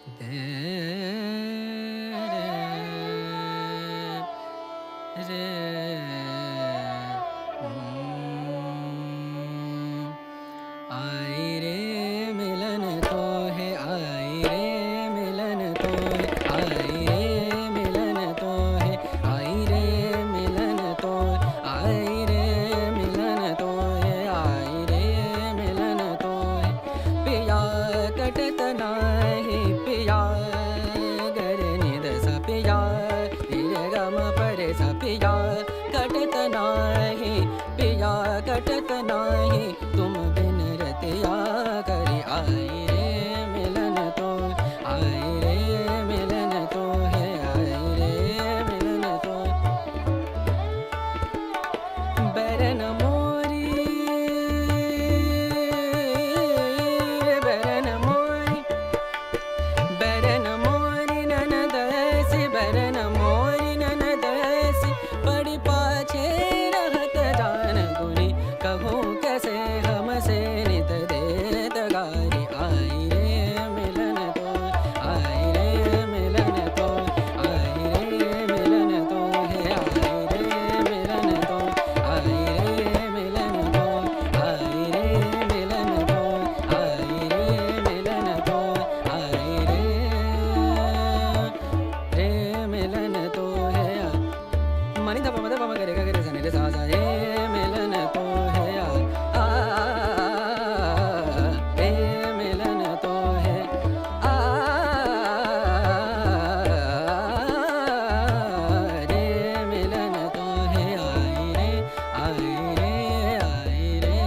आई रे मिलन तो है, आई रे मिलन तो है, आई रे मिलन तो है, आई रे मिलन तो है, आई रे मिलन तो है, आई रे मिलन तो है। पिया कटत नाही पिया गर निद सा पिया रे गम परे सा पिया कटत नाही पिया कटत नाही तुम बिन रतिया करी। आई रे मिलन तो, आई रे मिलन तो है, आई रे मिलन तो। बैरन मोरी बैरन मोरी बैरन मोरी ननदसी, बैरन मोरी ननदसी बड़ी पाछे रहत जान गुनी कहूँ कैसे हमसे नित देत गारी। आई रे मिलन तो, आई रे मिलन तो, आई रे मिलन तो है, आई रे मिलन तो, आई रे मिलन तो, आई रे मिलन तो, आई रे मिलन तो, आई रे मिलन तो है। मनी धा पम करे गा रे सा नि रे सा सा रे मिलन तो है। रे मिलन तो है, रे मिलन तो है। आई रे आई रे आई रे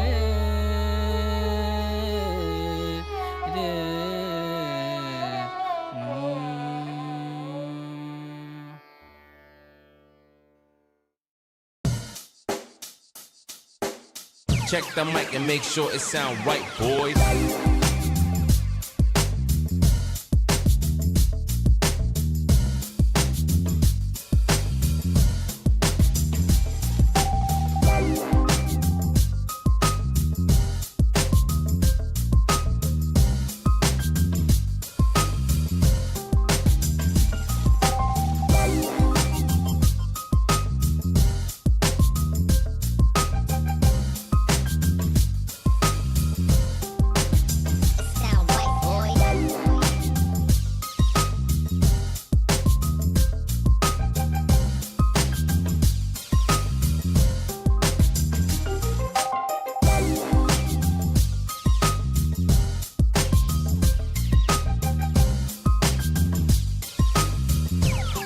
रे Check the mic and make sure it sound right, boys.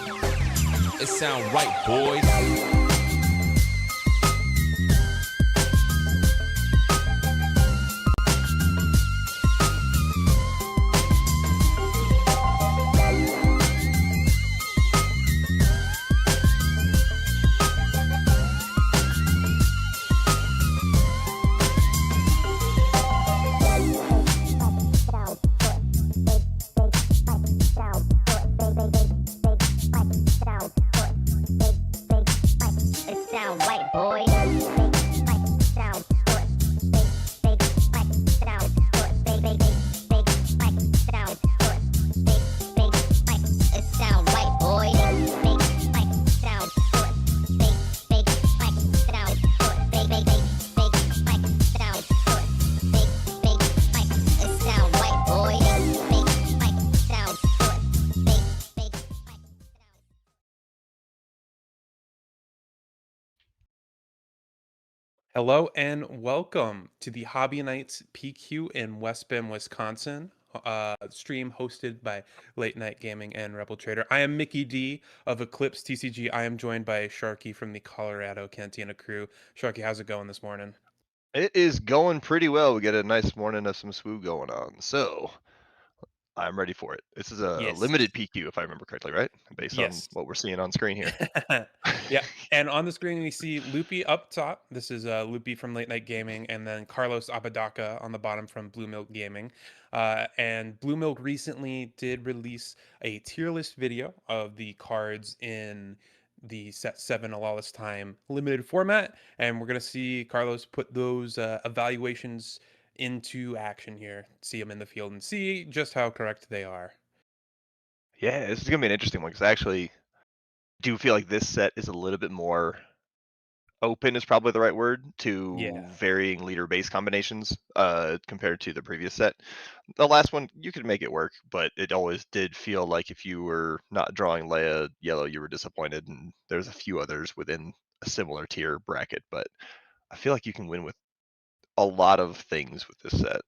Sound white boy. It sound right, boys. It sound white boy. Sound big sound big sound big it sound white boy. Big sound big sound big sound big it sound white boy. Big sound big Hello and welcome to the Hobby Nights PQ in West Bend, Wisconsin. Stream hosted by Late Night Gaming and Rebel Trader. I am Mickey D of Eclipse TCG. I am joined by Sharky from the Colorado Cantina crew. Sharky, how's it going this morning? It is going pretty well. We get a nice morning of some swoo going on. So I'm ready for it. This is a Yes. limited PQ, if I remember correctly, right? Based Yes. on what we're seeing on screen here. Yeah, and on the screen we see Loopy up top. This is Loopy from Late Night Gaming, and then Carlos Apodaca on the bottom from Blue Milk Gaming. And Blue Milk recently did release a tier list video of the cards in the set 7 A Lawless Time limited format, and we're gonna see Carlos put those evaluations into action here, see them in the field, and see just how correct they are. Yeah, this is gonna be an interesting one because I actually do feel like this set is a little bit more open is probably the right word to Yeah. varying leader base combinations compared to the previous set. The last one you could make it work, but it always did feel like if you were not drawing Leia yellow, you were disappointed. And there's a few others within a similar tier bracket, but I feel like you can win with a lot of things with this set.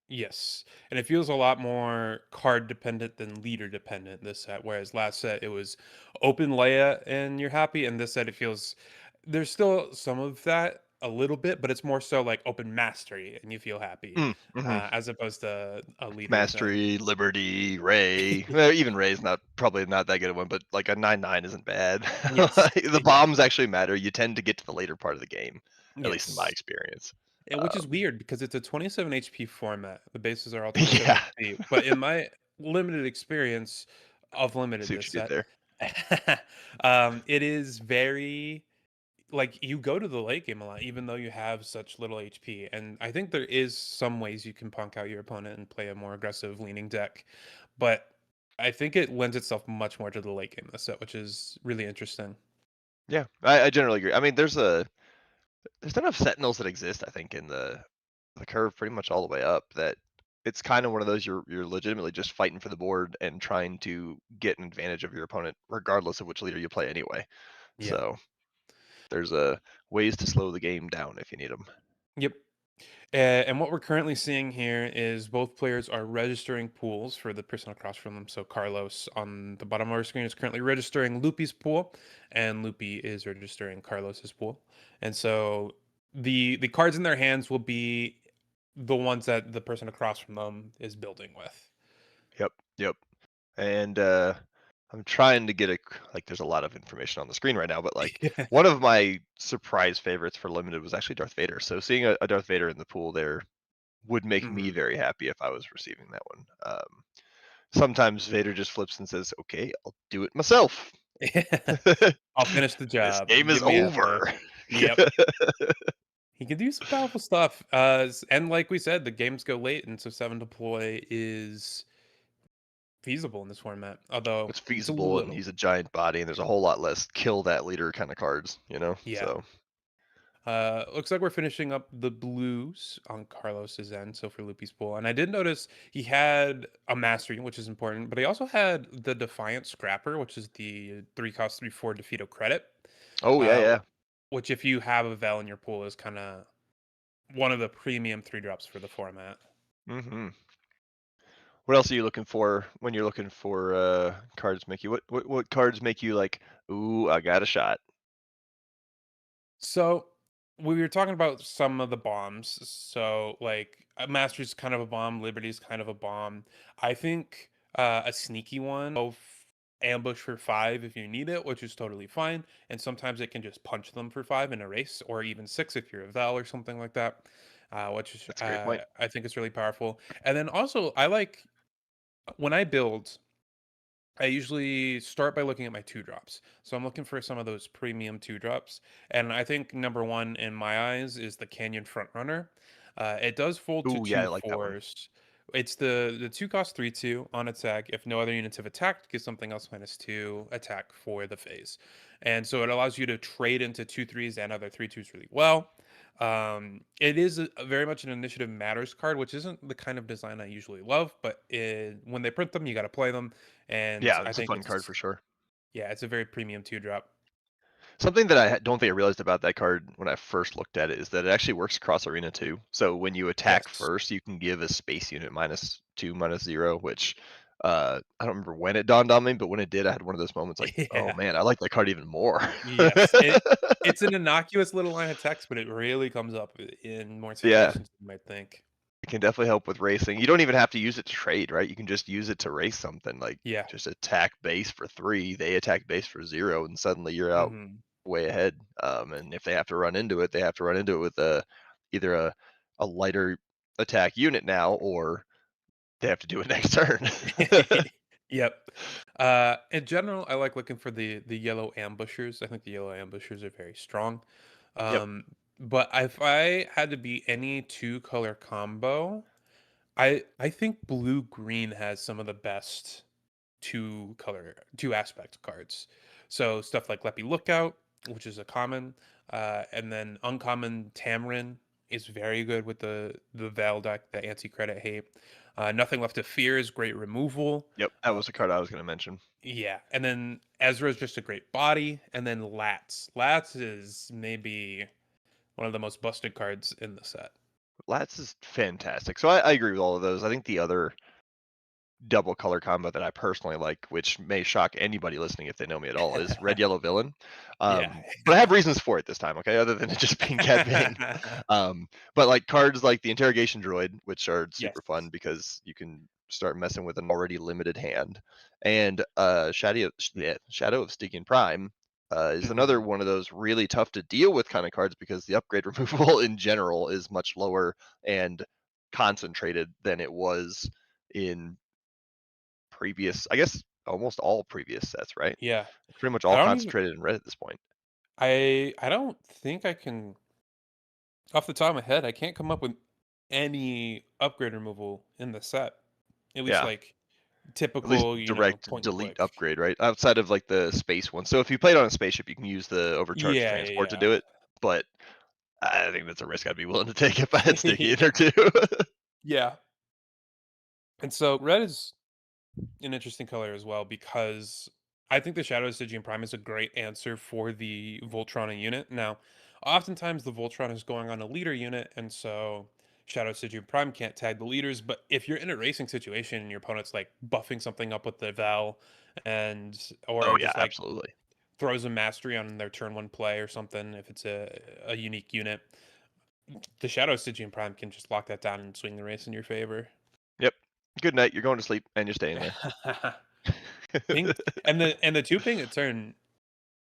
Yes, and it feels a lot more card dependent than leader dependent this set. Whereas last set it was open Leia and you're happy, and this set it feels there's still some of that a little bit, but it's more so like open mastery and you feel happy, Mm-hmm. as opposed to a leader thing. Mastery, Liberty, Ray. Well, even Ray's not probably not that good a one, but like a 9/9 isn't bad. Yes, The bombs exactly. actually matter. You tend to get to the later part of the game, at least in my Yes, experience. and which is weird because it's a 27 HP format. The bases are all 27 Yeah, HP, but in my limited experience of limited see what this you did set, there. it is very like you go to the late game a lot, even though you have such little HP. And I think there is some ways you can punk out your opponent and play a more aggressive leaning deck, but I think it lends itself much more to the late game this set, which is really interesting. Yeah, I generally agree. I mean, there's enough Sentinels that exist, I think, in the curve pretty much all the way up that it's kind of one of those you're legitimately just fighting for the board and trying to get an advantage of your opponent, regardless of which leader you play anyway. Yeah. So there's ways to slow the game down if you need them. Yep. And what we're currently seeing here is both players are registering pools for the person across from them. So Carlos on the bottom of our screen is currently registering Loopy's pool, and Loopy is registering Carlos's pool. And so the cards in their hands will be the ones that the person across from them is building with. Yep, yep. And I'm trying to get like there's a lot of information on the screen right now, but like one of my surprise favorites for limited was actually Darth Vader. So seeing a Darth Vader in the pool there would make me Mhm. very happy if I was receiving that one. Sometimes Vader just flips and says, "Okay, I'll do it myself. I'll finish the This job. game is Give me halfway. over." Yep. He can do some powerful stuff. And like we said, the games go late, and so seven deploy is feasible in this format. Although It's it's a feasible, and little, he's a giant body, and there's a whole lot less kill that leader kind of cards, you know. yeah. So Looks like we're finishing up the blues on Carlos's end. So for Loopy's pool, and I did notice he had a mastery, which is important, but he also had the Defiant Scrapper, which is the 3 cost 3/4 Defeato credit. oh yeah, Uh, yeah. which if you have a Vel in your pool is kind of one of the premium 3 drops for the format. Hmm. What else are you looking for when you're looking for cards, Mickey? What cards make you like, ooh, I got a shot? So we were talking about some of the bombs. So like Master's kind of a bomb, Liberty's kind of a bomb. I think a sneaky one, both ambush for 5 if you need it, which is totally fine. And sometimes it can just punch them for 5 in a race, or even 6 if you're a Val or something like that. Which That's a great point. I think is really powerful. And then also I like when I build. I usually start by looking at my 2 drops. So I'm looking for some of those premium 2 drops. And I think number one in my eyes is the Canyon Frontrunner. It does fold to Ooh, yeah, two I like that one. fours. It's the 2 cost 3/2 on attack. If no other units have attacked, give something else -2 attack for the phase. And so it allows you to trade into 2/3s and other 3/2s really well. It is very much an initiative matters card, which isn't the kind of design I usually love, but when they print them, you got to play them, and Yeah, I it's a think fun card it's for sure. yeah, it's a very premium 2 drop. Something that don't think I realized about that card when I first looked at it is that it actually works across arena too. So when you attack Yes. first, you can give a space unit -2, -0, which I don't remember when it dawned on me, but when it did, I had one of those moments like, oh Yeah. man, I like that card even more. Yes. It's an innocuous little line of text, but it really comes up in more Yeah, situations than you might think. it can definitely help with racing. You don't even have to use it to trade, right? You can just use it to race something like Yeah. just attack base for 3, they attack base for 0, and suddenly you're out Hmm. way ahead. And if they have to run into it, they have to run into it with either a lighter attack unit now, or they have to do it next turn. Yep. In general, I like looking for the yellow ambushers. I think the yellow ambushers are very strong. Yep. Um, but if I had to be any 2 color combo, I think blue green has some of the best two aspect cards. So stuff like Leppy Lookout, which is a common, and then uncommon Tamarin is very good with the Veil deck, the anti credit hate. Nothing Left to Fear is great removal. Yep, that was a card I was going to mention. Yeah, and then Ezra is just a great body, and then Lats. Lats is maybe one of the most busted cards in the set. Lats is fantastic. So I agree with all of those. I think the other double color combo that I personally like, which may shock anybody listening if they know me at all, is red yellow villain. Yeah. But I have reasons for it this time, okay, other than it just being Cat Bane. But like cards like the interrogation droid, which are super Yes. fun because you can start messing with an already limited hand, and Shadow of Stygian Prime. Is another Mhm. one of those really tough to deal with kind of cards because the upgrade removal in general is much lower and concentrated than it was in previous, I guess almost all previous sets, right? Yeah. It's pretty much I all don't even concentrated in red at this point. I don't think I can off the top of my head, I can't come up with any upgrade removal in the set. At least Yeah, like at least typical, direct point and delete click. upgrade, right? Outside of like the space one. So if you played on a spaceship, you can use the overcharged Yeah, transport to yeah, do it. But I think that's a risk I'd be willing to take if I had sticky in yeah. there too. Yeah. And so red is an interesting color as well because I think the Shadow of Stygian Prime is a great answer for the Voltron unit. Now, oftentimes the Voltron is going on a leader unit, and so Shadow of Stygian Prime can't tag the leaders. But if you're in a racing situation and your opponent's like buffing something up with the Val, and Oh or yeah, just like absolutely. throws a mastery on their turn one play or something, if it's a unique unit, the Shadow of Stygian Prime can just lock that down and swing the race in your favor. Yep. Good night. You're going to sleep and you're staying there. Ping and the two ping a turn.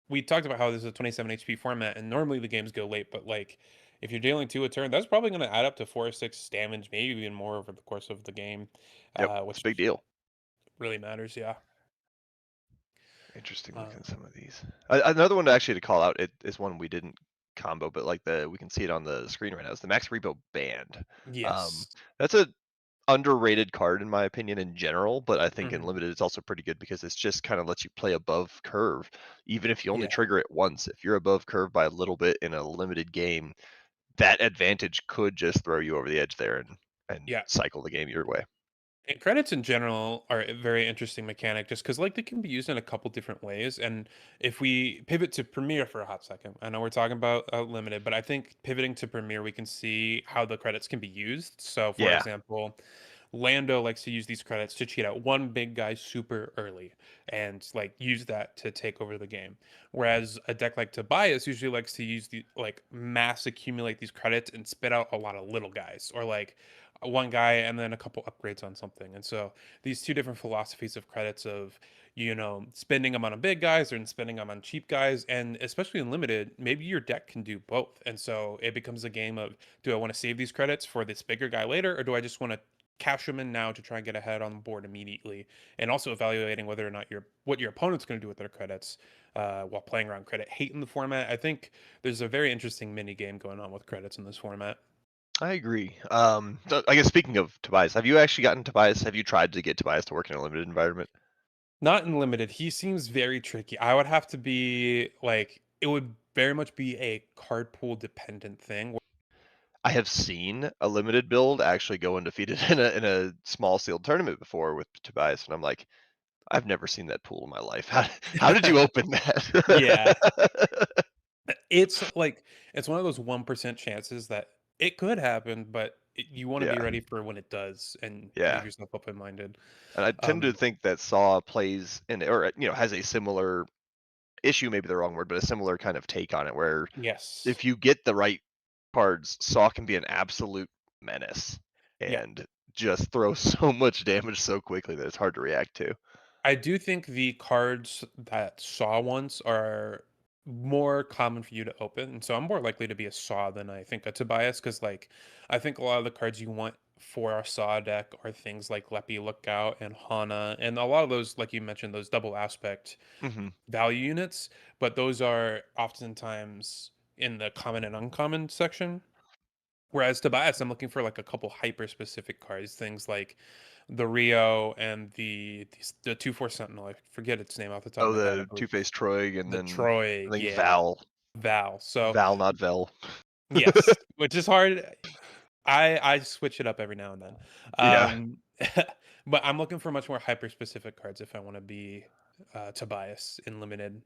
We talked about how this is a 27 HP format, and normally the games go late, but like if you're dealing two a turn, that's probably going to add up to 4 or 6 damage, maybe even more over the course of the game, Yep, it's a big which deal. really matters. Yeah. Interesting looking Um, at some of these. Another one actually to call out, it is one we didn't combo, but like we can see it on the screen right now. Is the Max Repo Band. Um, yes. that's a underrated card in my opinion in general, but I think in Hmm. limited it's also pretty good because it's just kind of lets you play above curve, even if you only Yeah. trigger it once. If you're above curve by a little bit in a limited game, that advantage could just throw you over the edge there and Yeah. cycle the game your way. And credits in general are a very interesting mechanic just because like they can be used in a couple different ways. And if we pivot to Premiere for a hot second, I know we're talking about limited, but I think pivoting to Premiere, we can see how the credits can be used. So, for Yeah, example, Lando likes to use these credits to cheat out one big guy super early and like use that to take over the game. Whereas a deck like Tobias usually likes to use the like mass accumulate these credits and spit out a lot of little guys or like one guy and then a couple upgrades on something. And so these two different philosophies of credits of spending them on big guys or spending them on cheap guys, and especially in limited, maybe your deck can do both. And so it becomes a game of, do I want to save these credits for this bigger guy later, or do I just want to cash them in now to try and get ahead on the board immediately? And also evaluating whether or not what your opponent's going to do with their credits while playing around credit hate in the format. I think there's a very interesting mini game going on with credits in this format. I agree. So I guess speaking of Tobias, have you actually gotten Tobias? Have you tried to get Tobias to work in a limited environment? Not in limited. He seems very tricky. I would have to be like, it would very much be a card pool dependent thing. I have seen a limited build actually go undefeated in a small sealed tournament before with Tobias, and I'm like, I've never seen that pool in my life. How did you open Yeah. that? It's one of those 1% chances that it could happen, but you want to be Yeah, ready for when it does and leave yeah. yourself open minded. And I tend to Um, think that Saw plays in or has a similar issue, maybe the wrong word, but a similar kind of take on it where yes. if you get the right cards, Saw can be an absolute menace Yeah. and just throw so much damage so quickly that it's hard to react to. I do think the cards that Saw ones are more common for you to open, and so I'm more likely to be a Saw than I think a Tobias, because like I think a lot of the cards you want for a Saw deck are things like Leppy Lookout and Hana, and a lot of those, like you mentioned, those double aspect Hmm. value units, but those are oftentimes in the common and uncommon section. Whereas Tobias, I'm looking for like a couple hyper specific cards, things like the Rio and the 2/4 Sentinel. I forget its name off the top of Oh, my head. I the believe Two-Face Troy, and the then Troy, I think yeah, Val. So Val, not Vel. yes, which is hard. I switch it up every now and then. Yeah, But I'm looking for much more hyper specific cards if I want to be Tobias in limited.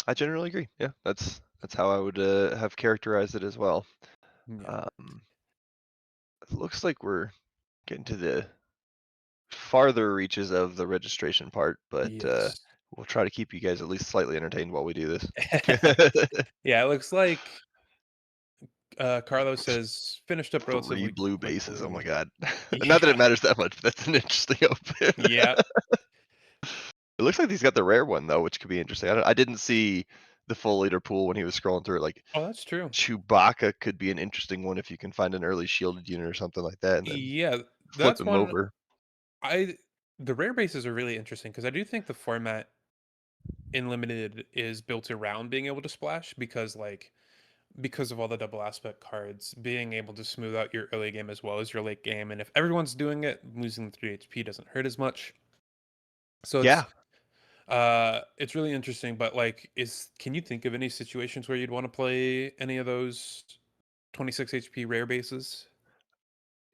I generally agree. Yeah, that's how I would have characterized it as well. Yeah. Um, it looks like we're getting to the farther reaches of the registration part, but Yes. we'll try to keep you guys at least slightly entertained while we do this. Yeah, it looks like Carlos has finished up 3 relatively blue bases. Oh my quickly. god. Not that Yeah. it matters that much, but that's an interesting open. Yeah. It looks like he's got the rare one though, which could be interesting. I didn't see the full leader pool when he was scrolling through it. Like Oh, that's true. Chewbacca could be an interesting one if you can find an early shielded unit or something like that, and then Yeah, flip that's him one. over. I the rare bases are really interesting because I do think the format in limited is built around being able to splash because of all the double aspect cards, being able to smooth out your early game as well as your late game. And if everyone's doing it, losing 3 HP doesn't hurt as much. So Yeah. it's really interesting. But like, can you think of any situations where you'd want to play any of those 26 HP rare bases?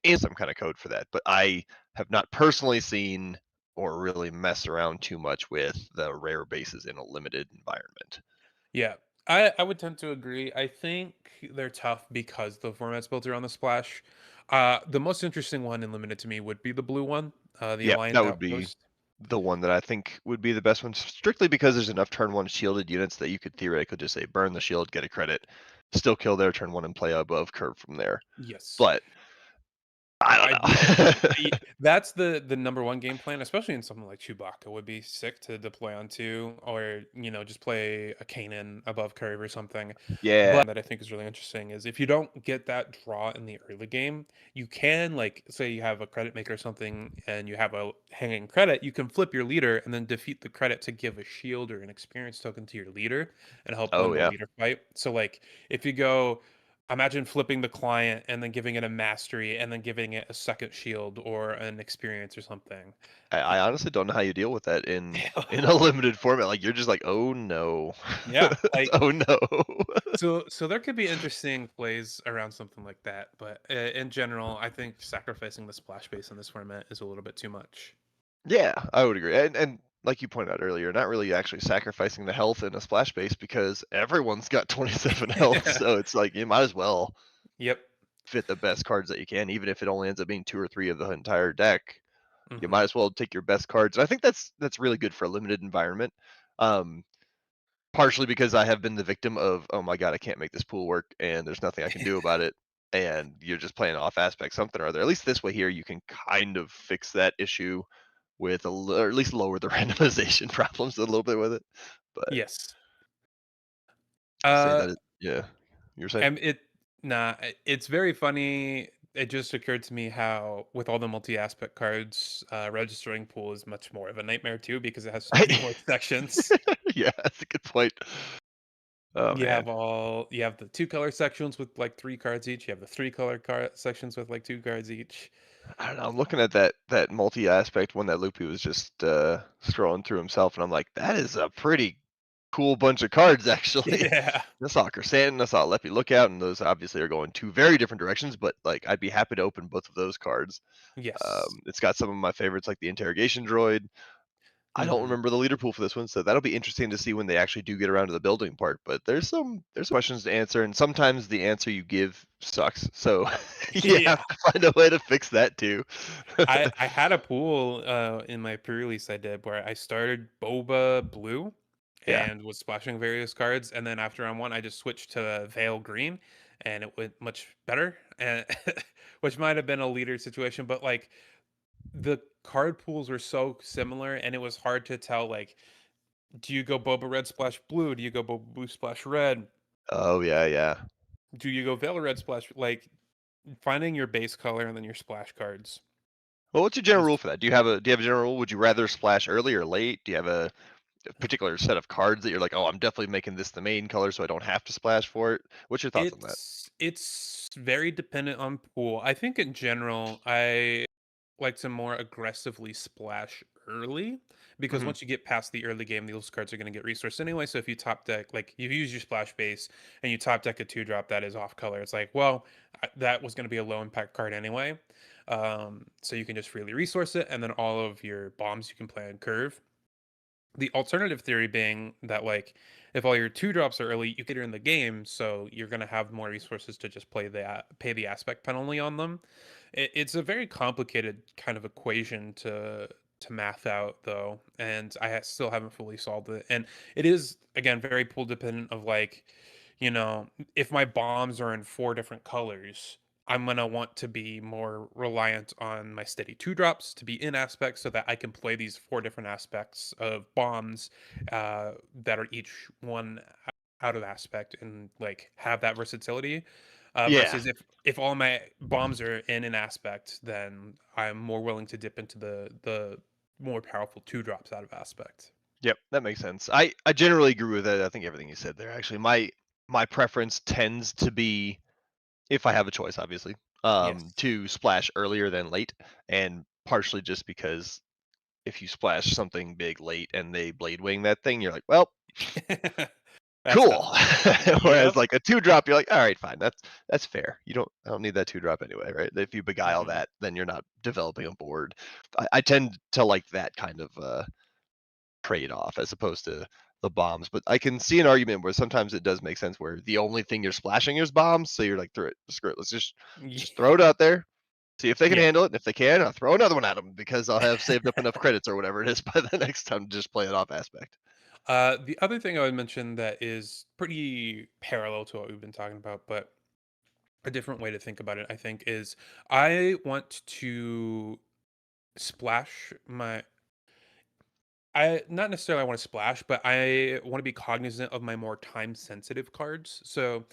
And some kind of code for that, but I have not personally seen or really mess around too much with the rare bases in a limited environment. Yeah, I would tend to agree. I think they're tough because the format's built around the splash. The most interesting one and limited to me would be the blue one, the Yeah, Alliance that would be Outpost. the one that I think would be the best one, strictly because there's enough turn one shielded units that you could theoretically just say burn the shield, get a credit, still kill their turn one and play above curve from there. Yes, But I don't I do. know. That's the number one game plan, especially in something like Chewbacca. Would be sick to deploy on two, or just play a Kanan above curve or something. Yeah. But that I think is really interesting is if you don't get that draw in the early game, you can like say you have a credit maker or something, and you have a hanging credit, you can flip your leader and then defeat the credit to give a shield or an experience token to your leader and help Oh win the yeah. leader fight. So like if you go imagine flipping the client and then giving it a mastery and then giving it a second shield or an experience or something. I honestly don't know how you deal with that in a limited format. Like you're just like, oh no. Yeah, like Oh no. so there could be interesting plays around something like that, but in general, I think sacrificing the splash base in this format is a little bit too much. Yeah, I would agree. And like you pointed out earlier, not really actually sacrificing the health in a splash base because everyone's got 27 health. Yeah. So it's like you might as well Yep. fit the best cards that you can, even if it only ends up being 2 or 3 of the entire deck. You Hmm. might as well take your best cards. And I think that's really good for a limited environment. Um, partially because I have been the victim of, oh my god, I can't make this pool work, and there's nothing I can do about it. And you're just playing off aspect something or other. At least this way here, you can kind of fix that issue with or at least lower the randomization problems a little bit with it. But Yes. I'll say Uh, that yeah. You're saying? and it's very funny. It just occurred to me how, with all the multi-aspect cards, registering pool is much more of a nightmare too because it has so many more sections. Yeah, that's a good point. Oh man. You have the two color sections with like three cards each. You have the three color sections with like two cards each. I don't know. I'm looking at that multi-aspect one that Loopy was just scrolling through himself, and I'm like, that is a pretty cool bunch of cards, actually. Yeah. I saw Chrysanthemum, I saw Leppy Lookout, and those obviously are going two very different directions. But like, I'd be happy to open both of those cards. Yes. It's got some of my favorites, like the Interrogation Droid. I don't Hmm. remember the leader pool for this one, so that'll be interesting to see when they actually do get around to the building part. But there's questions to answer, and sometimes the answer you give sucks. So you Yeah. have to find a way to fix that too. I had a pool in my pre-release I did where I started Boba blue Yeah. and was splashing various cards, and then after round one I just switched to Veil green, and it went much better, and which might have been a leader situation, but like the card pools were so similar, and it was hard to tell like, do you go Boba red splash blue? Do you go Boba blue splash red? Oh yeah, yeah. Do you go Veil red splash? Like finding your base color and then your splash cards. Well, what's your general Is, rule for that? Do you have a general rule? Would you rather splash early or late? Do you have a particular set of cards that you're like, oh, I'm definitely making this the main color, so I don't have to splash for it? What's your thoughts on that? It's very dependent on pool. I think in general, I like to more aggressively splash early because Mhm. once you get past the early game, those cards are going to get resourced anyway. So if you top deck, like you use your splash base and you top deck a 2 drop that is off color, it's like, well, that was going to be a low impact card anyway. So you can just freely resource it, and then all of your bombs you can play on curve. The alternative theory being that like if all your 2 drops are early, you get it in the game, so you're gonna have more resources to just pay the aspect penalty on them. It's a very complicated kind of equation to math out though, and still haven't fully solved it. And it is again very pool dependent of like, you know, if my bombs are in 4 different colors, I'm gonna want to be more reliant on my steady 2 drops to be in aspects so that I can play these 4 different aspects of bombs that are each one out of aspect and like have that versatility. Yeah. Versus if all my bombs are in an aspect, then I'm more willing to dip into the more powerful 2 drops out of aspect. Yep, that makes sense. I generally agree with that. I think everything you said there. Actually, my preference tends to be, if I have a choice, obviously, Yes. to splash earlier than late, and partially just because if you splash something big late and they blade wing that thing, you're like, well, That's cool. tough. Whereas Yep. like a 2 drop, you're like, all right, fine, that's fair. I don't need that 2 drop anyway, right? If you beguile Mhm. that, then you're not developing a board. I tend to like that kind of trade-off as opposed to the bombs. But I can see an argument where sometimes it does make sense where the only thing you're splashing is bombs, so you're like, screw it, let's just throw it out there, see if they can Yeah. handle it, and if they can, I'll throw another one at them because I'll have saved up enough credits or whatever it is by the next time to just play it off aspect. The other thing I would mention that is pretty parallel to what we've been talking about, but a different way to think about it, I think, is I want to splash my. I not necessarily I want to splash, but I want to be cognizant of my more time sensitive cards. So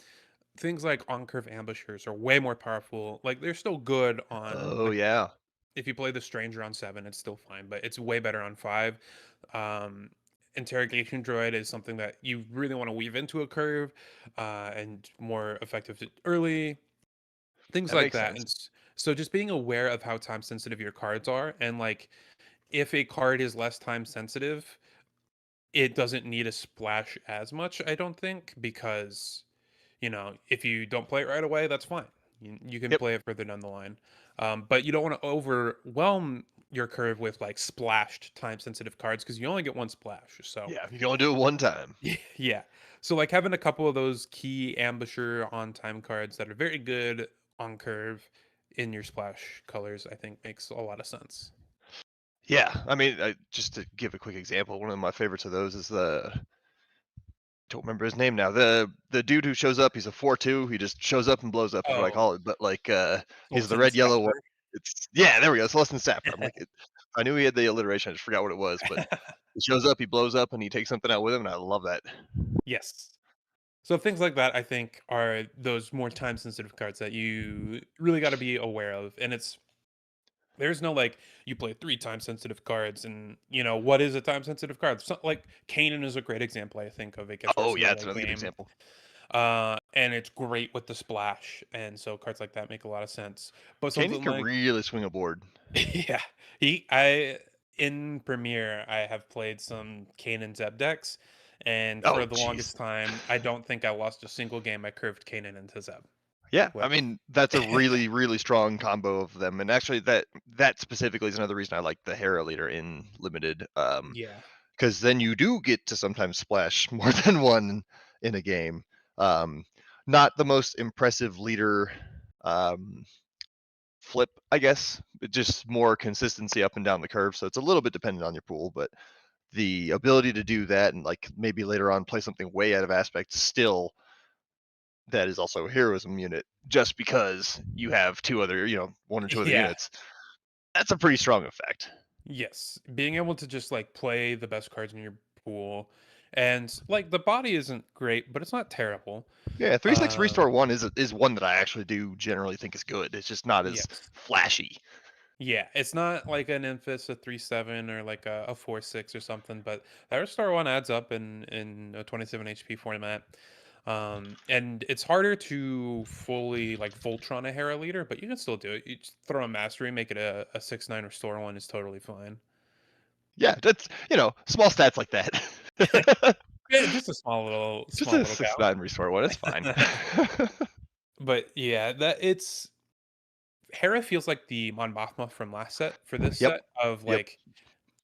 things like on curve ambushers are way more powerful. Like they're still good on Oh like yeah, if you play the stranger on 7, it's still fine, but it's way better on 5. Um, Interrogation droid is something that you really want to weave into a curve and more effective early, things that like makes that. sense. So just being aware of how time sensitive your cards are, and like if a card is less time sensitive, it doesn't need a splash as much, I don't think, because if you don't play it right away, that's fine. You can Yep. play it further down the line. But you don't want to overwhelm your curve with like splashed time sensitive cards because you only get one splash. So, Yeah, you can only do it one time. yeah. So, like having a couple of those key ambusher on time cards that are very good on curve in your splash colors, I think makes a lot of sense. Yeah, I mean, just to give a quick example, one of my favorites of those is the don't remember his name now. The dude who shows up, he's a 4/2. He just shows up and blows up is what I Oh, call it. But like he's the Olsen red yellow one. Sapper. It's yeah, there we go. Celestin Sapper. I'm like I knew he had the alliteration, I just forgot what it was, but he shows up, he blows up, and he takes something out with him, and I love that. Yes. So things like that, I think, are those more time sensitive cards that you really got to be aware of. And there's no like you play 3 time sensitive cards, and what is a time sensitive card? So, like Kanan is a great example. I think of it gets Oh rushed in yeah, the it's late another good game, example. and it's great with the splash. And so cards like that make a lot of sense. But Kanan something can like really swing a board. yeah, I in Premiere I have played some Kanan Zeb decks, and for Oh the jeez. longest time I don't think I lost a single game I curved Kanan into Zeb Yeah, I with. mean that's a really really strong combo of them, and actually that specifically is another reason I like the Hera leader in limited. Yeah. Because then you do get to sometimes splash more than one in a game. Um, Not the most impressive leader um, flip, I guess. But just more consistency up and down the curve. So it's a little bit dependent on your pool, but the ability to do that and like maybe later on play something way out of aspect still that is also a heroism unit just because you have two other, one or two other Yeah. units. That's a pretty strong effect. Yes, being able to just like play the best cards in your pool, and like the body isn't great, but it's not terrible. Yeah, 3/6 Um, restore one is one that I actually do generally think is good. It's just not as yes, flashy. yeah, it's not like an Infus a 3/7 or like a 4/6 or something, but that Star One adds up in a 27 HP format. And it's harder to fully like Voltron a Hera leader, but you can still do it. You just throw a mastery, make it a 6/9 restore one is totally fine. Yeah, that's small stats like that. Yeah, just a Just small a little 6/9 restore one, it's fine. cow. But yeah, that it's Hera feels like the Mon Mothma from last set for this Yep, set of yep. like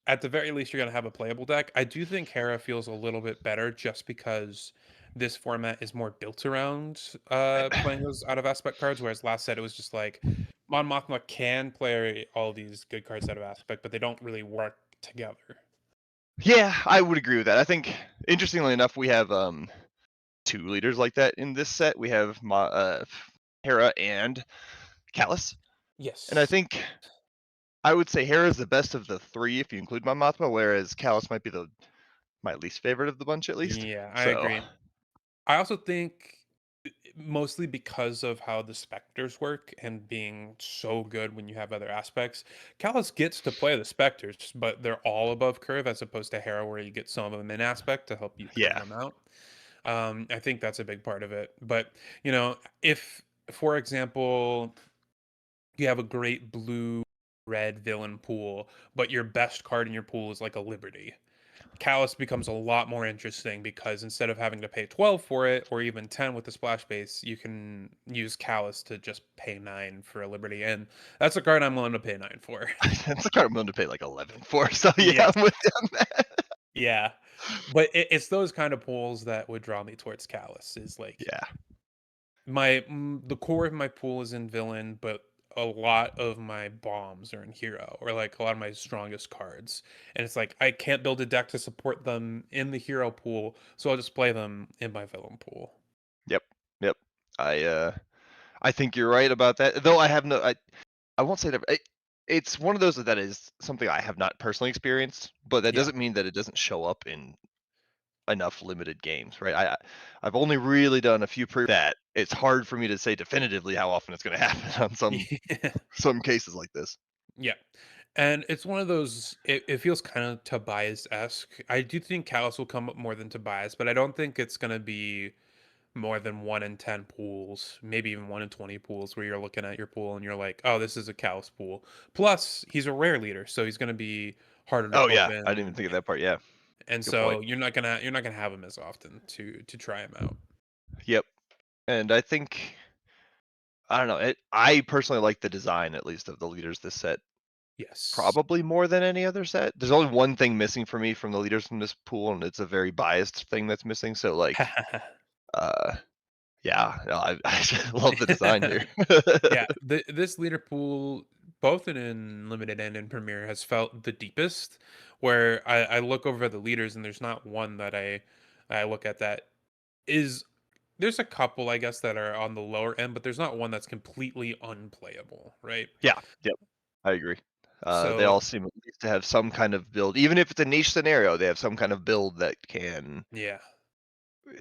at the very least you're gonna have a playable deck. I do think Hera feels a little bit better just because this format is more built around playing those out of aspect cards, whereas last set it was just like Mon Mothma can play all these good cards out of aspect, but they don't really work together. Yeah, I would agree with that. I think, interestingly enough, we have two leaders like that in this set. We have Hera and Callus, and I Yes. think I would say Hera is the best of the three if you include my Mothma, whereas Callus might be my least favorite of the bunch at least. Yeah, I So agree. I also think mostly because of how the specters work and being so good when you have other aspects, Callus gets to play the specters, but they're all above curve as opposed to Hera, where you get some of them in aspect to help you curve yeah, them out. I think that's a big part of it. But if for example you have a great blue red villain pool, but your best card in your pool is like a Liberty. Callus becomes a lot more interesting because instead of having to pay 12 for it or even 10 with the splash base, you can use Callus to just pay 9 for a Liberty. And that's a card I'm willing to pay 9 for. that's a card I'm willing to pay like 11 for. So yeah, Yes. I'm with you on that. Yeah. But it's those kind of pools that would draw me towards Callus is like Yeah, the core of my pool is in villain, but a lot of my bombs are in hero or like a lot of my strongest cards. And it's like I can't build a deck to support them in the hero pool, so I'll just play them in my villain pool. yep, yep. I think you're right about that. Though I won't say that it's one of those that is something I have not personally experienced, but that Yeah. doesn't mean that it doesn't show up in enough limited games, right? I've only really done a few that it's hard for me to say definitively how often it's going to happen on Yeah. some cases like this. Yeah. And it's one of those it feels kind of Tobias-esque. I do think Callus will come up more than Tobias, but I don't think it's gonna be more than 1 in 10 pools, maybe even 1 in 20 pools where you're looking at your pool and you're like, "Oh, this is a Callus pool." Plus, he's a rare leader, so he's gonna be harder to Oh yeah, I didn't even open, think of that part. Yeah, and good point. so you're not gonna have him as often to try him out. Yep, and I think I don't know. I personally like the design at least of the leaders this set Yes. probably more than any other set. There's only one thing missing for me from the leaders from this pool, and it's a very biased thing that's missing. So like, uh, yeah, no, I just love the design here. Yeah, this leader pool, both in limited and in premiere, has felt the deepest. Where I look over the leaders and there's not one that I look at that is there's a couple I guess that are on the lower end, but there's not one that's completely unplayable, right? Yeah, yep, I agree. They So all seem at least to have some kind of build, even if it's a niche scenario. They have some kind of build that can yeah,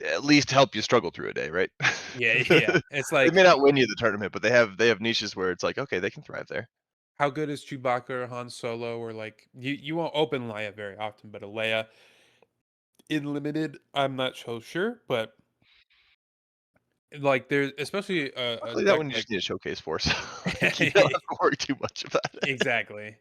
at least help you struggle through a day, right? yeah, yeah. It's They like may not win you the tournament, but they have niches where it's like, okay, they can thrive there. how good is Chewbacca or Han Solo or like you won't open Leia very often, but a Leia in limited, I'm not so sure, but like there's especially a Luckily, that deck one you like just need a showcase for, so like, you don't have to worry too much about it. exactly.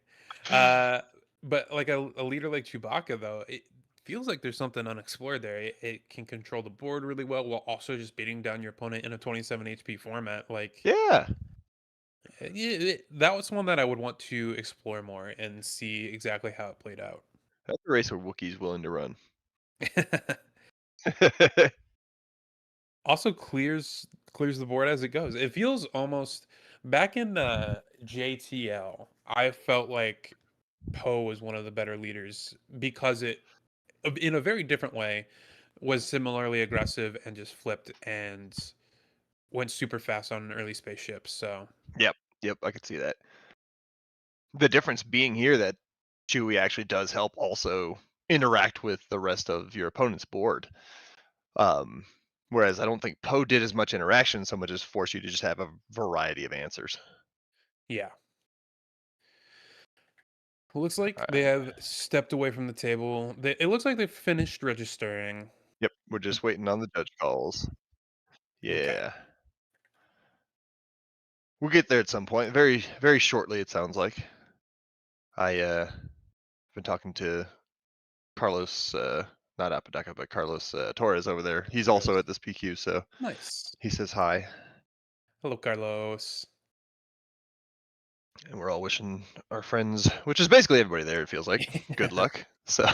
Uh, but like a leader like Chewbacca, though, it feels like there's something unexplored there. It can control the board really well while also just beating down your opponent in a 27 HP format. Like, Yeah, that was one that I would want to explore more and see exactly how it played out. that's a race where Wookiee's willing to run. Also clears the board as it goes. It feels almost back in JTL. I felt like Poe was one of the better leaders because in a very different way, was similarly aggressive and just flipped and went super fast on an early spaceship. So Yep, yep, I could see that. The difference being here that Chewie actually does help also interact with the rest of your opponent's board. Um, Whereas I don't think Poe did as much interaction, so much as force you to just have a variety of answers. yeah, looks like they Alright. have stepped away from the table. It looks like they've finished registering. Yep, we're just waiting on the judge calls. Yeah. We'll get there at some point. Very, very shortly, it sounds like. I been talking to Carlos, not Apodaca, but Carlos Torres over there. He's also at this PQ, so Nice. he says hi, Hello, Carlos. and we're all wishing our friends, which is basically everybody there, it feels like, good luck. So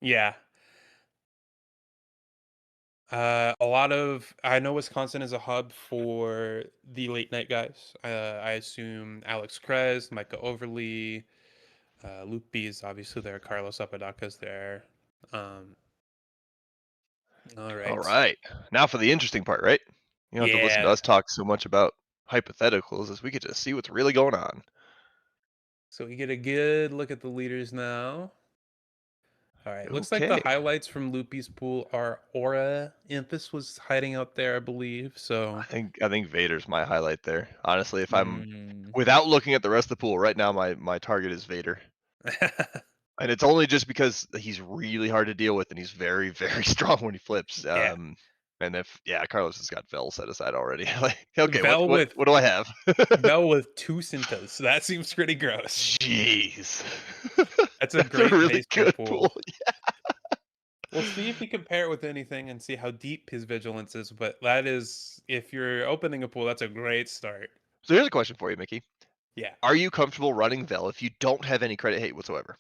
Yeah. A lot of I know Wisconsin is a hub for the late night guys. I assume Alex Krez, Micah Overly, Luke B is obviously there. Carlos Apodaca's there. Um, all all right. right, now for the interesting part, right? You don't have to listen to Yeah. us talk so much about hypotheticals as we get to see what's really going on. So we get a good look at the leaders now. All right. Looks like the Okay. highlights from Loopy's pool are Aura. Imphis was hiding out there, I believe. So I think Vader's my highlight there. Honestly, if I'm mm. without looking at the rest of the pool, right now my target is Vader. And it's only just because he's really hard to deal with and he's very, very strong when he flips. Yeah. And if Carlos has got Vel set aside already. Like, okay, Vel what with do I have? Vel with 2 Cintas. That seems pretty gross. Jeez. That's a That's a great really basement good pool. pool. We'll see if we compare it with anything and see how deep his vigilance is. But that is, if you're opening a pool, that's a great start. So here's a question for you, Mickey. Yeah, Are you comfortable running Vel if you don't have any credit hate whatsoever?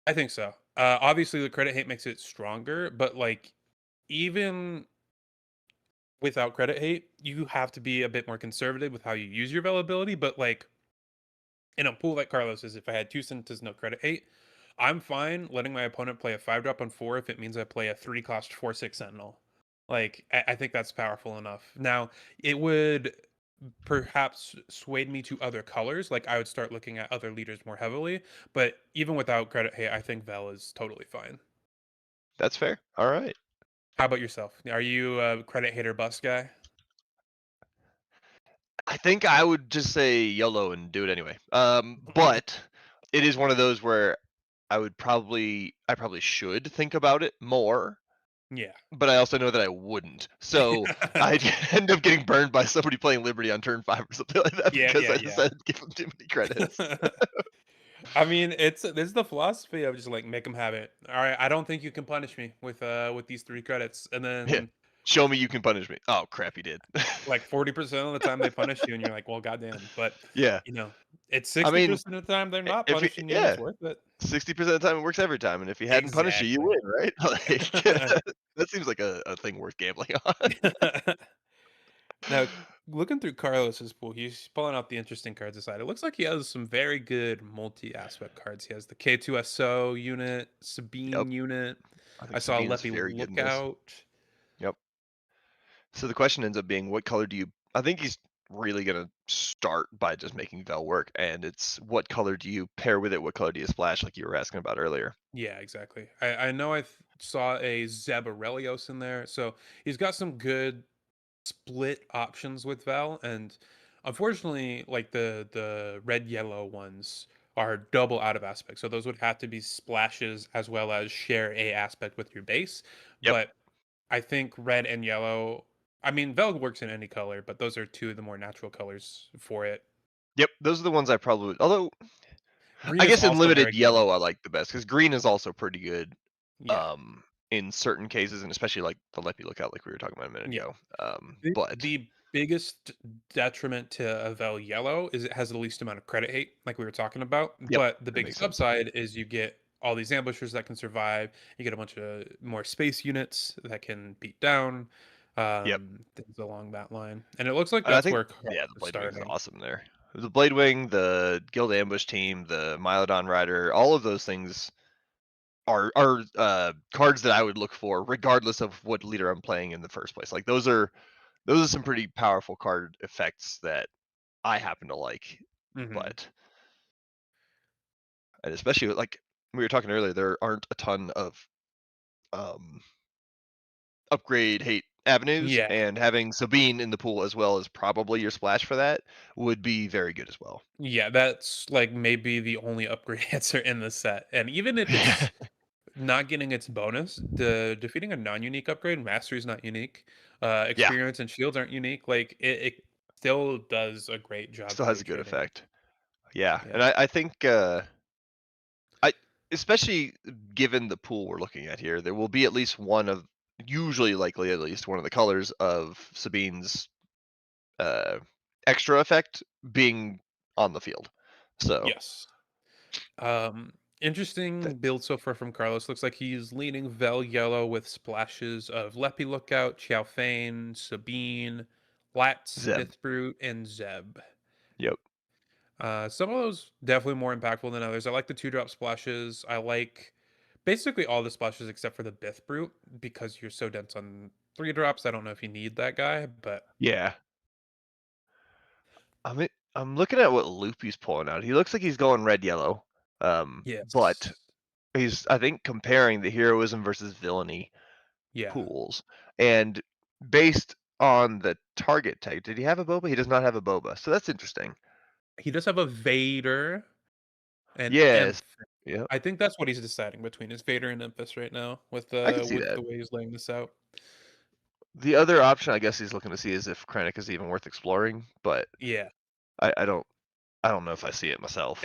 I think so. Obviously, the credit hate makes it stronger, but like even without credit hate, you have to be a bit more conservative with how you use your availability. But like in a pool like Carlos is, if I had 2 Cintas, no credit hate, I'm fine letting my opponent play a 5-drop on 4 if it means I play a 3-cost 4/6 Sentinel. Like, I think that's powerful enough. Now, it would perhaps swayed me to other colors. Like, I would start looking at other leaders more heavily. But even without credit hate, I think Vel is totally fine. That's fair. All right. How about yourself? Are you a credit hater bust guy? I think I would just say YOLO and do it anyway. But it is one of those where I probably should think about it more, Yeah. but I also know that I wouldn't. So I'd end up getting burned by somebody playing Liberty on turn 5 or something like that Yeah, because yeah, I yeah. decided to give them too many credits. I mean, it's the philosophy of just like make them have it. All right, I don't think you can punish me with these 3 credits, and Yeah. then Show me you can punish me. Oh crap, you did. like 40% of the time they punish you, and you're like, well, goddamn. But Yeah. you know, it's I mean, 60% of the time they're not if punishing you, and it's yeah, worth it. 60% of the time it works every time, and if he hadn't punished you, you Exactly. win, right? Like that seems like a thing worth gambling on. Now, looking through Carlos's pool, he's pulling out the interesting cards aside. It looks like he has some very good multi-aspect cards. He has the K2SO unit, Yep. Sabine unit. I I think saw Sabine's Leppy very good in this. Lookout. Yep. So the question ends up being, what color do you? I think he's really gonna start by just making Vel work, and it's what color do you pair with it? What color do you splash, like you were asking about earlier? Yeah, exactly. I know saw a Zeb Aurelios in there, so he's got some good split options with Val, and unfortunately, like the red yellow ones are double out of aspect, so those would have to be splashes as well as share a aspect with your base. Yep. But I think red and yellow. I mean, Vel works in any color, but those are two of the more natural colors for it. Yep. Those are the ones I probably would. Although Green I is guess in also limited very good. yellow I like the best because green is also pretty good. Yeah, In certain cases, and especially like the Leppy Lookout, like we were talking about a minute yeah. ago. The But the biggest detriment to Vel Yellow is it has the least amount of credit hate, like we were talking about. yep, But the that biggest makes sense. upside is you get all these ambushers that can survive. You get a bunch of more space units that can beat down, Yep. things along that line. And it looks like And I that's think where Carl yeah, the is Blade Wing's starting. awesome there. The Blade Wing, the Guild Ambush team, the Mylodon Rider, all of those things are cards that I would look for regardless of what leader I'm playing in the first place. Like those are some pretty powerful card effects that I happen to like. Hmm. But and especially like we were talking earlier, there aren't a ton of um upgrade hate avenues, Yeah. and having Sabine in the pool as well as probably your splash for that would be very good as well. Yeah, that's like maybe the only upgrade answer in the set. And even if it's not getting its bonus, the defeating a non-unique upgrade, mastery is not unique. Yeah, Experience and shields aren't unique. Like it still does a great job still for has day a good trading. effect. Yeah, and Yeah. I think I especially given the pool we're looking at here, there will be at least one of usually likely at least one of the colors of Sabine's uh, extra effect being on the field. So Yes. Interesting that build so far from Carlos. Looks like he's leaning Vel Yellow with splashes of Leppy Lookout, Xiao Fane, Sabine, Latz, Zeb. Bithbrute, and Zeb. Yep. Some of those definitely more impactful than others. I like the 2-drop splashes. I like basically all the splashes except for the Bithbrute because you're so dense on 3 drops. I don't know if you need that guy, but Yeah. I'm looking at what Loopy's pulling out. He looks like he's going red yellow. But yes. he's I think comparing the heroism versus villainy Yeah. pools. And based on the target tag, did he have a boba? He does not have a boba. So that's interesting. He does have a Vader and Yes. Emp. Yep. I think that's what he's deciding between is Vader and Memphis right now I can see with that. the way he's laying this out. The other option I guess he's looking to see is if Krennic is even worth exploring, but Yeah. I don't know if I see it myself.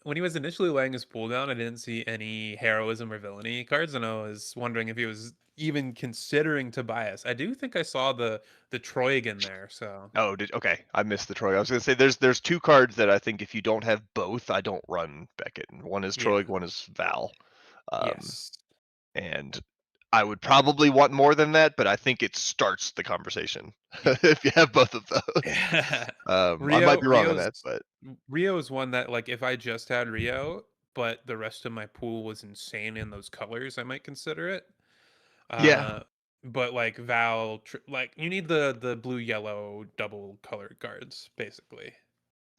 When he was initially laying his pool down, I didn't see any heroism or villainy cards, and I was wondering if he was even considering Tobias. I do think I saw the Troigan there, so Oh, did okay. I missed the Troy. I was gonna say there's two cards that I think if you don't have both, I don't run Beckett. One is yeah, Troy, one is Val. Um, yes, and I would probably want more than that, but I think it starts the conversation yeah. if you have both of those. I might Rio be wrong on that, but Rio is one that like if I just had Rio, but the rest of my pool was insane in those colors, I might consider it. yeah, Uh, but like like you need the blue yellow double colored cards basically.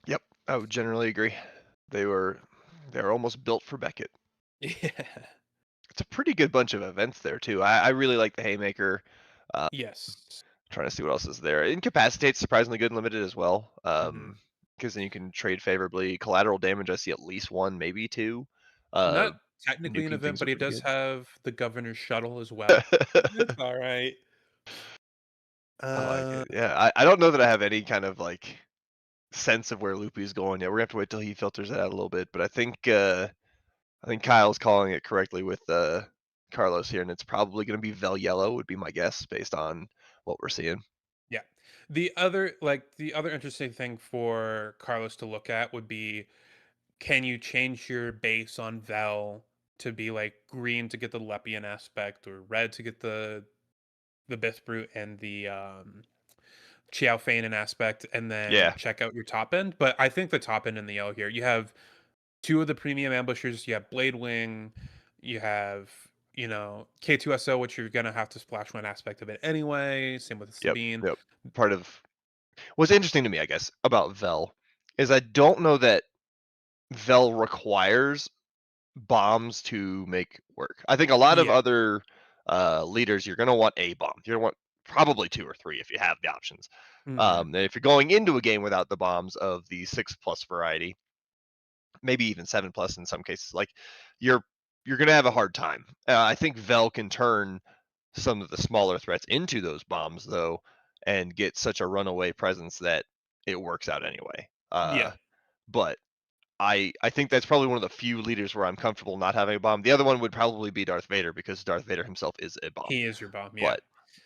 yep, I would generally agree. They were they're almost built for Beckett. Yeah. It's a pretty good bunch of events there too. I really like the Haymaker. Yes. Trying to see what else is there. Incapacitate's surprisingly good and limited as well. Mhm. Because then you can trade favorably. Collateral damage, I see at least one, maybe two. Uh, Not technically an nuking event, things are but he pretty does good. have the governor's shuttle as well. It's all right. I like Uh, it. Yeah, I don't know that I have any kind of like sense of where Loopy's going yet. We're gonna have to wait till he filters it out a little bit. But I think Kyle's calling it correctly with Carlos here, and it's probably gonna be Vel Yellow would be my guess based on what we're seeing. yeah. The other interesting thing for Carlos to look at would be can you change your base on Vel to be like green to get the Lepian aspect or red to get the Bithbrute and the Chiao Feinin aspect and then Yeah. check out your top end. But I think the top end in the L here, you have two of the premium ambushers. You have Blade Wing, you have, K2SO, which you're gonna have to splash one aspect of it anyway. Same with Yep. Sabine. Yep. Part of what's interesting to me, I guess, about Vel is I don't know that Vel requires bombs to make work. I think a lot of Yeah. other leaders, you're going to want a bomb. You're going to want probably two or three if you have the options. Hmm. And if you're going into a game without the bombs of the 6+ variety, maybe even 7+ in some cases, like you're you're going to have a hard time. I think Vel can turn some of the smaller threats into those bombs though, and get such a runaway presence that it works out anyway. Yeah. But I think that's probably one of the few leaders where I'm comfortable not having a bomb. The other one would probably be Darth Vader because Darth Vader himself is a bomb. He is your bomb. Yeah. But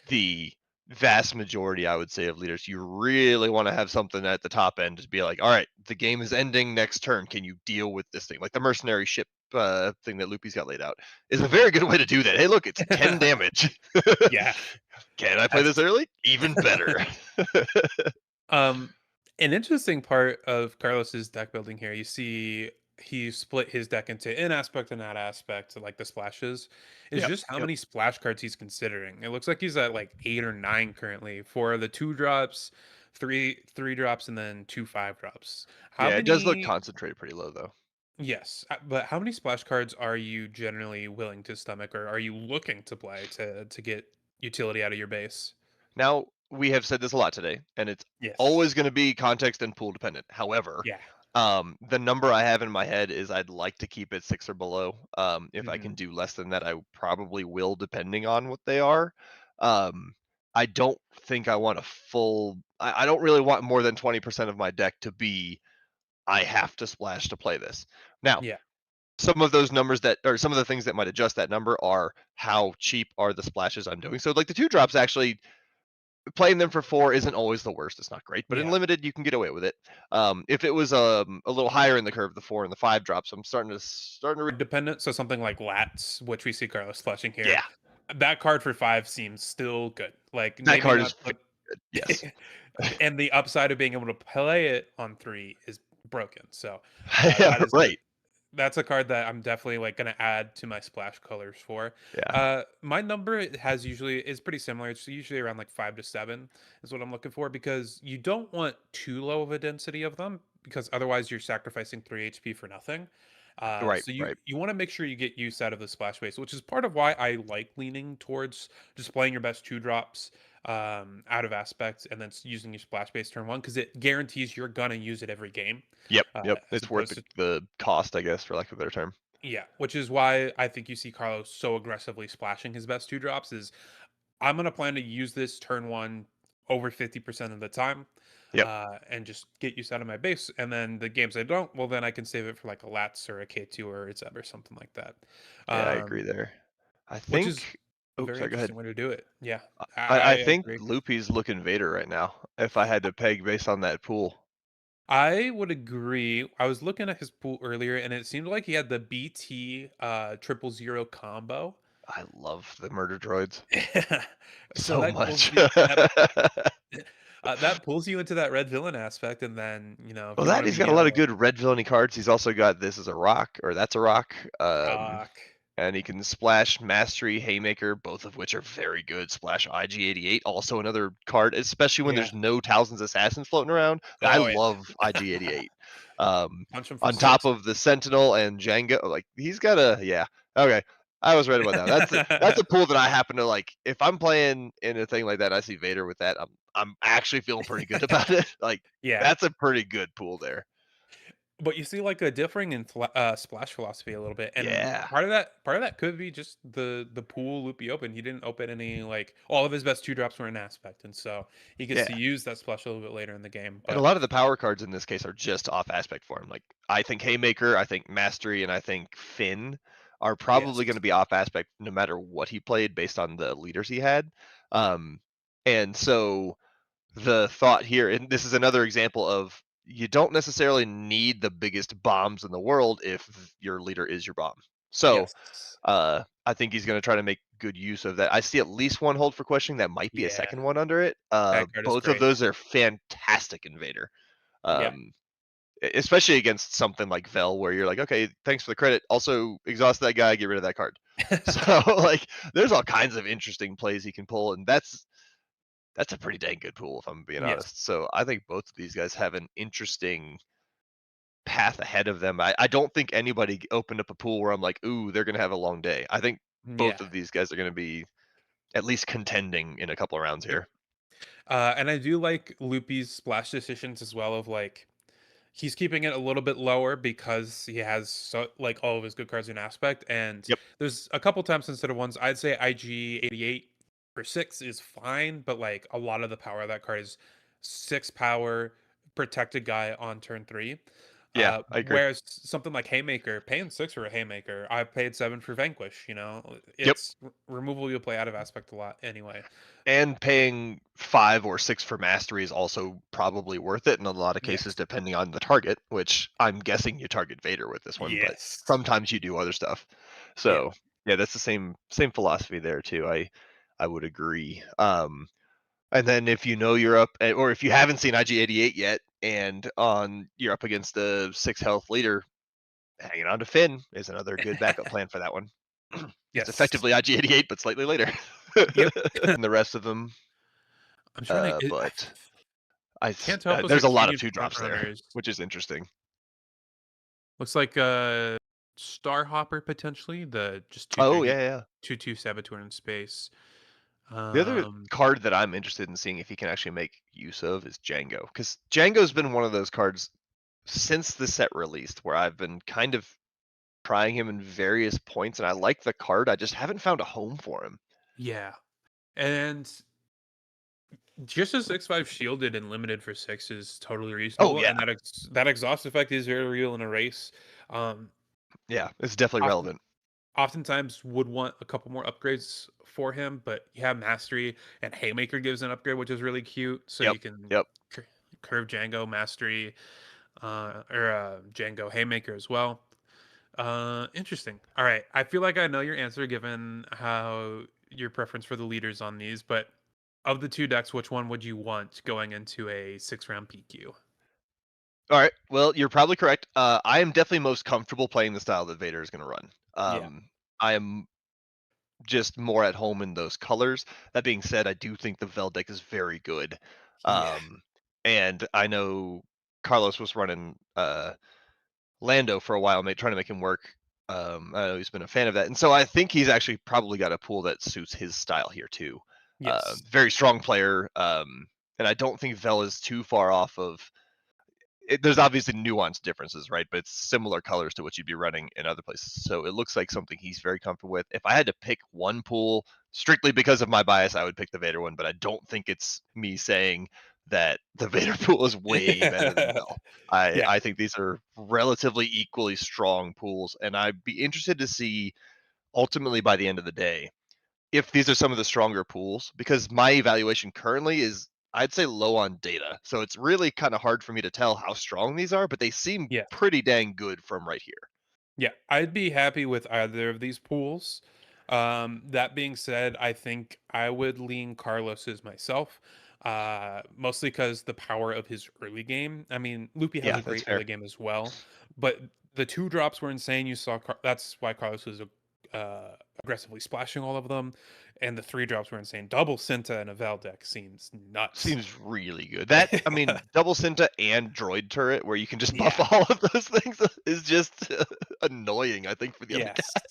the vast majority, I would say, of leaders, you really want to have something at the top end to be like, all right, the game is ending next turn. Can you deal with this thing? Like the mercenary ship thing that Loopy's got laid out is a very good way to do that. Hey, look, it's 10 damage. Yeah. Can I play this That's early? Even better. um an interesting part of Carlos's deck building here. You see he split his deck into in aspect and out aspect, like the splashes, is Yep. just how Yep. many splash cards he's considering. It looks like he's at like 8 or 9 currently for the 2 drops, three drops, and then 2 5 drops. How Yeah, it does look many concentrated pretty low though. Yes, but how many splash cards are you generally willing to stomach, or are you looking to play to get utility out of your base? Now, we have said this a lot today, and it's Yes. always going to be context and pool dependent. However, Yeah. The number I have in my head is I'd like to keep it 6 or below. If I can Mhm. do less than that, I probably will, depending on what they are. Um, I don't think I want a full. I don't really want more than 20% of my deck to be. I have to splash to play this. Now, Yeah. some of those numbers that, or some of the things that might adjust that number are how cheap are the splashes I'm doing. So, like the 2 drops, actually playing them for 4 isn't always the worst. It's not great, but in Yeah. limited, you can get away with it. If it was a little higher in the curve, the 4 and the 5 drops, I'm starting to. Dependent, so something like Lats, which we see Carlos flashing here, Yeah, that card for 5 seems still good. Like, that maybe card is not very the good. Yes, and the upside of being able to play it on 3 is broken, so, yeah, that is a right. that's a card that I'm definitely, like, gonna add to my splash colors for. Yeah, My number has usually is pretty similar, it's usually around, like, 5 to 7 is what I'm looking for, because you don't want too low of a density of them, because otherwise you're sacrificing 3 HP for nothing. right, So right. you wanna make sure you get use out of the splash base, which is part of why I like leaning towards just playing your best 2 drops, out of aspects, and then using your splash base turn 1, because it guarantees you're gonna use it every game, Yep, yep. as It's worth opposed to the cost, I guess, for lack of a better term. yeah, which is why I think you see Carlos so aggressively splashing his best 2 drops is, "I'm gonna plan to use this turn 1 over 50% of the time, Yep. and just get use out of my base, and then the games I don't, well, then I can save it for, like, a Lats or a K2 or a Zeb or something like that." Yeah, I agree Um, there. I which is think. a Oh, very sorry. Go ahead. interesting way to do it. Yeah, I I think agree. Loopy's looking Vader right now. If I had to peg based on that pool, I would agree. I was looking at his pool earlier, and it seemed like he had the BT, 000 combo. I love the murder droids So so that pulls much. you that pulls you into that red villain aspect, and then, if Well, you that wanna he's be got a on lot of the good red villainy cards. He's also got this is a rock or that's a rock. rock. And he can splash Mastery, Haymaker, both of which are very good. Splash IG-88, also another card, especially when Yeah. there's no Talzin's Assassins floating around. I Oh, love yeah. IG-88. Um, Punch him for on top 6. of the Sentinel and Django, like he's got a yeah. Okay, I was right about that. That's a pool that I happen to like. If I'm playing in a thing like that, I see Vader with that. I'm actually feeling pretty good about it. Like Yeah. that's a pretty good pool there. But you see, like, a differing in splash philosophy a little bit, and Yeah, part of that could be just the pool loop he opened. He didn't open any, like, all of his best 2 drops were in aspect, and so he gets yeah. to use that splash a little bit later in the game, And a but lot of the power cards in this case are just off aspect for him. Like I think Haymaker, I think Mastery, and I think Finn are yes. probably going to be off aspect no matter what he played based on the leaders he had. Um, and so the thought here, and this is another example of you don't necessarily need the biggest bombs in the world if your leader is your bomb. So Yes. I think he's going to try to make good use of that. I see at least one hold for questioning. That might be a Yeah. second one under it. That card is Both of great. those are fantastic in Vader. Yeah. Um, especially against something like Vel, where you're like, okay, thanks for the credit. Also, exhaust that guy, get rid of that card. So like, there's all kinds of interesting plays he can pull, and that's a pretty dang good pool if I'm being Yes. honest. So I think both of these guys have an interesting path ahead of them. I don't think anybody opened up a pool where I'm like, ooh, they're gonna have a long day. I think both Yeah. of these guys are gonna be at least contending in a couple of rounds Yep. here. And I do like Loopy's splash decisions as well of, like, he's keeping it a little bit lower because he has like all of his good cards in aspect. And Yep. there's a couple times instead of ones, I'd say IG 88 for 6 is fine, but like a lot of the power of that card is 6 power, protected guy on turn 3. Yeah, I agree. Whereas something like Haymaker, paying 6 for a Haymaker, I paid 7 for Vanquish. Yep. It's removal you'll play out of aspect a lot anyway. And paying 5 or 6 for mastery is also probably worth it in a lot of cases, Yes. depending on the target, which I'm guessing you target Vader with this one, but Yes. sometimes you do other stuff. Yeah. So yeah, that's the same philosophy there too. I would agree. And then if you know you're up, or if you haven't seen IG-88 yet, and on you're up against a 6 health leader, hanging on to Finn is another good backup plan for that one. It's Yes. effectively IG-88, but slightly later Yep. than the rest of them. I'm trying to. But Cantopus there's a lot of Extreme 2 drops there, Frontrunners. which is interesting. Looks like Starhopper potentially. The just Oh yeah, 2/3 yeah. 2/2 Saboteur in space. The other Um, card that I'm interested in seeing if he can actually make use of is Django, because Django's been one of those cards. since the set released, where I've been kind of trying him in various points, and I like the card. I just haven't found a home for him. Yeah. And just a 6/5 shielded and limited for 6 is totally Oh reasonable, yeah, and that exhaust effect is very real in a race. Um, yeah, it's definitely often relevant. oftentimes would want a couple more upgrades for him, but you have Mastery and Haymaker gives an upgrade, which is really cute, so Yep, you can yep. cur curve Django, Mastery, Django Haymaker as well. Interesting. Alright, I feel like I know your answer given how your preference for the leaders on these, but of the 2 decks, which one would you want going into a 6-round PQ? All right. Well, you're probably correct. I am definitely most comfortable playing the style that Vader is going to run. Yeah. I am just more at home in those colors. That being said, I do think the Vel deck is very good. Yeah. Um, and I know Carlos was running Lando for a while, trying to make him work. I know he's been a fan of that, and so I think he's actually probably got a pool that suits his style here too. Yes. Very strong player, and I don't think Vel is too far off of there's obviously nuanced differences, right? But it's similar colors to what you'd be running in other places. So it looks like something he's very comfortable with. If I had to pick one pool strictly because of my bias, I would pick the Vader one, but I don't think it's me saying that the Vader pool is way better than Bell. Yeah. I think these are relatively equally strong pools, and I'd be interested to see ultimately by the end of the day if these are some of the stronger pools, because my evaluation currently is I'd say low on data. So it's really kind of hard for me to tell how strong these are, but they seem Yeah. pretty dang good from right here. Yeah, I'd be happy with either of these pools. That being said, I think I would lean Carlos's myself, mostly because the power of his early game. I mean, Loopy has Yeah, a that's great fair. early game as well, but the 2 drops were insane. You saw that's why Carlos was aggressively splashing all of them, and the 3 drops were insane. Double Cinta and a Val deck seems nuts. Seems really good. That I mean, double Cinta and droid turret where you can just buff Yeah. all of those things is just annoying, I think, for the other Yes. guy.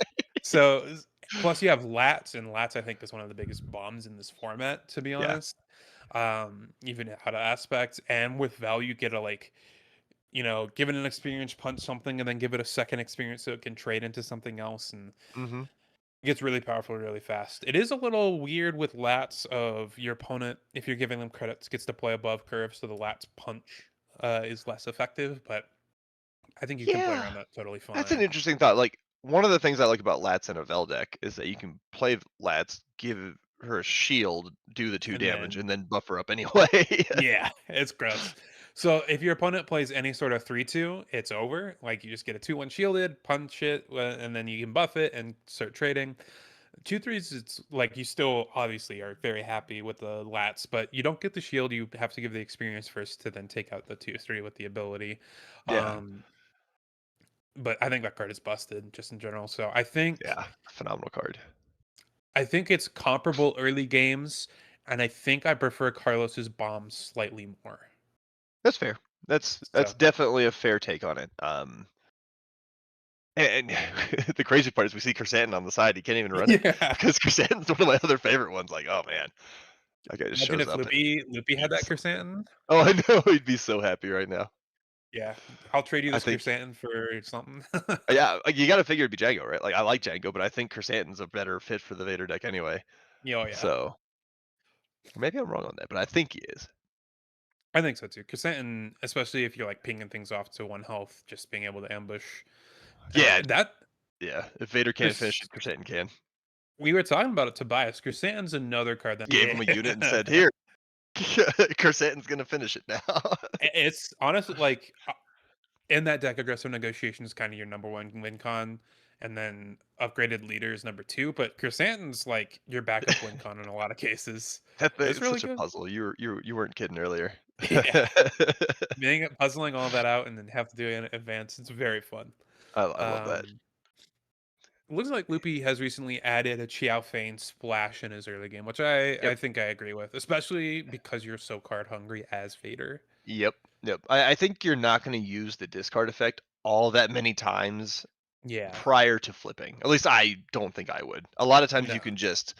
So, plus you have lats, and lats I think is one of the biggest bombs in this format, to be Yeah. honest. Even out of aspects, and with value, you get a give it an experience, punch something, and then give it a second experience so it can trade into something else, and Hmm. it gets really powerful really fast. It is a little weird with lats of your opponent, if you're giving them credits, gets to play above curve, so the lats punch is less effective, but I think you can play Yeah. around that totally That's an fine. interesting thought. Like one of the things I like about Lats in a Vel deck is that you can play Lats, give her a shield, do the 2 And damage, then and then buff her up anyway. yeah, it's gross. So if your opponent plays any sort of 3/2, it's over. Like you just get a 2/1 shielded, punch it, and then you can buff it and start trading. 2/3s, it's like you still obviously are very happy with the lats, but you don't get the shield. You have to give the experience first to then take out the 2/3 with the ability. Yeah, Um, but I think that card is busted just in general. So yeah, phenomenal card. I think it's comparable early games, and I think I prefer Carlos's bombs slightly more. That's fair. That's So definitely a fair take on it. And the crazy part is we see Chrysanthemum on the side. He can't even run it yeah. because Chrysanthemum's one of my other favorite ones. Like, oh man, that guy just Imagine shows if up and Loopy had that eats. chrysanthemum. Oh, I know. He'd be so happy right now. Yeah, I'll trade you I this think, chrysanthemum for something. yeah, like, you got to figure it'd be Django, right? Like, I like Django, but I think Chrysanthemum's a better fit for the Vader deck anyway. Yeah, oh yeah, So maybe I'm wrong on that, but I think he is. I think so too. Chrysanthemum, especially if you're like pinging things off to 1 health, just being able to ambush. Yeah, That yeah. If Vader can't finish Chris, it, Chrysanthemum can. we were talking about it, Tobias. Chrysanthemum's another card that Gave him a unit and said, "Here, Chrysanthemum's gonna finish it now." it's honestly like in that deck, aggressive negotiation is kind of your number one win con, and then upgraded leader is number two. But Chrysanthemum's like your backup win con in a lot of cases. It's It's really such a good. puzzle. You weren't kidding earlier. Yeah. Being puzzling all that out and then have to do it in advance, it's very fun. I love that. Um, looks like Loopy has recently added a Chiao Fein splash in his early game, which I Yep. think I agree with, especially because you're so card hungry as Vader. Yep. Yep. I think you're not going to use the discard effect all that many times Yeah, prior to flipping. At least I don't think I would. A lot of times no, you can just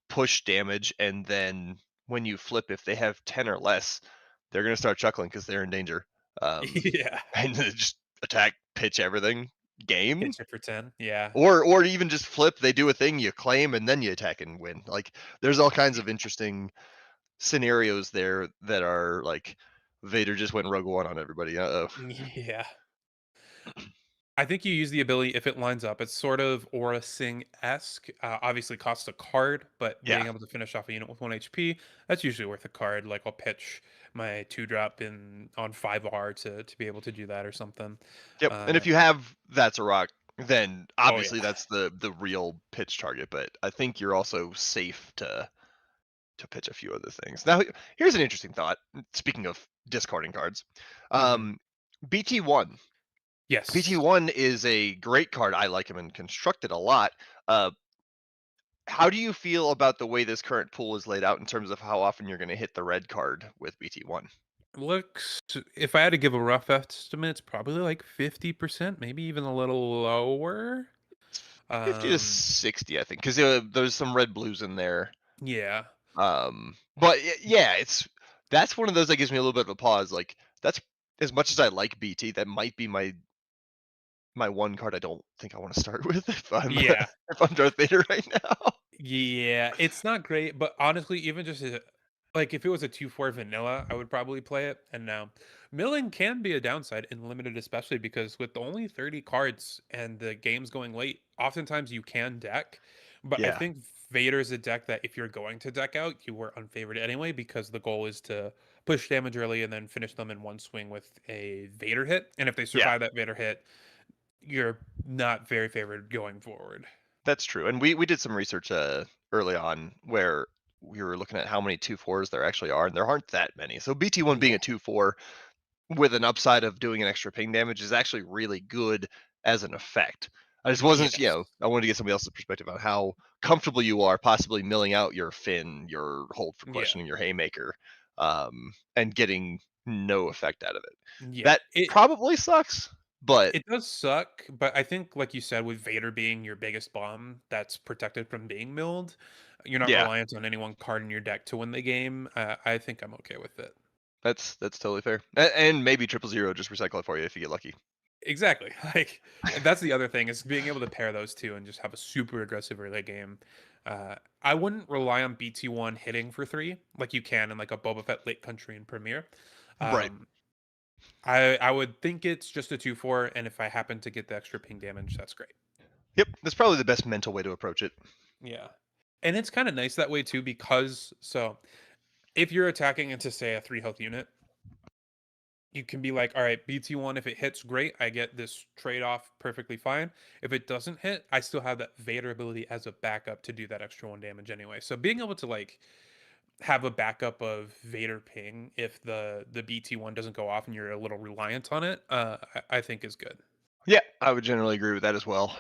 push damage, and then when you flip, if they have 10 or less, they're going to start chuckling because they're in danger. Yeah. and then just attack, pitch everything, game. Pitch it for 10. Yeah. Or even just flip, they do a thing, you claim, and then you attack and win. Like, there's all kinds of interesting scenarios there that are like, Vader just went Rogue One on everybody. Uh-oh. Yeah. I think you use the ability if it lines up. It's sort of Aura Sing-esque. Obviously costs a card, but Yeah. being able to finish off a unit with 1 HP, that's usually worth a card. Like I'll pitch my 2-drop in on 5R to be able to do that or something. Yep. And if you have That's a Rock, then Oh obviously yeah. that's the real pitch target. But I think you're also safe to pitch a few other things. Now, here's an interesting thought. Speaking of discarding cards, Hmm. um, BT1. Yes. BT1 is a great card. I like him and constructed a lot. Uh, how do you feel about the way this current pool is laid out in terms of how often you're going to hit the red card with BT1? Looks, if I had to give a rough estimate, it's probably like 50%, maybe even a little lower. 50 to Um, 60, I think, because there's some red blues in there. yeah. But yeah, that's one of those that gives me a little bit of a pause. Like, that's as much as I like BT, that might be my one card I don't think I want to start with if I'm Yeah. if I'm Darth Vader right now. Yeah, it's not great, but honestly, even just like if it was a 2-4 vanilla, I would probably play it. And now, milling can be a downside in limited, especially because with only 30 cards and the game's going late, oftentimes you can deck. But I Yeah, think Vader's a deck that if you're going to deck out, you were unfavored anyway, because the goal is to push damage early and then finish them in one swing with a Vader hit. And if they yeah, survive that Vader hit, you're not very favored going forward. that's true. And we did some research early on where we were looking at how many 2/4s there actually are, and there aren't that many. So BT1 being Yeah. a 2/4 with an upside of doing an extra ping damage is actually really good as an effect. I just wasn't, Yes. I wanted to get somebody else's perspective on how comfortable you are possibly milling out your Finn, your Hold for Yeah. Questioning, your Haymaker, and getting no effect out of it. Yeah. That probably sucks, but It does suck, but I think, like you said, with Vader being your biggest bomb that's protected from being milled, you're not yeah, reliant on any one card in your deck to win the game. I think I'm okay with it. that's totally fair. And maybe 000 just recycle it for you if you get lucky. Exactly. Like that's the other thing is being able to pair those two and just have a super aggressive early game. I wouldn't rely on BT1 hitting for 3 like you can in like a Boba Fett late country and Premiere. Right. Um, I would think it's just a 2-4, and if I happen to get the extra ping damage, that's great. Yep, that's probably the best mental way to approach it. Yeah. And it's kind of nice that way too, because so if you're attacking into say a 3 health unit, you can be like, all right, BT1, if it hits, great. I get this trade off perfectly fine. If it doesn't hit, I still have that Vader ability as a backup to do that extra 1 damage anyway. So being able to like have a backup of Vader ping if the BT1 doesn't go off and you're a little reliant on it, I think is good. Yeah, I would generally agree with that as well.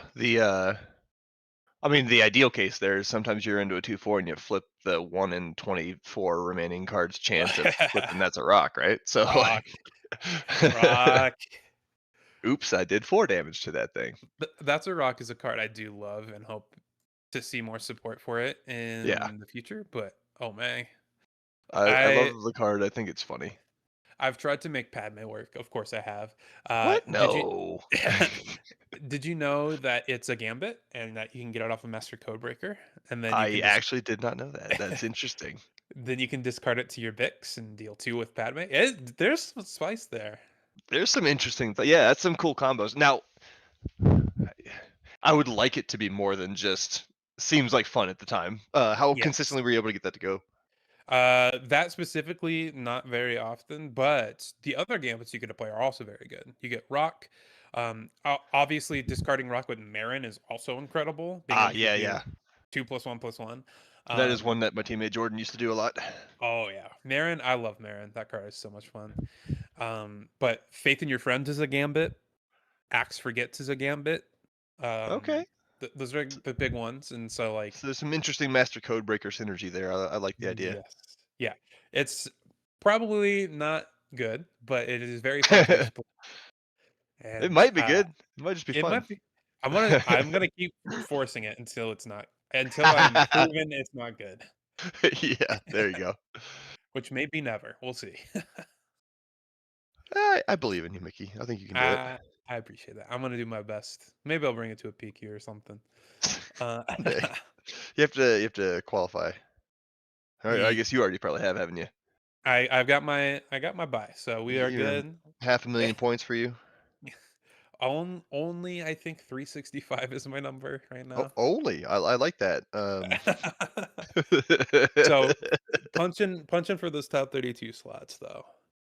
I mean, the ideal case there is sometimes you're into a 2/4 and you flip the 1 in 24 remaining cards chance of flipping That's a Rock, right? So Rock, like, rock. oops, I did 4 damage to that thing. That's a rock is a card I do love and hope to see more support for it Yeah, in the future. But oh man, I I love the card. I think it's funny. I've tried to make Padme work. Of course, I have. What? Did you No. did you know that it's a gambit and that you can get it off a Master Codebreaker, and then you I can just actually did not know that. That's interesting. then you can discard it to your Bix and deal 2 with Padme. There's some spice there. There's some interesting, yeah, that's some cool combos. Now, I would like it to be more than just seems like fun at the time. How Yes. consistently were you able to get that to go? That specifically, not very often, but the other gambits you get to play are also very good. You get Rock. Obviously, discarding Rock with Marin is also incredible. Being Ah, able to yeah, do yeah. 2+1+1. That is one Um, that my teammate Jordan used to do a lot. oh yeah, Marin. I love Marin. That card is so much fun. But Faith in Your Friends is a gambit. Axe Forgets is a gambit. Okay. Those are the big ones, and so like So there's some interesting Master Codebreaker synergy there. I like the idea. yes, yeah, it's probably not good, but it is very fun to explore. It And might be good. It might just be it fun. might be. I'm gonna keep forcing it until it's not. Until I'm proven it's not good, Yeah, there you go. which may be never. We'll see. I believe in you, Mickey. I think you can do it. I I appreciate that. I'm gonna do my best. Maybe I'll bring it to a PQ or something. Uh, Someday. You have to qualify. I ye- guess you already probably have, haven't you? I got my buy, so we are You're good. 500,000 points for you. Only I think 365 is my number right Oh, now. only I like that. So punching for those top 32 slots though.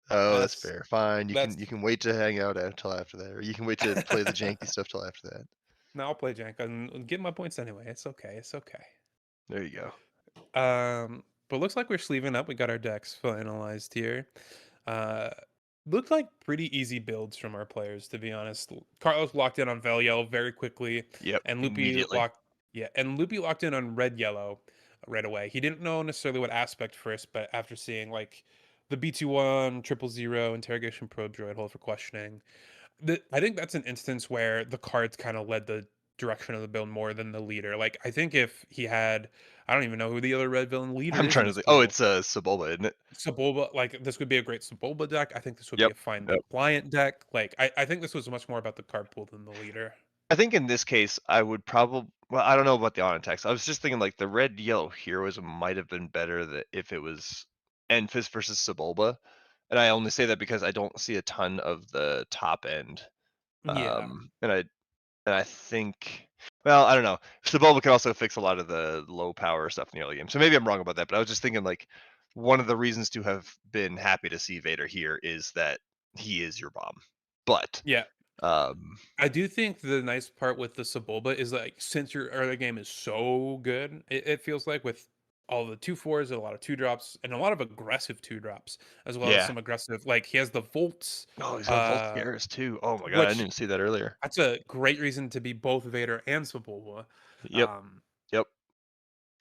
Oh, that's That's fair. Fine. that's You can wait to hang out until after that, or you can wait to play the janky stuff till after that. no, I'll play Jank and get my points anyway. It's okay. It's okay. There you go. But looks like we're sleeving up. We got our decks finalized here. Uh, looked like pretty easy builds from our players, to be honest. Carlos locked in on Vel Yellow very quickly, Yep, and immediately. Loopy locked in on Red Yellow right away. He didn't know necessarily what aspect first, but after seeing like the B21, 000, interrogation probe droid, hold for questioning, I think that's an instance where the cards kind of led the direction of the build more than the leader. Like I think if he had, I don't even know who the other red villain leader I'm is in trying to this think. Oh, pool. it's Sebulba, isn't it? Sebulba, like this would be a great Sebulba deck. I think this would be Yep. a fine Yep. compliant deck. Like I think this was much more about the card pool than the leader. I think in this case, I would probably. Well, I don't know about the on text. I was just thinking like the red yellow heroism might have been better that if it was Enfys versus Sebulba, and I only say that because I don't see a ton of the top end. Yeah. And I think, well, I don't know. Sebulba can also fix a lot of the low power stuff in the early game. So maybe I'm wrong about that, but I was just thinking like one of the reasons to have been happy to see Vader here is that he is your bomb. But Yeah. um I do think the nice part with the Sebulba is like since your early game is so good, it feels like with all the 2/4s and a lot of 2 drops and a lot of aggressive 2 drops, as well as yeah. some aggressive like he has the Volts, Oh, he's got Volt uh, Garrus too. Oh my god, I which didn't see that earlier. that's a great reason to be both Vader and Sebulba. Yep. Um, Yep.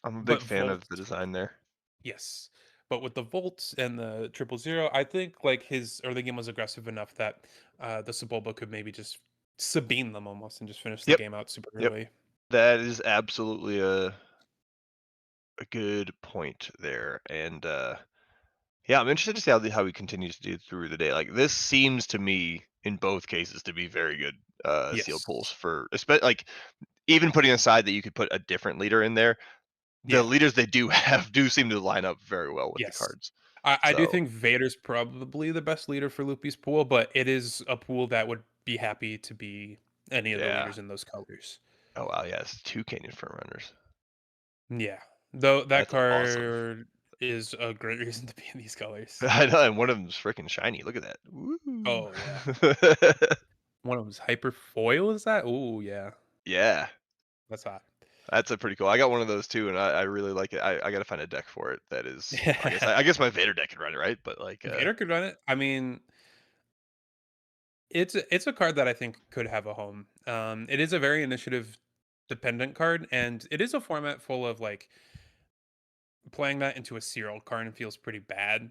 I'm a big but fan of the Volts, design there. yes. But with the Volts and the 000, I think like his early game was aggressive enough that the Sebulba could maybe just Sabine them almost and just finish the Yep. game out super Yep. early. That is absolutely a good point there. And yeah, I'm interested to see how he continues to do through the day. Like this seems to me in both cases to be very good sealed Yes. pulls for like even putting aside that you could put a different leader in there, the Yeah. leaders they do have do seem to line up very well with the Yes. cards. I do So think Vader's probably the best leader for Loopy's pool, but it is a pool that would be happy to be any of the yeah. leaders in those colors. Oh wow, yeah, it's two Canyon front runners. Yeah. Though that That's awesome. card is a great reason to be in these colors. I know, and one of them's freaking shiny. Look at that. Woo. Oh yeah. One of them's hyper foil, is that? Oh yeah. Yeah, That's hot. that's a pretty cool. I got one of those too, and I really like it. I got to find a deck for it. That is, I guess my Vader deck can run it, right? But like, Vader could run it. I mean, it's a card that I think could have a home. It is a very initiative dependent card, and it is a format full of like playing that into a serial card feels pretty bad.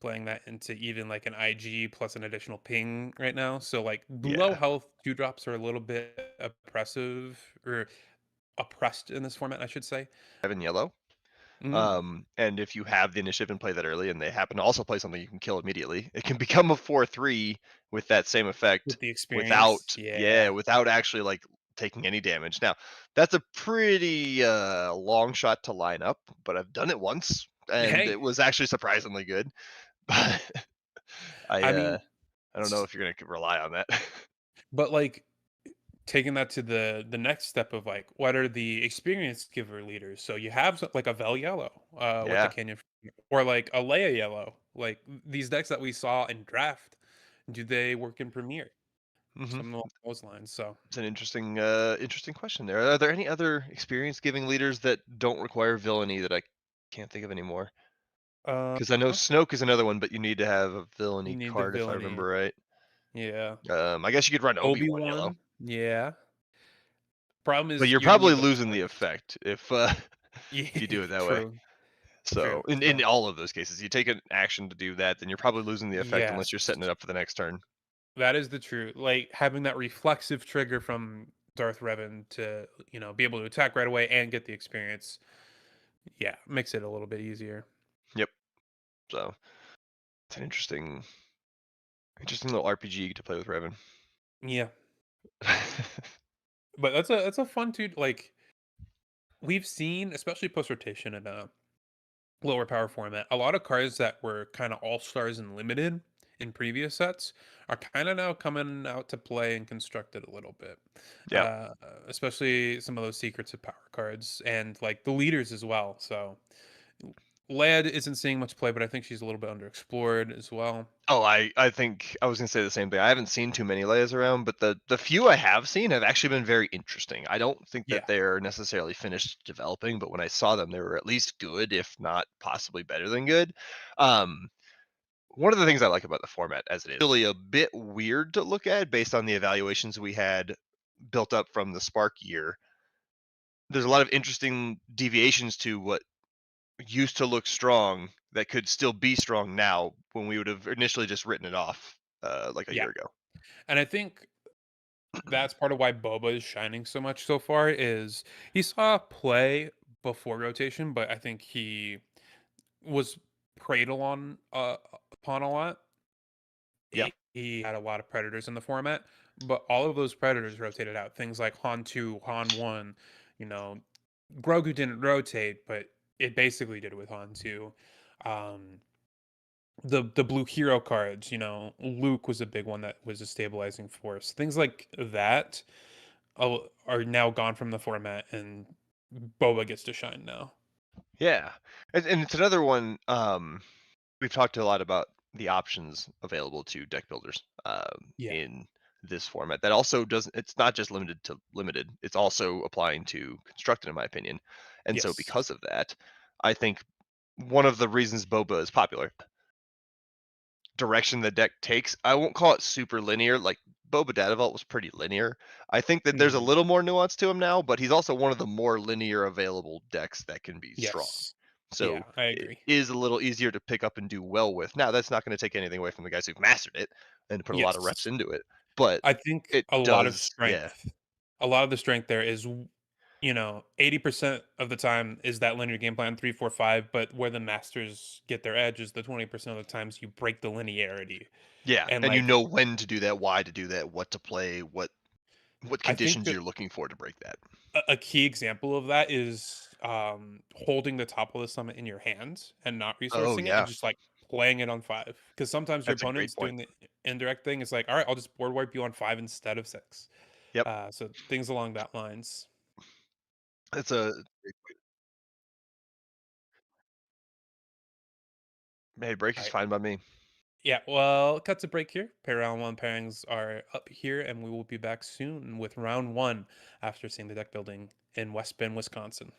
Playing that into even like an IG plus an additional ping right now. So like low yeah, health 2 drops are a little bit oppressive or oppressed in this format, I should say. 7 yellow. Mm, And if you have the initiative and play that early, and they happen to also play something you can kill immediately, it can become a 4/3 with that same effect with the experience, without, yeah, yeah. without actually like taking any damage. Now, that's a pretty long shot to line up, but I've done it once, and Hey, it was actually surprisingly good. But I I uh, mean, I don't know if you're gonna rely on that. but like taking that to the next step of like what are the experience giver leaders? So you have like a Vel Yellow with the Yeah. Canyon or like a Leia Yellow. Like these decks that we saw in draft, do they work in Premiere? Hmm. Something along those lines. So, It's an interesting question there. Are there any other experience giving leaders that don't require villainy that I can't think of anymore? uh, Because I know Snoke is another one, but you need to have a you villainy need the card if I villainy. remember right. Yeah. I guess you could run Obi-Wan yellow, Obi-Wan. Yeah. Problem but is you're you would probably need the losing the points. effect if Yeah, if you do it that way. true. So True. in True. all of those cases, you take an action to do that, then you're probably losing the effect unless Yes. you're setting it up for the next turn. That is the truth. Like having that reflexive trigger from Darth Revan to, be able to attack right away and get the experience. Yeah, makes it a little bit easier. Yep. So it's an Interesting little RPG to play with Revan. Yeah, but that's a fun to like. We've seen, especially post rotation in a lower power format, a lot of cards that were kind of all stars and limited in previous sets are kind of now coming out to play and constructed a little bit. Yeah. Especially some of those secrets of power cards and like the leaders as well. So Leia isn't seeing much play, but I think she's a little bit underexplored as well. Oh, I think I was gonna say the same thing. I haven't seen too many layers around, but the few I have seen have actually been very interesting. I don't think Yeah. that they're necessarily finished developing, but when I saw them, they were at least good, if not possibly better than good. Um, one of the things I like about the format as it is really a bit weird to look at based on the evaluations we had built up from the Spark year. There's a lot of interesting deviations to what used to look strong that could still be strong now when we would have initially just written it off like a Yeah. year ago. And I think that's part of why Boba is shining so much so far is he saw play before rotation, but I think he was preyed on upon a lot. Yeah. He had a lot of predators in the format, but all of those predators rotated out. Things like Han 2, Han 1, you know, Grogu didn't rotate, but it basically did it with Han 2. The blue hero cards, you know, Luke was a big one that was a stabilizing force. Things like that are now gone from the format, and Boba gets to shine now. Yeah. And it's another one. We've talked a lot about the options available to deck builders Yeah. in this format. That also doesn't, it's not just limited to limited, it's also applying to constructed, in my opinion. And so Yes. because of that, I think one of the reasons Boba is popular direction the deck takes. I won't call it super linear. Like Boba Dadavault was pretty linear. I think that there's a Mhm. little more nuance to him now, but he's also one of the more linear available decks that can be strong. Yes. So Yeah, I it agree. is a little easier to pick up and do well with. Now that's not going to take anything away from the guys who've mastered it and put a lot of reps Yes. into it, but I think it a lot of does. Yeah, strength. A lot of the strength there is, you know, 80% of the time is that linear game plan 3, 4, 5, but where the masters get their edge is the 20% of the times you break the linearity. yeah, And and you like know when to do that, why to do that, what to play, what I think conditions you're looking for to break that. a key example of that is holding the top of the summit in your hands and not Oh resourcing it and yeah, just like playing it on 5. Because sometimes your that's a great opponent's point. doing the indirect thing. It's like, all right, I'll just board wipe you on 5 instead of 6. Yep, So things along that lines. it's a hey break All is right. fine by me. Yeah, well, cut to break here. Round 1 pairings are up here, and we will be back soon with round 1 after seeing the deck building in West Bend, Wisconsin.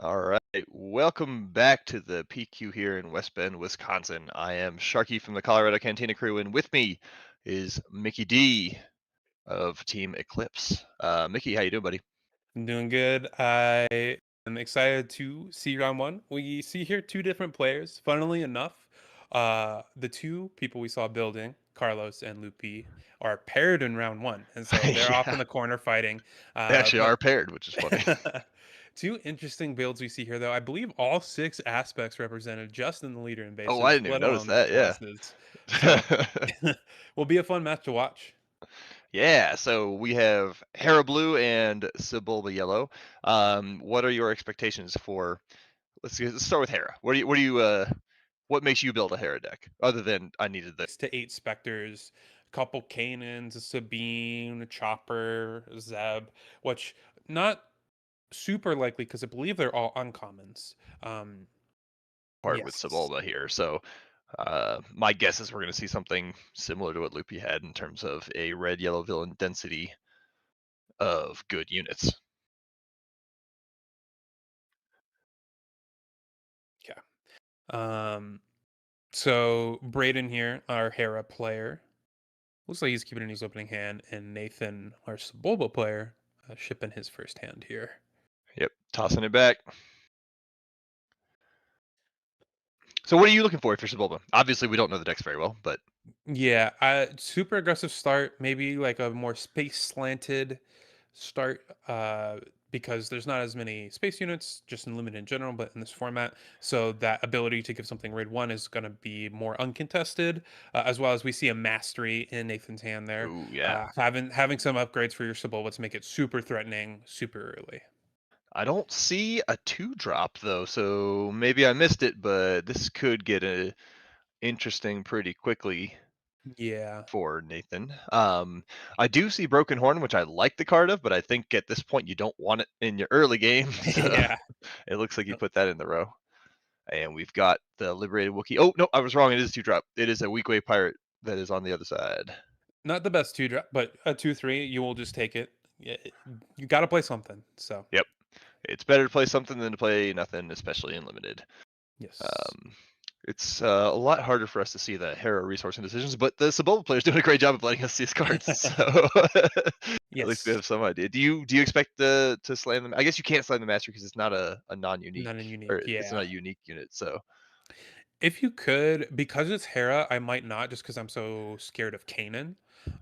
All right, welcome back to the PQ here in West Bend, Wisconsin. I am Sharky from the Colorado Cantina crew, and with me is Mickey D of Team Eclipse. Mickey, how you doing, buddy? I'm doing good. I am excited to see round one. We see here two different players. Funnily enough, the two people we saw building, Carlos and Lupi, are paired in round one, and so they're off Yeah, in the corner fighting. they actually But are paired, which is funny. two interesting builds we see here, though. I believe all six aspects represented just in the leader Oh, I invasives, didn't even let notice alone the that. Yeah. classes. So will be a fun match to watch. Yeah, so we have Hera Blue and Sebulba Yellow. What are your expectations for? Let's start with Hera. What makes you build a Hera deck other than I needed the 6 to 8 specters, a couple Kanans, a Sabine, a Chopper, a Zeb, which not super likely because I believe they're all uncommons. Um, part with yes, Sebulba here? So my guess is we're going to see something similar to what Loopy had in terms of a red yellow villain density of good units. yeah. So Braden here, our Hera player, looks like he's keeping in his opening hand, and Nathan, our Sebulba player, shipping his first hand here. Yep, tossing it back. So what are you looking for if you're Sebulba? Obviously, we don't know the decks very well, but Yeah, super aggressive start, maybe like a more space slanted start, because there's not as many space units, just in limited in general, but in this format. So that ability to give something raid one is going to be more uncontested, as well as we see a mastery in Nathan's hand there. ooh, yeah. Having some upgrades for your Sybil, let's make it super threatening super early. I don't see a 2-drop though, so maybe I missed it, but this could get interesting pretty quickly Yeah. for Nathan. I do see Broken Horn, which I like the card of, but I think at this point you don't want it in your early game. So Yeah. it looks like you put that in the row. And we've got the Liberated Wookiee. Oh, no, I was wrong. It is 2-drop. It is a Weak Way Pirate that is on the other side. Not the best two drop, but a 2/3, you will just take it. Yeah, you got to play something. So, Yep. It's better to play something than to play nothing, especially in limited. yes. Um, it's a lot harder for us to see the Hera resourcing decisions, but the Sebulba player's doing a great job of letting us see his cards. So at least we Yes. have some idea. Do you expect to slam them? I guess you can't slam the master because it's not a non-unique, Not a or unique. it's Yeah. not a unique unit. So If you could, because it's Hera, I might not, just because I'm so scared of Kanan.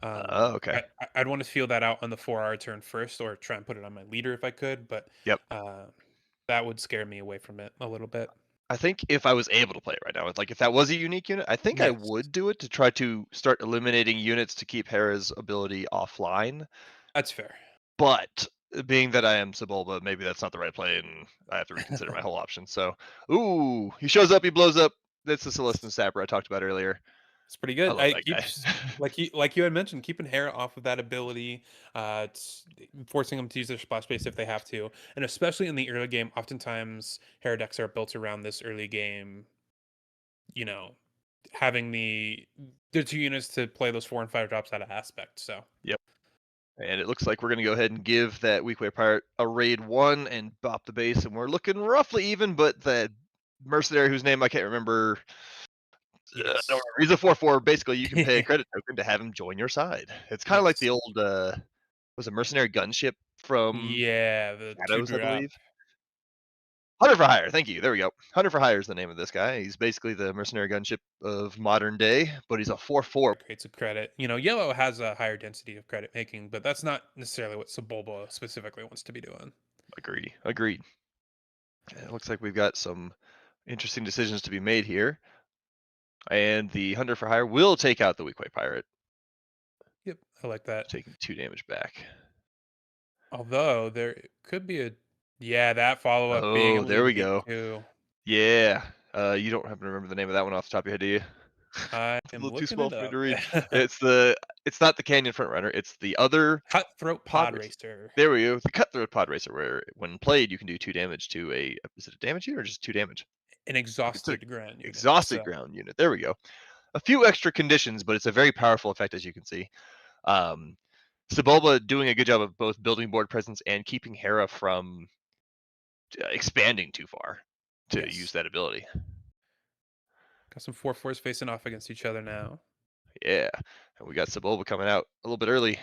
okay. I'd want to feel that out on the 4 hour turn first, or try and put it on my leader if I could, but Yep. uh, that would scare me away from it a little bit. I think if I was able to play it right now, like if that was a unique unit, I think I Yes, would do it to try to start eliminating units to keep Hera's ability offline. that's fair. But being that I am Sebulba, maybe that's not the right play, and I have to reconsider my whole option. So, ooh, he shows up, he blows up. That's the Celestin Sapper I talked about earlier. It's pretty I good. love I that guy. keeps like you had mentioned, keeping Hera off of that ability, forcing them to use their splash base if they have to, and especially in the early game. Oftentimes, Hera decks are built around this early game. You know, having the two units to play those 4 and 5 drops out of aspect. So Yep. And it looks like we're going to go ahead and give that Weak Way Pirate a raid 1 and bop the base, and we're looking roughly even, but that mercenary whose name I can't remember, I don't yes, remember. He's a 4/4. Basically, you can pay a credit token to have him join your side. It's kind of like yes, the old, was a mercenary gunship from yeah. The two Shadows, I drop believe. Hunter for Hire. Thank you. There we go. Hunter for Hire is the name of this guy. He's basically the mercenary gunship of modern day, but he's a 4/4. creates a credit. Yellow has a higher density of credit making, but that's not necessarily what Sebulba specifically wants to be doing. Agree. Agreed. And it looks like we've got some interesting decisions to be made here. And the Hunter for Hire will take out the Weak Way Pirate, Yep, I like that. taking 2 damage back. Although there could be yeah, that follow up being Oh, able there to we take go. 2. Yeah. You don't happen to remember the name of that one off the top of your head, do you? I It's a am little too looking small it for me up. to read. It's not the Canyon Front Runner. It's the other Cutthroat pod Pod racer. Racer. There we go. The Cutthroat Pod Racer, where when played, you can do 2 damage to a. Is it a damage unit or just 2 damage? An It's an exhausted ground unit. exhausted So ground unit. There we go. A few extra conditions, but it's a very powerful effect, as you can see. Um, Sebulba doing a good job of both building board presence and keeping Hera from expanding too far to use Yes. that ability. Got some 4/4s facing off against each other now. Yeah, and we got Sebulba coming out a little bit early.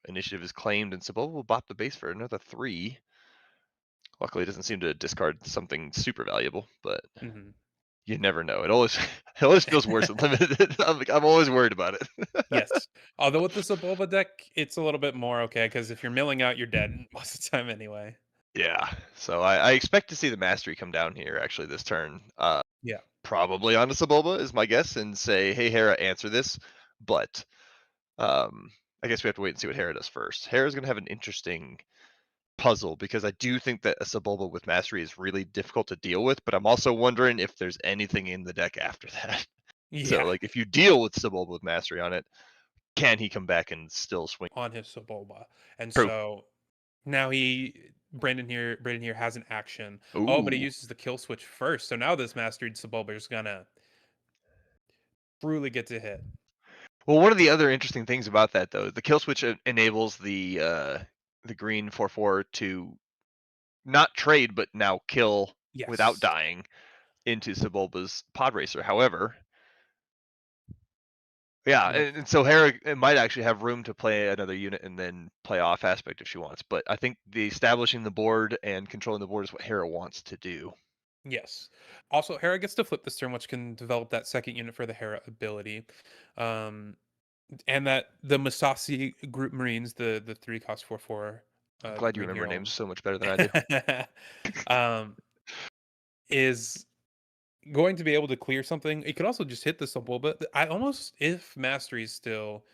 Initiative is claimed, and Sebulba will bop the base for another 3. Luckily, it doesn't seem to discard something super valuable, but Mhm. you never know. It always it always feels worse than limited. I'm always worried about it. Yes. Although with the Sebulba deck, it's a little bit more okay because if you're milling out, you're dead most of the time anyway. Yeah, so I expect to see the Mastery come down here actually this turn. Yeah. Probably onto Sebulba is my guess, and say, "Hey, Hera, answer this." But um, I guess we have to wait and see what Hera does first. Hera's gonna have an interesting puzzle because I do think that a Sebulba with Mastery is really difficult to deal with, but I'm also wondering if there's anything in the deck after that. So, Yeah. like, if you deal with Sebulba with Mastery on it, can he come back and still swing? On his Sebulba. And True. so now Brandon here has an action. Oh, but he Ooh. uses the kill switch first. So now this mastered Sebulba is gonna brutally get to hit. Well, one of the other interesting things about that, though, the kill switch enables the green 4/4 to not trade, but now kill without Yes. dying into Sebulba's Pod Racer. However, yeah, With a and so Hera might actually have room to play another unit and then play off aspect if she wants. But I think the establishing the board and controlling the board is what Hera wants to do. yes. Also, Hera gets to flip this turn, which can develop that second unit for the Hera ability. Um, and that the Masasi group Marines, the 3 cost 4/4 I'm glad you green remember hero names so much better than I do. um is going to be able to clear something. It could also just hit the Sebulba. I almost, if Mastery is still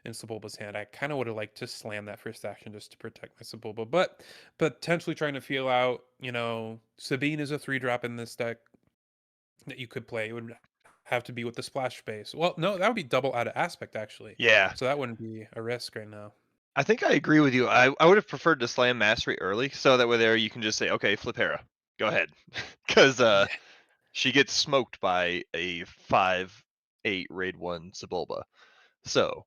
in Sebulba's hand, I kind of would have liked to slam that first action just to protect my Sebulba. But potentially trying to feel out, Sabine is a 3 drop in this deck that you could play. It would have to be with the splash space. Well, no, that would be double out of aspect actually. Yeah, So that wouldn't be a risk right now. I think I agree with you. I would have preferred to slam Mastery early, so that way there you can just say, okay, flip Hera, go ahead, because Yeah. she gets smoked by a 5/8 raid 1 Sebulba. So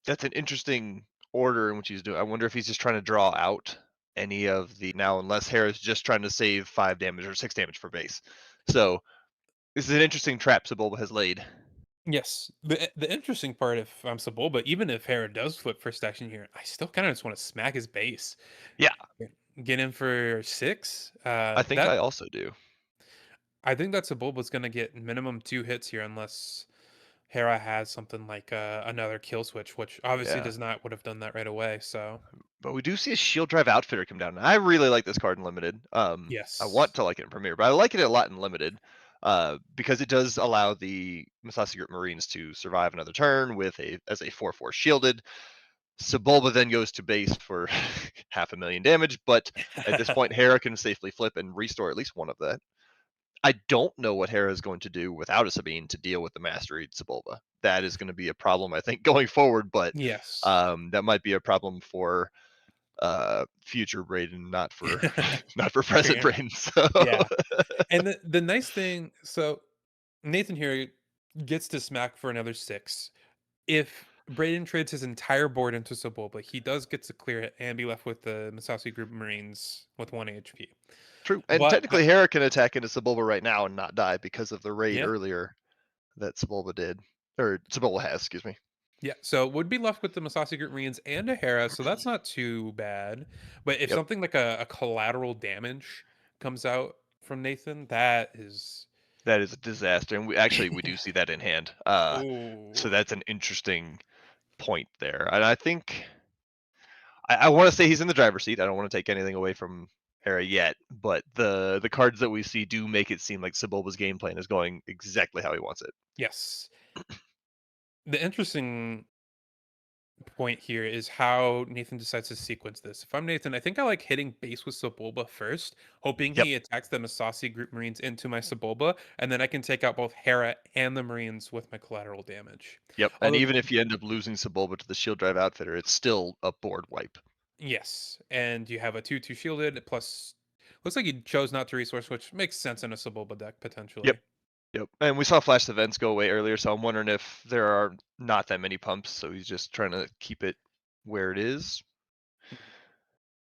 that's an interesting order in which he's doing. I wonder if he's just trying to draw out any of the now, unless Hera's just trying to save 5 damage or 6 damage for base. So this is an interesting trap Sebulba has laid. Yes. The interesting part, if I'm Sebulba, even if Hera does flip first action here, I still kind of just want to smack his base. Yeah, Get in for 6. I think I also do. I think that Sebulba's gonna get minimum 2 hits here unless Hera has something like another kill switch, which obviously Yeah. does not would have done that right away. So But we do see a shield drive outfitter come down. And I really like this card in limited. I want yes, to like it in Premier, but I like it a lot in limited. Because it does allow the Masashi Group Marines to survive another turn with a 4/4 shielded. Sebulba then goes to base for 500,000 damage, but at this point, Hera can safely flip and restore at least one of that. I don't know what Hera is going to do without a Sabine to deal with the Mastery Sebulba. That is going to be a problem, I think, going forward, but yes, that might be a problem for future Braden, not for not for for present your- Braden. So yeah. And the nice thing, so Nathan here gets to smack for another 6. If Braden trades his entire board into Sebulba, he does get to clear it and be left with the Masashi Group Marines with 1 HP. true, and But technically Hera can attack into Sebulba right now and not die because of the raid yeah, earlier that Sebulba did, or Sebulba has, excuse me. yeah. So would be left with the Masashi Group Marines and a Hera, so that's not too bad. But if Yep, something like a collateral damage comes out from Nathan, that is that is a disaster, and we do see that in hand. So oh that's an interesting point there, and I think I want to say he's in the driver's seat. I don't want to take anything away from Hera yet, but the cards that we see do make it seem like Sebulba's game plan is going exactly how he wants it. yes. The interesting point here is how Nathan decides to sequence this. If I'm Nathan, I think I like hitting base with Sebulba first, hoping Yep. he attacks the Masasi Group Marines into my Sebulba, and then I can take out both Hera and the Marines with my collateral damage. Yep, and Although, even if you end up losing Sebulba to the shield drive outfitter, it's still a board wipe. yes, and you have a 2/2 shielded plus. Looks like he chose not to resource, which makes sense in a Sebulba deck Yep, potentially. yep. And we saw Flash events go away earlier, so I'm wondering if there are not that many pumps, so he's just trying to keep it where it is.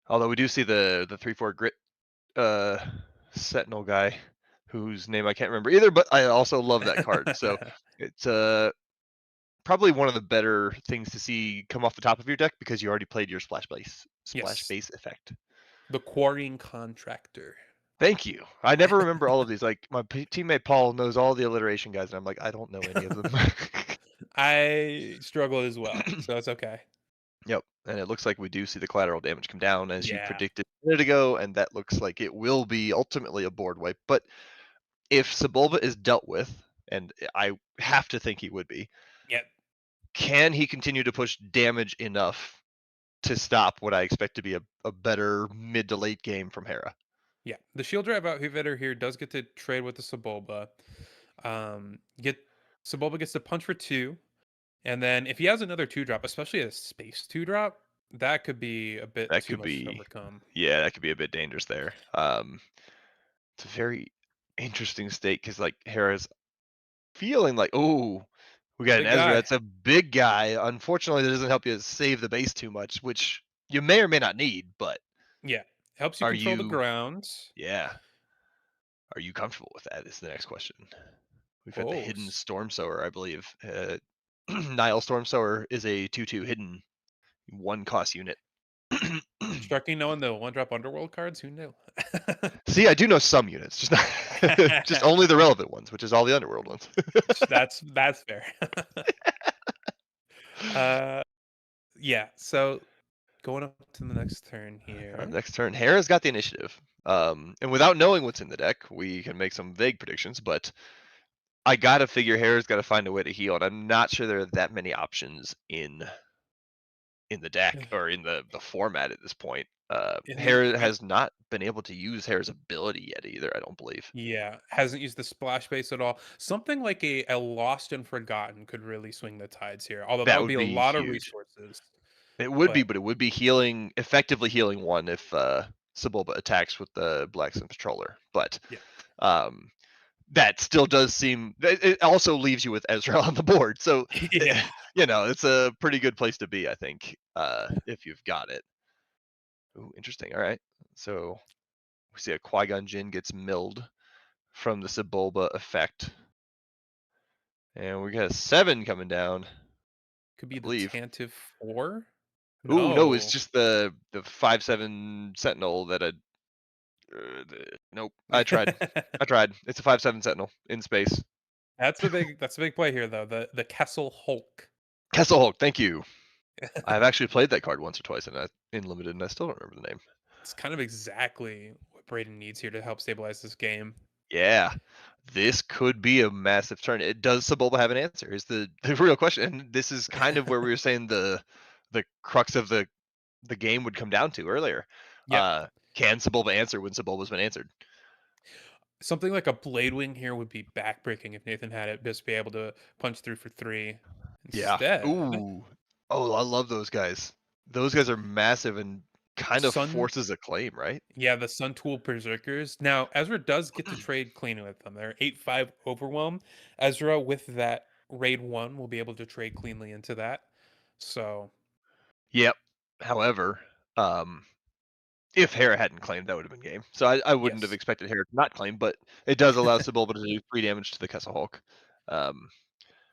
Although we do see the 3/4 grit Sentinel guy whose name I can't remember either, but I also love that card. So it's probably one of the better things to see come off the top of your deck because you already played your splash Yes, base effect. the quarrying contractor. Thank you. I never remember all of these. Like my teammate Paul knows all the alliteration guys, and I'm like, I don't know any of them. I struggle as well, so it's okay. Yep. And it looks like we do see the collateral damage come down as you Yeah. predicted a minute ago, and that looks like it will be ultimately a board wipe. But if Sebulba is dealt with, and I have to think he would be, Yeah. can he continue to push damage enough to stop what I expect to be a better mid to late game from Hera? Yeah. The shield drive outfitter here does get to trade with the Sebulba. Get Sebulba gets to punch for 2. And then if he has another 2-drop, especially a space 2-drop, that could be a bit That too could much to be, overcome. yeah, that could be a bit dangerous there. It's a very interesting state because like Hera's feeling like, oh, we got an Big Ezra. guy. It's a big guy. Unfortunately, that doesn't help you save the base too much, which you may or may not need. But Yeah. Helps you are control the you? grounds. Yeah, are you comfortable with that? Is the next question. We've got the Oh, hidden Storm Sower, I believe. Nile Storm Sower is a 2/2 hidden 1 cost unit. striking knowing the 1-drop underworld cards. Who knew? See, I do know some units, just not, just only the relevant ones, which is all the underworld ones. That's fair. uh, yeah. So going up to the next turn here. Next turn, Hera's got the initiative. And without knowing what's in the deck, we can make some vague predictions, but I gotta figure Hera's gotta find a way to heal, and I'm not sure there are that many options in the deck or in the format at this point. In the Hera has not been able to use Hera's ability yet either, I don't believe. Yeah, hasn't used the splash base at all. Something like a lost and forgotten could really swing the tides here. Although that That would would be a be lot of huge. resources. It would be, But but it would be healing, effectively healing one if Sebulba attacks with the Blacksmith Patroller. But yeah, um, that still does seem. It also leaves you with Ezra on the board, so yeah, it's a pretty good place to be, I think, if you've got it. Ooh, interesting. All right, so we see a Qui-Gon Jinn gets milled from the Sebulba effect, and we got a 7 coming down, could I be the believe. Tantive 4. Ooh, no, it's No, just the 5/7 Sentinel that I. Nope, I tried. I tried. It's a 5/7 Sentinel in space. that's a big play here though. The Kessel Hulk. Kessel Hulk, thank you. I've actually played that card once or twice in limited, and I still don't remember the name. It's kind of exactly what Braden needs here to help stabilize this game. Yeah, this could be a massive turn. It does Sebulba have an answer? Is the real question, and this is kind of where we were saying the crux of the game would come down to earlier. Yep. Can Sebulba answer when Sebulba's been answered? Something like a Blade Wing here would be backbreaking if Nathan had it, just be able to punch through for 3. Yeah. Instead, Ooh. Oh, I love those guys. Those guys are massive and kind of Sun forces a claim, right? yeah, the Sun Tool Berserkers. Now, Ezra does get to trade clean with them. They're 8/5 overwhelm. Ezra with that raid 1 will be able to trade cleanly into that. So, Yep. However, um, if Hera hadn't claimed, that would have been game. So I wouldn't have yes. expected Hera to not claim, but it does allow Sebulba to do 3 damage to the Kessel Hulk. Um,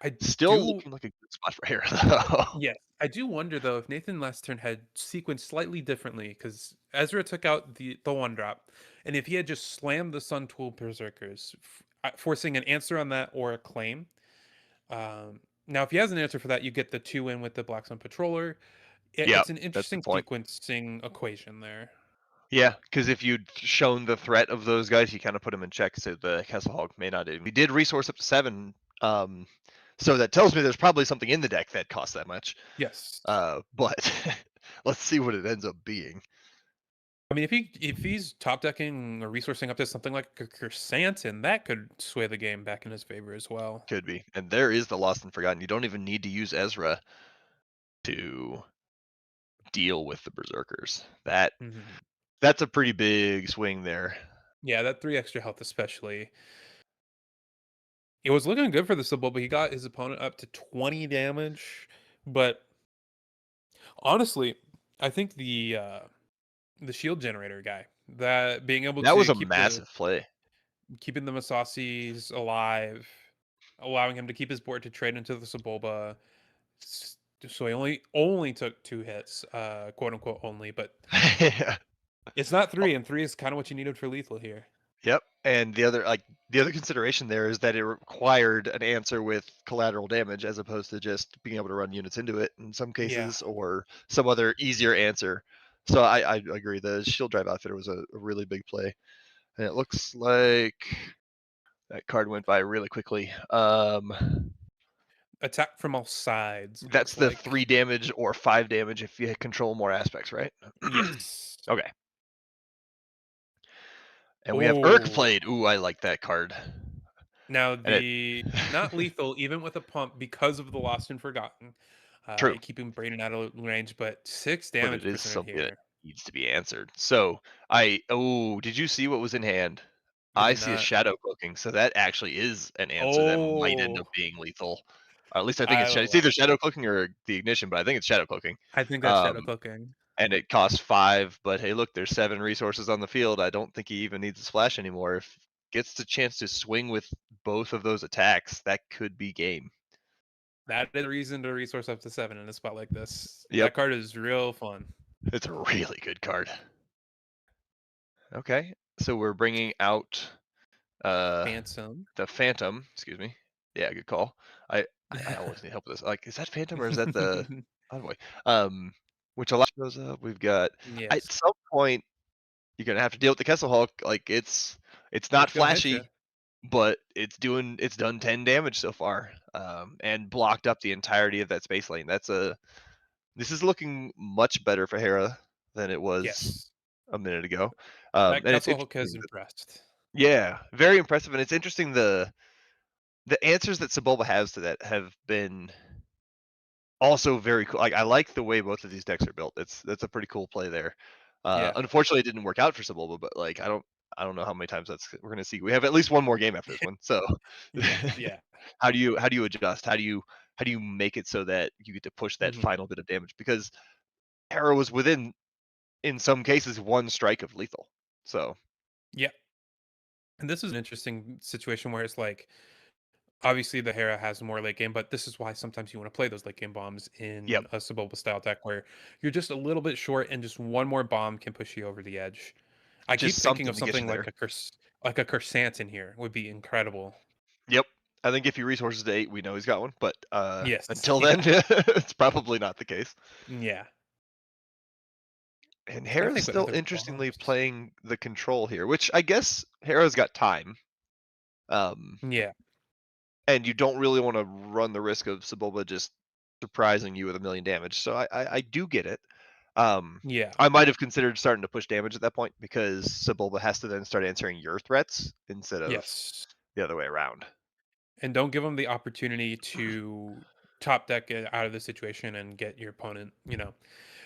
I still do looking like a good spot for Hera, though. yes. I do wonder though if Nathan last turn had sequenced slightly differently because Ezra took out the 1-drop, and if he had just slammed the Sun Tool Berserkers, forcing an answer on that or a claim. Now, if he has an answer for that, you get the 2 in with the Black Sun Patroller. Yeah, It's an that's the interesting point. sequencing equation there. Yeah, because if you'd shown the threat of those guys, you kind of put them in check. So the Kessel Hulk may not. We did resource up to 7, so that tells me there's probably something in the deck that costs that much. Yes. But let's see what it ends up being. I mean, if he's top decking or resourcing up to something like a Chrysanthemum, that could sway the game back in his favor as well. Could be, and there is the Lost and Forgotten. You don't even need to use Ezra to deal with the Berserkers. Mhm. That's a pretty big swing there. Yeah, that 3 extra health especially. It was looking good for the Sybil, but he got his opponent up to 20 damage. But honestly, I think the shield generator guy That being able That was to a keep the massive play. keeping the Masasi's alive, allowing him to keep his board to trade into the Sebulba. So he only took 2 hits, quote unquote only, but Yeah. it's not 3, and 3 is kind of what you needed for lethal here. Yep. And the other consideration there is that it required an answer with collateral damage as opposed to just being able to run units into it in some Yeah. cases or some other easier answer. So I agree. The shield drive outfitter was a really big play. And it looks like that card went by really quickly. Attack from all sides, it That's looks the like. 3 damage or 5 damage if you control more aspects, right? Yes. Okay. And we have Urk Oh, played. Ooh, I like that card. now And it the not lethal, even with a pump because of the Lost and Forgotten, true. keeping Braden out of range, but 6 But it damage is presented something that here. needs to be answered. So did you see what was in hand? I I did see a not. shadow cloaking, so that actually is an answer that might end Oh, up being lethal. Or at least I think I it's love either shadow it. cloaking or the ignition, but I think it's shadow cloaking. I think that's shadow Um, cooking. and it costs 5, but hey, look, there's 7 resources on the field. I don't think he even needs a splash anymore. If gets the chance to swing with both of those attacks, that could be game. That is a reason to resource up to 7 in a spot like this. Yep, That card is real fun. it's a really good card. Okay, so we're bringing out uh Phantom. the Phantom. Excuse me. Yeah, good call. I always need help with this. Like, is that Phantom or is that the Envoy? Um, which allows shows up. We've got Yes. at some point you're gonna have to deal with the Kessel Hulk. Like it's not It's gonna hit you. flashy, but it's done 10 damage so far. And blocked up the entirety of that space lane. This is looking much better for Hera than it was Yes. a minute ago. That And it's Castle Hulk has interesting. impressed. Yeah, very impressive, and it's interesting the answers that Sebulba has to that have been also very cool. Like I like the way both of these decks are built. That's a pretty cool play there. Yeah. Unfortunately, it didn't work out for Sebulba, but like I don't know how many times we're gonna see. We have at least one more game after this one. So Yeah. how do you adjust? How do you make it so that you get to push that Mhm. final bit of damage? Because Arrow was within in some cases one strike of lethal. So Yeah. And this is an interesting situation where it's like obviously the Hera has more late game, but this is why sometimes you want to play those late game bombs yep, in a Sebulba style deck where you're just a little bit short and just one more bomb can push you over the edge. I just keep thinking something of to get you something there. like a Cursant in here would be incredible. Yep. I think if he resources to 8, we know he's got one, but, Yes. until then, Yeah. it's probably not the case. Yeah. And Trying to Hera's think what still other interestingly bombs. playing the control here, which I guess Hera's got time. Um, Yeah. and you don't really wanna run the risk of Sebulba just surprising you with 1,000,000 damage, so I do get it. Um, Yeah. I might have considered starting to push damage at that point because Sebulba has to then start answering your threats instead of Yes. the other way around. And don't give them the opportunity to top deck it out of the situation and get your opponent,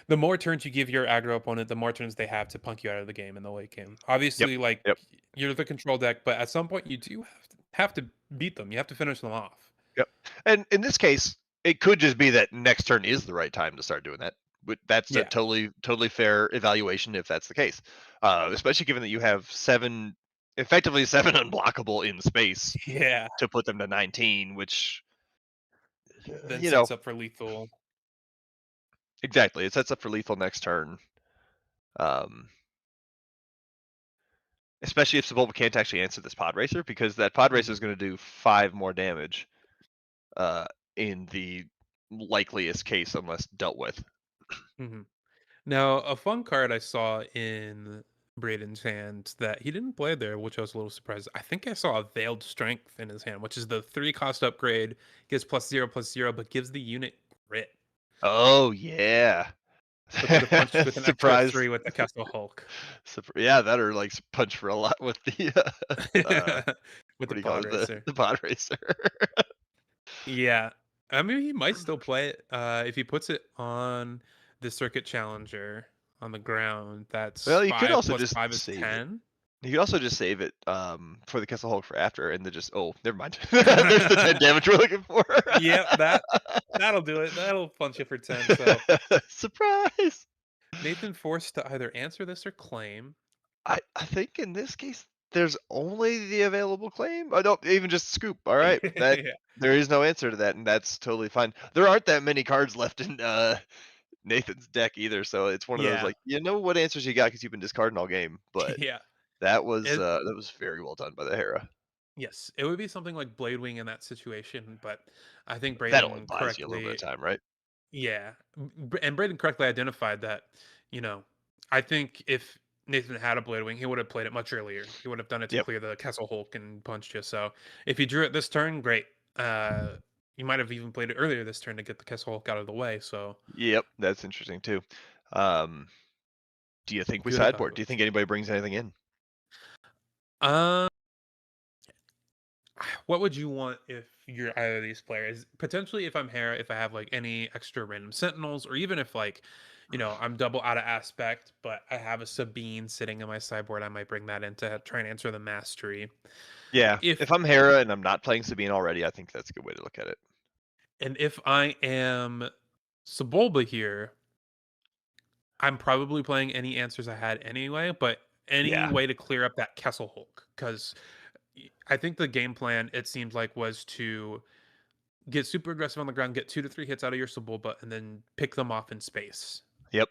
the more turns you give your aggro opponent, the more turns they have to punk you out of the game in the late game. Yep, Obviously, like yep. you're the control deck, but at some point you do have to beat them. You have to finish them off. Yep. And in this case, it could just be that next turn is the right time to start doing that. But that's a Yeah. totally fair evaluation if that's the case. Especially given that you have effectively seven unblockable in space Yeah. to put them to 19, which Then you know sets up for lethal. exactly it sets up for lethal next turn. Um, Especially if Sebulba can't actually answer this pod racer because that pod racer is Mhm. going to do 5 more damage uh, in the likeliest case unless dealt with. Mhm. Now, a fun card I saw in Braden's hand that he didn't play there, which I was a little surprised. I think I saw a Veiled Strength in his hand, which is the 3 cost upgrade, gives +0/+0, but gives the unit grit. Oh yeah. So could have punched with an extra Surprise. 3 with the Castle Hulk. Yeah, that or like punch for a lot with the With what the do you call Pod it? Racer. The pod racer. Yeah. I mean, he might still play it if he puts it on the Circuit Challenger on the ground. That's Well, you could 5 also plus just 5 is save it. 10. You could also just save it for the Castle Hulk for after and then just never mind. There's the 10 damage we're looking for. Yep, that'll do it. That'll punch you for 10. So Surprise. Nathan forced to either answer this or claim. I think in this case, there's only the available claim. I don't even just scoop. All right, that Yeah. there is no answer to that, and that's totally fine. There aren't that many cards left in Nathan's deck either, so it's one of those Yeah. like you know what answers you got because you've been discarding all game. But Yeah. It, that was very well done by the Hera. yes, it would be something like Blade Wing in that situation, but I think That only Braden buys you a little bit of correctly, time, right? yeah, and Braden correctly identified that, you know, I think if Nathan had a Blade Wing, he would have played it much earlier. He would have done it to Yep. clear the Castle Hulk and punched you. So if he drew it this turn, great. You might have even played it earlier this turn to get the Castle Hulk out of the way. So Yep. That's interesting too. Um, do you think we good sideboard? Do you evaluation. think anybody brings anything in? Um, what would you want if you're either of these players? Potentially, if I'm Hera, if I have like any extra random sentinels, or even if like, I'm double out of aspect, but I have a Sabine sitting in my sideboard, I might bring that in to try and answer the mastery. Yeah. If If I'm Hera and I'm not playing Sabine already, I think that's a good way to look at it. and if I am Sebulba here, I'm probably playing any answers I had anyway, but any Yeah. way to clear up that Kessel Hulk, because I think the game plan it seemed like was to get super aggressive on the ground, get 2 to 3 hits out of your Sebulba, and then pick them off in space. Yep.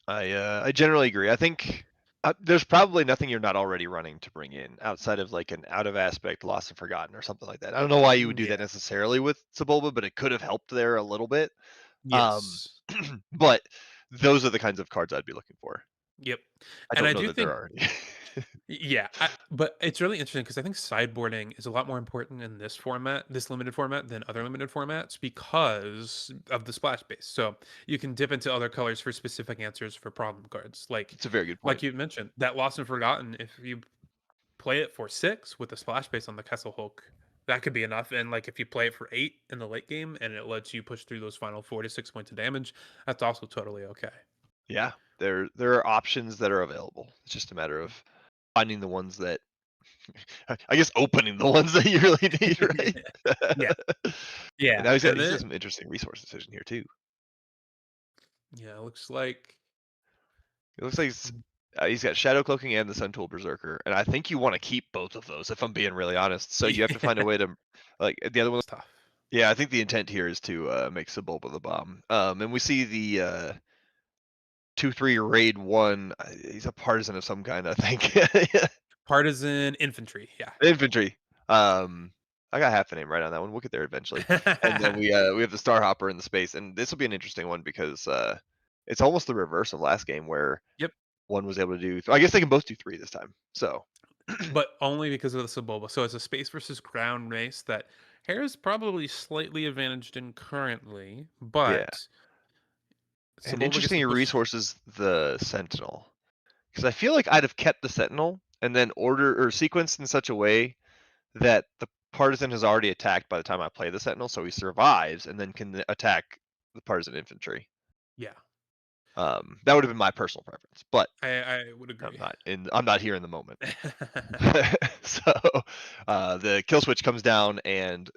I generally agree. I think there's probably nothing you're not already running to bring in outside of like an out of aspect, lost and forgotten, or something like that. I don't know why you would do that Yeah. necessarily with Sebulba, but it could have helped there a little bit. Um, Yes. but those are the kinds of cards I'd be looking for. Yep. I And don't I know do that there think are any. yeah, but it's really interesting because I think sideboarding is a lot more important in this format, this limited format, than other limited formats because of the splash base. So you can dip into other colors for specific answers for problem cards. It's a very good Like point. you mentioned, that Lost and Forgotten, if you play it for 6 with the splash base on the Kessel Hulk, that could be enough. And like if you play it for 8 in the late game and it lets you push through those final 4 to 6 points of damage, that's also totally okay. Yeah, there are options that are available. It's just a matter of finding the ones that I guess opening the ones that you really need, Yeah. right? And Yeah. now And he's got then some interesting resource decision here too. yeah, it looks like It looks like he's got Shadow Cloaking and the Suntool Berserker, and I think you want to keep both of those if I'm being really honest. So you have to find a yeah, way to like the other one. it's tough. Yeah, I think the intent here is to make Sebulba the bomb. And we see the 2/3 raid one. He's a partisan of some kind, I think. Partisan infantry, yeah. Infantry. I got half a name right on that one. We'll get there eventually. And then we have the Star Hopper in the space, and this will be an interesting one because it's almost the reverse of last game where Yep, one was able to do. I guess they can both do 3 this time. So but only because of the Sebulba. So it's a space versus ground race that Hera's probably slightly advantaged in currently, yeah, but and Sebulba gets interesting to he push. resources the Sentinel because I feel like I'd have kept the Sentinel and then order or sequenced in such a way that the partisan has already attacked by the time I play the Sentinel, so he survives and then can attack the partisan infantry. Yeah, That would have been my personal preference, but I would agree. I'm not here in the moment. So the kill switch comes down and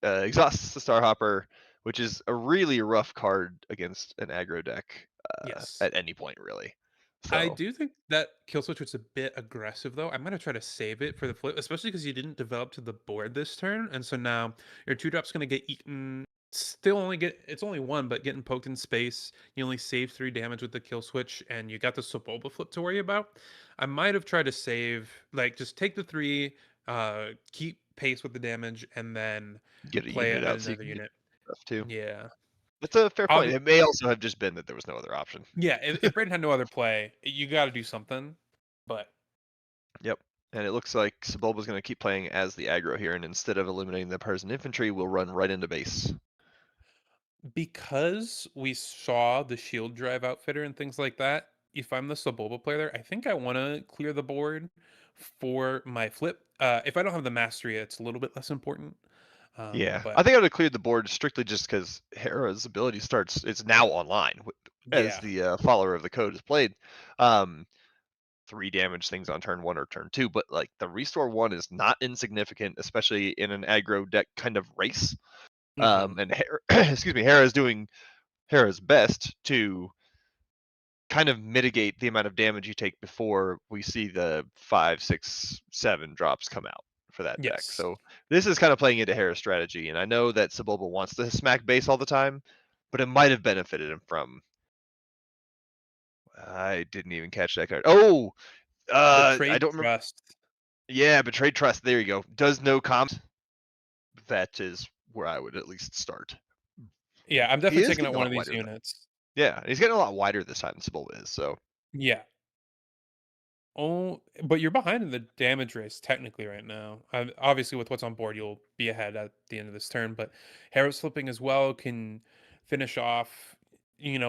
exhausts the Starhopper, which is a really rough card against an aggro deck Yes. at any point, really. I So do think that kill switch was a bit aggressive though. I'm gonna try to save it for the flip, especially because you didn't develop to the board this turn, and so now your 2-drop's gonna get eaten. Still only get it's only one, but getting poked in space. You only save 3 damage with the kill switch, and you got the Sebulba flip to worry about. I might have tried to save, like just take the 3, keep pace with the damage, and then get a play unit out so you another can get unit. stuff too. Yeah. That's a fair point. Obvi- It may also have just been that there was no other option. yeah, if Braden had no other play, you got to do something. But Yep. And it looks like Sebulba's going to keep playing as the aggro here, and instead of eliminating the partisan infantry, we'll run right into base. because we saw the shield drive outfitter and things like that, if I'm the Sebulba player, I think I want to clear the board for my flip. If I don't have the mastery, it's a little bit less important. Yeah, I But think I would have cleared the board strictly just because Hera's ability starts. It's now online as yeah, the follower of the code is played. Um, 3 damage things on turn 1 or turn 2, but like the restore 1 is not insignificant, especially in an aggro deck kind of race. hmm And Hera, excuse me, Hera is doing Hera's best to kind of mitigate the amount of damage you take before we see the 5, 6, 7 drops come out for that deck. Yes. So this is kind of playing into Hera's strategy, and I know that Sebulba wants to smack base all the time, but it might have benefited him from. I didn't even catch that card. Oh, I Betrayed don't remember. trust. Yeah, betrayed trust. There you go. Does no comms. That is where I would at least start. Yeah, I'm He definitely is taking out getting a one lot of these wider. units. Yeah, he's getting a lot wider this time than Sebulba is. So Yeah. Oh, but you're behind in the damage race technically right now. Obviously, with what's on board, you'll be ahead at the end of this turn. But Hera slipping as well can finish off,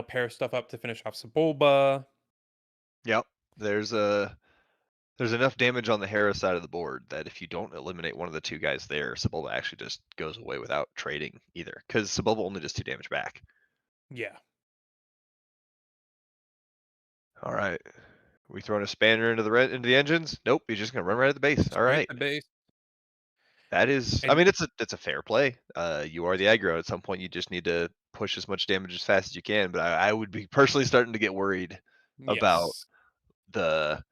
pair stuff up to finish off Sebulba. yep, there's enough damage on the Hera side of the board that if you don't eliminate one of the two guys there, Sebulba actually just goes away without trading either, because Sebulba only does 2 damage back. Yeah. All right, we throwing a spanner into the engines? Nope, he's just gonna run right at the base. All Straight right, to base. that is. I And mean, it's a fair play. You are the aggro. At some point, you just need to push as much damage as fast as you can. But I would be personally starting to get worried about yes. the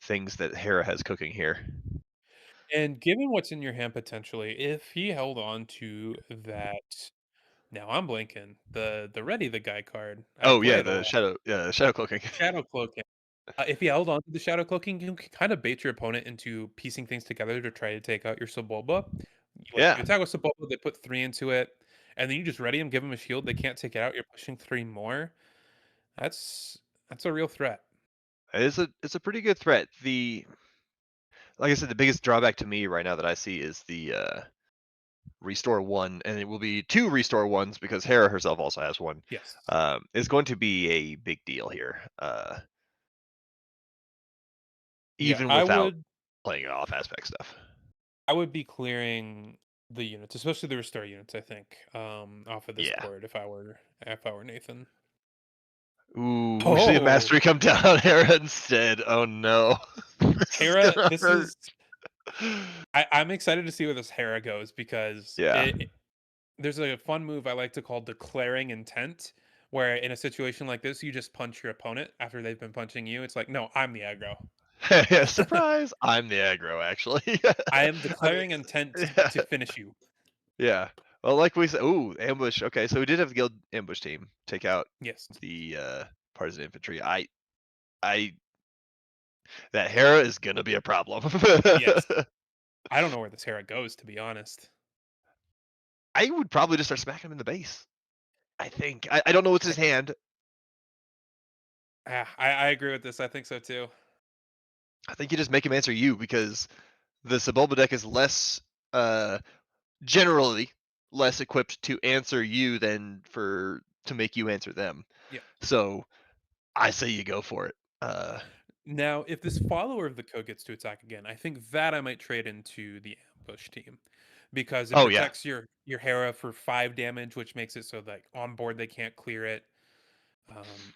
things that Hera has cooking here. And given what's in your hand potentially, if he held on to that, now I'm blinking the Ready the Guy card. I Oh play yeah, it a the lot. shadow cloaking. Shadow cloaking. If you held on to the shadow cloaking, you can kind of bait your opponent into piecing things together to try to take out your Sebulba. You Yeah, attack with Sebulba, they put 3 into it, and then you just ready them, give them a shield. They can't take it out. You're pushing 3 more. That's that's a real threat. it's a pretty good threat. Like I said, the biggest drawback to me right now that I see is the restore 1, and it will be 2 restore 1s because Hera herself also has 1. Yes. Is going to be a big deal here, Yeah, even I without would playing off aspect stuff. I would be clearing the units, especially the restore units, I think, off of this Yeah. board if I were Nathan. Ooh, we see a Oh, mastery come down on Hera instead. Oh no, this is Hera, gonna this hurt. is I'm excited to see where this Hera goes because Yeah. there's a fun move I like to call declaring intent, where in a situation like this, you just punch your opponent after they've been punching you. It's like, no, I'm the aggro. Yeah, surprise! I'm the aggro, actually. I am I mean, declaring intent yeah, to finish you. yeah. Well, like we said, ooh, ambush. Okay, so we did have the guild ambush team take out Yes. the partisan infantry. I that Hera is gonna be a problem. Yes. I don't know where this Hera goes, to be honest. I would probably just start smacking him in the base. I think. I don't know what's his hand. I agree with this. I think so too. I think you just make him answer you because the Sebulba deck is less uh generally less equipped to answer you than to make you answer them. Yeah. So I say you go for it. Now, if this follower of the code gets to attack again, I think that I might trade into the ambush team because it Oh yeah, protects your Hera for 5 damage, which makes it so that on board they can't clear it. Um,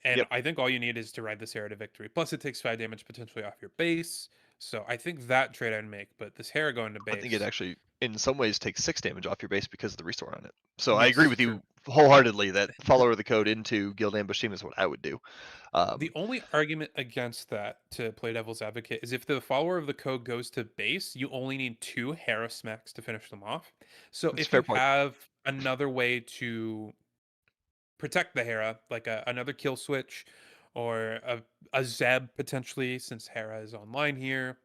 and yep. I think all you need is to ride this Hera to victory. Plus, it takes 5 damage potentially off your base. So I think that trade I'd make. But this Hera going to I think it base, actually, in some ways, takes 6 damage off your base because of the restore on it. So I agree yes, with true. you wholeheartedly that follower of the code into guild ambush team is what I would do. The Um, only argument against that, to play devil's advocate, is if the follower of the code goes to base, you only need 2 Hera smacks to finish them off. So it's a if fair you point. have another way to protect the Hera, like another kill switch or a Zeb potentially, since Hera is online here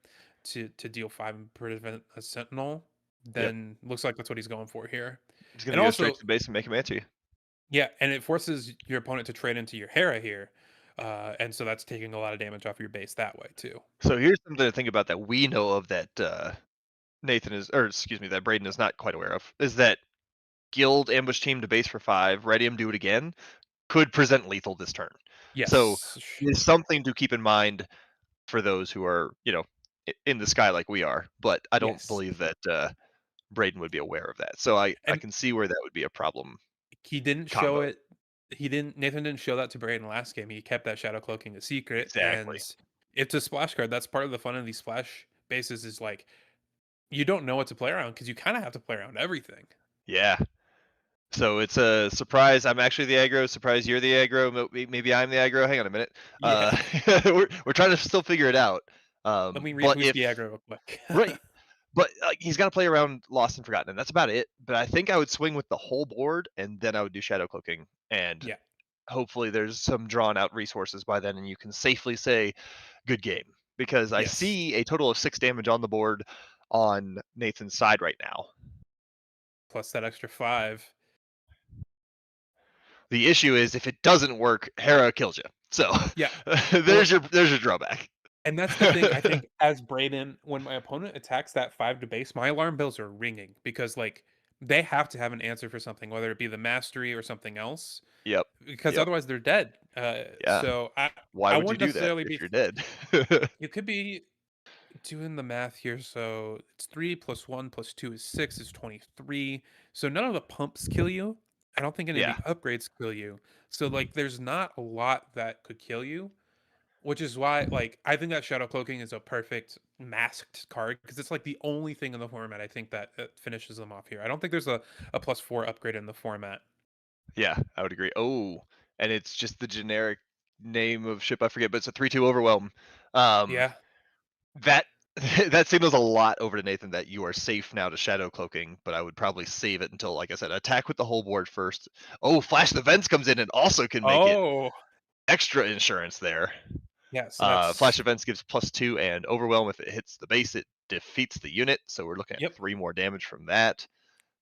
to deal 5 and prevent a Sentinel, Yep. then looks like that's what he's going for here. He's gonna And go straight also, to base and make him answer you. yeah, and it forces your opponent to trade into your Hera here. And so that's taking a lot of damage off your base that way too. So here's something to think about that we know of that Nathan is, or excuse me, that Braden is not quite aware of, is that guild ambush team to base for 5, ready him do it again, could present lethal this turn. So Yes. it's something to keep in mind for those who are, in the sky like we are. But I don't Yes. believe that Braden would be aware of that. So I And can see where that would be a problem he didn't show combo. it. Nathan didn't show that to Braden last game. He kept that shadow cloaking a secret. Exactly. And it's a splash card. That's part of the fun of these splash bases is like you don't know what to play around because you kind of have to play around everything. Yeah. So it's a surprise. I'm actually the aggro. Surprise, you're the aggro. Maybe I'm the aggro. Hang on a minute. Yeah. We're trying to still figure it out. Let me read But who's if the aggro real quick. right, but he's got to play around Lost and Forgotten, and that's about it. But I think I would swing with the whole board, and then I would do Shadow Cloaking, and Yeah. hopefully there's some drawn out resources by then, and you can safely say good game, because I Yes. see a total of 6 damage on the board on Nathan's side right now. Plus that extra 5. The issue is if it doesn't work, Hera kills you. So Yeah. there's your drawback. And that's the thing. I think as Brayden, when my opponent attacks that 5 to base, my alarm bells are ringing because like they have to have an answer for something, whether it be the mastery or something else, Yep. because Yep. otherwise they're dead. Yeah. So Why I would you wouldn't do that necessarily if be. you're dead? You could be doing the math here. So it's 3 plus 1 plus 2 is 6 is 23. So none of the pumps kill you. I don't think any of Yeah. the upgrades kill you. So like there's not a lot that could kill you. Which is why, like, I think that Shadow Cloaking is a perfect masked card because it's like the only thing in the format I think that finishes them off here. I don't think there's a +4 upgrade in the format. Yeah, I would agree. Oh, and it's just the generic name of ship I forget, but it's a 3/2 overwhelm. Um, Yeah. that that signals a lot over to Nathan that you are safe now to Shadow Cloaking, but I would probably save it until, like I said, attack with the whole board first. Oh, Flash the Vents comes in and also can make it Oh, extra insurance there. yeah. So that's Flash Events gives +2, and Overwhelm, if it hits the base, it defeats the unit. So we're looking at yep. 3 more damage from that.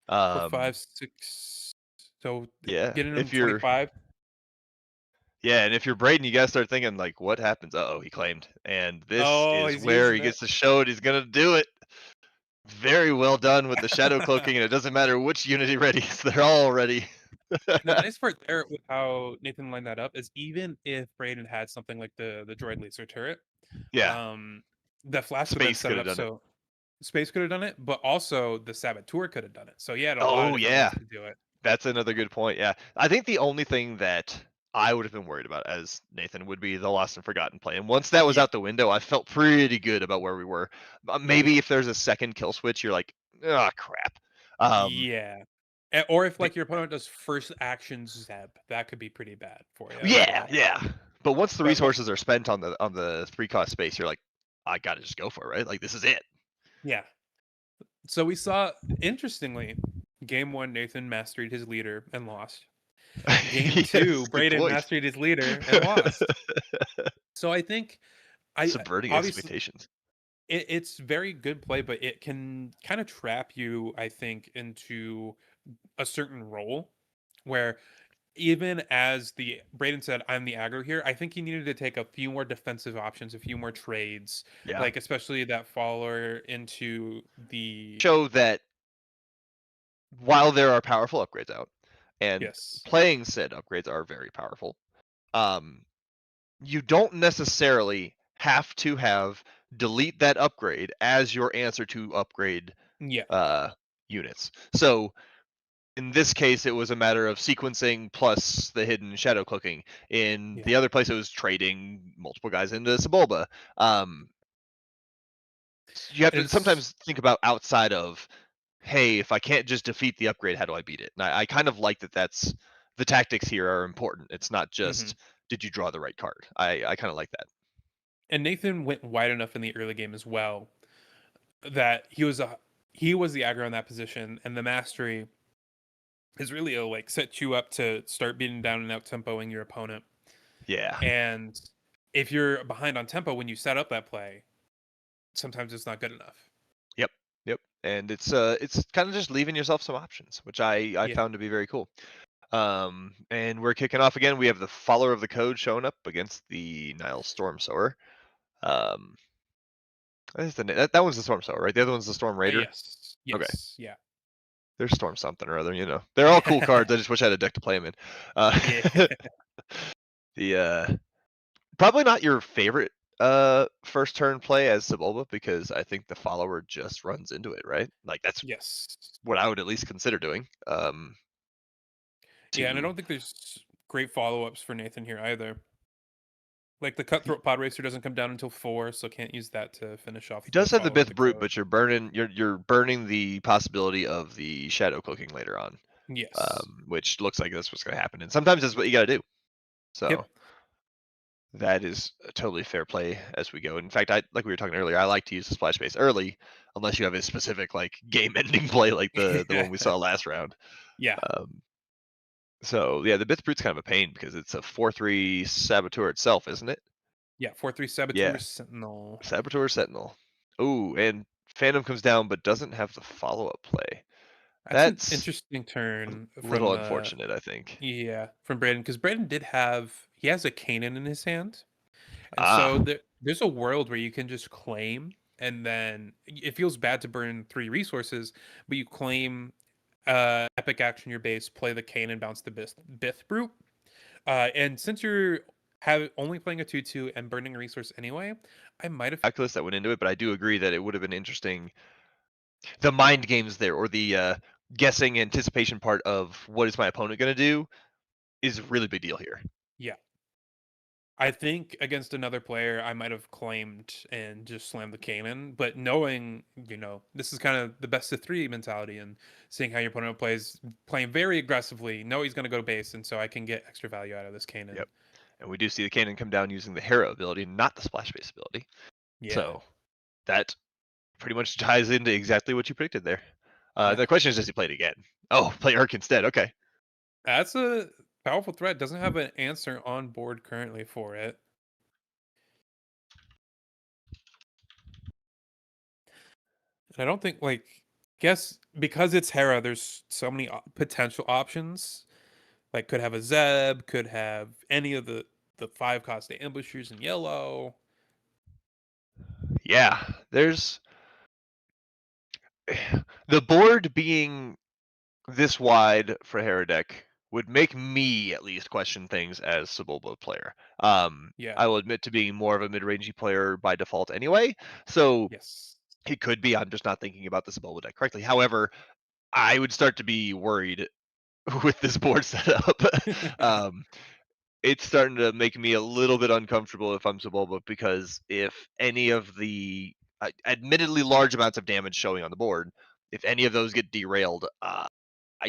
4, 5, 6. So Yeah, getting him if you're 25. yeah, and if you're Braden, you gotta start thinking like, what happens? Uh oh, he claimed, and this Oh, is he's where he using it. gets to show it. He's gonna do it. Very well done with the Shadow Cloaking, and it doesn't matter which unit he readies; they're all ready. And the nice part there with how Nathan lined that up is even if Braden had something like the droid laser turret, Yeah, um, the flash would then Space set could it have up done it. so Space could have done it, but also the Saboteur could have done it. So he had a lot of Oh different ways yeah, to do it. that's another good point. Yeah, I think the only thing that I would have been worried about as Nathan would be the Lost and Forgotten play, and once that was Yeah, out the window, I felt pretty good about where we were. Maybe if there's a second kill switch, you're like, oh crap. Um, yeah. Or if the, like your opponent does first action Zeb, that could be pretty bad for you as yeah, well. yeah. But once the But like, resources are spent on the 3 cost space, you're like, I gotta just go for it, right? Like this is it. yeah. So we saw, interestingly, game 1 Nathan mastered his leader and lost. Game 2 Yes, good Braden point. mastered his leader and lost. So I think I Subverting obviously expectations. it's very good play, but it can kind of trap you, I think, into a certain role where even as the Braden said, I'm the aggro here. I think he needed to take a few more defensive options, a few more trades, Yeah. like especially that follower into the Show that while there are powerful upgrades out, and yes, playing said upgrades are very powerful, um, you don't necessarily have to have delete that upgrade as your answer to upgrade yeah, uh, units. So in this case, it was a matter of sequencing plus the hidden shadow cloaking. In yeah, the other place, it was trading multiple guys into Sebulba. Um, you have and to it's sometimes think about outside of, hey, if I can't just defeat the upgrade, how do I beat it? And I kind of like that. That's the tactics here are important. It's not mhm. just did you draw the right card. I kind of like that. And Nathan went wide enough in the early game as well that he was the aggro in that position, and the mastery is really a like set you up to start beating down and out tempoing your opponent. Yeah. And if you're behind on tempo when you set up that play, sometimes it's not good enough. Yep. Yep. And it's kind of just leaving yourself some options, which I Yeah. found to be very cool. And we're kicking off again. We have the follower of the code showing up against the Nile Storm Sower. Um, I think that one's the Storm Sower, right? The other one's the Storm Raider. Yes. Okay, Yes. Yeah. there's Storm something or other. You know, they're all cool cards. I just wish I had a deck to play them in. Yeah. The probably not your favorite first turn play as Sebulba because I think the follower just runs into it, right? Like that's Yes. what I would at least consider doing. Yeah, and I To don't think there's great follow-ups for Nathan here either. Like the Cutthroat Pod Racer doesn't come down until 4, so can't use that to finish off he the does have the follower of Bith the Brute, code. but you're burning the possibility of the Shadow Cloaking later on. Yes. which looks like that's what's going to happen. And sometimes that's what you got to do. So Yep. that is a totally fair play as we go. In fact, I like we were talking earlier, I like to use the splash base early, unless you have a specific like game-ending play like the one we saw last round. Yeah. Um, so yeah, the Bits Brute's kind of a pain because it's a 4/3 Saboteur itself, isn't it? Yeah. 4/3 Yeah, Saboteur Sentinel. Saboteur Sentinel. Ooh, and Phantom comes down but doesn't have the follow-up play. That's an That's interesting a turn little from unfortunate, I think. yeah, from Braden, because Braden he has a Kanan in his hand. And so Ah, there's a world where you can just claim, and then it feels bad to burn 3 resources, but you claim epic action your base, play the Kanan, bounce the Bith Brute. And since you're only playing a 2/2 and burning a resource anyway, I might have calculus that went into it, but I do agree that it would have been interesting. The mind games there, or the guessing anticipation part of what is my opponent going to do, is a really big deal here. yeah. I think against another player, I might have claimed and just slammed the Kanan, but knowing, this is kind of the best of 3 mentality and seeing how your opponent plays, playing very aggressively, know he's going to go to base, and so I can get extra value out of this Kanan. Yep. And we do see the cannon come down using the Hera ability, not the splash base ability. Yeah. So that pretty much ties into exactly what you predicted there. Yeah. The question is, does he play it again? Oh, play Urk instead. Okay. That's a powerful threat. Doesn't have an answer on board currently for it. And I don't think, guess because it's Hera, there's so many potential options. Like, could have a Zeb, could have any of the 5 cost ambushers in yellow. Yeah, there's the board being this wide for Hera deck would make me at least question things as Sebulba player. Yeah. I will admit to being more of a mid-rangey player by default anyway, so Yes. it could be I'm just not thinking about the Sebulba deck correctly. However, I would start to be worried with this board setup. um, it's starting to make me a little bit uncomfortable if I'm Sebulba, because if any of the admittedly large amounts of damage showing on the board, if any of those get derailed, I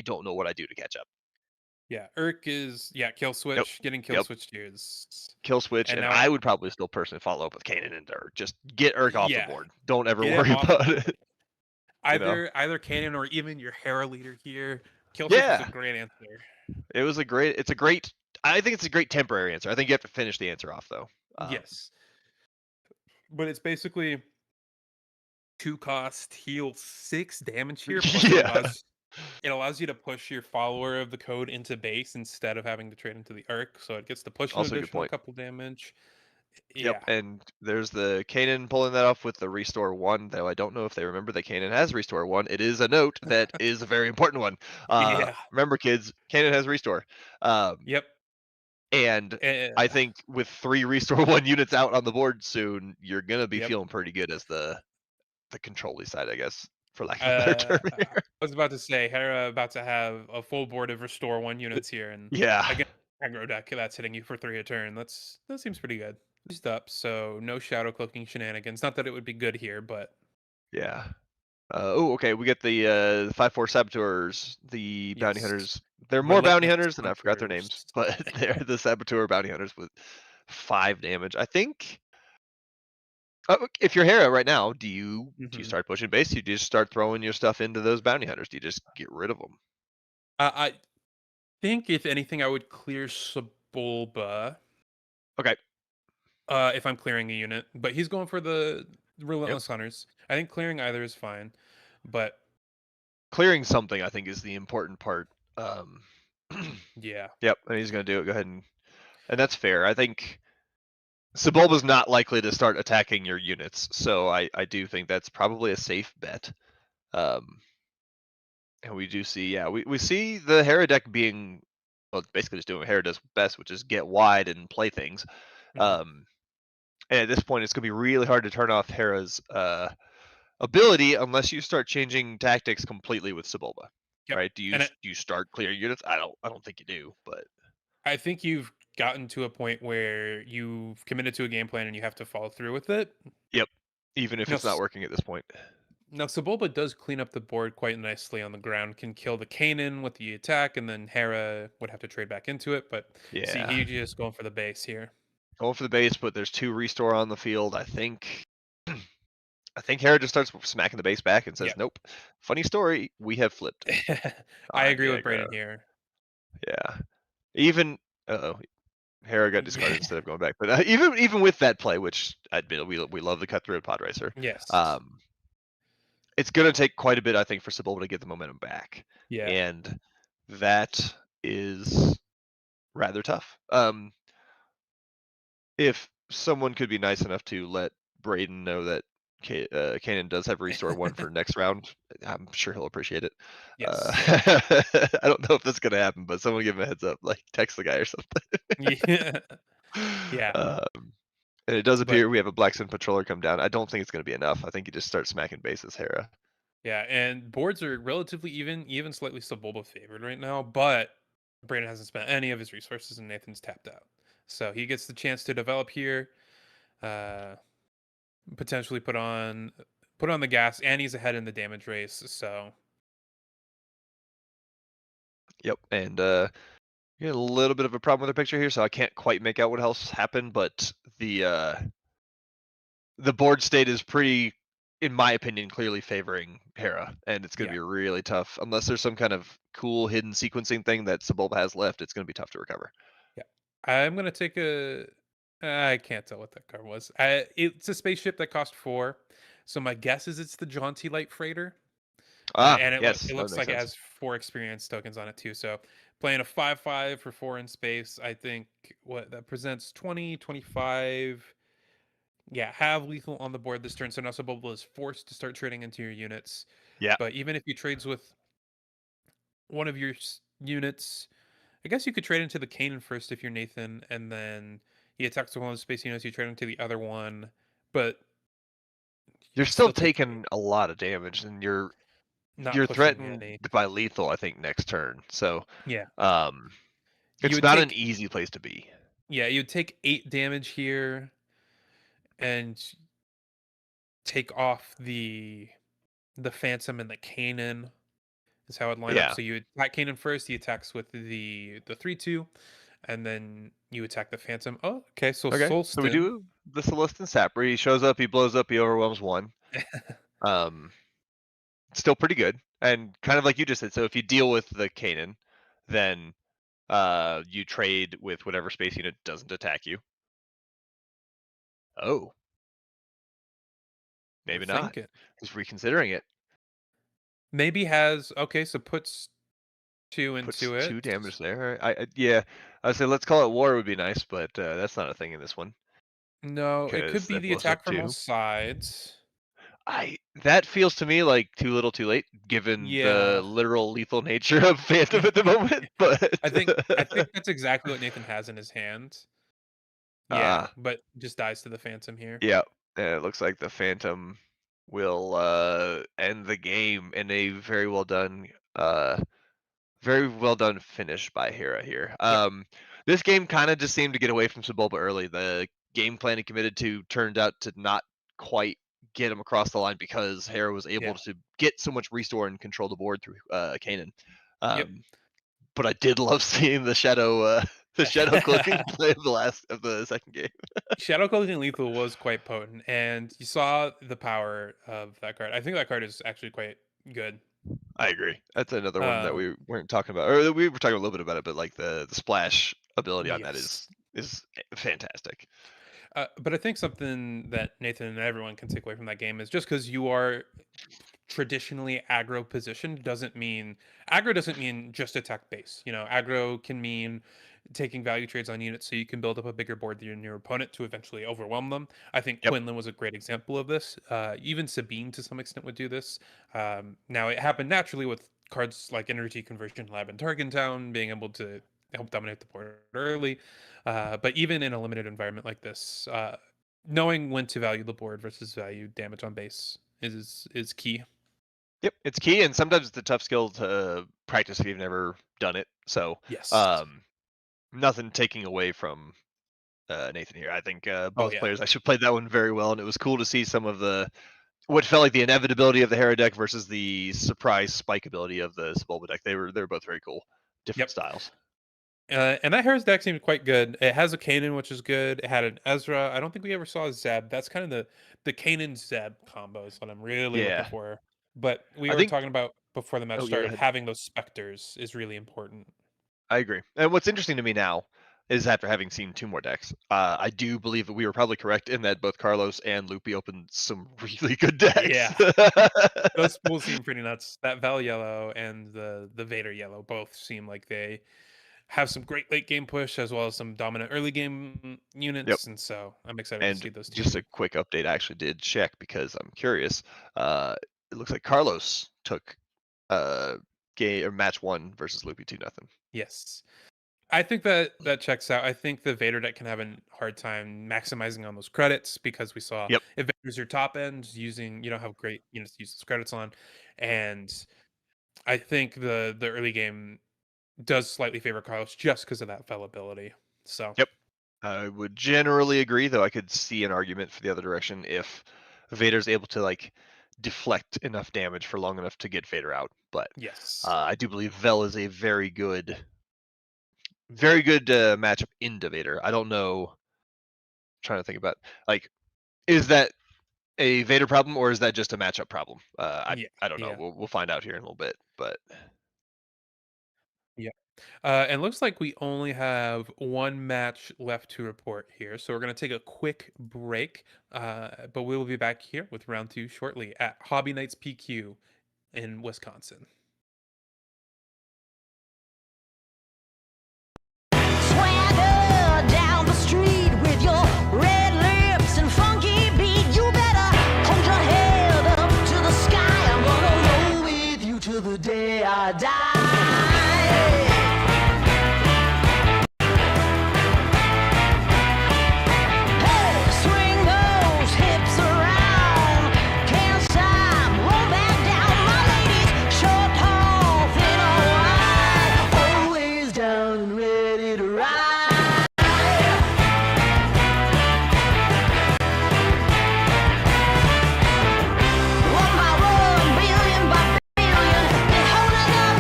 don't know what I do to catch up. Yeah. Urk is kill Yep. switch. Getting kill Yep. switch is Kill switch, and and now I would probably still personally follow up with Kanan and Urk. Just get Urk off the yeah. board. Don't ever Get it worry off the about board. it. You know? Either Kanan or even your Hera leader here. Kill switch is a Yeah. great answer. It's a great I think it's a great temporary answer. I think you have to finish the answer off though. Yes. But it's basically 2 cost, heal 6 damage here, plus Yeah. it allows you to push your follower of the code into base instead of having to trade into the arc, so it gets to push an Also a good additional point. couple damage. Yep, Yeah. and there's the Kanan pulling that off with the restore 1, though I don't know if they remember that Kanan has restore 1. It is a note that is a very important one. Yeah. Remember, kids, Kanan has restore. Yep. And I Uh, think with 3 restore 1 units out on the board soon, you're gonna be yep. feeling pretty good as the control side, I guess, for lack of a better term I here. was about to say Hera about to have a full board of restore 1 units here, and Yeah, again, aggro deck that's hitting you for 3 a turn. That seems pretty good. Just up, so no shadow cloaking shenanigans. Not that it would be good here, but yeah. Okay, we get the 5/4 saboteurs, the bounty yes. hunters. They're more bounty Relentless hunters, and I forgot their names, hunters. but they're the saboteur bounty hunters with 5 damage. I think. If you're Hera right now, do you Mhm. start pushing base? Do you just start throwing your stuff into those bounty hunters? Do you just get rid of them? I think if anything, I would clear Sebulba Okay. if I'm clearing a unit, but he's going for the Yep. relentless hunters. I think clearing either is fine, but Clearing something, I think, is the important part. Um, yeah, yep, and he's going to do it. Go ahead and that's fair. I think Sebulba's not likely to start attacking your units, so I do think that's probably a safe bet. Um, and we do see, yeah, we see the Hera deck being, well, it's basically just doing what Hera does best, which is get wide and play things. mhm, Um, and at this point, it's going to be really hard to turn off Hera's ability unless you start changing tactics completely with Sebulba, yep. right? Do you And do you start clearing units? I don't think you do, but I think you've gotten to a point where you've committed to a game plan and you have to follow through with it. yep. Even if You know, it's not working at this point. Now, Sebulba does clean up the board quite nicely on the ground, can kill the Kanan with the attack, and then Hera would have to trade back into it. But see, Yeah. he just going for the base here. Going for the base, but there's 2 restore on the field. I think Hera just starts smacking the base back and says, Yep. "Nope. Funny story, we have flipped." I agree with Diego. Braden here. Yeah. Even uh-oh, Hera got discarded instead of going back. But even with that play, which I admit we love the cutthroat pod racer, Yes. um, it's gonna take quite a bit, I think, for Sebulba to get the momentum back, Yeah. and that is rather tough. If someone could be nice enough to let Braden know that Kanan does have restore 1 for next round, I'm sure he'll appreciate it. Yes. I don't know if that's gonna happen, but someone give him a heads up, like text the guy or something. Yeah. Yeah. And it does But appear we have a Blackstone Patroller come down. I don't think it's gonna be enough. I think you just start smacking bases, Hera. yeah, and boards are relatively even slightly Sebulba favored right now, but Brandon hasn't spent any of his resources and Nathan's tapped out. So he gets the chance to develop here, uh, potentially put on the gas, and he's ahead in the damage race. So Yep, and we had a little bit of a problem with the picture here, so I can't quite make out what else happened, but the board state is pretty, in my opinion, clearly favoring Hera, and it's going to yeah, be really tough unless there's some kind of cool hidden sequencing thing that Sebulba has left. It's going to be tough to recover. yeah. I'm gonna take a. I can't tell what that card was. It's a spaceship that cost 4, so my guess is it's the Jaunty Light Freighter. Ah, And yes, it that would looks make like it sense. has 4 experience tokens on it too. So playing a 5/5 for 4 in space, I think what that presents 20, 25. Yeah, have lethal on the board this turn. So now Sububble is forced to start trading into your units. Yeah, But even if he trades with one of your units, I guess you could trade into the Kanan first if you're Nathan, and then he attacks one of the space units, you trade into the other one, but you're you still still take 3. taking a lot of damage, and Not you're pushing threatened any. by lethal, I think, next turn. So, Yeah. um, You it's would not an take easy place to be. yeah, you'd take 8 damage here and take off the Phantom and the Kanan is how it line up. Yeah. So you attack Kanan first, he attacks with the 3/2, and then you attack the Phantom. Oh, okay, so Okay. So we Solstin. do the Celestin Sapper. He shows up, he blows up, he overwhelms 1. Um, Still pretty good, and kind of like you just said. So if you deal with the Kanan, then you trade with whatever space unit doesn't attack you. Oh, We're maybe not. thinking. Just reconsidering it. Maybe has okay, so puts 2 Puts into 2 it. damage there. Yeah, I say let's call it war would be nice, but that's not a thing in this one No, it because could be that the blows up attack from all 2. sides. I That feels to me like too little, too late, given the Yeah. literal lethal nature of Phantom at the moment. But I think that's exactly what Nathan has in his hand. Yeah, ah, but just dies to the Phantom here. yeah, and it looks like the Phantom will end the game in a uh very well done finish by Hera here. Yep, This game kind of just seemed to get away from Sebulba early. The game plan he committed to turned out to not quite get him across the line because Hera was able yeah, to get so much restore and control the board through Kanan. yep. But I did love seeing the shadow cloaking play of the second game. Shadow Cloaking Lethal was quite potent, and you saw the power of that card. I think that card is actually quite good. I agree. That's another one that Um, we weren't talking about, or we were talking a little bit about it, but like the splash ability on that yes. is fantastic. But I think something that Nathan and everyone can take away from that game is just because you are traditionally aggro positioned doesn't mean just attack base. You know, aggro can mean taking value trades on units so you can build up a bigger board than your opponent to eventually overwhelm them. I think Yep. Quinlan was a great example of this. Even Sabine to some extent would do this. Now it happened naturally with cards like Energy Conversion Lab and Targentown being able to help dominate the board early. But even in a limited environment like this, knowing when to value the board versus value damage on base is key. Yep, it's key, and sometimes it's a tough skill to practice if you've never done it. So, Yes. um, nothing taking away from Nathan here. I think Oh both yeah. players actually played that one very well, and it was cool to see some of the what felt like the inevitability of the Hera deck versus the surprise spike ability of the Sebulba deck. They were both very cool, different Yep. styles. And that Harris deck seemed quite good. It has a Kanan, which is good. It had an Ezra. I don't think we ever saw a Zeb. That's kind of the Kanan Zeb combo is what I'm really looking Yeah, for. But we I were think. talking about before the match Oh yeah, go started, ahead. having those specters is really important. I agree. And what's interesting to me now is after having seen 2 more decks, I do believe that we were probably correct in that both Carlos and Loopy opened some really good decks. Yeah. Those pools seem pretty nuts. That Val yellow and the Vader yellow both seem like they have some great late game push as well as some dominant early game Yep. units, and so I'm excited to And see those two. just a quick update, I actually did check because I'm curious. It looks like Carlos took game or match 1 versus Loopy 2-0. Yes. I think that checks out. I think the Vader deck can have a hard time maximizing on those credits because we saw Yep. if Vader's your top end, you don't have great units to use those credits on. And I think the early game does slightly favor Carlos just because of that fallibility. So Yep. I would generally agree, though I could see an argument for the other direction if Vader's able to like deflect enough damage for long enough to get Vader out. But yes. I do believe Vel is a very good matchup into Vader. I don't know. Trying to think about like, is that a Vader problem or is that just a matchup problem? Yeah. I don't know. Yeah. We'll find out here in a little bit. But Yeah. And looks like we only have one match left to report here. So we're going to take a quick break. But we will be back here with round 2 shortly at Hobby Nights PQ in Wisconsin. Swagger down the street with your red lips and funky beat. You better hold your head up to the sky. I'm gonna roll with you till the day I die. Hey, swing those hips around. Can't stop, roll back down. My ladies, short, tall, thin or wide, always down and ready to ride. One by one, billion by billion, been holding up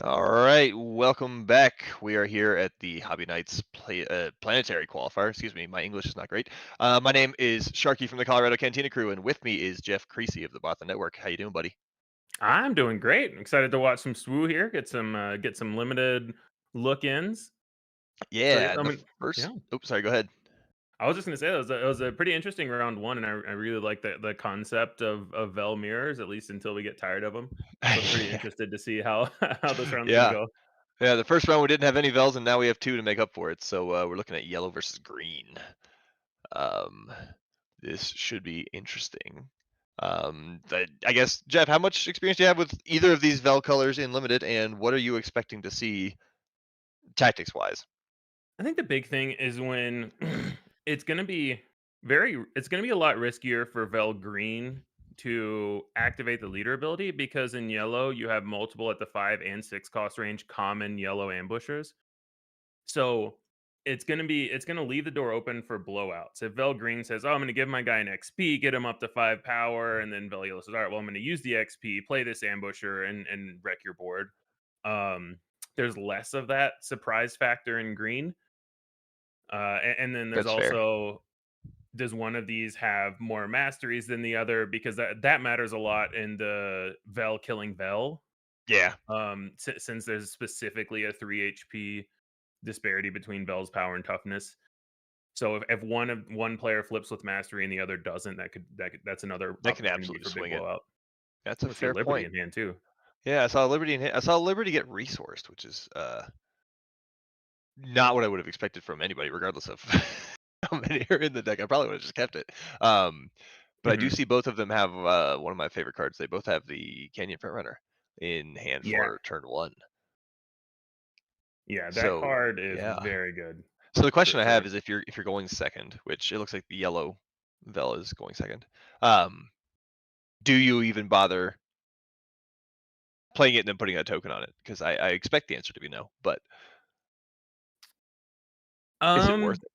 All right, welcome back. We are here at the Hobby Knights Planetary Qualifier. Excuse me, my English is not great. My name is Sharky from the Colorado Cantina crew, and with me is Jeff Creasy of the Bothan Network. How you doing, buddy? I'm doing great. I'm excited to watch some SWU here. Get some limited look-ins. So Yeah, I and the mean, first. yeah. Oops, sorry. Go ahead. I was just gonna say it was a pretty interesting round one, and I really like the concept of Vel mirrors, at least until we get tired of them. So I'm pretty interested to see how how this round's gonna Yeah, go. yeah. The first round we didn't have any Vels, and now we have two to make up for it. So we're looking at yellow versus green. Um, this should be interesting. I guess Jeff, how much experience do you have with either of these Vel colors in limited, and what are you expecting to see tactics wise? I think the big thing is when it's gonna be it's gonna be a lot riskier for Vel Green to activate the leader ability because in yellow you have multiple at the 5 and 6 cost range common yellow ambushers. So it's gonna leave the door open for blowouts. If Vel Green says, "Oh, I'm gonna give my guy an XP, get him up to 5 power," and then Vel Yellow says, "All right, well, I'm gonna use the XP, play this ambusher, and wreck your board." Um, there's less of that surprise factor in green. And then there's That's fair. also, does one of these have more masteries than the other? Because that matters a lot in the Vel killing Vel. Yeah, Since there's specifically a 3 HP disparity between Vel's power and toughness. So if one player flips with mastery and the other doesn't, that's another that can opportunity absolutely for big swing it. blowout. That's a Let's see fair Liberty point. in hand too. Yeah, I saw Liberty get resourced, which is not what I would have expected from anybody, regardless of how many are in the deck. I probably would have just kept it. But I do Mhm. see both of them have one of my favorite cards. They both have the Canyon Frontrunner in hand Yeah, for turn one. yeah, that So card is yeah. very good So the question I have for. is if you're going second, which it looks like the yellow Vel is going second, um, do you even bother playing it and then putting a token on it? Because I expect the answer to be no, but is it worth Um, it?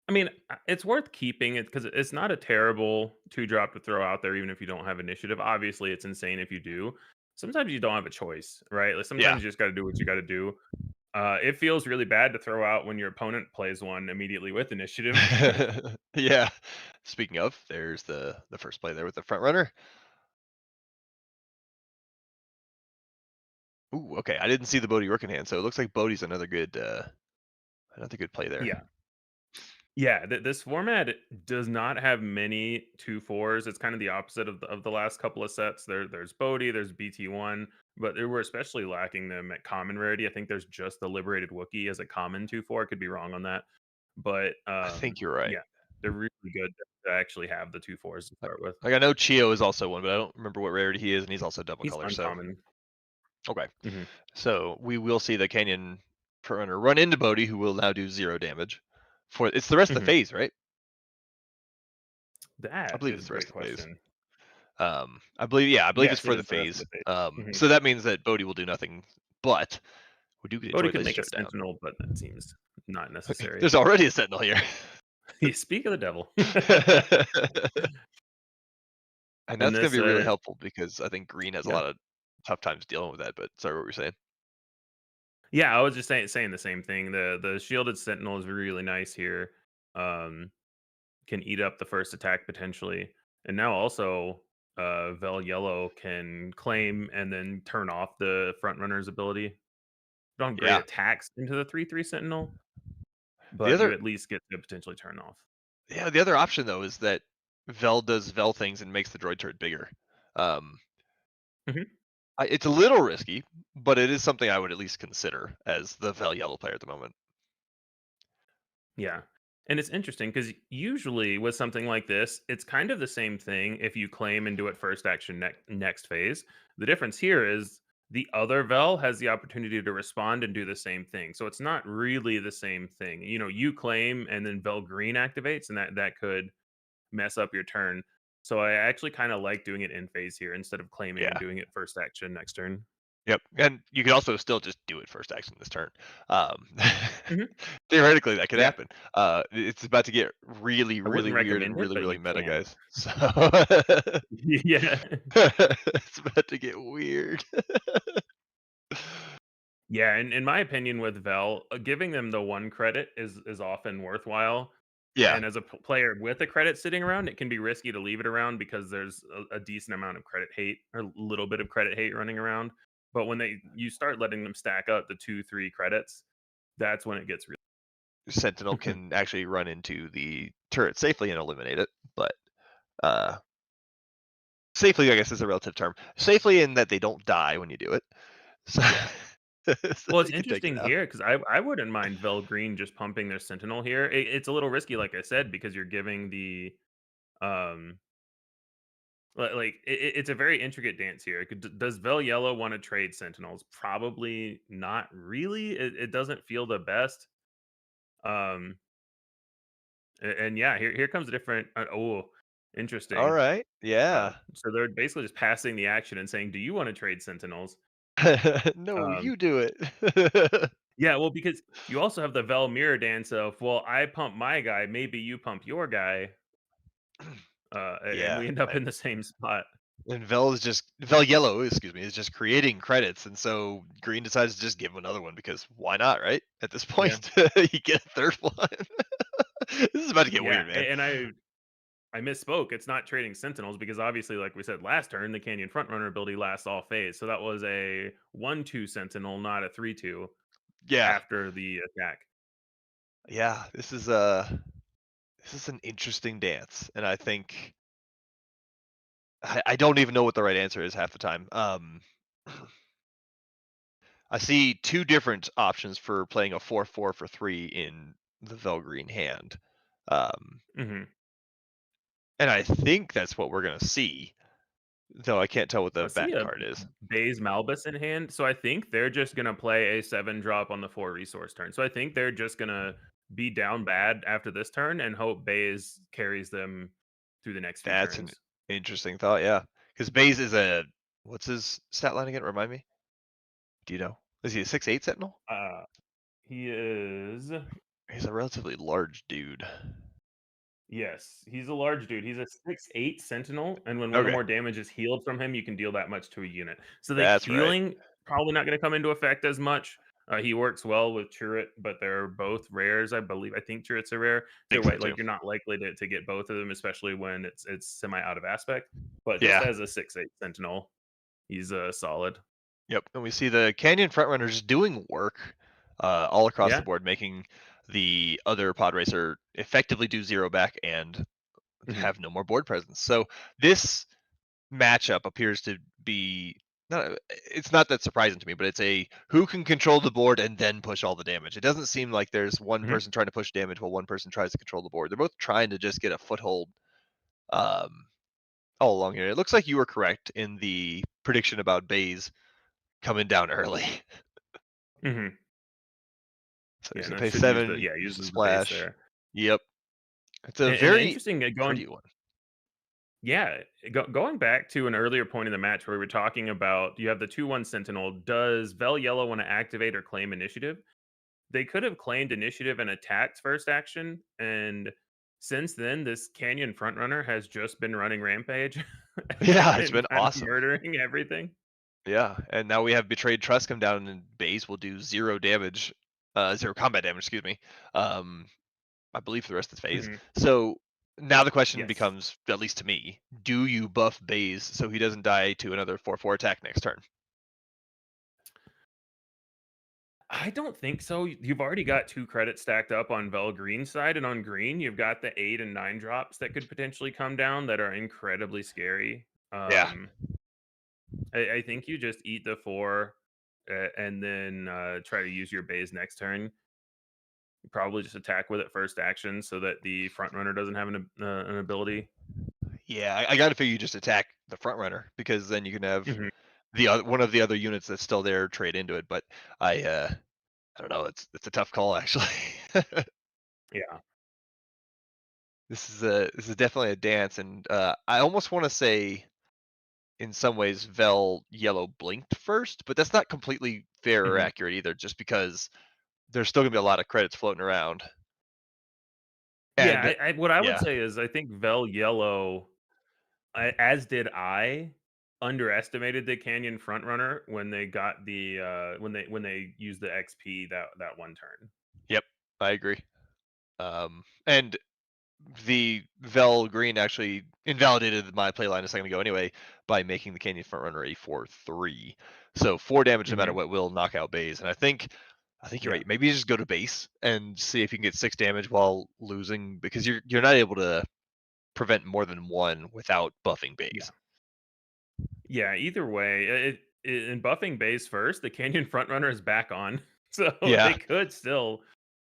I mean, it's worth keeping it because it's not a terrible 2 drop to throw out there, even if you don't have initiative. Obviously, it's insane if you do. Sometimes you don't have a choice, right? Like Yeah. sometimes you just got to do what you got to do. It feels really bad to throw out when your opponent plays one immediately with initiative. Yeah. Speaking of, there's the first play there with the front runner. Ooh, okay. I didn't see the Bodhi Rook in hand, so it looks like Bodhi's another good play there. Yeah. Yeah, this format does not have many 2/4s. It's kind of the opposite of the last couple of sets. There's Bodhi, there's BT1, but they were especially lacking them at common rarity. I think there's just the Liberated Wookiee as a common 2/4. Could be wrong on that, but I think you're right. yeah, they're really good to actually have the 2/4s to Like, start with. like I know Chio is also one, but I don't remember what rarity he is, and he's also double He's color. So uncommon. okay. Hmm. So we will see the Canyon front runner run into Bodhi, who will now do 0 damage. For it's the rest of the Hmm. phase, right? I That believe is it's a the rest great of the phase. question. I believe it's Yes, it for the is the rest of phase. the phase. So that means that Bodhi will do nothing, but we do get a Bodhi Droid could Laser make a Showdown. Sentinel, but that seems not necessary. There's already a Sentinel here. You speak of the devil. And And that's going to this be really helpful because I think green has a yeah. lot of tough times dealing with that. But sorry, what were you saying? Yeah, I was just saying the same thing. The shielded sentinel is really nice here. Um, can eat up the first attack potentially, and now also Vel Yellow can claim and then turn off the front runner's ability. Don't have great Yeah. attacks into the 3/3 sentinel, The but you other, at least get to potentially turn off. yeah, the other option though is that Vel does Vel things and makes the droid turret bigger. Um, Mhm. it's a little risky, but it is something I would at least consider as the Vel Yellow player at the moment. Yeah. And it's interesting because usually with something like this, it's kind of the same thing if you claim and do it first action next phase. The difference here is the other Vel has the opportunity to respond and do the same thing. So it's not really the same thing. You know, you claim and then Vel Green activates, and that could mess up your turn. So I actually kind of like doing it in phase here instead of claiming and Yeah. doing it first action next turn. Yep, and you could also still just do it first action this turn. Um, Mhm. theoretically, that could Yeah. happen. It's about to get really, I really wouldn't weird and recommend it, really, but really you meta, can. guys. So Yeah. it's about to get weird. Yeah, and in my opinion, with Vel, giving them the one credit is often worthwhile. Yeah, And as a player with a credit sitting around, it can be risky to leave it around because there's a decent amount of credit hate or a little bit of credit hate running around. But when you start letting them stack up the 2, 3 credits, that's when it gets Sentinel really. can actually run into the turret safely and eliminate it, but uh, safely, I guess, is a relative term. Safely in that they don't die when you do it, so, Yeah. so Well, it's you can take it interesting out. here because I wouldn't mind Vel Green just pumping their Sentinel here. It's a little risky, like I said, because you're giving the um like it's a very intricate dance here. Does Vel Yellow want to trade Sentinels? Probably not really. It doesn't feel the best. Um, and yeah, here comes a different. All Interesting. right, yeah. So they're basically just passing the action and saying, "Do you want to trade Sentinels?" No, Um, you do it. yeah, well, because you also have the Vel mirror dance of, well, I pump my guy, maybe you pump your guy, and Yeah, we end up in the same spot. and Vel Yellow, excuse me, is just creating credits, and so Green decides to just give him another one because why not, right? At this Yeah, point, you get a third one. This is about to get yeah, weird, man. and I misspoke. It's not trading Sentinels because obviously, like we said last turn, the Canyon Frontrunner ability lasts all phase. So that was a 1/2 Sentinel, not a 3/2 Yeah, after the attack. yeah. This is an interesting dance, and I think I don't even know what the right answer is half the time. I see two different options for playing a 4/4 for 3 in the Velgreen hand. Um, Hmm. and I think that's what we're gonna see, though I can't tell what I the see back a card is. Baze Malbus in hand. So I think they're just going to play a 7 drop on the 4 resource turn. So I think they're just going to be down bad after this turn and hope Baze carries them through the next few That's an turns. interesting thought, yeah. Because Baze is a what's his stat line again? Remind me. Do you know? Is he a 6'8" Sentinel? Uh, he is. He's a relatively large dude. Yes, he's a large dude. He's a 6'8" Sentinel, and when one or Okay, more damage is healed from him, you can deal that much to a unit. So the that's right. healing probably not going to come into effect as much. He works well with Turret, but they're both rares, I believe. I think Turret's a rare. Think Either so way, too. like you're not likely to get both of them, especially when it's semi out of aspect. But just Yeah. as a 6'8" Sentinel, he's solid. Yep. And we see the Canyon Frontrunners doing work all across the Yeah. board, making the other pod racer effectively do zero back and Hmm. have no more board presence. So this matchup appears to be not it's not that surprising to me, but it's a who can control the board and then push all the damage. It doesn't seem like there's one Hmm. person trying to push damage while one person tries to control the board. They're both trying to just get a foothold um, all along here. It looks like you were correct in the prediction about Baze coming down early. Hmm. So Yeah, he's and gonna I pay should use 7, use the uses the base splash. there. Yep. It's a And the very interesting pretty going one. Yeah, going back to an earlier point in the match where we were talking about you have the 2/1 Sentinel. Does Vel Yellow want to activate or claim initiative? They could have claimed initiative and attacked first action, and since then, this Canyon Frontrunner has just been running rampage Yeah, it's and been kind of awesome. murdering everything. Yeah, and now we have Betrayed Trust come down and Baze will do 0 damage, 0 combat damage, excuse me. Um, I believe for the rest of the phase. Mhm. So now the question Yes. becomes, at least to me, do you buff Baze so he doesn't die to another 4/4 attack next turn? I don't think so. You've already got 2 credits stacked up on Vel Green side, and on green, you've got the 8 and 9 drops that could potentially come down that are incredibly scary. Yeah. I think you just eat the 4, and then, try to use your base next turn. Probably just attack with it first action so that the front runner doesn't have an ability. Yeah, I gotta figure you just attack the front runner because then you can have Mhm. the other one of the other units that's still there trade into it. But I don't know, it's a tough call actually. Yeah. This is definitely a dance, and I almost want to say in some ways Vel Yellow blinked first, but that's not completely fair or Mhm. accurate either, just because there's still gonna be a lot of credits floating around. Yeah, And what I would yeah, say is I think Vel Yellow, as did I, underestimated the Canyon Frontrunner when they got the when they used the XP that one turn. Yep, I agree. And the Vel Green actually invalidated my playline a second ago anyway by making the Canyon Frontrunner a 4/3. So 4 damage no matter Mhm. what will knock out base. And I think you're Yeah. right. Maybe you just go to base and see if you can get 6 damage while losing because you're not able to prevent more than one without buffing Yeah. base. Yeah, either way, in buffing base first, the Canyon Frontrunner is back on, so Yeah. they could still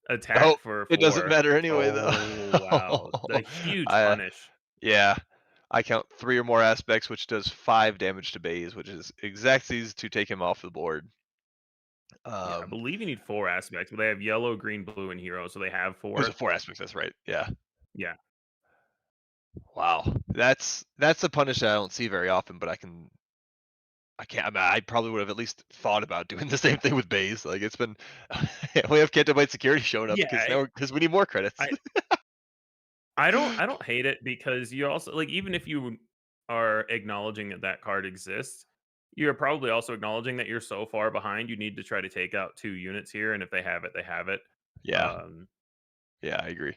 Oh, attack for it doesn't 4. matter anyway though. Oh, wow. The huge I punish. Yeah. I count 3 or more aspects, which does 5 damage to Baze, which is exactsies to take him off the board. Yeah, I Um, believe you need 4 aspects, but they have yellow, green, blue, and hero, so they have those are 4. 4 aspects, that's right. Yeah. Yeah. Wow. That's a punish that I don't see very often, but I can't. I mean, I probably would have at least thought about doing the same thing with Baze. Like it's been, we have Cantabite security showing up Yeah, because we need more credits. I I don't hate it because you also like, even if you are acknowledging that that card exists, you're probably also acknowledging that you're so far behind, you need to try to take out 2 units here, and if they have it, they have it. Yeah, Um, yeah, I agree.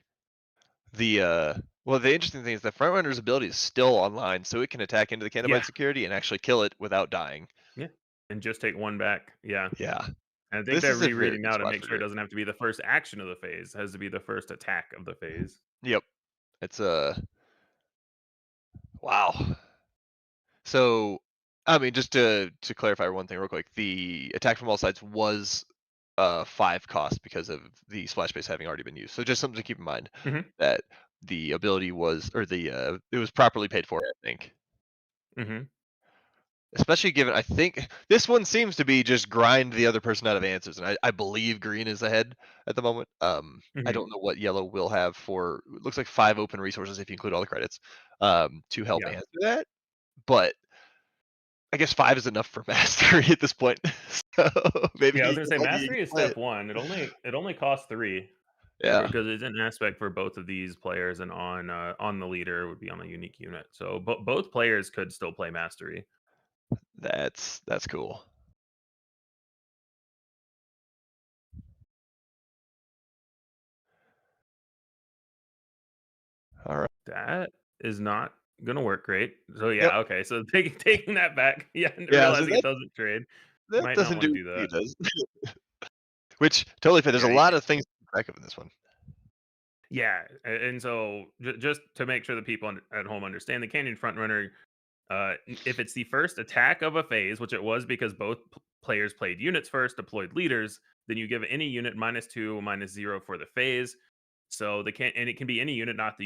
The well, the interesting thing is the Frontrunner's ability is still online, so it can attack into the yeah, Cantabite security and actually kill it without dying. yeah, and just take 1 back. Yeah, Yeah, and I think this they're is a very rereading good now to spot make for sure it Grit. doesn't have to be the first action of the phase, it has to be the first attack of the phase. Yep, it's wow. So, I mean, just to clarify one thing real quick, the attack from all sides was 5 cost because of the splash base having already been used. So just something to keep in mind Mhm, that the ability was or the it was properly paid for, I think. mhm, Especially given I think this one seems to be just grind the other person out of answers, and I believe green is ahead at the moment. I mhm, don't know what yellow will have for it looks like 5 open resources if you include all the credits to help yeah. answer that. But I guess 5 is enough for mastery at this point. So maybe Yeah, I was you gonna get say lucky, you mastery get is to play it. step 1. It only costs 3 Yeah, because it's an aspect for both of these players, and on the leader would be on a unique unit. So both players could still play mastery. that's cool. Alright. That is not gonna work great. So Yep. yeah, okay. So taking that back, yeah, and Yeah, so realizing it doesn't trade, that might not doesn't want to do do what that. it does. Which totally fair. There's a Yeah, lot of things to keep track of in this one. yeah, and so just to make sure that people at home understand, the Canyon Frontrunner, if it's the first attack of a phase, which it was because both players played units first, deployed leaders, then you give any unit -2, -0 for the phase. So they can't, and it can be any unit, not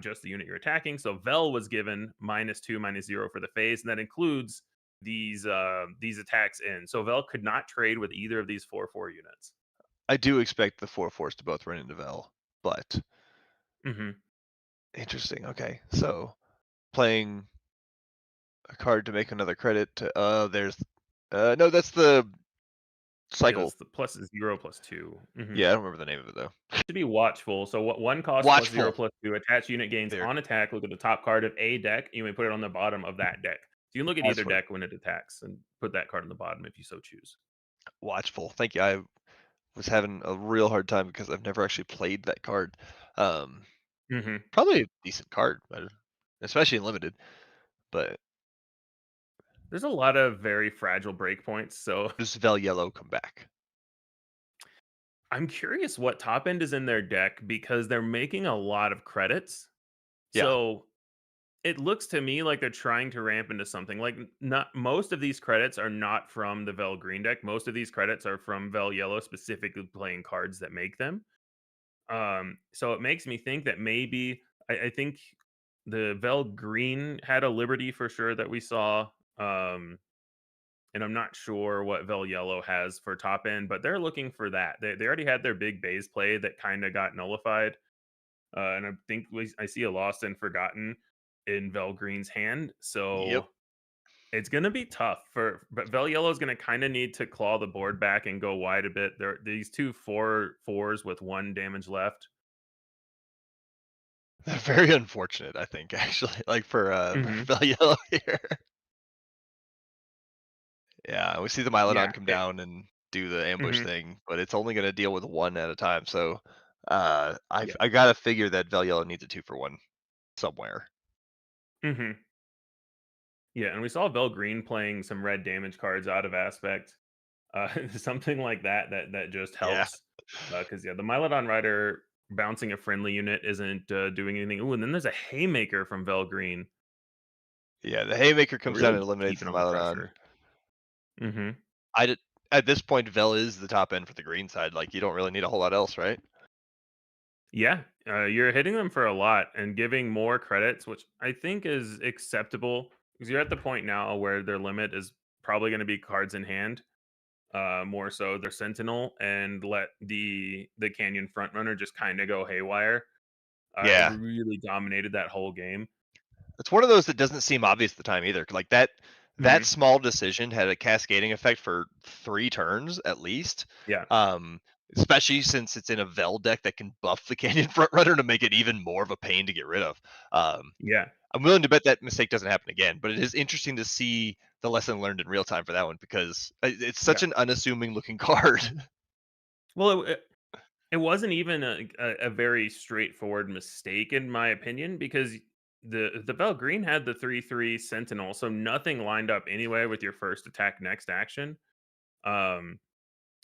just the unit you're attacking. So Vel was given -2, -0 for the phase, and that includes these attacks in. So Vel could not trade with either of these 4/4 units. I do expect the 4/4s to both run into Vel, but Hmm. interesting. Okay, so playing a card to make another credit to there's no, that's the Yeah, cycle. that's the +0 +2. Yeah, I don't remember the name of it though. To be watchful. So what one cost +0 Watchful. +2. Attach unit gains There. on attack. Look at the top card of a deck. You may put it on the bottom of that deck. So you can look at That's either what deck when it attacks and put that card on the bottom if you so choose. watchful. Thank you. I was having a real hard time because I've never actually played that card. Um Hmm. Probably a decent card, but especially in limited, but There's a lot of very fragile breakpoints. So does Vel Yellow come back? I'm curious what top end is in their deck because they're making a lot of credits. Yeah. So it looks to me like they're trying to ramp into something. Like, not most of these credits are not from the Vel Green deck. Most of these credits are from Vel Yellow, specifically playing cards that make them. So it makes me think that maybe I think the Vel Green had a Liberty for sure that we saw. And I'm not sure what Vel Yellow has for top end, but they're looking for that. They already had their big base play that kind of got nullified. And I think I see a Lost and Forgotten in Vel Green's hand. Yep. So it's going to be tough but Vel Yellow is going to kind of need to claw the board back and go wide a bit. There, these 2/4/4s with 1 damage left. Very unfortunate, I think, actually, like for Hmm. Vel Yellow here. Yeah, we see the Mylodon Yeah. come down and do the ambush Mhm. thing, but it's only gonna deal with one at a time. So Yeah. I gotta figure that Vel Yellow needs a 2-for-1 somewhere. Mhm. Yeah, and we saw Bell Green playing some red damage cards out of aspect. Something like that just Yeah. helps. Because yeah, the Mylodon Rider bouncing a friendly unit isn't doing anything. Ooh, and then there's a Haymaker from Vel Green, Yeah, the Haymaker comes down really and eliminates keeping the them under Mylodon. pressure. Hmm. I did, at this point, Vel is the top end for the green side. Like, you don't really need a whole lot else, right? Yeah, you're hitting them for a lot and giving more credits, which I think is acceptable because you're at the point now where their limit is probably going to be cards in hand, more so their Sentinel, and let the Canyon Frontrunner just kind of go haywire. It Yeah. really dominated that whole game. It's one of those that doesn't seem obvious at the time either. Like that Hmm. small decision had a cascading effect for 3 turns at least. Yeah, Um, Especially since it's in a Vel deck that can buff the Canyon Frontrunner to make it even more of a pain to get rid of. yeah. I'm willing to bet that mistake doesn't happen again, but it is interesting to see the lesson learned in real time for that one because it's such Yeah. an unassuming looking card. Well, it wasn't even a very straightforward mistake in my opinion because the Bell Green had the 3/3 Sentinel, so nothing lined up anyway with your first attack next action. Um,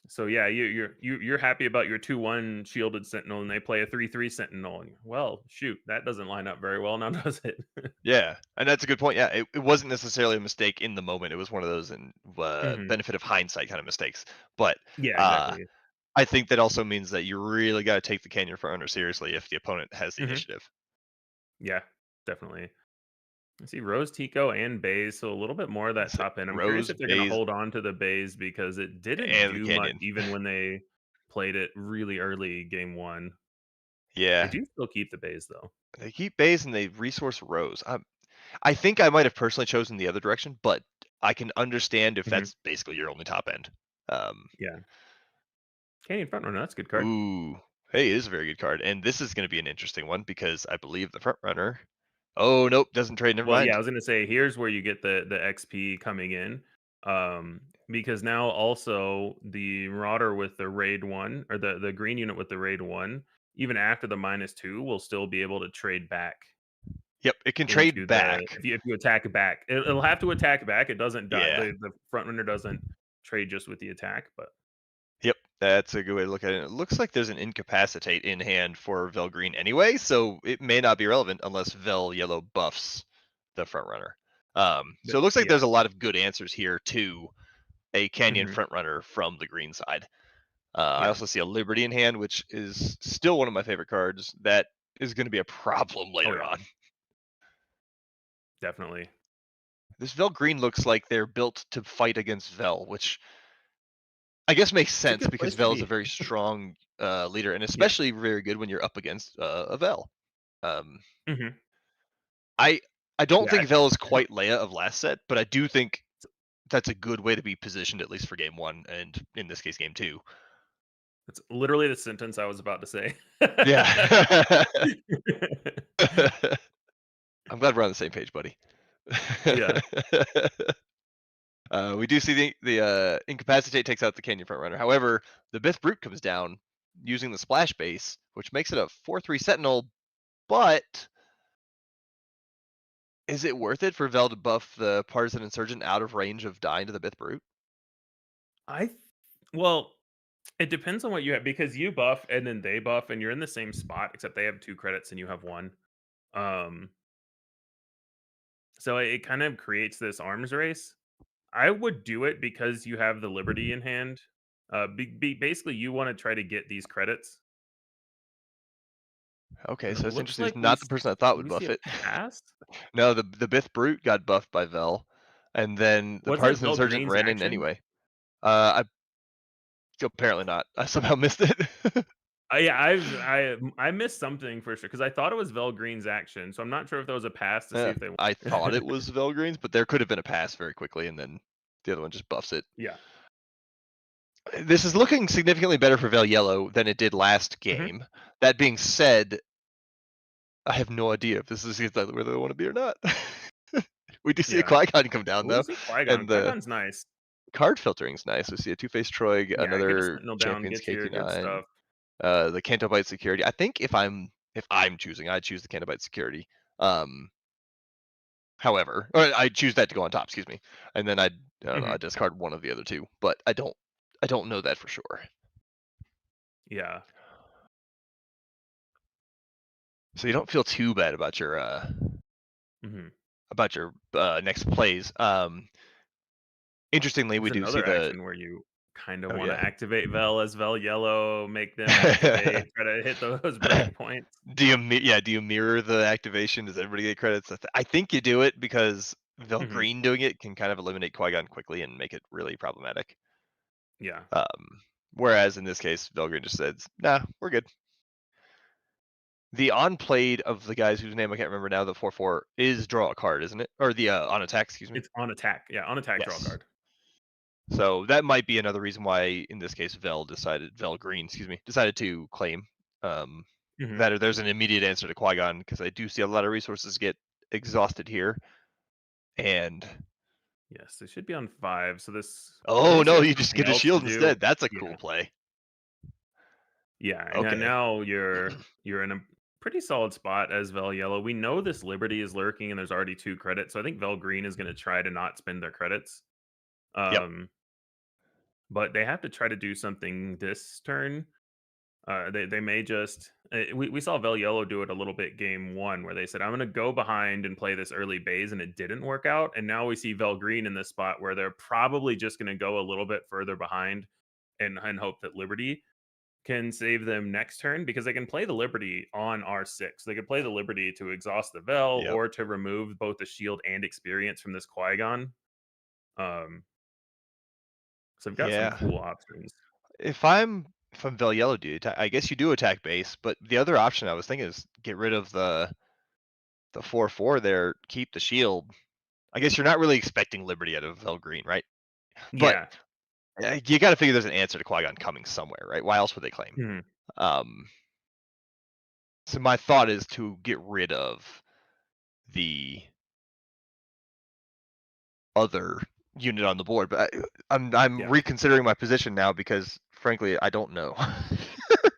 so yeah, you're happy about your 2/1 shielded Sentinel, and they play a 3/3 Sentinel. And well, shoot, that doesn't line up very well now, does it? Yeah, and that's a good point. Yeah, it wasn't necessarily a mistake in the moment. It was one of those in Hmm. benefit of hindsight kind of mistakes. But Yeah, uh, exactly. I think that also means that you really got to take the Canyon Frontrunner seriously if the opponent has the Hmm. initiative. Yeah, definitely. I see Rose, Tico, and Bays, so a little bit more of that It's top end. I'm curious Rose, if they're going to Bays, hold on to the Bays because it didn't and the do much Canyon. even when they played it really early game one. They Yeah, do still keep the Bays though. they keep Bays and they resource Rose. I think I might have personally chosen the other direction, but I can understand if Hmm. that's basically your only top end. Um, Yeah, Canyon Frontrunner, that's a good card. Ooh, hey, it is a very good card, and this is going to be an interesting one because I believe the front runner. Oh nope, doesn't trade. Never Well, yeah, I mind. was going to say here's where you get the XP coming in, because now also the Marauder with the raid one or the green unit with the raid one, even after the -2, will still be able to trade back Yep, it can into trade the back. if you attack back. It'll have to attack back. It doesn't die. Yeah. The front runner doesn't trade just with the attack, but Yep, that's a good way to look at it. It looks like there's an incapacitate in hand for Vel Green anyway, so it may not be relevant unless Vel Yellow buffs the front runner. So it looks like yeah. there's a lot of good answers here to a Canyon Hmm. front runner from the green side. I Yeah. also see a Liberty in hand, which is still one of my favorite cards. That is going to be a problem Oh later yeah, on. definitely. This Vel Green looks like they're built to fight against Vel, which I guess makes It's a sense good because place to Vel is a be. very strong leader, and Yeah. especially very good when you're up against a Vel. Um, Hmm. I I don't Yeah. think Vel is quite Leia of last set, but I do think that's a good way to be positioned at least for game one, and in this case, game two. That's literally the sentence I was about to say. Yeah. I'm glad we're on the same page, buddy. Yeah. We do see the incapacitate takes out the Canyon front runner. However, the Bith Brute comes down using the splash base, which makes it a 4/3 Sentinel. But is it worth it for Vel to buff the Partisan Insurgent out of range of dying to the Bith Brute? I th- well, it depends on what you have because you buff and then they buff and you're in the same spot except they have 2 credits and you have 1. Um so it kind of creates this arms race. I would do it because you have the Liberty in hand. Basically you want to try to get these credits. Okay, And so it it's looks interesting. It's like not the person I thought would we see buff a it. pass. No, the Bith Brute got buffed by Vel, and then the Was it Partisan Bell Insurgent Green's ran in action? anyway. I apparently not. I somehow missed it. Yeah, I missed something for sure because I thought it was Vel Green's action, so I'm not sure if there was a pass to see if they I thought won. it was Velgreen's, but there could have been a pass very quickly, and then the other one just buffs it. Yeah. This is looking significantly better for Vel Yellow than it did last Mhm. game. That being said, I have no idea if this is exactly where they want to be or not. We do see a Yeah. Qui-Gon come down We though, see Qui-Gon. and the Qui-Gon's nice. card filtering's nice. We see a two-faced Troig, Yeah, get a another Sentinel down, Champions get your good KT9, stuff. the Cantobite Security. I think if I'm choosing, I'd choose the Cantobite Security. However, or I choose that to go on top. Excuse me, and then I don't know, I discard one of the other two, but I don't know that for sure. Yeah. So you don't feel too bad about your Mhm. next plays. Interestingly, we There's do see another the action where you kind of oh want to yeah. activate Vel as Vel Yellow, make them activate, try to hit those breakpoints. Do you mirror the activation? Does everybody get credits? I think you do it because Vel Mhm. Green doing it can kind of eliminate Qui-Gon quickly and make it really problematic. Yeah. Whereas in this case, Vel Green just says, "Nah, we're good." The on played of the guys whose name I can't remember now, the 4/4 is draw a card, isn't it? Or the on attack, excuse me. It's on attack. Yeah, on attack, draw a Yes. card. So that might be another reason why, in this case, Vel Green, excuse me, decided to claim Mhm. that there's an immediate answer to Qui-Gon, because I do see a lot of resources get exhausted here. And Yes, it should be on 5. So this, oh unless you no, have you just something get a else to shield do. instead. That's a Yeah. cool play. Yeah, and Okay. now you're in a pretty solid spot as Vel Yellow. We know this Liberty is lurking, and there's already 2 credits, so I think Vel Green is going to try to not spend their credits. Yep. But they have to try to do something this turn. They may just we saw Vel Yellow do it a little bit game 1, where they said, I'm going to go behind and play this early base, and it didn't work out. And now we see Vel Green in this spot where they're probably just going to go a little bit further behind and hope that Liberty can save them next turn, because they can play the Liberty on R6. They could play the Liberty to exhaust the Vel Yep. or to remove both the shield and experience from this Qui-Gon. So I've got some Yeah. cool options. If I'm Vel Yellow, dude, I guess you do attack base, but the other option I was thinking is get rid of the 4/4 there, keep the shield. I guess you're not really expecting Liberty out of Vel Green, right? But Yeah. you got to figure there's an answer to Qui-Gon coming somewhere, right? Why else would they claim? Mhm. So my thought is to get rid of the other unit on the board, but I'm Yeah. reconsidering my position now because frankly I don't know.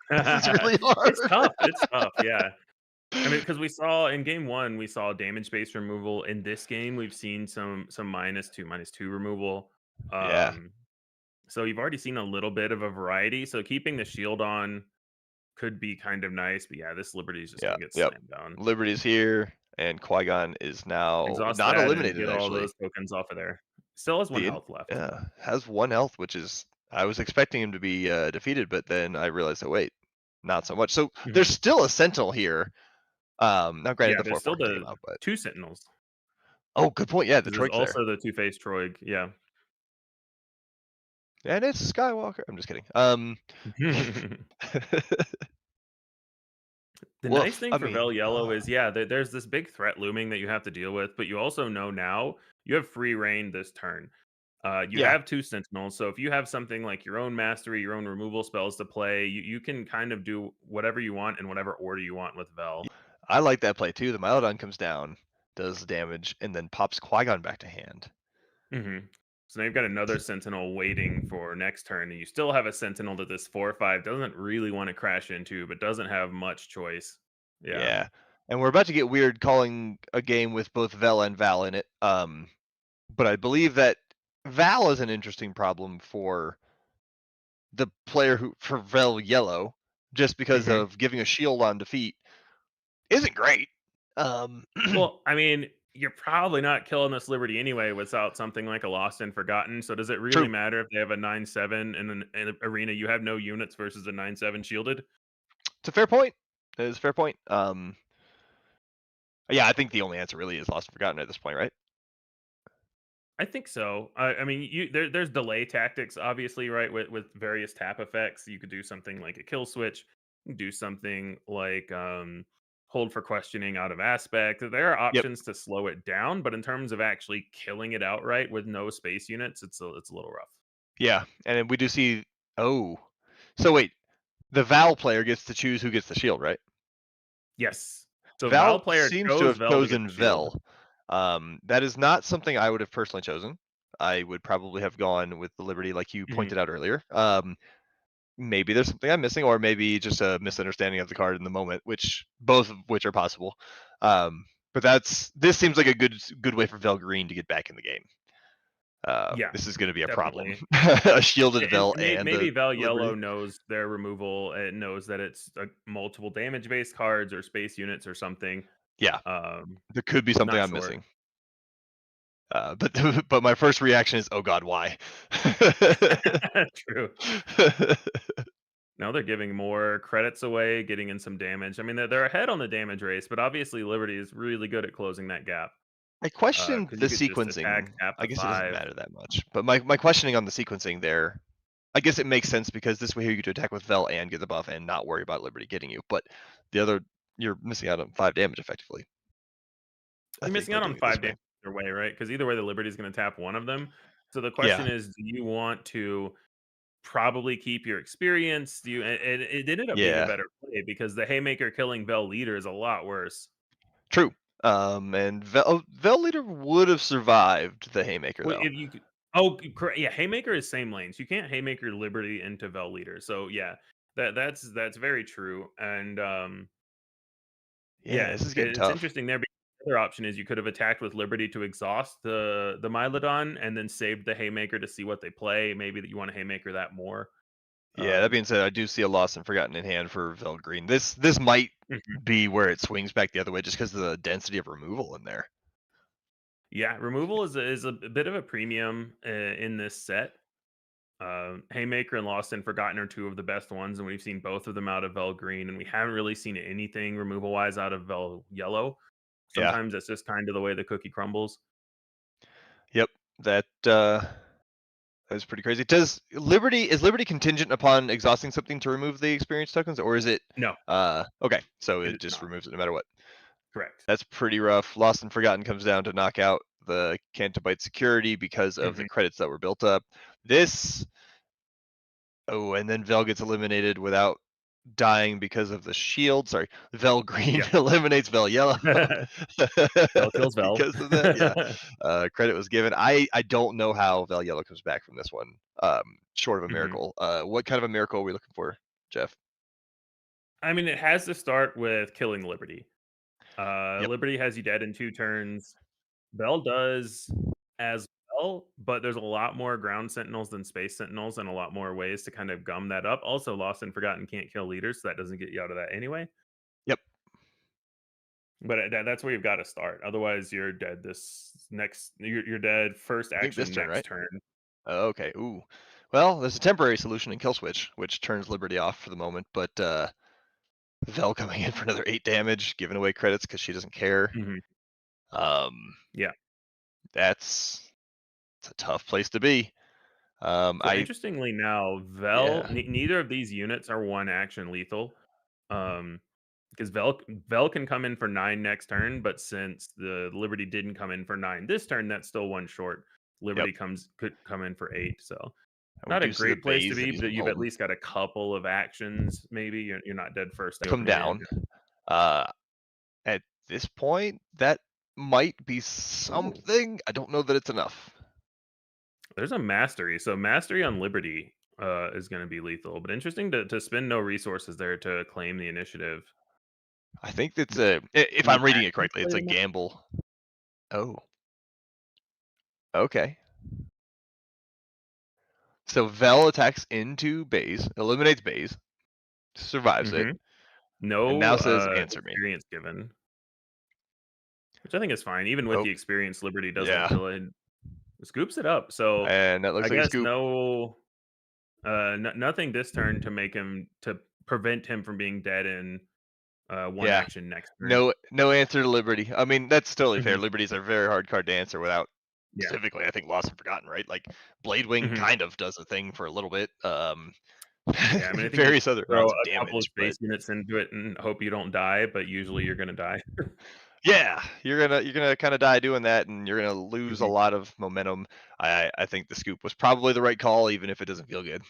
This is really hard. It's tough. It's tough. Yeah. I mean, because we saw in game 1, we saw damage based removal. In this game, we've seen some -2 removal. Yeah, So you've already seen a little bit of a variety. So keeping the shield on could be kind of nice. But yeah, this Liberty is just yeah, gonna get yep. slammed down. Liberty's here, and Qui-Gon is now Exhaust not that and eliminated get all actually. those tokens off of there. Still has 1 The health left. yeah has 1 health, which is I was expecting him to be defeated, but then I realized, oh wait, not so much. So there's Mhm. still a Sentinel here. Now granted Yeah, the there's 4/4 still came the out, but 2 Sentinels. oh, good point. Yeah, the There's Troik's there. also the two-faced Troig. Yeah. And it's Skywalker. I'm just kidding. The nice Woof. thing I for mean, Vel Yellow is, yeah, there's this big threat looming that you have to deal with, but you also know now you have free reign this turn. You yeah, have 2 Sentinels, so if you have something like your own mastery, your own removal spells to play, you can kind of do whatever you want in whatever order you want with Vel. I like that play too. The Mylodon comes down, does damage, and then pops Qui-Gon back to hand. hmm So now you've got another Sentinel waiting for next turn, and you still have a Sentinel that this 4/5 doesn't really want to crash into, but doesn't have much choice. Yeah. Yeah. And we're about to get weird calling a game with both Vel and Val in it. But I believe that Val is an interesting problem for the player who for Vel Yellow, just because hmm of giving a shield on defeat isn't great. Well, I mean, you're probably not killing this Liberty anyway without something like a Lost and Forgotten. So does it really True. matter if they have a 9/7 in an arena? You have no units versus a 9/7 shielded. It's a fair point. It's a fair point. Yeah, I think the only answer really is Lost and Forgotten at this point, right? I think so. I mean, there's delay tactics, obviously, right? With various tap effects, you could do something like a kill switch, do something like hold for questioning out of aspect. There are Yep. options to slow it down, but in terms of actually killing it outright with no space units, it's a little rough. Yeah, and then we do see. Oh, so wait, the Val player gets to choose who gets the shield, right? Yes. So Val Val player seems to chose have Vel to get chosen the shield. Vel. That is not something I would have personally chosen. I would probably have gone with the Liberty, like you Mhm. pointed out earlier. Maybe there's something I'm missing, or maybe just a misunderstanding of the card in the moment, which both of which are possible. But this seems like a good way for Vel Green to get back in the game. Yeah, This is going to be a problem. definitely. A shielded Vel and Maybe a Val Yellow Liberty. knows their removal. It knows that it's multiple damage based cards or space units or something. Yeah, Um, there could be something not I'm sure. missing. But but my first reaction is, oh God, why? True. Now they're giving more credits away, getting in some damage. I mean, they're ahead on the damage race, but obviously Liberty is really good at closing that gap. I questioned Because the you could just sequencing. attack, tap I the guess it doesn't 5. matter that much. But my questioning on the sequencing there, I guess it makes sense because this way you get to attack with Vel and get the buff and not worry about Liberty getting you. But the other, you're missing out on 5 damage effectively. I You're think missing by out on doing it this 5 way. damage either way, right? Because either way, the Liberty's going to tap one of them. So the Yeah, question is, do you want to probably keep your experience? Do you? And it ended up being a yeah, better play because the Haymaker killing Bell leader is a lot worse. true. And Vel Leader would have survived the Haymaker Well, though. if you could, oh, correct. Yeah, Haymaker is same lanes. You can't Haymaker Liberty into Vel leader. So yeah, that's very true. And Yeah, yeah, this is getting it's tough. interesting there. Because the other option is you could have attacked with Liberty to exhaust the Mylodon and then saved the Haymaker to see what they play. Maybe that you want to Haymaker that more. Yeah, that Um, being said, I do see a Lost and Forgotten in hand for Vel Green. This might mhm. be where it swings back the other way just because of the density of removal in there. Yeah, removal is a bit of a premium in this set. Haymaker and Lost and Forgotten are two of the best ones, and we've seen both of them out of Vel Green, and we haven't really seen anything removal wise out of Vel Yellow. Yeah. Sometimes that's just kind of the way the cookie crumbles. Yep. That is pretty crazy. Is Liberty contingent upon exhausting something to remove the experience tokens, or is it No, okay, so it it is just not. removes it no matter what. Correct. That's pretty rough. Lost and Forgotten comes down to knock out the Cantabite security because of the Mhm. credits that were built up. This Oh, and then Vel gets eliminated without dying because of the shield. Sorry, Vel Green Yeah. eliminates Vel Yellow Vel kills Vel. because of that. Yeah, credit was given. I don't know how Vel Yellow comes back from this one. Short of a Mhm. miracle. What kind of a miracle are we looking for, Jeff? I mean, it has to start with killing Liberty. Yep. Liberty has you dead in 2 turns. Bell does as well, but there's a lot more ground sentinels than space sentinels and a lot more ways to kind of gum that up. Also, Lost and Forgotten can't kill leaders, so that doesn't get you out of that anyway. Yep. But that's where you've got to start. Otherwise, you're dead you're dead first I think this action turn, next right? turn. Okay. Ooh. Well, there's a temporary solution in Kill Switch, which turns Liberty off for the moment, but Vel coming in for another 8 damage, giving away credits because she doesn't care. Mhm. Um, Yeah. that's it's a tough place to be. So I interestingly now, Yeah. neither of these units are one action lethal. Um, because Vel can come in for 9 next turn, but since the Liberty didn't come in for 9 this turn, that's still one short. Yep. Liberty could come in for 8, so And we not a do see the great place to bays that be, he's but you've at rolling least got a couple of actions. Maybe you're not dead first come opening down. in. Uh, at this point, that might be Ooh, something. I don't know that it's enough. there's a mastery. So mastery on Liberty is going to be lethal, but interesting to spend no resources there to claim the initiative. I think it's Can if you I'm reading it actually correctly, play it's a the gamble. Oh, okay. So Vel attacks into bays, eliminates bays, survives it, hmm and No now says, "Answer me." experience given, which I think is fine. Even with Oh, the experience, Liberty doesn't yeah. kill it. Scoops it up. So And that looks I like a guess scoop. nothing this turn to prevent him from being dead in one Yeah. action next turn. No answer to Liberty. I mean, that's totally fair. hmm Liberty's a very hard card to answer without Yeah. specifically, I think, Lost and Forgotten, right? Like Bladewing hmm kind of does a thing for a little bit. Yeah. I mean, I think you Various other throw amounts of a couple of damage, but space units into it and hope you don't die, but usually you're gonna die. yeah, you're gonna kind of die doing that, and you're gonna lose a hmm lot of momentum. I think the scoop was probably the right call, even if it doesn't feel good.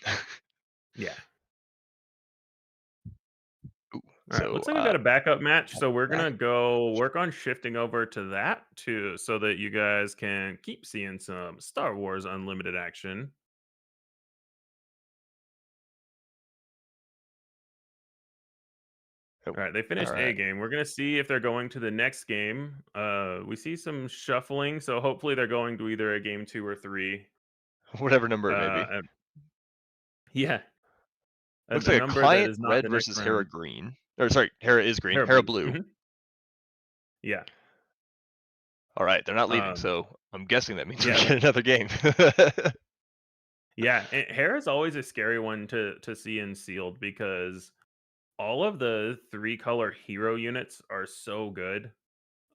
Yeah. All right, So looks like we got a backup match, so we're gonna back- go work on shifting over to that too, so that you guys can keep seeing some Star Wars Unlimited action. oh, All right, they all finished a right. game. We're gonna see if they're going to the next game. We see some shuffling, so hopefully they're going to either a game 2 or 3. Whatever number it may be. And- yeah, Looks a like a number that client is not red the next versus Hera round. green. Or sorry, Hera is green. Hair Hera blue. blue. Yeah. All right, they're not leaving, Um, so I'm guessing that means we yeah, get another game. yeah. Hair is always a scary one to see in sealed because all of the 3-color hero units are so good.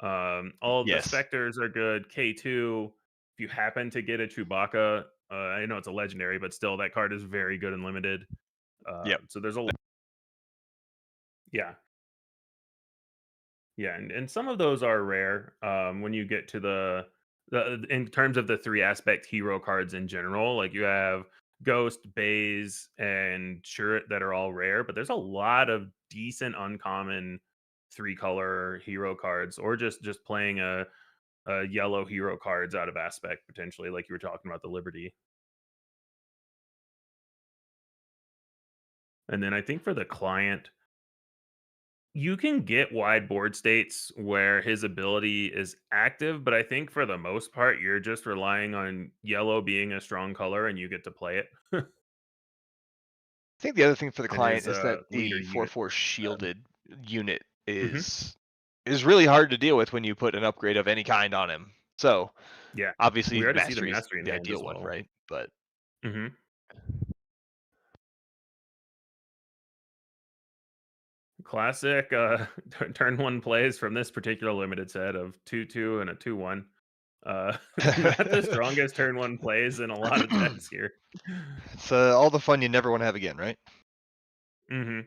All of the Yes. Spectres are good. K2, if you happen to get a Chewbacca, I know it's a legendary, but still that card is very good and limited. Yep. So there's a lot. Yeah. Yeah, and some of those are rare. When you get to the in terms of the 3 aspect hero cards in general, like you have Ghost, Baze, and Churret that are all rare, but there's a lot of decent uncommon 3-color hero cards, or just playing a yellow hero cards out of aspect potentially, like you were talking about the Liberty. And then I think for the client, you can get wide board states where his ability is active, but I think for the most part, you're just relying on yellow being a strong color and you get to play it. I think the other thing for the And client his is that leader the unit. 4/4 shielded unit Mhm. is really hard to deal with when you put an upgrade of any kind on him. So Yeah. We obviously already see the mastery is mastery in the hand as ideal one, well. right? But Hmm. Classic turn one plays from this particular limited set of 2/2 and a 2/1. Not the strongest turn one plays in a lot of decks here. it's all the fun you never want to have again, right? Hmm.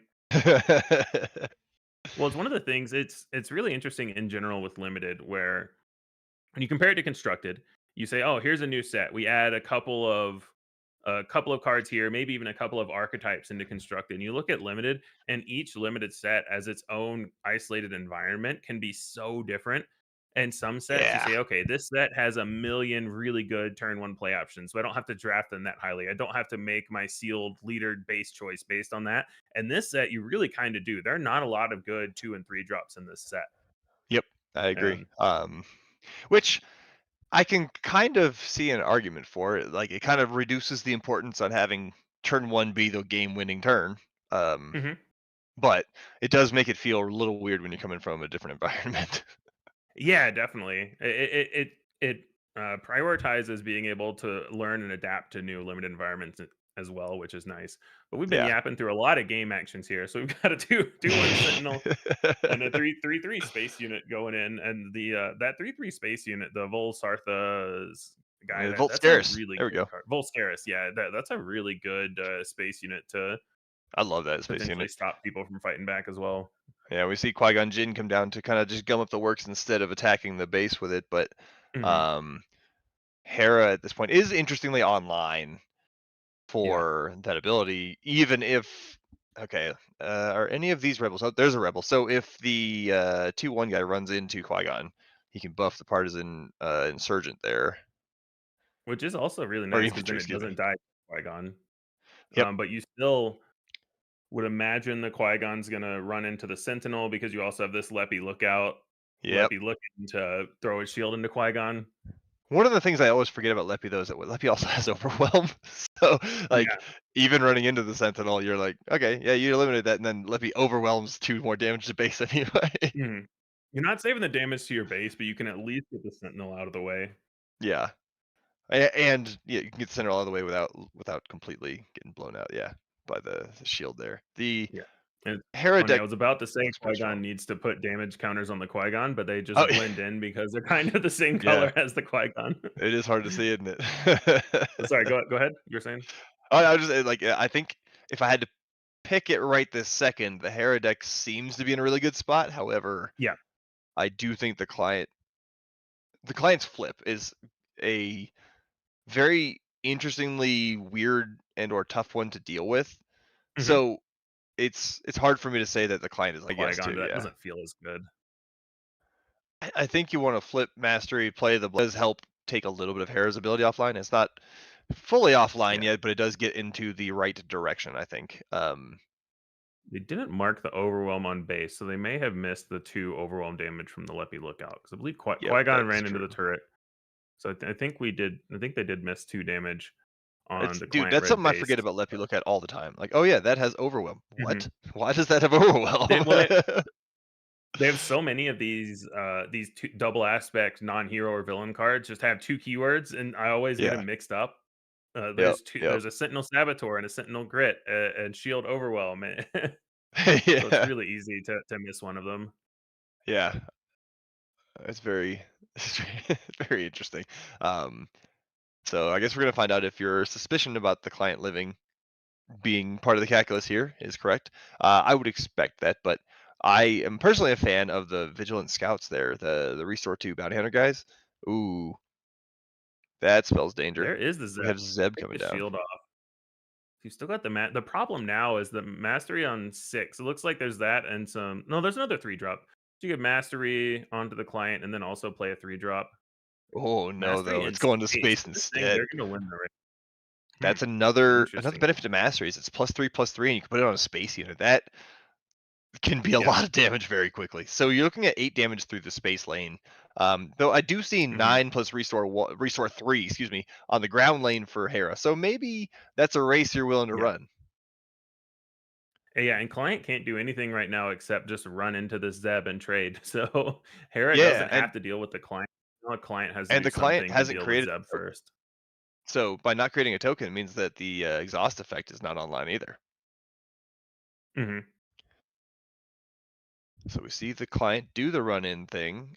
Well, it's one of the things. It's really interesting in general with limited, where when you compare it to constructed, you say, "Oh, here's a new set. We add a couple of cards here, maybe even a couple of archetypes into constructed." And you look at limited, and each limited set as its own isolated environment can be so different. And some sets, you Yeah. say, "Okay, this set has a million really good turn one play options, so I don't have to draft them that highly. I don't have to make my sealed leader base choice based on that." And this set, you really kind of do. There are not a lot of good 2 and 3 drops in this set. Yep, I agree. And Which I can kind of see an argument for it. Like it kind of reduces the importance on having turn one be the game winning turn. Um, Mhm. but it does make it feel a little weird when you're coming from a different environment. Yeah, definitely. It prioritizes being able to learn and adapt to new limited environments as well, which is nice. But we've been Yeah. yapping through a lot of game actions here, so we've got a two one sentinel and a 3/3 space unit going in, and the that 3/3 space unit, the Volsartha's guy, Volt that's a Scaris. really There we good go. card. Volscaris, yeah, that's a really good space unit to I love that space potentially unit. stop people from fighting back as well. Yeah, we see Qui-Gon Jinn come down to kind of just gum up the works instead of attacking the base with it. But Mhm. um, Hera at this point is interestingly online Yeah. for that ability, even if okay, are any of these rebels? Oh, there's a rebel. So if the 2/1 guy runs into Qui-Gon, he can buff the partisan insurgent there, Which is also really or nice because infantry, then it excuse me. doesn't die Qui-Gon. Yep, But you still would imagine the Qui-Gon's gonna run into the Sentinel because you also have this Leppy lookout. yep. Leppy looking to throw his shield into Qui-Gon. One of the things I always forget about Leppy though is that Leppy also has overwhelm. So like Yeah. even running into the Sentinel, you're like, okay, yeah, you eliminated that, and then Leppy overwhelms 2 more damage to base anyway. Mhm. You're not saving the damage to your base, but you can at least get the Sentinel out of the way. Yeah. And yeah, you can get the center all the way without completely getting blown out. Yeah, by the shield there. The Yeah. And it's Hera funny, I deck was about to say looks pretty Qui-Gon strong. needs to put damage counters on the Qui-Gon, but they Oh, just blend in because they're kind of the same yeah, color as the Qui-Gon. it is hard to see, isn't it? Sorry, go ahead. You're saying? I was just like, I think if I had to pick it right this second, the Hera deck seems to be in a really good spot. However, Yeah. I do think the client's flip is a very interestingly weird and or tough one to deal with. Mhm. So it's hard for me to say that the client is like yes Qui-Gon, to. that Yeah, doesn't feel as good. I think you want to flip mastery, play the does help take a little bit of Hera's ability offline. It's not fully offline Yeah. yet, but it does get into the right direction, I think. They didn't mark the overwhelm on base, so they may have missed the 2 overwhelm damage from the Leppy Lookout, 'cause I believe Yep, Qui-Gon that's ran into true. the turret. So I think they did miss 2 damage on It's the dude, client that's red something I base. forget about Let Me Look at all the time. Like, oh yeah, that has overwhelm. Mhm. What? Why does that have overwhelm? They have so many of these two double aspect non-hero or villain cards just have 2 keywords, and I always get Yeah. them mixed up. Yep. Yep. There's a Sentinel Saboteur and a Sentinel Grit, and Shield Overwhelm, so it's Yeah. really easy to miss one of them. Yeah. It's very it's very interesting. Um, so I guess we're gonna find out if your suspicion about the client living being part of the calculus here is correct. I would expect that, but I am personally a fan of the Vigilant Scouts there, the Restore 2 Bounty Hunter guys. Ooh, that spells danger. There is the We Zeb. have Zeb Take coming the down. shield off. You still got the problem now is the mastery on 6. It looks like there's that and some no, there's another 3 drop. You get mastery onto the client and then also play a 3 drop. Oh no, Mastery though. in It's going to space. space This thing, instead. they're gonna win the race. That's another Interesting. benefit to masteries. It's +3/+3, and you can put it on a space unit. That can be a Yeah. lot of damage very quickly. So you're looking at 8 damage through the space lane. Though I do see Mhm. 9 plus restore 3, excuse me, on the ground lane for Hera. So maybe that's a race you're willing to Yeah. run. Yeah, and client can't do anything right now except just run into the Zeb and trade. So Hera Yeah, doesn't have to deal with the client. Now the client has to and do the client something to hasn't deal with created Zeb a token. first. So by not creating a token, it means that the exhaust effect is not online either. Mhm. So we see the client do the run-in thing.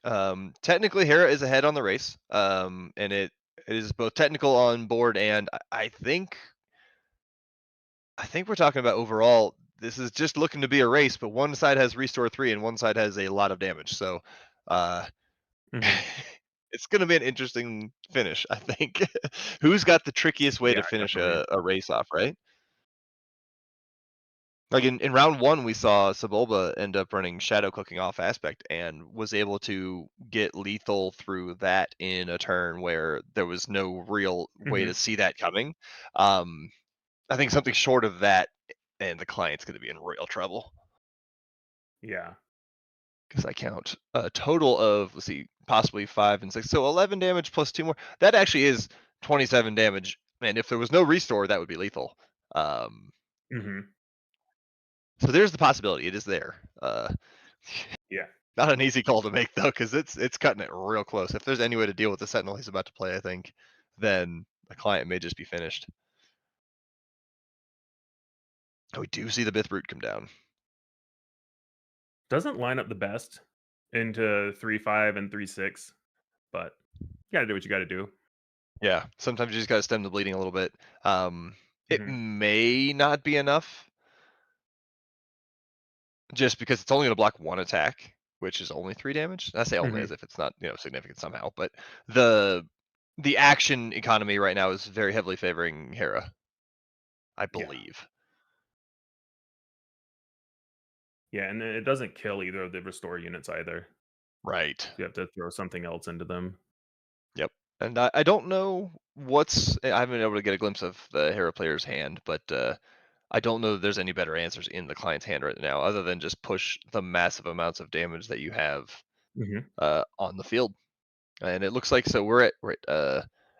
Technically, Hera is ahead on the race, and it is both technical on board, and I think we're talking about overall. This is just looking to be a race, but one side has restore 3 and one side has a lot of damage. So uh, Mhm. it's going to be an interesting finish, I think. Who's got the trickiest way Yeah, to finish definitely. a race off, right? Like in round 1, we saw Sebulba end up running Shadow Cooking off aspect and was able to get lethal through that in a turn where there was no real way to Mhm. see that coming. Um, I think something short of that, and the client's going to be in royal trouble. Yeah. Because I count a total of, let's see, possibly 5 and 6. So 11 damage plus 2 more. That actually is 27 damage. And if there was no restore, that would be lethal. Um, Mhm. so there's the possibility. It is there. Yeah. Not an easy call to make though, because it's cutting it real close. If there's any way to deal with the Sentinel he's about to play, I think, then the client may just be finished. Oh, we do see the Bith Brute come down. Doesn't line up the best into 3-5 and 3-6, but you gotta do what you gotta do. Yeah, sometimes you just gotta stem the bleeding a little bit. It Mhm. may not be enough, just because it's only gonna block 1 attack, which is only 3 damage. I say only Mhm. as if it's not, significant somehow, but the the action economy right now is very heavily favoring Hera, I Yeah. believe. Yeah, and it doesn't kill either of the restore units either. Right. You have to throw something else into them. Yep. And I don't know I haven't been able to get a glimpse of the Hera player's hand, but I don't know that there's any better answers in the client's hand right now, other than just push the massive amounts of damage that you have Mhm. on the field. And it looks like so we're at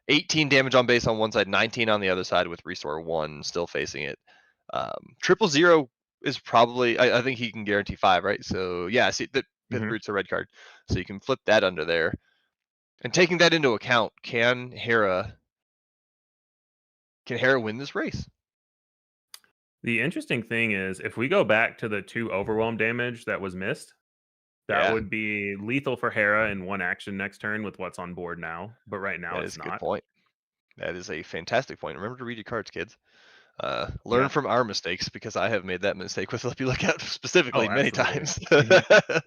18 damage on base on one side, 19 on the other side with Restore 1 still facing it. 000 is probably I think he can guarantee 5, right? So yeah, see the Pith Mhm. Brute's a red card. So you can flip that under there. And taking that into account, can Hera win this race? The interesting thing is if we go back to the 2 overwhelm damage that was missed, that Yeah, would be lethal for Hera in 1 action next turn with what's on board now, but right now that it's is a good not. point. That is a fantastic point. Remember to read your cards, kids. Learn Yeah. from our mistakes because I have made that mistake with Let Me Look Out Oh, specifically many absolutely. times. Mhm.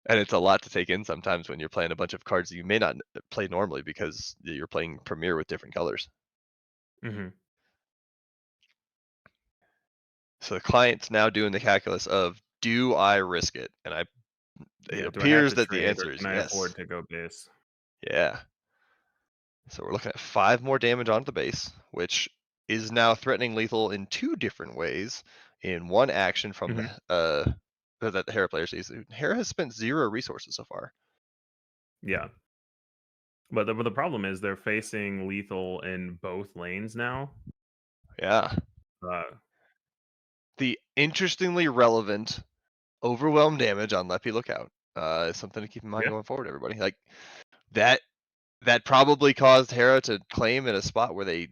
And it's a lot to take in sometimes when you're playing a bunch of cards that you may not play normally because you're playing Premier with different colors. Mhm. So the client's now doing the calculus of, do I risk it? And it Yeah, do I have appears to that the trade, or answer is can I yes. afford to go base? Yeah. So we're looking at 5 more damage onto the base, which is now threatening lethal in 2 different ways in one action from Mhm. that the Hera player sees. Hera has spent 0 resources so far. Yeah. But the problem is they're facing lethal in both lanes now. Yeah. Uh, The interestingly relevant overwhelm damage on Leppy Lookout is something to keep in mind Yeah. going forward, everybody. Like that probably caused Hera to claim in a spot where they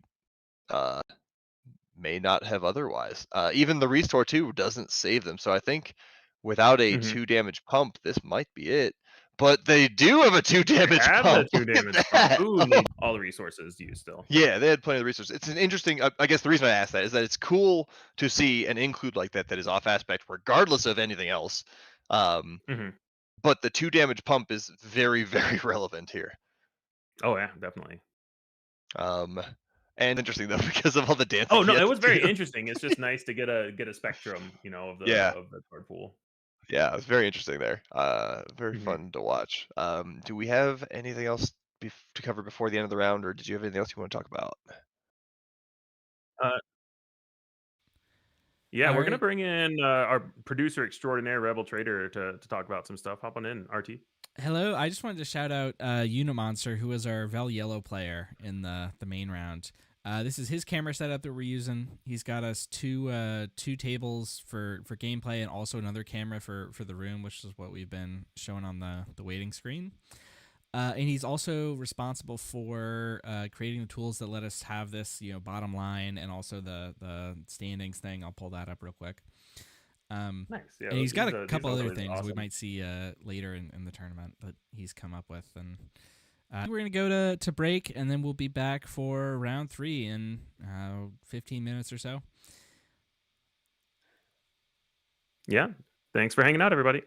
may not have otherwise. Even the restore 2 doesn't save them. So I think without a Mhm. 2 damage pump, this might be it. But they do have a 2 damage Have the pump. 2 Look at damage pump. that. Who needs all the resources used still? Yeah, they had plenty of resources. It's an interesting. I guess the reason I asked that is that it's cool to see an include like that is off aspect, regardless of anything else. Mhm. But the 2 damage pump is very, very relevant here. Oh yeah, definitely. And interesting though because of all the dancing. Oh no, he had it to was very do. interesting. It's just nice to get a spectrum, of Yeah. the card pool. Yeah, it was very interesting there. Very Mhm. fun to watch. Do we have anything else to cover before the end of the round, or did you have anything else you want to talk about? Uh, yeah, All we're gonna right. bring in our producer extraordinaire, Rebel Trader, to talk about some stuff. Hop on in, RT. Hello. I just wanted to shout out Unimonster, who was our Vel Yellow player in the main round. This is his camera setup that we're using. He's got us two tables for gameplay and also another camera for the room, which is what we've been showing on the waiting screen. And he's also responsible for creating the tools that let us have this, bottom line and also the standings thing. I'll pull that up real quick. Nice. Yeah, and he's got a these couple other always things we awesome. might see later in the tournament that he's come up with. And we're going to go to break, and then we'll be back for round 3 in 15 minutes or so. Yeah. Thanks for hanging out, everybody.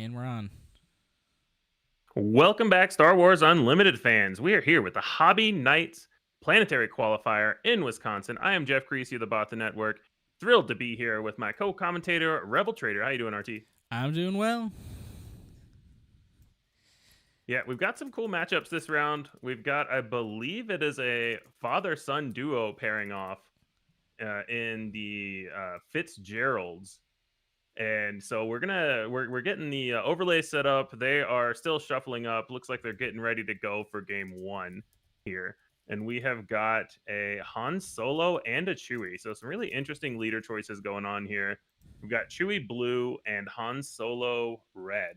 And we're on. Welcome back, Star Wars Unlimited fans. We are here with the Hobby Knights Planetary Qualifier in Wisconsin. I am Jeff Creasy of the Bot the Network. Thrilled to be here with my co-commentator, Rebel Trader. How you doing, RT? I'm doing well. Yeah, we've got some cool matchups this round. We've got, I believe it is a father-son duo pairing off in the Fitzgeralds. And so we're getting the overlay set up. They are still shuffling up. Looks like they're getting ready to go for game one here. And we have got a Han Solo and a Chewie. So some really interesting leader choices going on here. We've got Chewie blue and Han Solo red.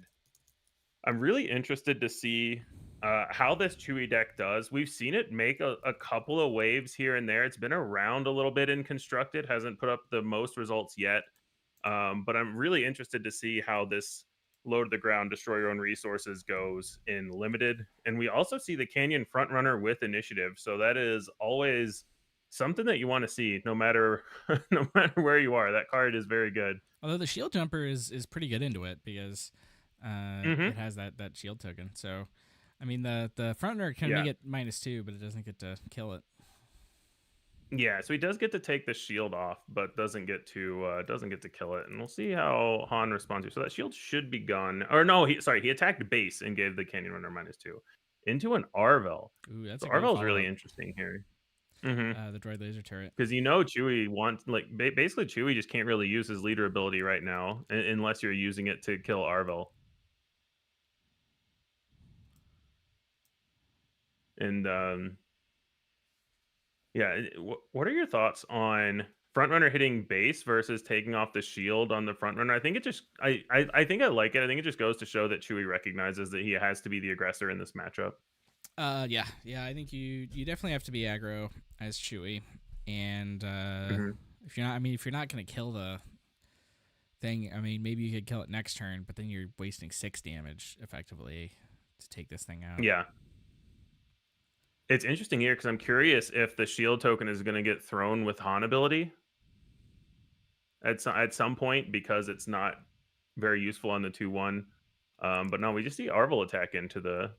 I'm really interested to see how this Chewie deck does. We've seen it make a couple of waves here and there. It's been around a little bit in Constructed, hasn't put up the most results yet. But I'm really interested to see how this low to the ground, destroy your own resources goes in Limited. And we also see the Canyon Frontrunner with Initiative. So that is always something that you want to see no matter no matter where you are. That card is very good. Although the shield jumper is pretty good into it because it has that shield token. So, I mean, the front runner can make it -2, but it doesn't get to kill it. Yeah, so he does get to take the shield off, but doesn't get to kill it. And we'll see how Han responds here. So that shield should be gone. Or no, he attacked base and gave the Canyon Runner -2 into an Arvel. Ooh, that's so a great Arvel's really follow-up. interesting here. The droid laser turret. Because Chewie wants basically Chewie just can't really use his leader ability right now unless you're using it to kill Arvel. And yeah, what are your thoughts on Frontrunner hitting base versus taking off the shield on the Frontrunner? I think it just I think I like it. I think it just goes to show that Chewie recognizes that he has to be the aggressor in this matchup. Yeah. I think you definitely have to be aggro as Chewie, and if you're not gonna kill the thing, I mean, maybe you could kill it next turn, but then you're wasting 6 damage effectively to take this thing out. Yeah. It's interesting here because I'm curious if the shield token is going to get thrown with Han ability at some point because it's not very useful on the 2-1. But no, we just see Arvel attack into the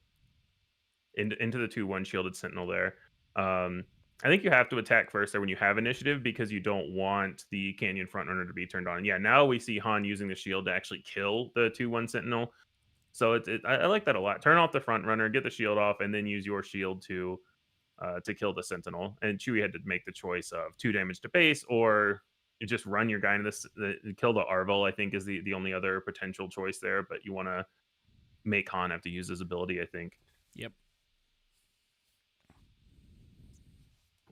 2-1 shielded sentinel there. I think you have to attack first there when you have initiative because you don't want the Canyon Frontrunner to be turned on. Yeah, now we see Han using the shield to actually kill the 2-1 sentinel. So I like that a lot. Turn off the front runner, get the shield off, and then use your shield to kill the sentinel. And Chewie had to make the choice of 2 damage to base, or you just run your guy into kill the Arvel. I think is the only other potential choice there. But you want to make Han have to use his ability, I think. Yep.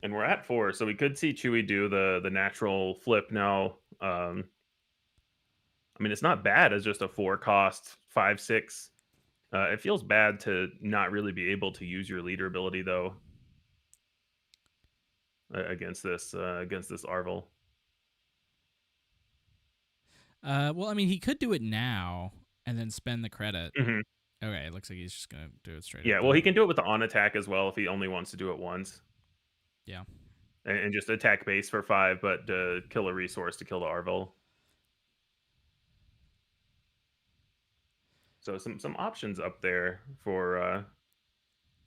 And we're at 4, so we could see Chewie do the natural flip now. I mean, it's not bad as just a 4-cost 5/6. It feels bad to not really be able to use your leader ability though against this Arvel. Well, I mean, he could do it now and then spend the credit. Mhm. Okay, it looks like he's just gonna do it straight. Yeah, up well, then. he can do it with the on attack as well if he only wants to do it once. Yeah. And just attack base for 5, but kill a resource to kill the Arvel. So some options up there for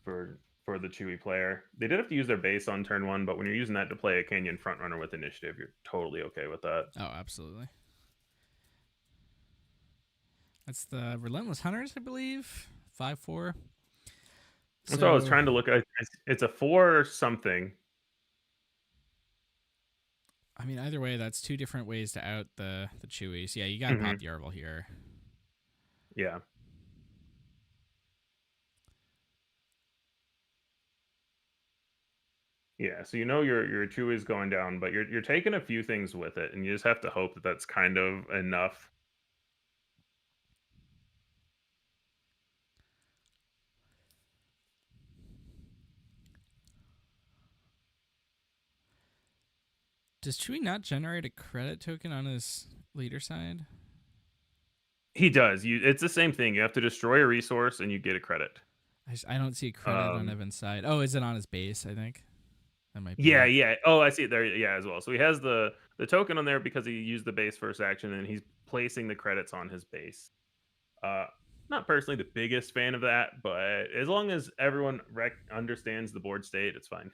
the Chewie player. They did have to use their base on turn 1, but when you're using that to play a Canyon Frontrunner with initiative, you're totally okay with that. Oh, absolutely. That's the Relentless Hunters, I believe. 5/4. That's what I was trying to look at. It's a 4 something. I mean, either way, that's 2 different ways to out the Chewies. Yeah, you got to pop the Arvel here. Yeah. Yeah, so your Chewie is going down, but you're taking a few things with it, and you just have to hope that that's kind of enough. Does Chewie not generate a credit token on his leader side? He does. It's the same thing. You have to destroy a resource, and you get a credit. I don't see a credit on Evan's side. Oh, is it on his base? I think that might be. Yeah. Oh, I see it there. Yeah, as well. So he has the token on there because he used the base first action, and he's placing the credits on his base. Not personally the biggest fan of that, but as long as everyone understands the board state, it's fine.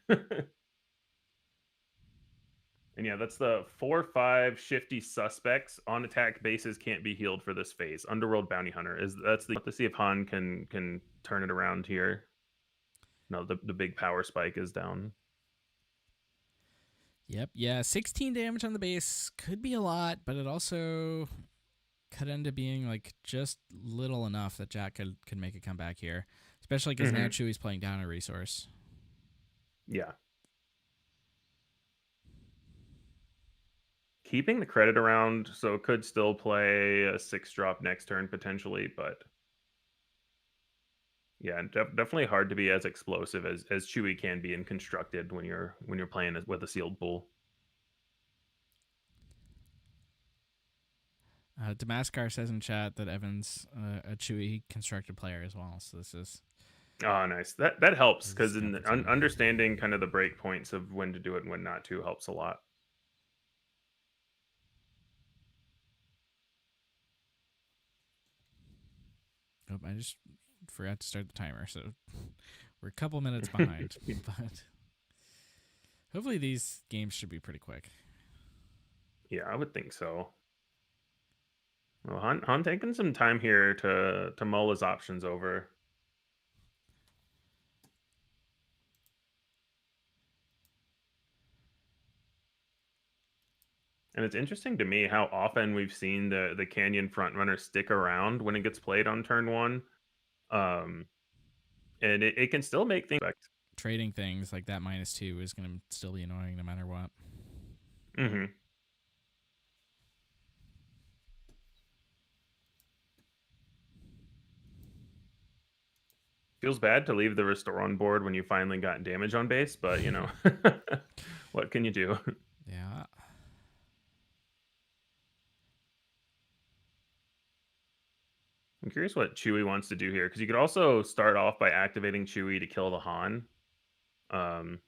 And yeah, that's the 4/5 shifty suspects on attack bases can't be healed for this phase. Underworld Bounty Hunter is that's the to see if Han can turn it around here. No, the big power spike is down. Yep. Yeah, 16 damage on the base could be a lot, but it also could end up being like just little enough that Jack could make a comeback here, especially because now Chewie's playing down a resource. Yeah. Keeping the credit around, so it could still play a 6-drop next turn potentially, but yeah, definitely hard to be as explosive as Chewie can be and constructed when you're playing with a sealed pool. Damaskar says in chat that Evan's a Chewie constructed player as well, so this is... Oh, nice. That helps, because This is understanding kind of the break points of when to do it and when not to helps a lot. Oh, I just forgot to start the timer, so we're a couple minutes behind. But hopefully these games should be pretty quick. Yeah, I would think so. Well, Han taking some time here to mull his options over. And it's interesting to me how often we've seen the Canyon frontrunner stick around when it gets played on turn 1. And it can still make things... Trading things like that -2 is going to still be annoying no matter what. Mm-hmm. Feels bad to leave the restore on board when you finally got damage on base, but you know, what can you do? Yeah. I'm curious what Chewie wants to do here, because you could also start off by activating Chewie to kill the Han. And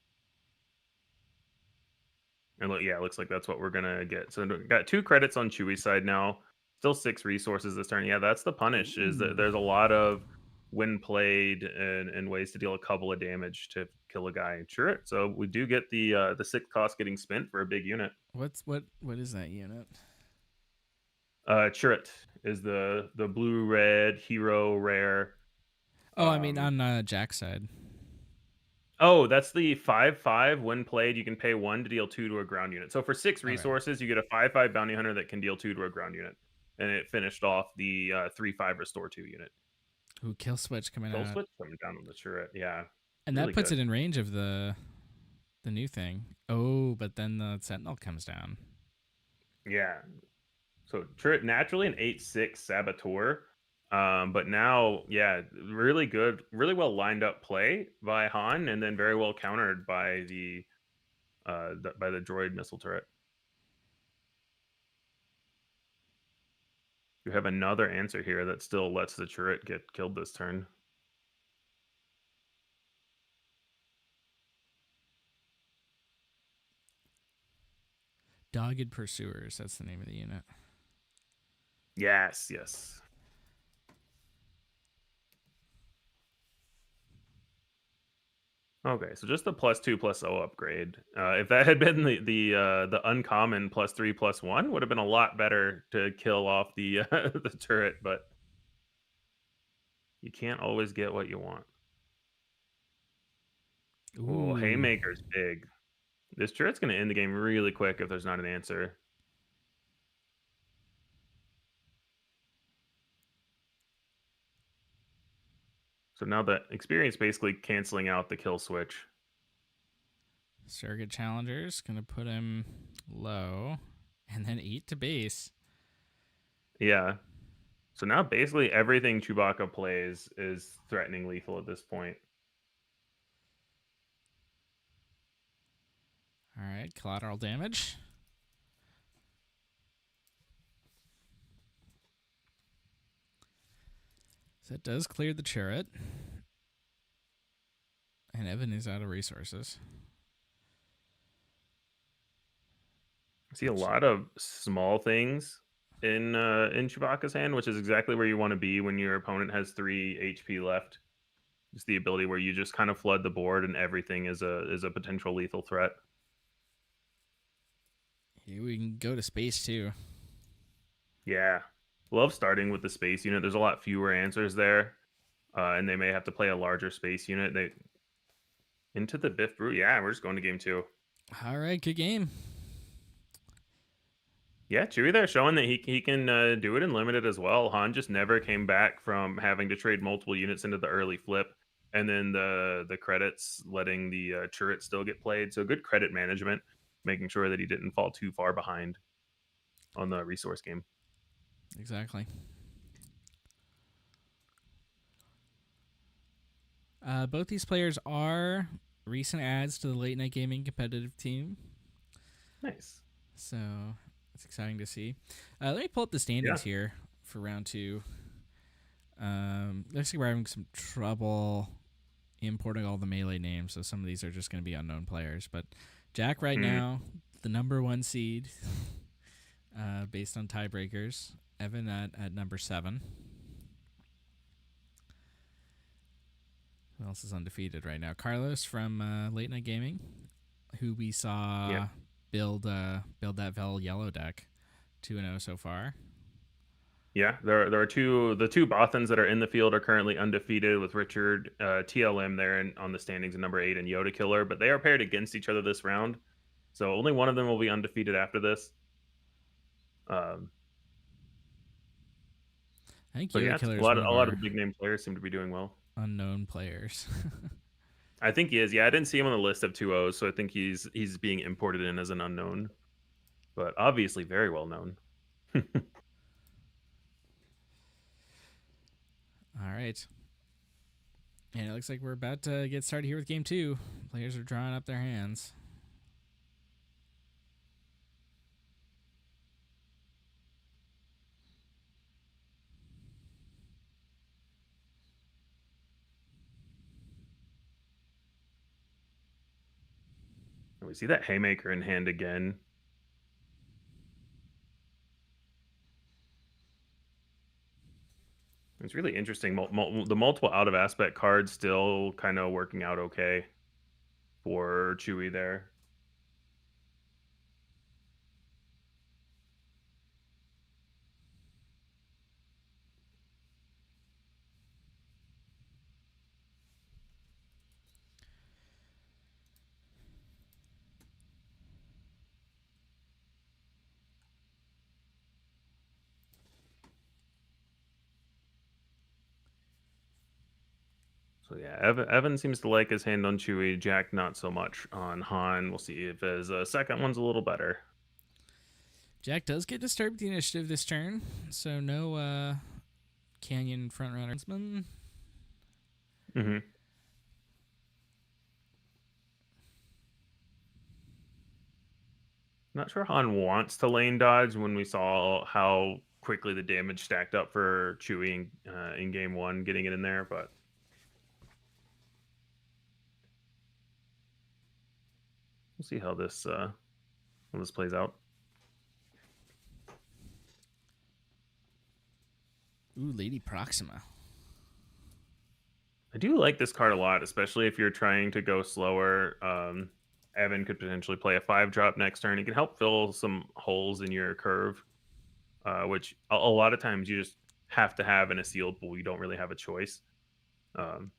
yeah, it looks like that's what we're gonna get. So got 2 credits on Chewie's side now. Still 6 resources this turn. Yeah, that's the punish. Is that there's a lot of when played and ways to deal a couple of damage to kill a guy. Sure. So we do get the 6 cost getting spent for a big unit. What is that unit? Chirrut is the blue-red hero rare. Oh, I mean on Jack's side. Oh, that's the 5/5. When played, you can pay 1 to deal 2 to a ground unit. So for 6 Okay. resources, you get a 5/5 bounty hunter that can deal 2 to a ground unit. And it finished off the 3/5 restore 2 unit. Ooh, kill switch coming Kill out. switch coming down on the turret, yeah. And really that puts good. it in range of the new thing. Oh, but then the Sentinel comes down. Yeah. So turret naturally an 8/6 saboteur. But now, yeah, really good, really well lined up play by Han, and then very well countered by the droid missile turret. You have another answer here that still lets the turret get killed this turn. Dogged Pursuers, that's the name of the unit. Yes, yes. Okay, so just the +2/+0 upgrade. If that had been the uncommon +3/+1, would have been a lot better to kill off the the turret, but you can't always get what you want. Ooh, Oh, Haymaker's big. This turret's going to end the game really quick if there's not an answer. So now the experience basically canceling out the kill switch. Surrogate Challenger's gonna put him low and then eat to base. Yeah. So now basically everything Chewbacca plays is threatening lethal at this point. All right, collateral damage. So that does clear the turret. And Evan is out of resources. I see a lot of small things in Chewbacca's hand, which is exactly where you want to be when your opponent has 3 HP left. Just the ability where you just kind of flood the board and everything is a potential lethal threat. Here we can go to space too. Yeah, love starting with the space unit. There's a lot fewer answers there, and they may have to play a larger space unit. They into the Biff Brew. Yeah, we're just going to game 2. All right, good game. Yeah, Chewie there showing that he can do it in limited as well. Han just never came back from having to trade multiple units into the early flip, and then the credits letting the turret still get played. So good credit management, making sure that he didn't fall too far behind on the resource game. Exactly. Both these players are recent adds to the late night gaming competitive team, Nice. so it's exciting to see. Let me pull up the standings here for round 2. Looks like we're having some trouble importing all the melee names, so some of these are just going to be unknown players. But Jack right now, the number 1 seed, based on tiebreakers. Evan at number 7. Who else is undefeated right now? Carlos from Late Night Gaming, who we saw build that Vel yellow deck, 2-0 so far. Yeah, there are the two Bothans that are in the field are currently undefeated with Richard TLM there on the standings at number 8 and Yoda Killer, but they are paired against each other this round, so only one of them will be undefeated after this. I think But Yoda yeah, Killer a is lot one of of the big name players seem to be doing well. unknown players. I think he is. Yeah, I didn't see him on the list of 2-0s, so I think he's being imported in as an unknown, but obviously very well known. All right. And it looks like we're about to get started here with game 2. Players are drawing up their hands. We see that Haymaker in hand again. It's really interesting. The multiple out of aspect cards still kind of working out okay for Chewie there. So yeah, Evan seems to like his hand on Chewie. Jack not so much on Han. We'll see if his second one's a little better. Jack does get disturbed with the initiative this turn, so no Canyon frontrunner. Mm-hmm. Not sure Han wants to lane dodge when we saw how quickly the damage stacked up for Chewie in game 1, getting it in there, but we'll see how this plays out. Ooh, Lady Proxima. I do like this card a lot, especially if you're trying to go slower. Evan could potentially play a 5-drop next turn. It can help fill some holes in your curve, which a lot of times you just have to have in a sealed pool. You don't really have a choice. So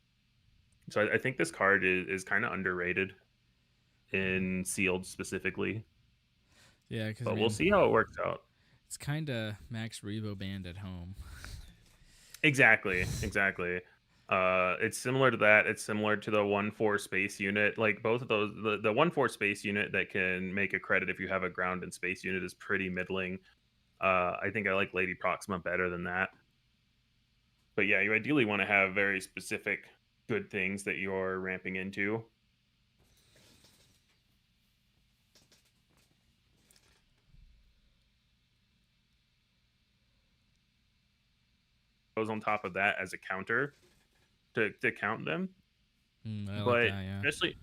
I think this card is kind of underrated in sealed specifically. Yeah, because But we'll see how it works out. It's kind of Max Rebo band at home. Exactly. It's similar to that. It's similar to the 1/4 space unit. Like both of those, the 1/4 space unit that can make a credit if you have a ground and space unit is pretty middling. I think I like Lady Proxima better than that. But yeah, you ideally want to have very specific good things that you're ramping into. Goes on top of that as a counter to count them. I like But that,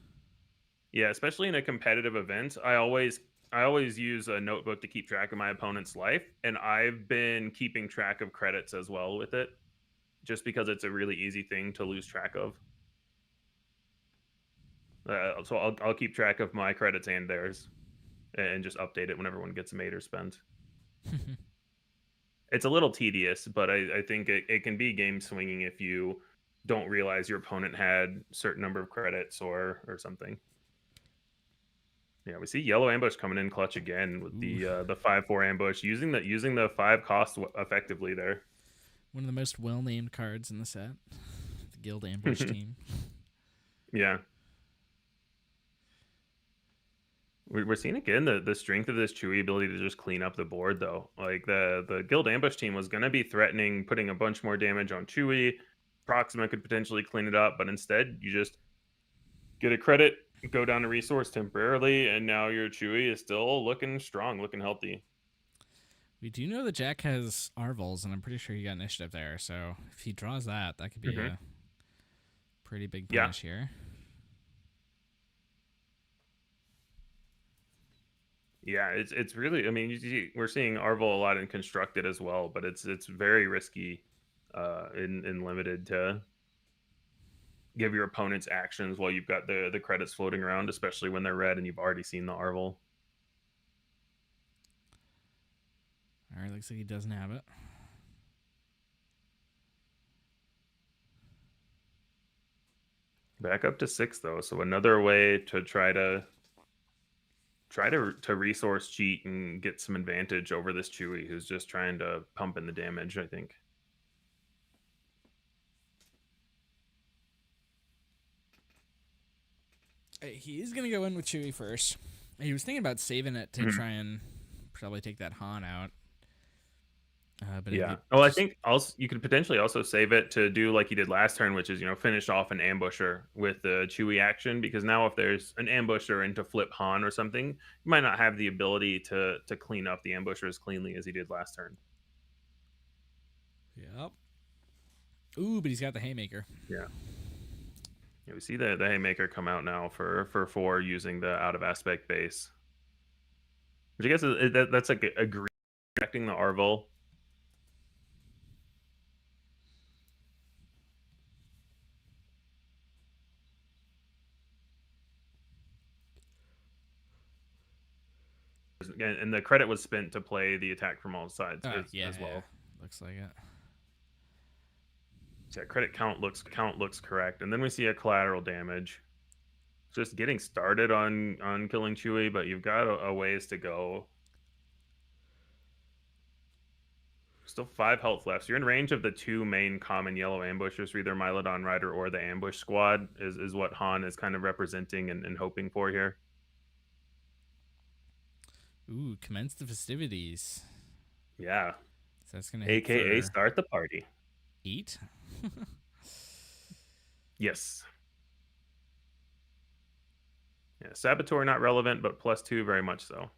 yeah. especially in a competitive event, I always always use a notebook to keep track of my opponent's life, and I've been keeping track of credits as well with it, just because it's a really easy thing to lose track of. So I'll keep track of my credits and theirs, and just update it whenever one gets made or spent. It's a little tedious, but I think it can be game swinging if you don't realize your opponent had a certain number of credits or something. Yeah, we see yellow ambush coming in clutch again with the 5-4 ambush, using the 5 cost effectively there. One of the most well-named cards in the set, the Guild Ambush team. Yeah. We're seeing again the strength of this Chewy ability to just clean up the board, though. Like the Guild Ambush team was going to be threatening putting a bunch more damage on Chewy. Proxima could potentially clean it up, but instead you just get a credit, go down a resource temporarily, and now your Chewy is still looking strong, looking healthy. We do know that Jack has Arvals, and I'm pretty sure he got initiative there. So if he draws that could be a pretty big punish here. Yeah, it's really. I mean, we're seeing Arval a lot in constructed as well, but it's very risky in limited to give your opponent's actions while you've got the credits floating around, especially when they're red and you've already seen the Arval. All right, looks like he doesn't have it. Back up to 6 though, so another way to try to resource cheat and get some advantage over this Chewy who's just trying to pump in the damage, I think. He is going to go in with Chewy first. He was thinking about saving it to try and probably take that Han out. But yeah. Well, I think also you could potentially also save it to do like you did last turn, which is, finish off an ambusher with the Chewy action, because now if there's an ambusher into flip Han or something, you might not have the ability to clean up the ambusher as cleanly as he did last turn. Yep. Ooh, but he's got the Haymaker. Yeah. Yeah, we see the Haymaker come out now for 4 using the out of aspect base. Which I guess that's like a green rejecting the Arval. And the credit was spent to play the attack from all sides as well. Yeah. Looks like it. So yeah, credit count looks correct, and then we see a collateral damage. Just getting started on killing Chewy, but you've got a ways to go. Still 5 health left. So you're in range of the 2 main common yellow ambushers, for either Mylodon Rider or the ambush squad, is what Han is kind of representing and hoping for here. Ooh, commence the festivities. Yeah. So that's gonna AKA start the party. Eat? Yes. Yeah, Saboteur not relevant, but +2 very much so.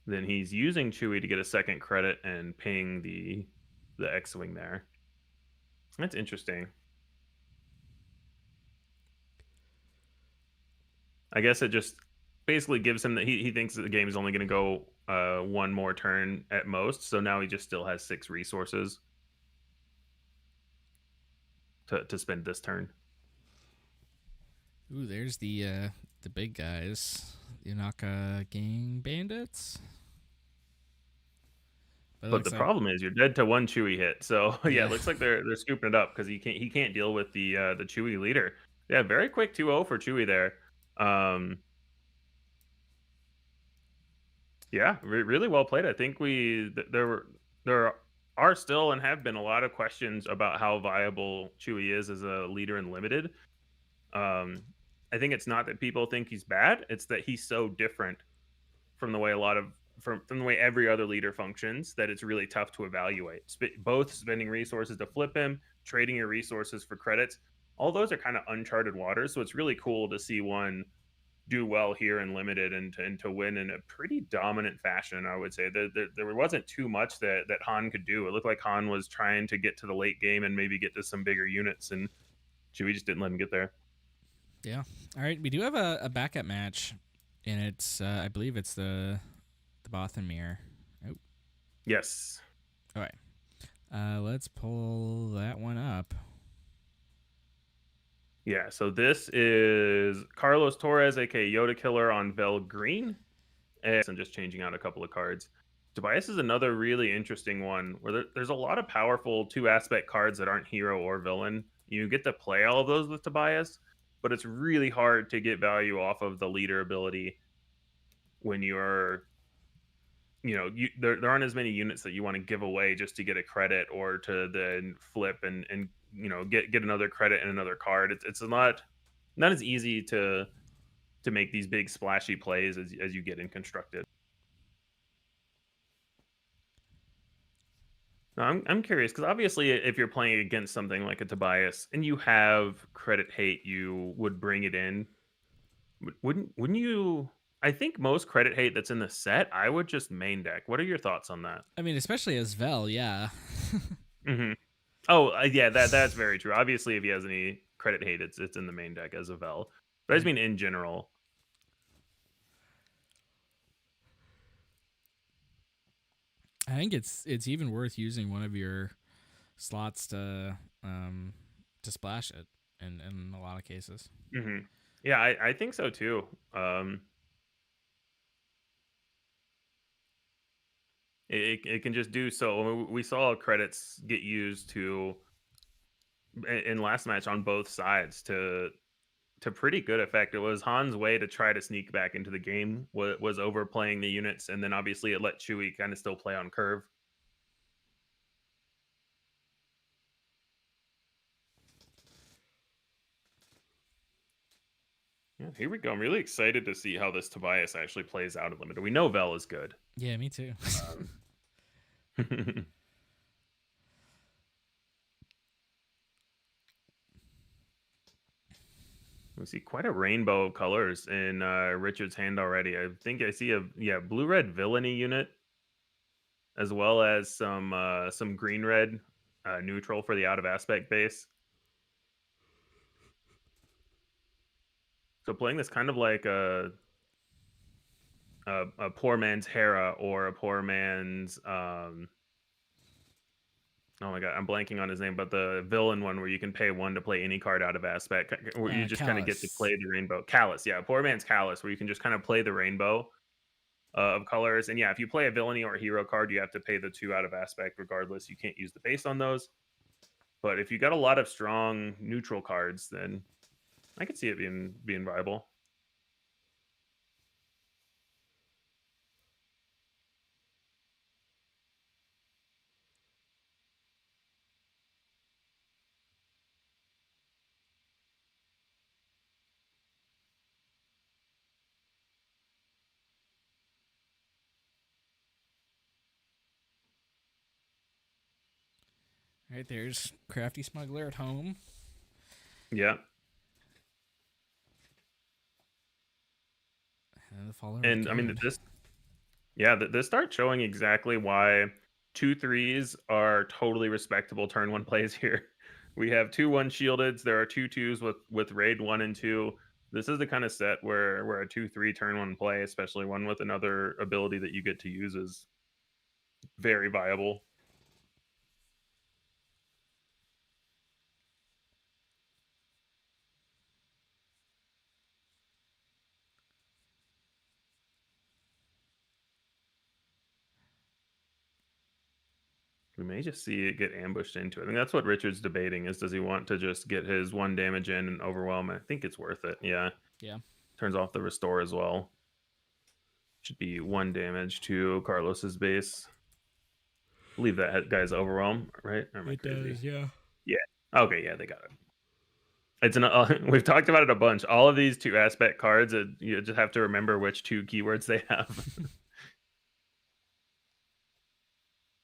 Then he's using Chewy to get a second credit and ping the X-Wing there. That's interesting. I guess it just basically gives him that he thinks that the game is only going to go 1 more turn at most. So now he just still has 6 resources to spend this turn. Ooh, there's the big guys, the Yanaka gang bandits. But the problem is you're dead to 1 Chewy hit. So yeah, it looks like they're scooping it up because he can't deal with the Chewy leader. Yeah, very quick 2-0 for Chewy there. Yeah, really well played. I think there are still and have been a lot of questions about how viable Chewy is as a leader in limited. I think it's not that people think he's bad; it's that he's so different from the way from the way every other leader functions that it's really tough to evaluate. Both spending resources to flip him, trading your resources for credits, all those are kind of uncharted waters. So it's really cool to see one do well here in limited and to win in a pretty dominant fashion. I would say there wasn't too much that Han could do. It looked like Han was trying to get to the late game and maybe get to some bigger units, and Chewie just didn't let him get there. Yeah. All right. We do have a backup match, and it's I believe it's the Bothamir. Oh, Yes. all right. Let's pull that one up. Yeah, so this is Carlos Torres, aka Yoda Killer, on Vel Green. And I'm just changing out a couple of cards. Tobias is another really interesting one where there's a lot of powerful 2-aspect cards that aren't hero or villain. You get to play all of those with Tobias, but it's really hard to get value off of the leader ability when you're, there aren't as many units that you want to give away just to get a credit or to then flip and get another credit and another card. It's not as easy to make these big splashy plays as you get in constructed. Now, I'm curious because obviously, if you're playing against something like a Tobias and you have credit hate, you would bring it in. Wouldn't you? I think most credit hate that's in the set, I would just main deck. What are your thoughts on that? I mean, especially as Vel, yeah. Mm-hmm. Oh, yeah, that's very true. Obviously, if he has any credit hate, it's in the main deck as a Vel. But I just mean in general. I think it's even worth using one of your slots to splash it in a lot of cases. Mm-hmm. Yeah, I think so too. It can just do so. We saw credits get used to in last match on both sides to pretty good effect. It was Han's way to try to sneak back into the game, was overplaying the units, and then obviously it let Chewie kind of still play on curve. Yeah, here we go. I'm really excited to see how this Tobias actually plays out at Limited. We know Vel is good. Yeah, me too. We see quite a rainbow of colors in Richard's hand already. I think I see a blue-red villainy unit, as well as some green-red neutral for the out-of-aspect base. So playing this kind of like a poor man's Hera or a poor man's oh my god, I'm blanking on his name, but the villain one where you can pay 1 to play any card out of aspect, where you just kind of get to play the rainbow. Callus, yeah, poor man's Callus, where you can just kind of play the rainbow of colors. And yeah, if you play a villainy or a hero card, you have to pay the 2 out of aspect regardless. You can't use the base on those. But if you got a lot of strong neutral cards, then I could see it being viable. All right, there's Crafty Smuggler at home. Yeah. And the follower. And I mean, this starts showing exactly why 2/3s are totally respectable turn 1 plays here. We have 2/1 shieldeds. There are 2/2s with raid 1 and 2. This is the kind of set where a 2/3 turn 1 play, especially one with another ability that you get to use, is very viable. We may just see it get ambushed into it. I think that's what Richard's debating is, does he want to just get his 1 damage in and overwhelm? I think it's worth it. Yeah. Yeah. Turns off the restore as well. Should be 1 damage to Carlos's base. I believe that guy's overwhelm, right? Or am I crazy? does, yeah. Yeah. Okay, yeah, they got it. It's we've talked about it a bunch. All of these 2 aspect cards, you just have to remember which 2 keywords they have.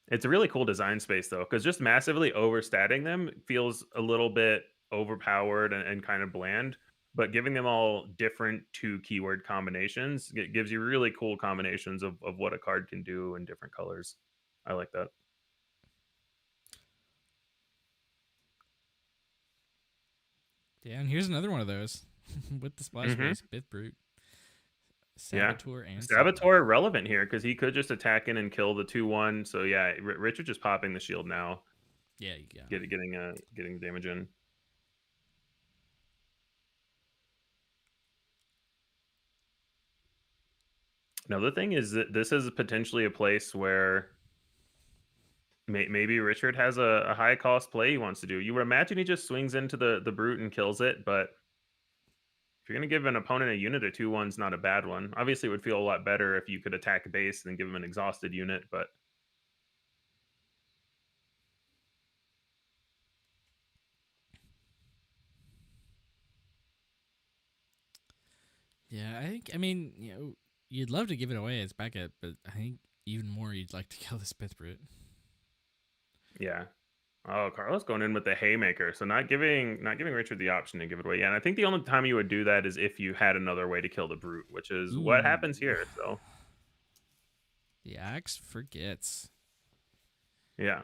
It's a really cool design space, though, because just massively overstatting them feels a little bit overpowered and kind of bland. But giving them all different 2 keyword combinations, it gives you really cool combinations of what a card can do in different colors. I like that. Yeah, and here's another one of those. with the splash Mhm. base, Bith Brute, Yeah. Saboteur, and Saboteur relevant here because he could just attack in and kill the 2/1. So yeah, Richard just popping the shield now, Yeah, you got it. getting damage in. Another thing is that this is potentially a place where maybe Richard has a high cost play he wants to do. You would imagine he just swings into the brute and kills it, but if you're gonna give an opponent a unit, a 2/1's not a bad one. Obviously, it would feel a lot better if you could attack base and give him an exhausted unit, but Yeah, I mean, you'd love to give it away as Beckett, but I think even more you'd like to kill this Bith Brute. yeah. Oh, Carlos going in with the haymaker, so not giving Richard the option to give it away. Yeah, and I think the only time you would do that is if you had another way to kill the brute, which is what happens Ooh. here. So The axe forgets. yeah.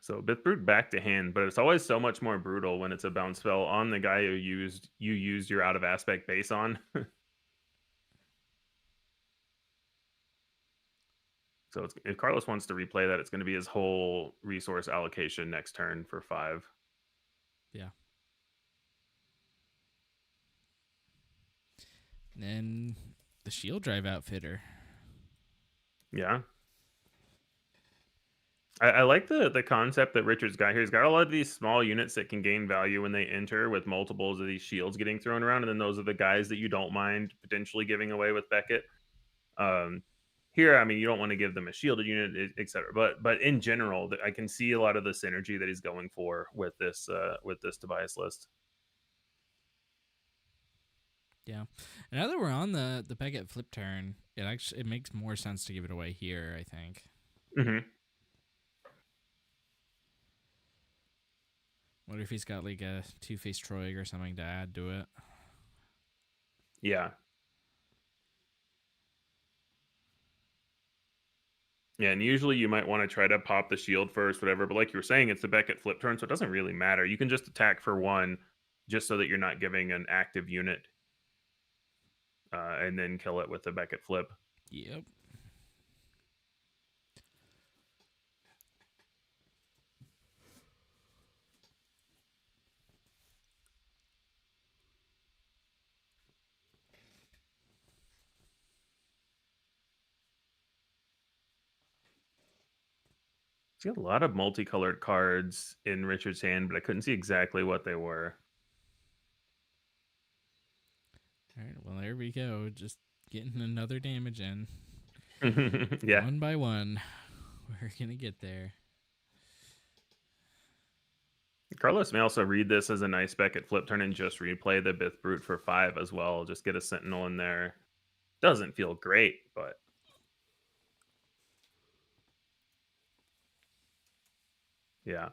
So Bith Brute back to hand, but it's always so much more brutal when it's a bounce spell on the guy you used your out of aspect base on. So if Carlos wants to replay that, it's going to be his whole resource allocation next turn for 5. Yeah. And then the shield drive outfitter. Yeah. I like the concept that Richard's got here. He's got a lot of these small units that can gain value when they enter with multiples of these shields getting thrown around, and then those are the guys that you don't mind potentially giving away with Beckett. Here, I mean, you don't want to give them a shielded unit, etc. But in general, I can see a lot of the synergy that he's going for with this Tobias list. Yeah. And now that we're on the Beckett flip turn, it makes more sense to give it away here, I think. Mm-hmm. What if he's got like a two-faced Troig or something to add to it? Yeah. Yeah, and usually you might want to try to pop the shield first, whatever. But like you were saying, it's the Beckett flip turn, so it doesn't really matter. You can just attack for 1, just so that you're not giving an active unit, and then kill it with the Beckett flip. Yep. See a lot of multicolored cards in Richard's hand, but I couldn't see exactly what they were. All right, well, there we go. Just getting another damage in. Yeah. One by one. We're going to get there. Carlos may also read this as a nice Beckett flip turn and just replay the Bith Brute for 5 as well. Just get a Sentinel in there. Doesn't feel great, but yeah.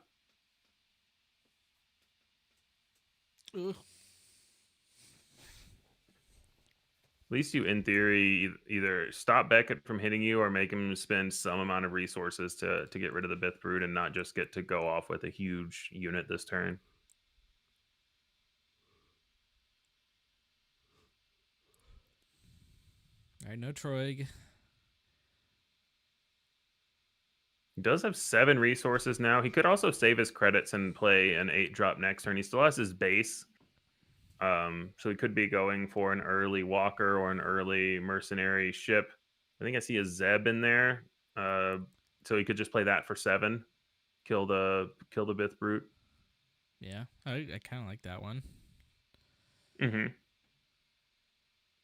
Ugh. At least you, in theory, either stop Beckett from hitting you or make him spend some amount of resources to get rid of the Bith Brute and not just get to go off with a huge unit this turn. All right, no Troig. He does have 7 resources now. He could also save his credits and play an 8-drop next turn. He still has his base. So he could be going for an early Walker or an early Mercenary ship. I think I see a Zeb in there. So he could just play that for 7. Kill the Bith Brute. Yeah, I kind of like that one. Mm-hmm.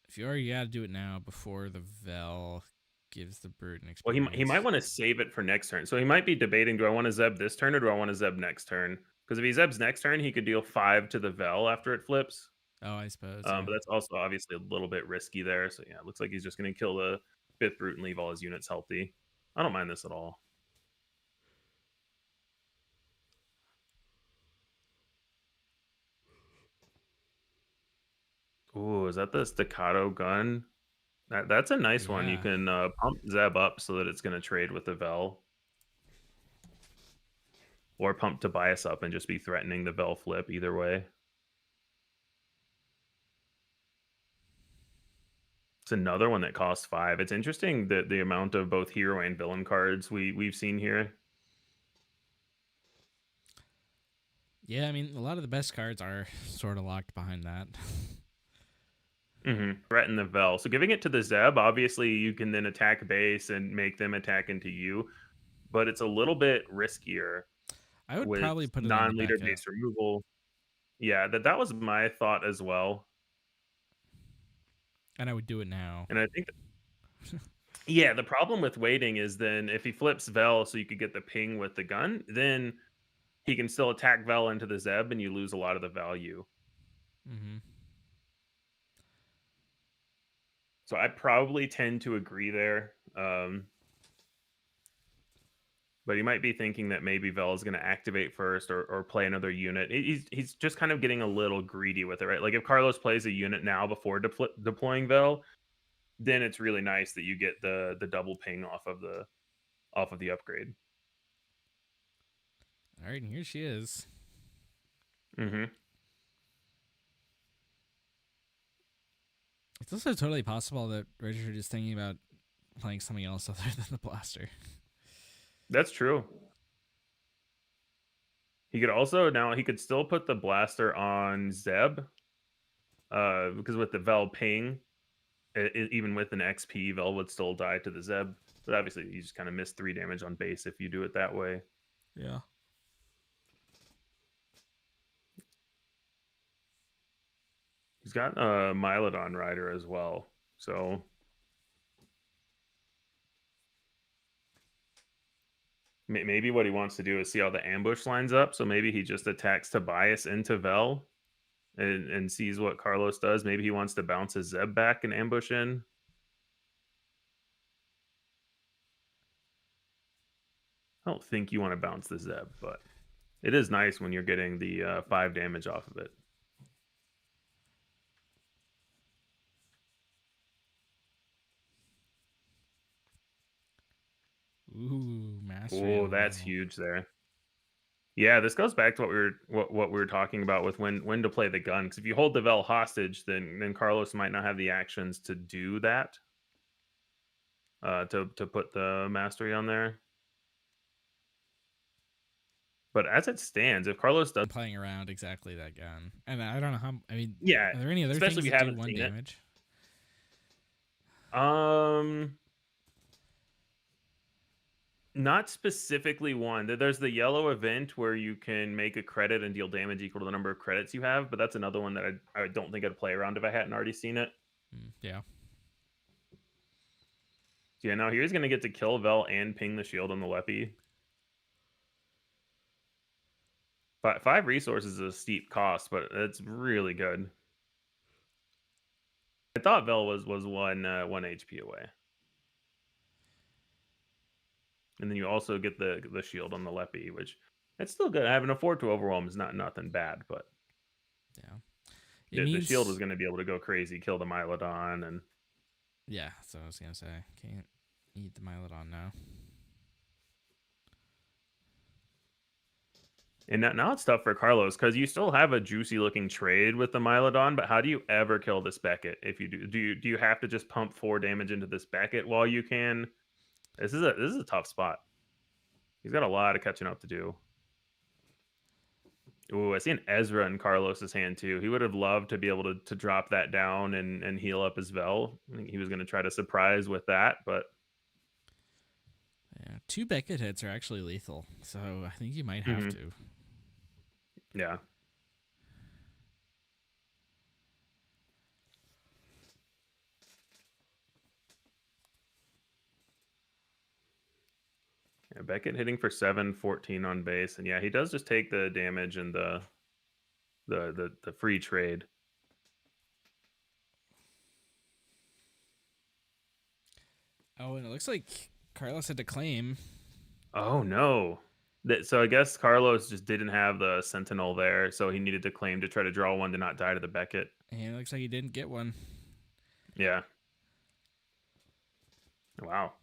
If you already got to do it now before the Vel gives the Brute an Well, experience. he might want to save it for next turn. So he might be debating, do I want to Zeb this turn or do I want to Zeb next turn? Because if he Zebs next turn, he could deal 5 to the Vel after it flips. Oh, I suppose. But that's also obviously a little bit risky there. So yeah, it looks like he's just going to kill the Bith Brute and leave all his units healthy. I don't mind this at all. Ooh, is that the staccato gun? That's a nice one. You Yeah. can pump Zeb up so that it's going to trade with the Vel. or pump Tobias up and just be threatening the Vel flip either way. It's another one that costs 5. It's interesting that the amount of both hero and villain cards we've seen here. Yeah, I mean, a lot of the best cards are sort of locked behind that. Threaten the Vel. So giving it to the Zeb, obviously you can then attack base and make them attack into you, but it's a little bit riskier I would with probably put it non-leader on the based removal. Yeah, that was my thought as well. and I would do it now. And I think yeah, the problem with waiting is then if he flips Vel so you could get the ping with the gun, then he can still attack Vel into the Zeb and you lose a lot of the value. Mm-hmm. So I probably tend to agree there. But he might be thinking that maybe Vel is going to activate first or play another unit. He's just kind of getting a little greedy with it, right? Like if Carlos plays a unit now before deploying Vel, then it's really nice that you get the double ping off of the upgrade. All right, and here she is. It's also totally possible that Richard is thinking about playing something else other than the blaster. That's true. He could also he could still put the blaster on Zeb, because with the Vel ping, even with an XP, Vel would still die to the Zeb. But obviously, you just kind of miss 3 damage on base if you do it that way. Yeah. He's got a Mylodon Rider as well, so maybe what he wants to do is see how the ambush lines up. So maybe he just attacks Tobias into Vel and sees what Carlos does. Maybe he wants to bounce his Zeb back and ambush in. I don't think you want to bounce the Zeb, but it is nice when you're getting the 5 damage off of it. Ooh, mastery. Oh, that's huge there. Yeah, this goes back to what we were talking about with when to play the gun. Because if you hold the Vel hostage, then Carlos might not have the actions to do that. To put the mastery on there. But as it stands, if Carlos does playing around exactly that gun, and I don't know how. I mean, yeah, are there any other especially things if you that do haven't 1 seen damage? Not specifically one. There's the yellow event where you can make a credit and deal damage equal to the number of credits you have, but that's another one that I don't think I'd play around if I hadn't already seen it. Yeah. Yeah, now here's going to get to kill Vel and ping the shield on the LoFi. 5 resources is a steep cost, but it's really good. I thought Vel was 1 HP away. And then you also get the shield on the LoFi, which it's still good. Having a 4-2 overwhelm is not nothing bad, but yeah, the shield is going to be able to go crazy, kill the Mylodon, and yeah. So I was gonna say, can't eat the Mylodon now. And now it's tough for Carlos because you still have a juicy looking trade with the Mylodon, but how do you ever kill this Beckett? If you do you have to just pump 4 damage into this Beckett while you can? This is a tough spot. He's got a lot of catching up to do. Ooh, I see an Ezra in Carlos's hand too. He would have loved to be able to drop that down and heal up his Vel. I think he was going to try to surprise with that, but yeah, 2 Beckett hits are actually lethal, so I think you might have to. Yeah. Yeah, Beckett hitting for 7, 14 on base, and yeah, he does just take the damage and the free trade. Oh, and it looks like Carlos had to claim. Oh no. So I guess Carlos just didn't have the Sentinel there, so he needed to claim to try to draw one to not die to the Beckett. And it looks like he didn't get one. Yeah. Wow.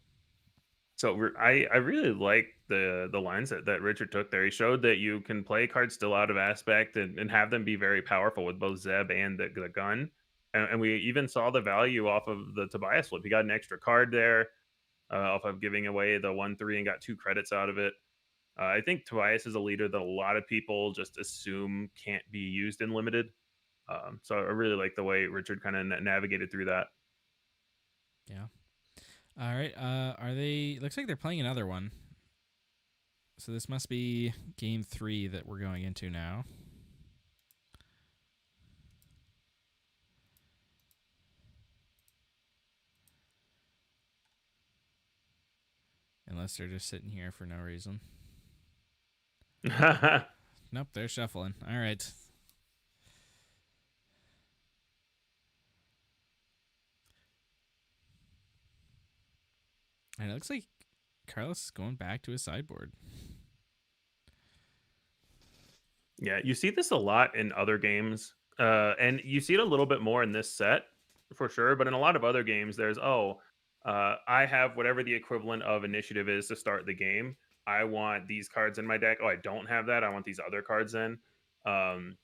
So I really like the lines that Richard took there. He showed that you can play cards still out of aspect and have them be very powerful with both Zeb and the gun. And we even saw the value off of the Tobias flip. He got an extra card there off of giving away the 1/3 and got 2 credits out of it. I think Tobias is a leader that a lot of people just assume can't be used in limited. So I really like the way Richard kind of navigated through that. Yeah. All right. Are they? Looks like they're playing another one. So this must be game 3 that we're going into now. Unless they're just sitting here for no reason. Nope, they're shuffling. All right. And it looks like Carlos is going back to his sideboard. Yeah, you see this a lot in other games, and you see it a little bit more in this set for sure. But in a lot of other games, there's I have whatever the equivalent of initiative is to start the game. I want these cards in my deck. Oh, I don't have that. I want these other cards in. And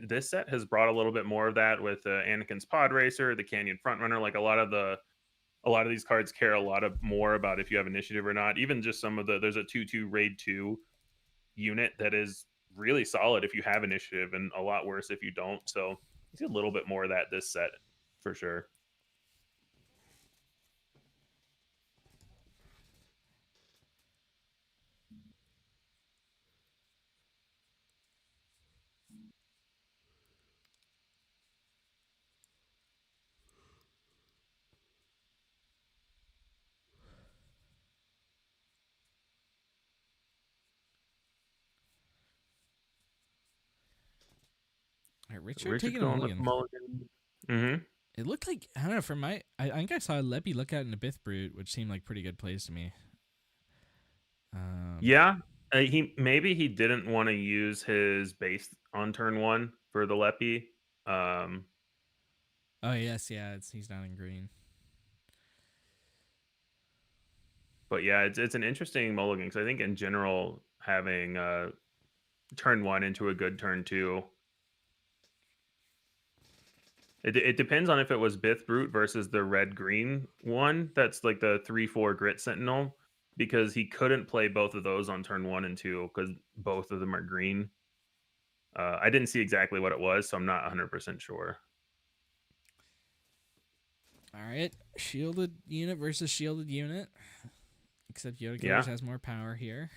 this set has brought a little bit more of that with Anakin's Pod Racer, the Canyon Frontrunner. Like a lot of these cards care a lot of more about if you have initiative or not. Even just some of there's a 2/2 raid 2 unit that is really solid if you have initiative and a lot worse if you don't. So you see a little bit more of that this set for sure. All right, Richard taking a mulligan. Mm-hmm. It looked like, I don't know, from I think I saw Leppy look out in a Bith Brute, which seemed like pretty good plays to me. Yeah, he didn't want to use his base on turn 1 for the Leppy. Oh yes, yeah, he's not in green. But yeah, it's an interesting mulligan because I think in general having turn 1 into a good turn 2. It depends on if it was Bith Brute versus the red green one. That's like the 3/4 Grit Sentinel, because he couldn't play both of those on turn 1 and 2 because both of them are green. I didn't see exactly what it was, so I'm not 100% sure. All right, shielded unit versus shielded unit. Except Yoda Killers has more power here.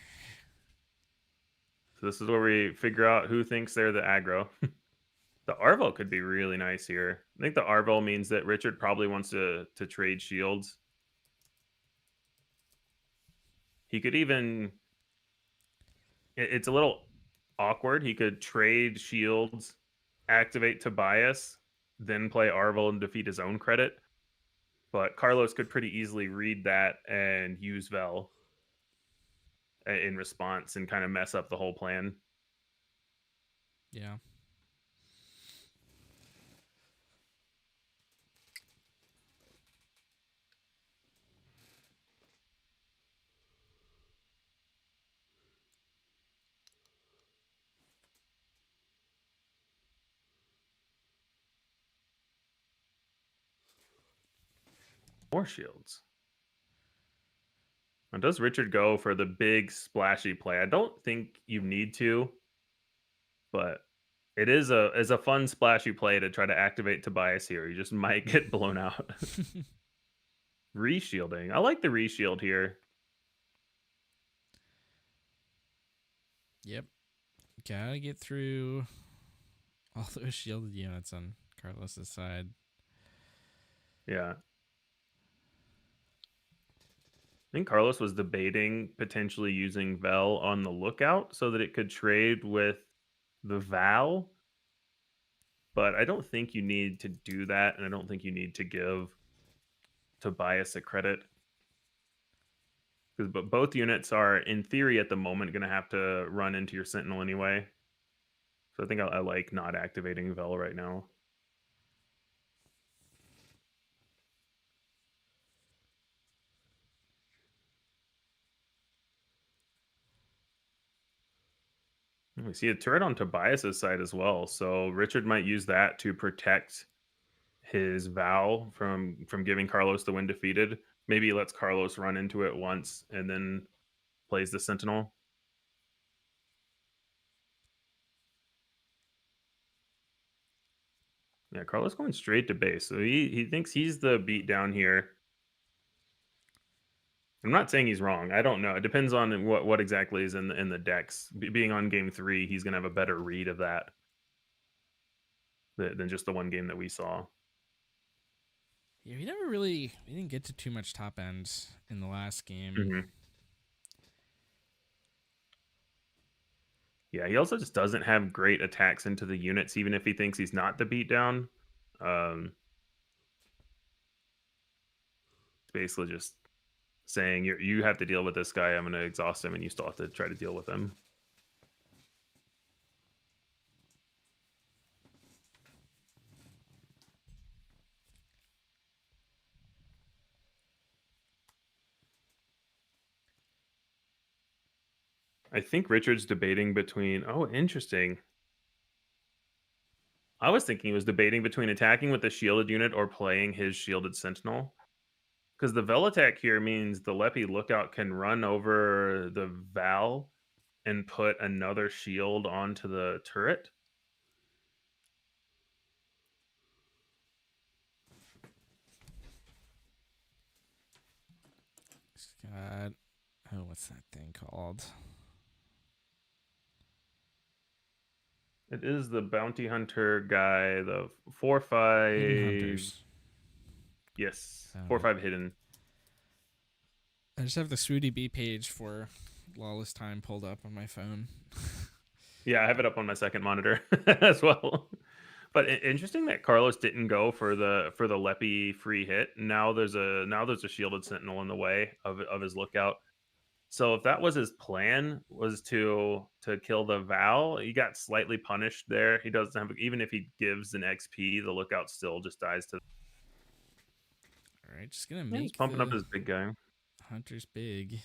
So this is where we figure out who thinks they're the aggro. The Arvel could be really nice here. I think the Arvel means that Richard probably wants to trade shields. He could even... It's a little awkward. He could trade shields, activate Tobias, then play Arvel and defeat his own credit. But Carlos could pretty easily read that and use Vel in response and kind of mess up the whole plan. Yeah. More shields. Now, does Richard go for the big splashy play? I don't think you need to, but it is a fun splashy play to try to activate Tobias here. You just might get blown out. Reshielding. I like the reshield here. Yep. Gotta get through all those shielded units on Carlos's side. Yeah. I think Carlos was debating potentially using Vel on the lookout so that it could trade with the Val. But I don't think you need to do that, and I don't think you need to give Tobias a credit. Because both units are, in theory, at the moment, going to have to run into your Sentinel anyway. So I think I like not activating Vel right now. We see a turret on Tobias's side as well, so Richard might use that to protect his Val from giving Carlos the win defeated. Maybe he lets Carlos run into it once and then plays the Sentinel. Yeah, Carlos going straight to base. So he thinks he's the beat down here. I'm not saying he's wrong. I don't know. It depends on what exactly is in the decks. Being on game 3, he's gonna have a better read of that than just the one game that we saw. Yeah, we didn't get to too much top end in the last game. Mm-hmm. Yeah, he also just doesn't have great attacks into the units, even if he thinks he's not the beatdown. It's basically just saying you have to deal with this guy. I'm going to exhaust him, and you still have to try to deal with him. I think Richard's debating between... Oh, interesting. I was thinking he was debating between attacking with the shielded unit or playing his shielded sentinel. Because the Vel attack here means the Leppy Lookout can run over the Val and put another shield onto the turret. Got... Oh, what's that thing called? It is the bounty hunter guy, the 4/5 Hidden Hunters. Yes, Found 4/5 hidden. I just have the Swoody B page for Lawless Time pulled up on my phone. Yeah, I have it up on my second monitor as well. But interesting that Carlos didn't go for the Leppy free hit. Now there's a shielded sentinel in the way of his lookout. So if that was his plan, was to kill the Val, he got slightly punished there. He doesn't have, even if he gives an XP, the lookout still just dies to. All right, just gonna Yeah, he's make pumping up the his big guy. Hunters big.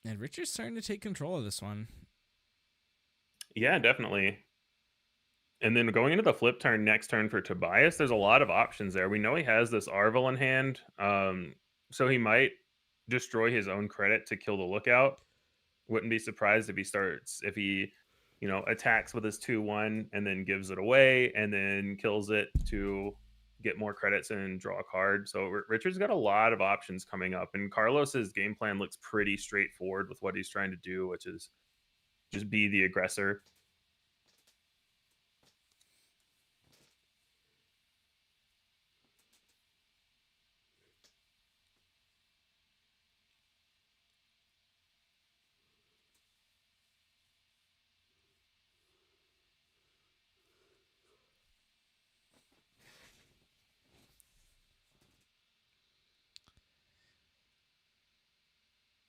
And Richard's starting to take control of this one. Yeah, definitely. And then going into the flip turn next turn for Tobias, there's a lot of options there. We know he has this Arvel in hand, so he might destroy his own credit to kill the lookout. Wouldn't be surprised if he attacks with his 2/1 and then gives it away and then kills it to get more credits and draw a card. So Richard's got a lot of options coming up, and Carlos's game plan looks pretty straightforward with what he's trying to do, which is just be the aggressor.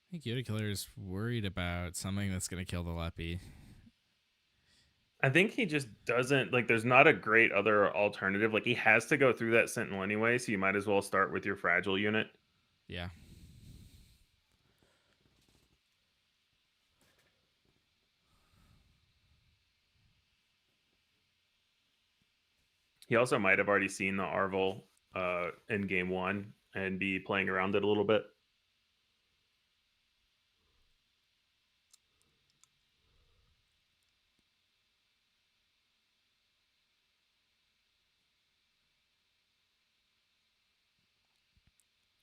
I think Yoda Killer is worried about something that's going to kill the Leppy. I think he just doesn't there's not a great other alternative. He has to go through that Sentinel anyway, so you might as well start with your fragile unit. Yeah. He also might have already seen the Arvel in game 1 and be playing around it a little bit.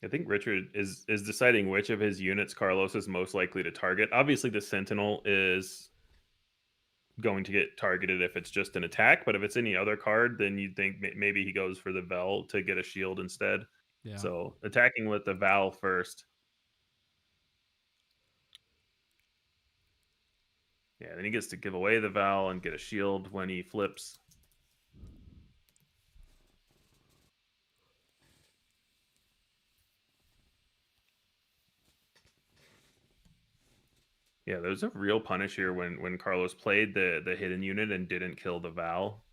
I think Richard is deciding which of his units Carlos is most likely to target. Obviously, the Sentinel is going to get targeted if it's just an attack, but if it's any other card, then you'd think maybe he goes for the Vel to get a shield instead. Yeah. So attacking with the Val first. Yeah, then he gets to give away the Val and get a shield when he flips. Yeah, there's a real punish here when Carlos played the hidden unit and didn't kill the Val.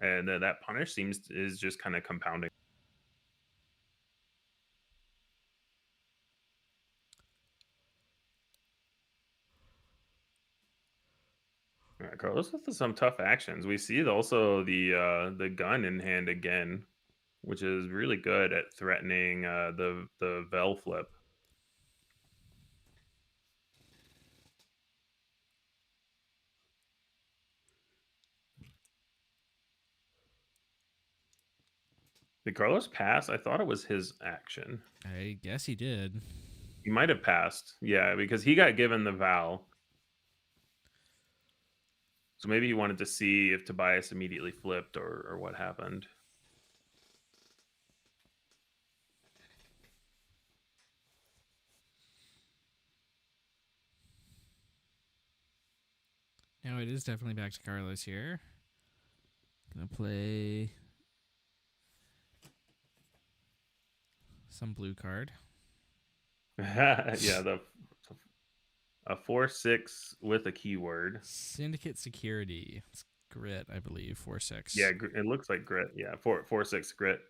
And that punish is just kind of compounding. Carlos with some tough actions. We see also the gun in hand again, which is really good at threatening the Vel flip. Did Carlos pass? I thought it was his action. I guess he did. He might have passed. Yeah, because he got given the Val. So maybe he wanted to see if Tobias immediately flipped or what happened. Now it is definitely back to Carlos here. Gonna play some blue card. Yeah, a 4/6 with a keyword. Syndicate Security. It's grit, I believe. 4/6. Yeah, it looks like grit. Yeah, 4/6 grit.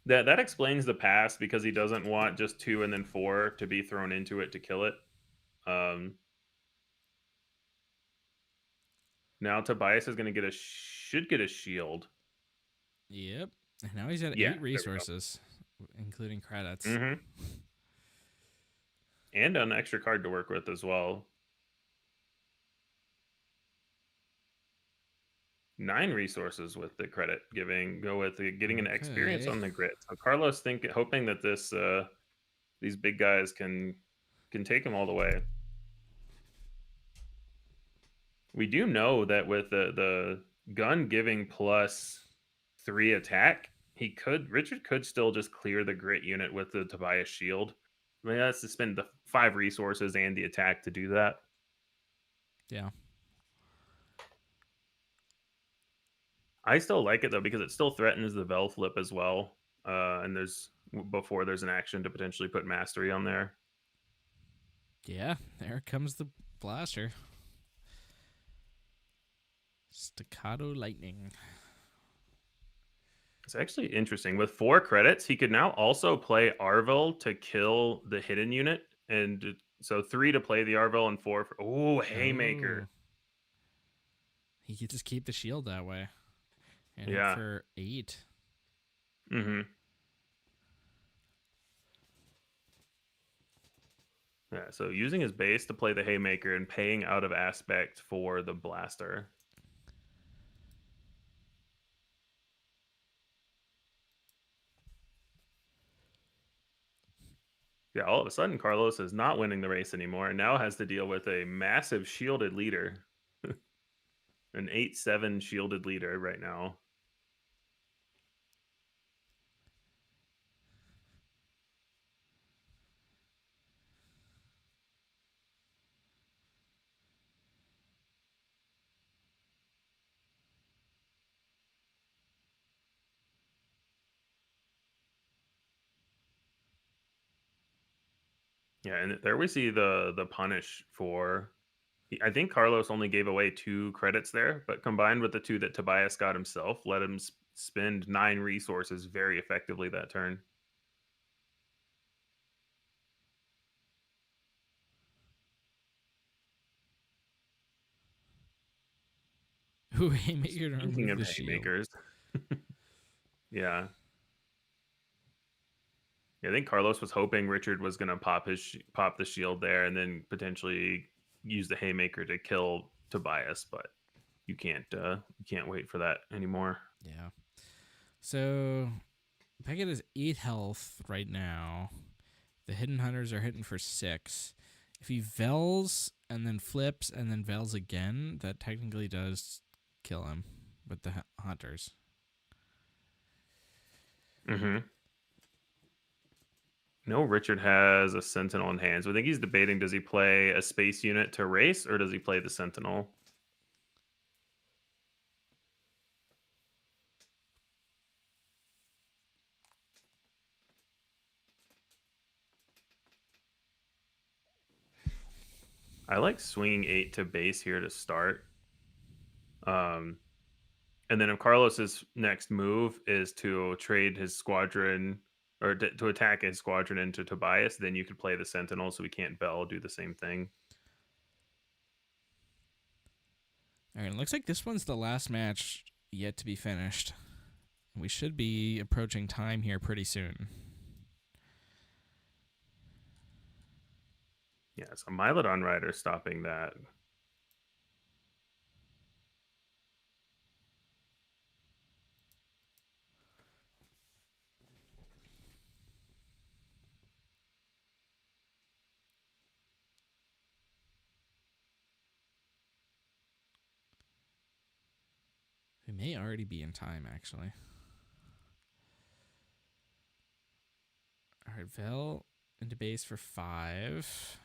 That explains the pass because he doesn't want just 2 and then 4 to be thrown into it to kill it. Now Tobias is going to should get a shield. Yep. And now he's at Yeah, 8 resources, including credits. Mm-hmm. And an extra card to work with as well. 9 resources with the credit giving. Go with getting an experience on the grit. So Carlos hoping that this these big guys can take him all the way. We do know that with the gun giving +3 attack, Richard could still just clear the grit unit with the Tobias shield. I mean, that's to spend the 5 resources and the attack to do that. Yeah. I still like it though because it still threatens the Vel flip as well. And before there's an action to potentially put mastery on there. Yeah, there comes the blaster. Staccato lightning. It's actually interesting. With 4 credits, he could now also play Arvel to kill the hidden unit. And so 3 to play the Arvel and 4 for... Oh, Haymaker. Oh. He could just keep the shield that way. And yeah. For 8. Mm-hmm. Yeah, so using his base to play the Haymaker and paying out of aspect for the blaster. Yeah, all of a sudden, Carlos is not winning the race anymore and now has to deal with a massive shielded leader. An 8/7 shielded leader right now. Yeah, and there we see the punish for... I think Carlos only gave away 2 credits there, but combined with the 2 that Tobias got himself, let him spend 9 resources very effectively that turn. Ooh, Haymaker to Speaking remove of the shield. Haymakers. Yeah. I think Carlos was hoping Richard was going to pop the shield there and then potentially use the Haymaker to kill Tobias, but you can't wait for that anymore. Yeah. So Beckett is 8 health right now. The Hidden Hunters are hitting for 6. If he Vels and then flips and then Vels again, that technically does kill him with the Hunters. Mm-hmm. No, Richard has a Sentinel in hand. So I think he's debating, does he play a space unit to race or does he play the Sentinel? I like swinging 8 to base here to start. And then if Carlos's next move is to trade his squadron or to attack his squadron into Tobias, then you could play the Sentinel so we can't Bell do the same thing. All right, it looks like this one's the last match yet to be finished. We should be approaching time here pretty soon. Yeah, so Mylodon Rider stopping that. We may already be in time, actually. All right, Vel into base for 5.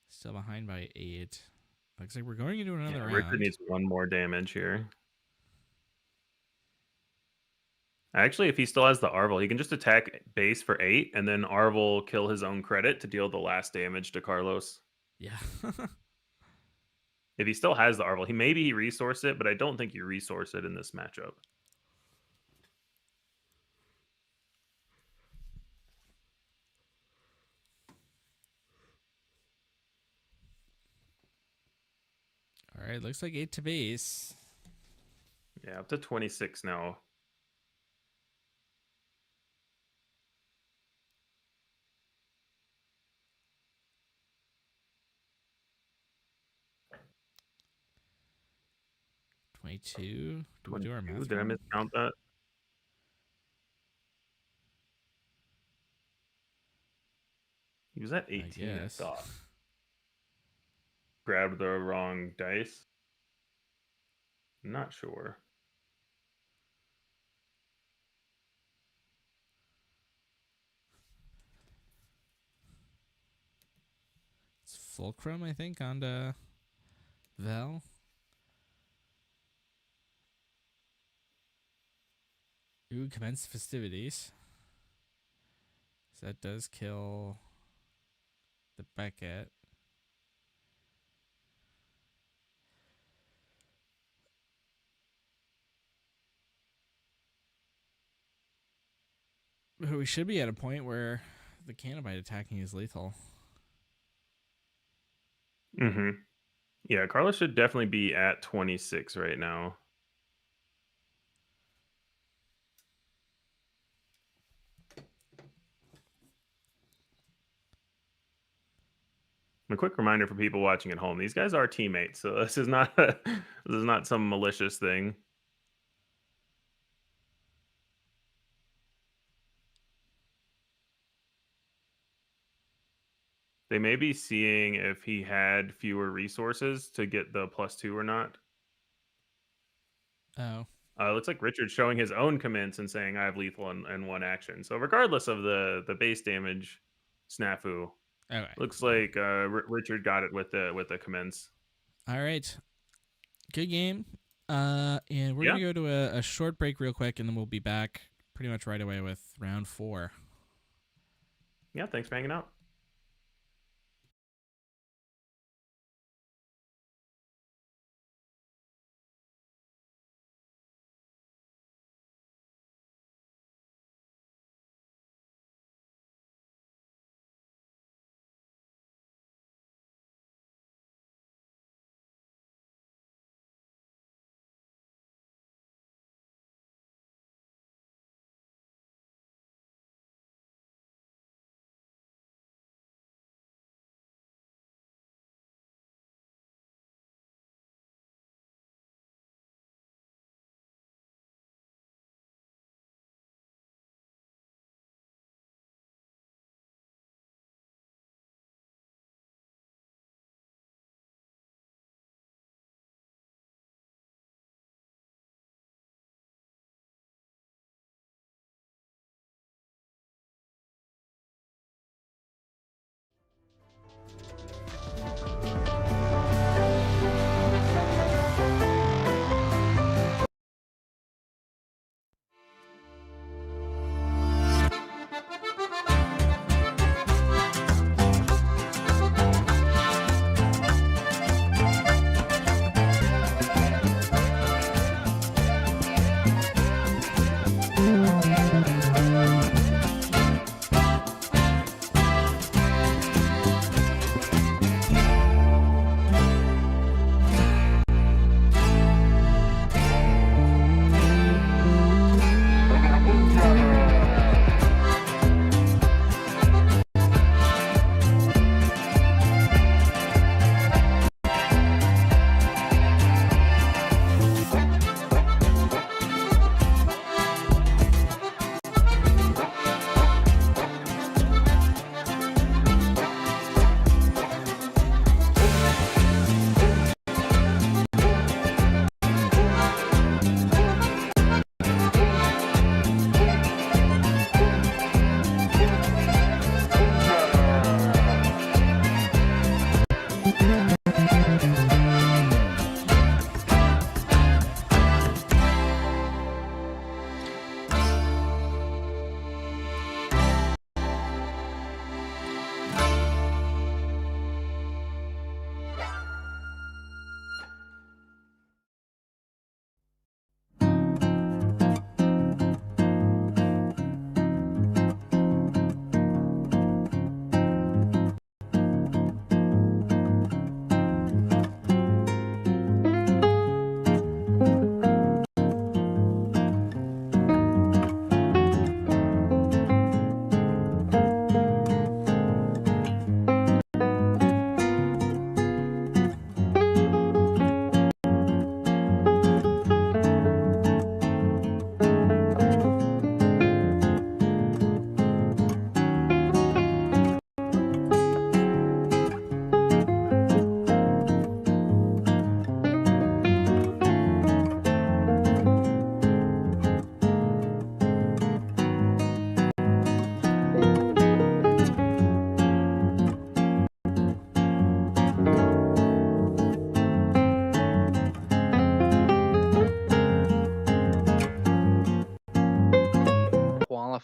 Still behind by 8. Looks like we're going into another round. Richard needs 1 more damage here. Actually, if he still has the Arvel, he can just attack base for 8, and then Arvel kill his own credit to deal the last damage to Carlos. Yeah. If he still has the Arvel, maybe he resource it, but I don't think you resource it in this matchup. All right, looks like 8 to base. Yeah, up to 26 now. Do we do our math? Did I miscount that? He was at 18, I thought. Grabbed the wrong dice. I'm not sure. It's Fulcrum, I think, onto Vel. Ooh, commence festivities. So that does kill the Beckett. But we should be at a point where the Canobite attacking is lethal. Mm-hmm. Yeah, Carlos should definitely be at 26 right now. A quick reminder for people watching at home: these guys are teammates, so this is not this is not some malicious thing. They may be seeing if he had fewer resources to get the +2 or not. Oh. Looks like Richard's showing his own commence and saying I have lethal in 1 action. So regardless of the base damage snafu, Okay. looks like Richard got it with the commence. All right. Good game. And we're going to go to a short break real quick, and then we'll be back pretty much right away with round 4. Yeah, thanks for hanging out.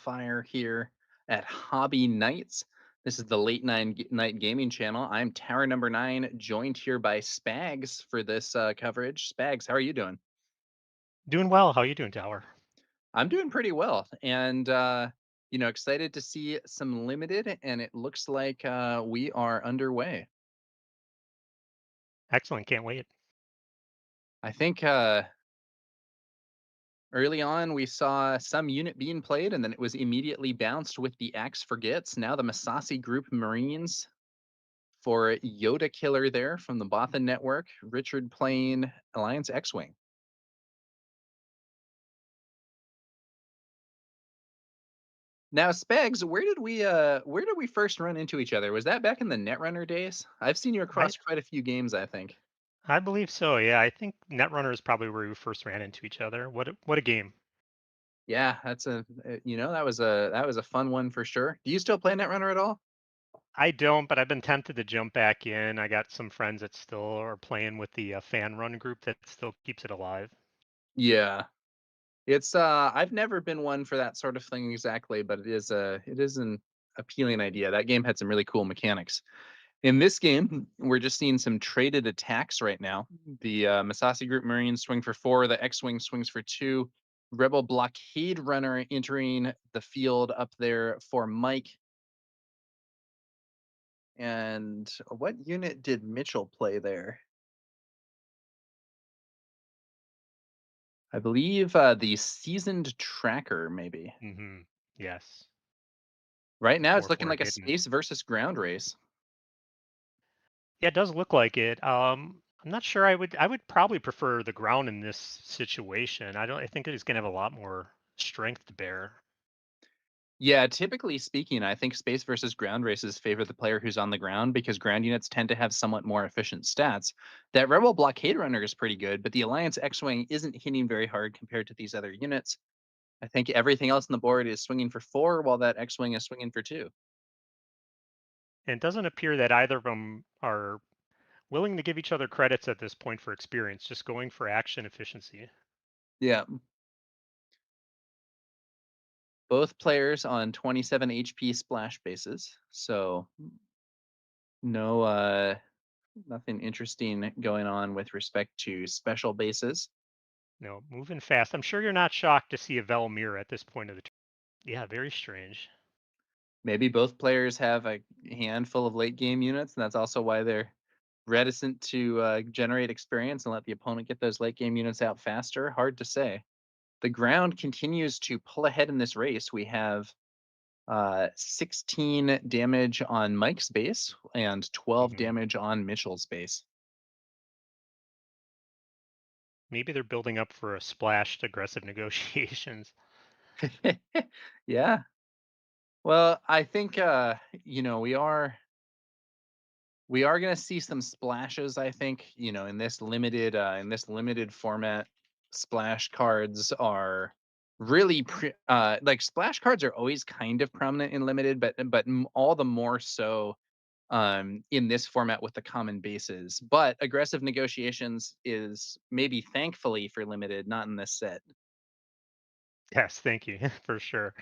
Qualifier here at Hobby Nights. This is the late night gaming channel. I'm Tower number 9, joined here by Spags for this coverage. Spags, how are you doing? Doing well. How you doing, Tower? I'm doing pretty well, and excited to see some limited, and it looks like we are underway. Excellent. Can't wait. I think early on we saw some unit being played, and then it was immediately bounced with the Axe Forgets. Now the Masasi Group Marines for Yoda Killer there from the Bothan Network. Richard playing Alliance X-Wing. Now, Spags, where did we first run into each other? Was that back in the Netrunner days? I've seen you across quite a few games, I think. I believe so. Yeah, I think Netrunner is probably where we first ran into each other. What a game. Yeah, that's that was a fun one for sure. Do you still play Netrunner at all? I don't, but I've been tempted to jump back in. I got some friends that still are playing with the fan run group that still keeps it alive. Yeah. It's I've never been one for that sort of thing exactly, but it is an appealing idea. That game had some really cool mechanics. In this game, we're just seeing some traded attacks right now. The Masasi Group Marines swing for 4, the X-Wing swings for 2. Rebel Blockade Runner entering the field up there for Mike. And what unit did Mitchell play there? I believe the Seasoned Tracker, maybe. Mm-hmm. Yes. Right now, it's 4-4 looking like a hidden. space versus ground race. Yeah, it does look like it. I'm not sure. I would probably prefer the ground in this situation. I think it's gonna have a lot more strength to bear. Yeah, typically speaking, I think space versus ground races favor the player who's on the ground because ground units tend to have somewhat more efficient stats. That Rebel Blockade Runner is pretty good, but the Alliance X-Wing isn't hitting very hard compared to these other units. I think everything else on the board is swinging for 4, while that X-Wing is swinging for 2. And it doesn't appear that either of them are willing to give each other credits at this point for experience, just going for action efficiency. Yeah. Both players on 27 HP splash bases, so no nothing interesting going on with respect to special bases. No, moving fast. I'm sure you're not shocked to see a Velmir at this point of the turn. Yeah, very strange. Maybe both players have a handful of late game units, and that's also why they're reticent to generate experience and let the opponent get those late game units out faster. Hard to say. The ground continues to pull ahead in this race. We have 16 damage on Mike's base and 12 damage on Mitchell's base. Maybe they're building up for a splashed aggressive negotiations. Yeah. Well, I think we are going to see some splashes. I think in this limited format, splash cards are really like splash cards are always kind of prominent in limited, but all the more so in this format with the common bases. But aggressive negotiations is maybe thankfully for limited, not in this set. Yes, thank you for sure.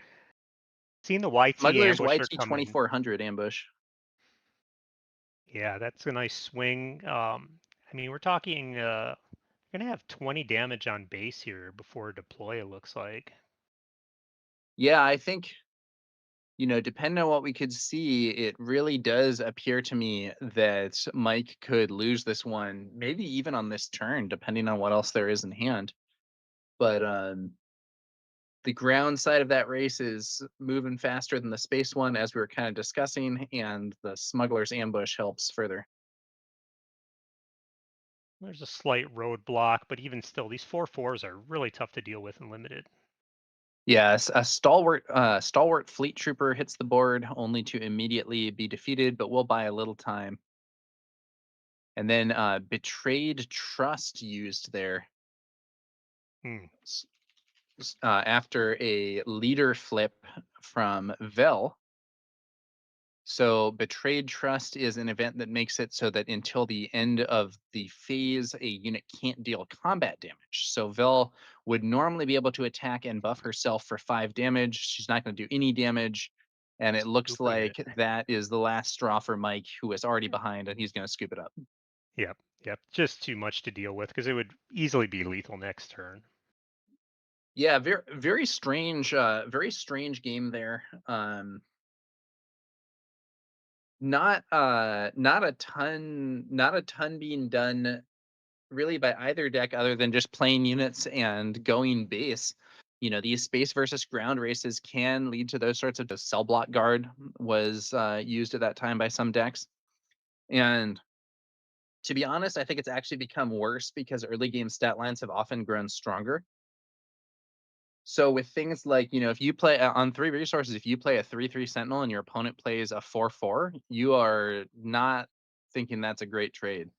Seeing the YT Smuggler's ambusher YT coming. 2400 ambush. Yeah, that's a nice swing. I mean, we're talking. You're gonna have 20 damage on base here before deploy. It looks like. Yeah, I think depending on what we could see, it really does appear to me that Mike could lose this one, maybe even on this turn, depending on what else there is in hand. But the ground side of that race is moving faster than the space one, as we were kind of discussing, and the smuggler's ambush helps further. There's a slight roadblock, but even still, these 4/4s are really tough to deal with in limited. Yes, a stalwart fleet trooper hits the board only to immediately be defeated, but we'll buy a little time. And then betrayed trust used there. After a leader flip from Vel. So Betrayed Trust is an event that makes it so that until the end of the phase, a unit can't deal combat damage. So Vel would normally be able to attack and buff herself for 5 damage. She's not going to do any damage. And it looks Scooping like it. that is the last straw for Mike, who is already behind, and he's going to scoop it up. Yep. Yep. Just too much to deal with because it would easily be lethal next turn. Yeah, very strange game there. Not a ton being done really by either deck other than just playing units and going base. These space versus ground races can lead to those sorts of the cell block guard was used at that time by some decks. And to be honest, I think it's actually become worse because early game stat lines have often grown stronger. So with things like, if you play on 3 resources, if you play a 3/3 Sentinel and your opponent plays a 4/4, you are not thinking that's a great trade.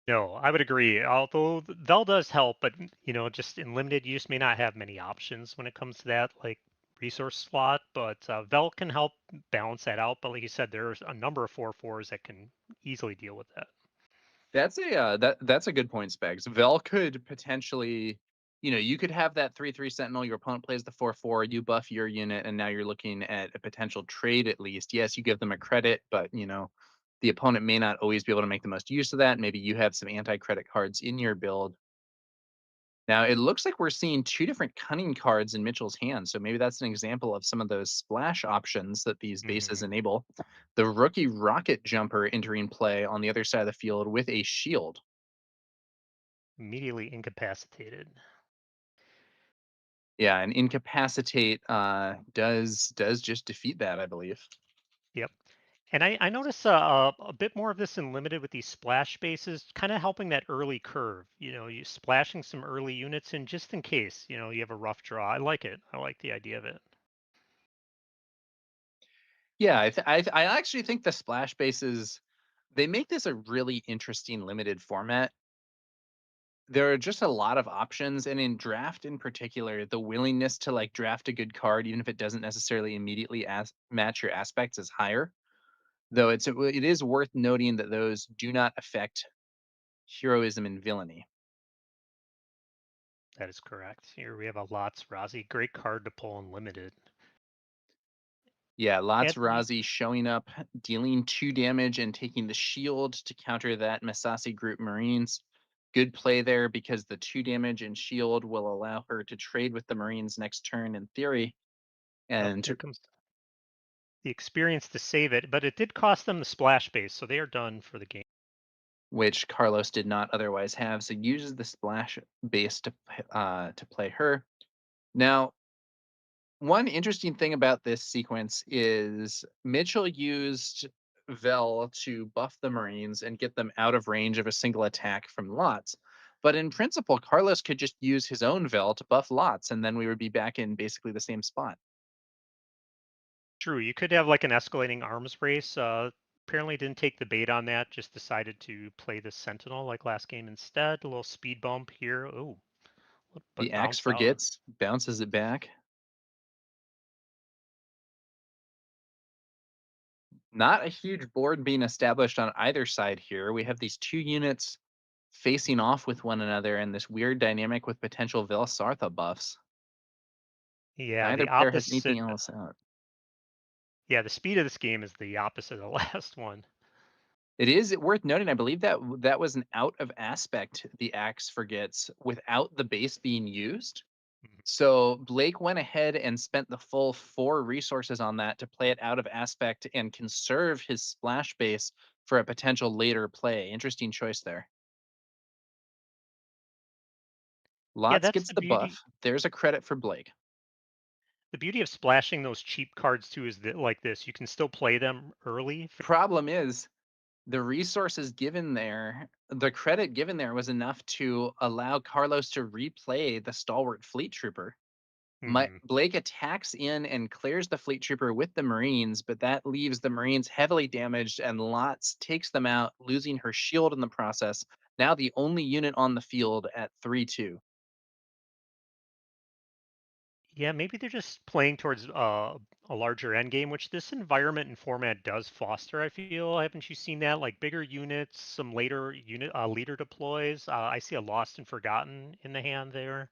No, I would agree. Although Vel does help, but just in limited, you just may not have many options when it comes to that, like resource slot. But Vel can help balance that out. But like you said, there's a number of 4/4s that can easily deal with that. That's a good point, Specs. Vel could potentially, you could have that 3/3 Sentinel, your opponent plays the 4/4, you buff your unit, and now you're looking at a potential trade at least. Yes, you give them a credit, but the opponent may not always be able to make the most use of that. Maybe you have some anti-credit cards in your build. Now it looks like we're seeing 2 different cunning cards in Mitchell's hand, so maybe that's an example of some of those splash options that these bases Hmm. enable. The rookie rocket jumper entering play on the other side of the field with a shield. Immediately incapacitated. Yeah, and incapacitate does just defeat that, I believe. Yep. And I notice a bit more of this in limited with these splash bases, kind of helping that early curve. You splashing some early units in just in case, you have a rough draw. I like it. I like the idea of it. Yeah, I actually think the splash bases, they make this a really interesting limited format. There are just a lot of options, and in draft in particular, the willingness to like draft a good card, even if it doesn't necessarily immediately match your aspects, is higher. Though it is worth noting that those do not affect heroism and villainy. That is correct. Here we have a Lots Razi. Great card to pull in limited. Yeah, lots And Razi showing up, dealing 2 damage and taking the shield to counter that Masasi group Marines. Good play there because the 2 damage and shield will allow her to trade with the Marines next turn in theory. And here comes the experience to save it, but it did cost them the splash base, so they are done for the game. which Carlos did not otherwise have, so uses the splash base to play her. Now, one interesting thing about this sequence is Mitchell used Vel to buff the Marines and get them out of range of a single attack from Lots. But in principle, Carlos could just use his own Vel to buff Lots, and then we would be back in basically the same spot. True, you could have like an escalating arms race. Apparently didn't take the bait on that, just decided to play the Sentinel like last game instead. A little speed bump here. Oh, The but axe bounced out. forgets, bounces it back. Not a huge board being established on either side here. We have these 2 units facing off with one another and this weird dynamic with potential Velsartha buffs. Yeah, Neither the pair has opposite. anything else out. Yeah, the speed of this game is the opposite of the last one. It is worth noting, I believe that that was an out of aspect the axe forgets without the base being used. Mhm. So Blake went ahead and spent the full 4 resources on that to play it out of aspect and conserve his splash base for a potential later play. Interesting choice there. Yeah, Lots that's gets the the beauty. buff. There's a credit for Blake. The beauty of splashing those cheap cards too is that like this, you can still play them early. Problem is, the resources given there, the credit given there was enough to allow Carlos to replay the stalwart fleet trooper. Mhm. Blake attacks in and clears the fleet trooper with the Marines, but that leaves the Marines heavily damaged, and Lots takes them out, losing her shield in the process. Now the only unit on the field at 3-2. Yeah, maybe they're just playing towards a larger end game, which this environment and format does foster. I feel. Haven't you seen that? Like bigger units, some later unit leader deploys. I see a Lost and Forgotten in the hand there.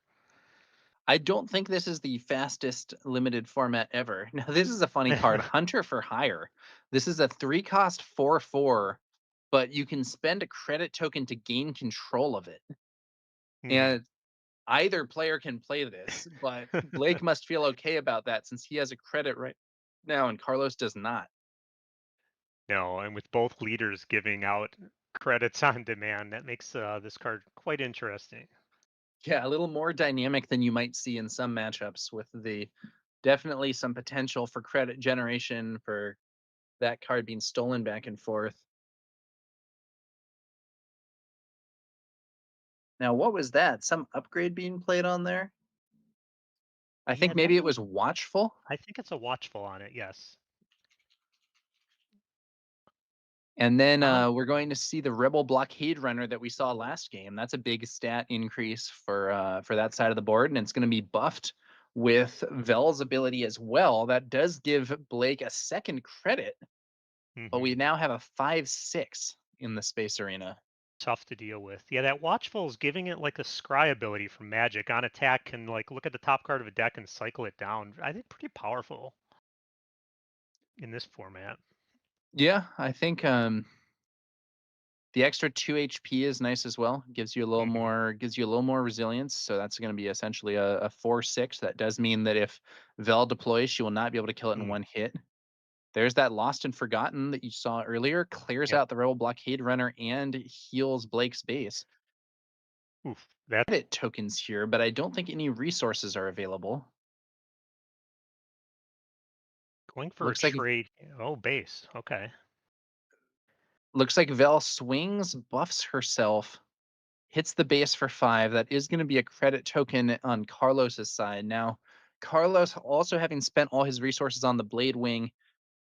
I don't think this is the fastest limited format ever. Now, this is a funny card, Hunter for Hire. This is a 3-cost 4/4, but you can spend a credit token to gain control of it. Hmm. And either player can play this, but Blake must feel okay about that since he has a credit right now and Carlos does not. No, and with both leaders giving out credits on demand, that makes this card quite interesting. Yeah, a little more dynamic than you might see in some matchups with the definitely some potential for credit generation for that card being stolen back and forth. Now, what was that? Some upgrade being played on there? I Yeah, think maybe it definitely. was Watchful. I think it's a watchful on it. Yes. And then Um. we're going to see the Rebel Blockade Runner that we saw last game. That's a big stat increase for that side of the board, and it's going to be buffed with Vel's ability as well. That does give Blake a second credit, but we Mhm. now have a 5/6 in the Space Arena. Tough to deal with. Yeah, that watchful is giving it like a scry ability from Magic. On attack, can like look at the top card of a deck and cycle it down. I think pretty powerful in this format. Yeah, I think the extra 2 HP is nice as well. Hmm. Gives you a little more resilience. So that's going to be essentially a 4/6. That does mean that if Vel deploys, she will not be able to kill it in Mm. one hit. There's that Lost and Forgotten that you saw earlier, clears Yep. out the Rebel Blockade Runner and heals Blake's base. Oof. That's Credit tokens here, but I don't think any resources are available. going for a Looks like trade. Oh, base. Okay. Vel swings, buffs herself, hits the base for 5. That is going to be a credit token on Carlos's side. Now, Carlos, also having spent all his resources on the Blade Wing,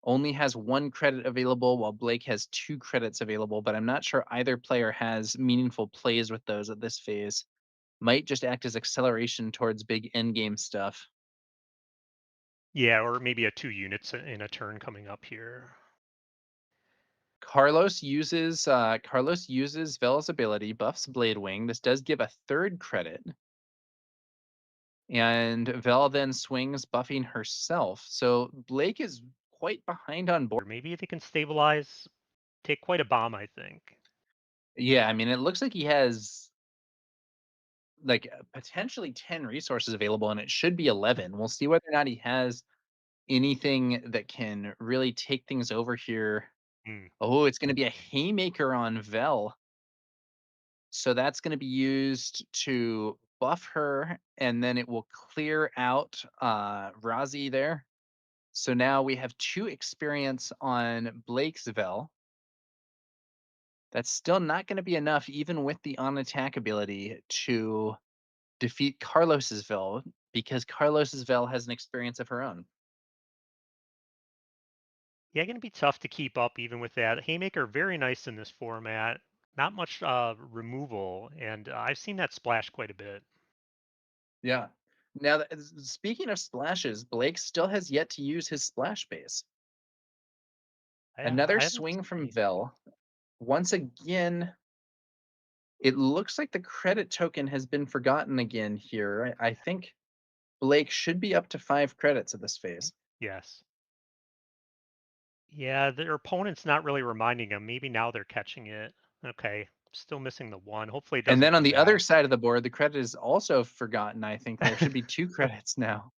only has 1 credit available, while Blake has 2 credits available. But I'm not sure either player has meaningful plays with those at this phase. Might just act as acceleration towards big endgame stuff. Yeah, or maybe a 2 units in a turn coming up here. Carlos uses Vel's ability, buffs Blade Wing. This does give a 3rd credit. And Vel then swings, buffing herself. So Blake is quite behind on board. Or maybe they can stabilize, take quite a bomb, I think. Yeah, I mean, it looks like he has like potentially 10 resources available, and it should be 11. We'll see whether or not he has anything that can really take things over here. Hmm. Oh, it's going to be a Haymaker on Vel. So that's going to be used to buff her, and then it will clear out Razi there. So now we have 2 experience on Blake's Vel. That's still not going to be enough, even with the on attack ability, to defeat Carlos's Vel, because Carlos's Vel has an experience of her own. Yeah, going to be tough to keep up even with that. Haymaker, very nice in this format. Not much removal, and I've seen that splash quite a bit. Yeah. Now, speaking of splashes, Blake still has yet to use his splash base. Another I haven't swing from seen. Vel. Once again, it looks like the credit token has been forgotten again here. I think Blake should be up to 5 credits at this phase. Yes. Yeah, their opponent's not really reminding them. Maybe now they're catching it. Okay, still missing the 1. Hopefully it And doesn't then on come the other back. side of the board, the credit is also forgotten. I think there should be 2 credits now.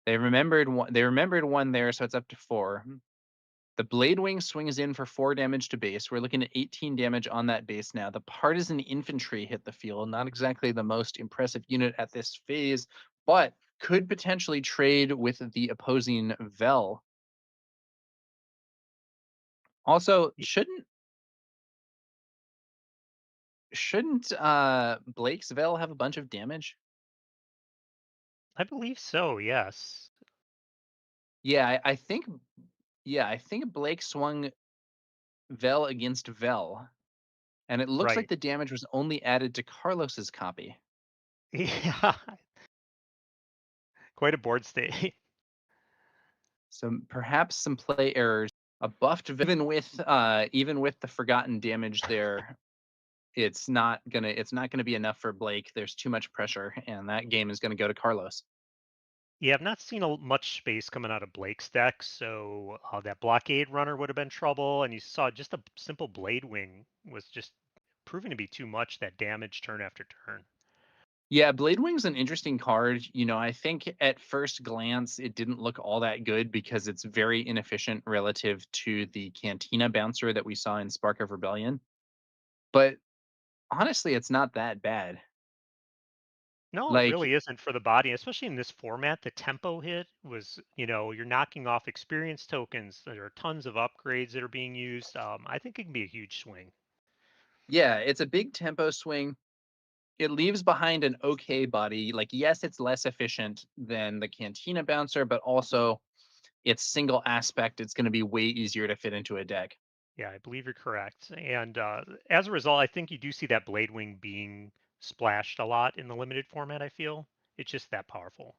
They remembered one there, so it's up to 4. The Blade Wing swings in for 4 damage to base. We're looking at 18 damage on that base now. The Partisan Infantry hit the field. Not exactly the most impressive unit at this phase, but could potentially trade with the opposing Vel. Also, Y- shouldn't Blake's Vel have a bunch of damage? I believe so, yes. Yeah, I think Blake swung Vel against Vel, and it looks like Right. the damage was only added to Carlos's copy. Yeah, quite a board state. So perhaps some play errors. A buffed even with the forgotten damage there, it's not gonna be enough for Blake. There's too much pressure, and that game is gonna go to Carlos. Yeah, I've not seen much space coming out of Blake's deck, so that blockade runner would have been trouble, and you saw just a simple blade wing was just proving to be too much that damage turn after turn. Yeah, Blade Wing's an interesting card. I think at first glance it didn't look all that good because it's very inefficient relative to the Cantina bouncer that we saw in Spark of Rebellion. But honestly, it's not that bad. No, it Like, really isn't for the body, especially in this format. The tempo hit was, you're knocking off experience tokens. There are tons of upgrades that are being used. I think it can be a huge swing. yeah, it's a big tempo swing. It leaves behind an okay body. Like, yes, it's less efficient than the Cantina bouncer, but also its single aspect, it's going to be way easier to fit into a deck. Yeah, I believe you're correct. And as a result, I think you do see that Blade Wing being splashed a lot in the limited format, I feel. It's just that powerful.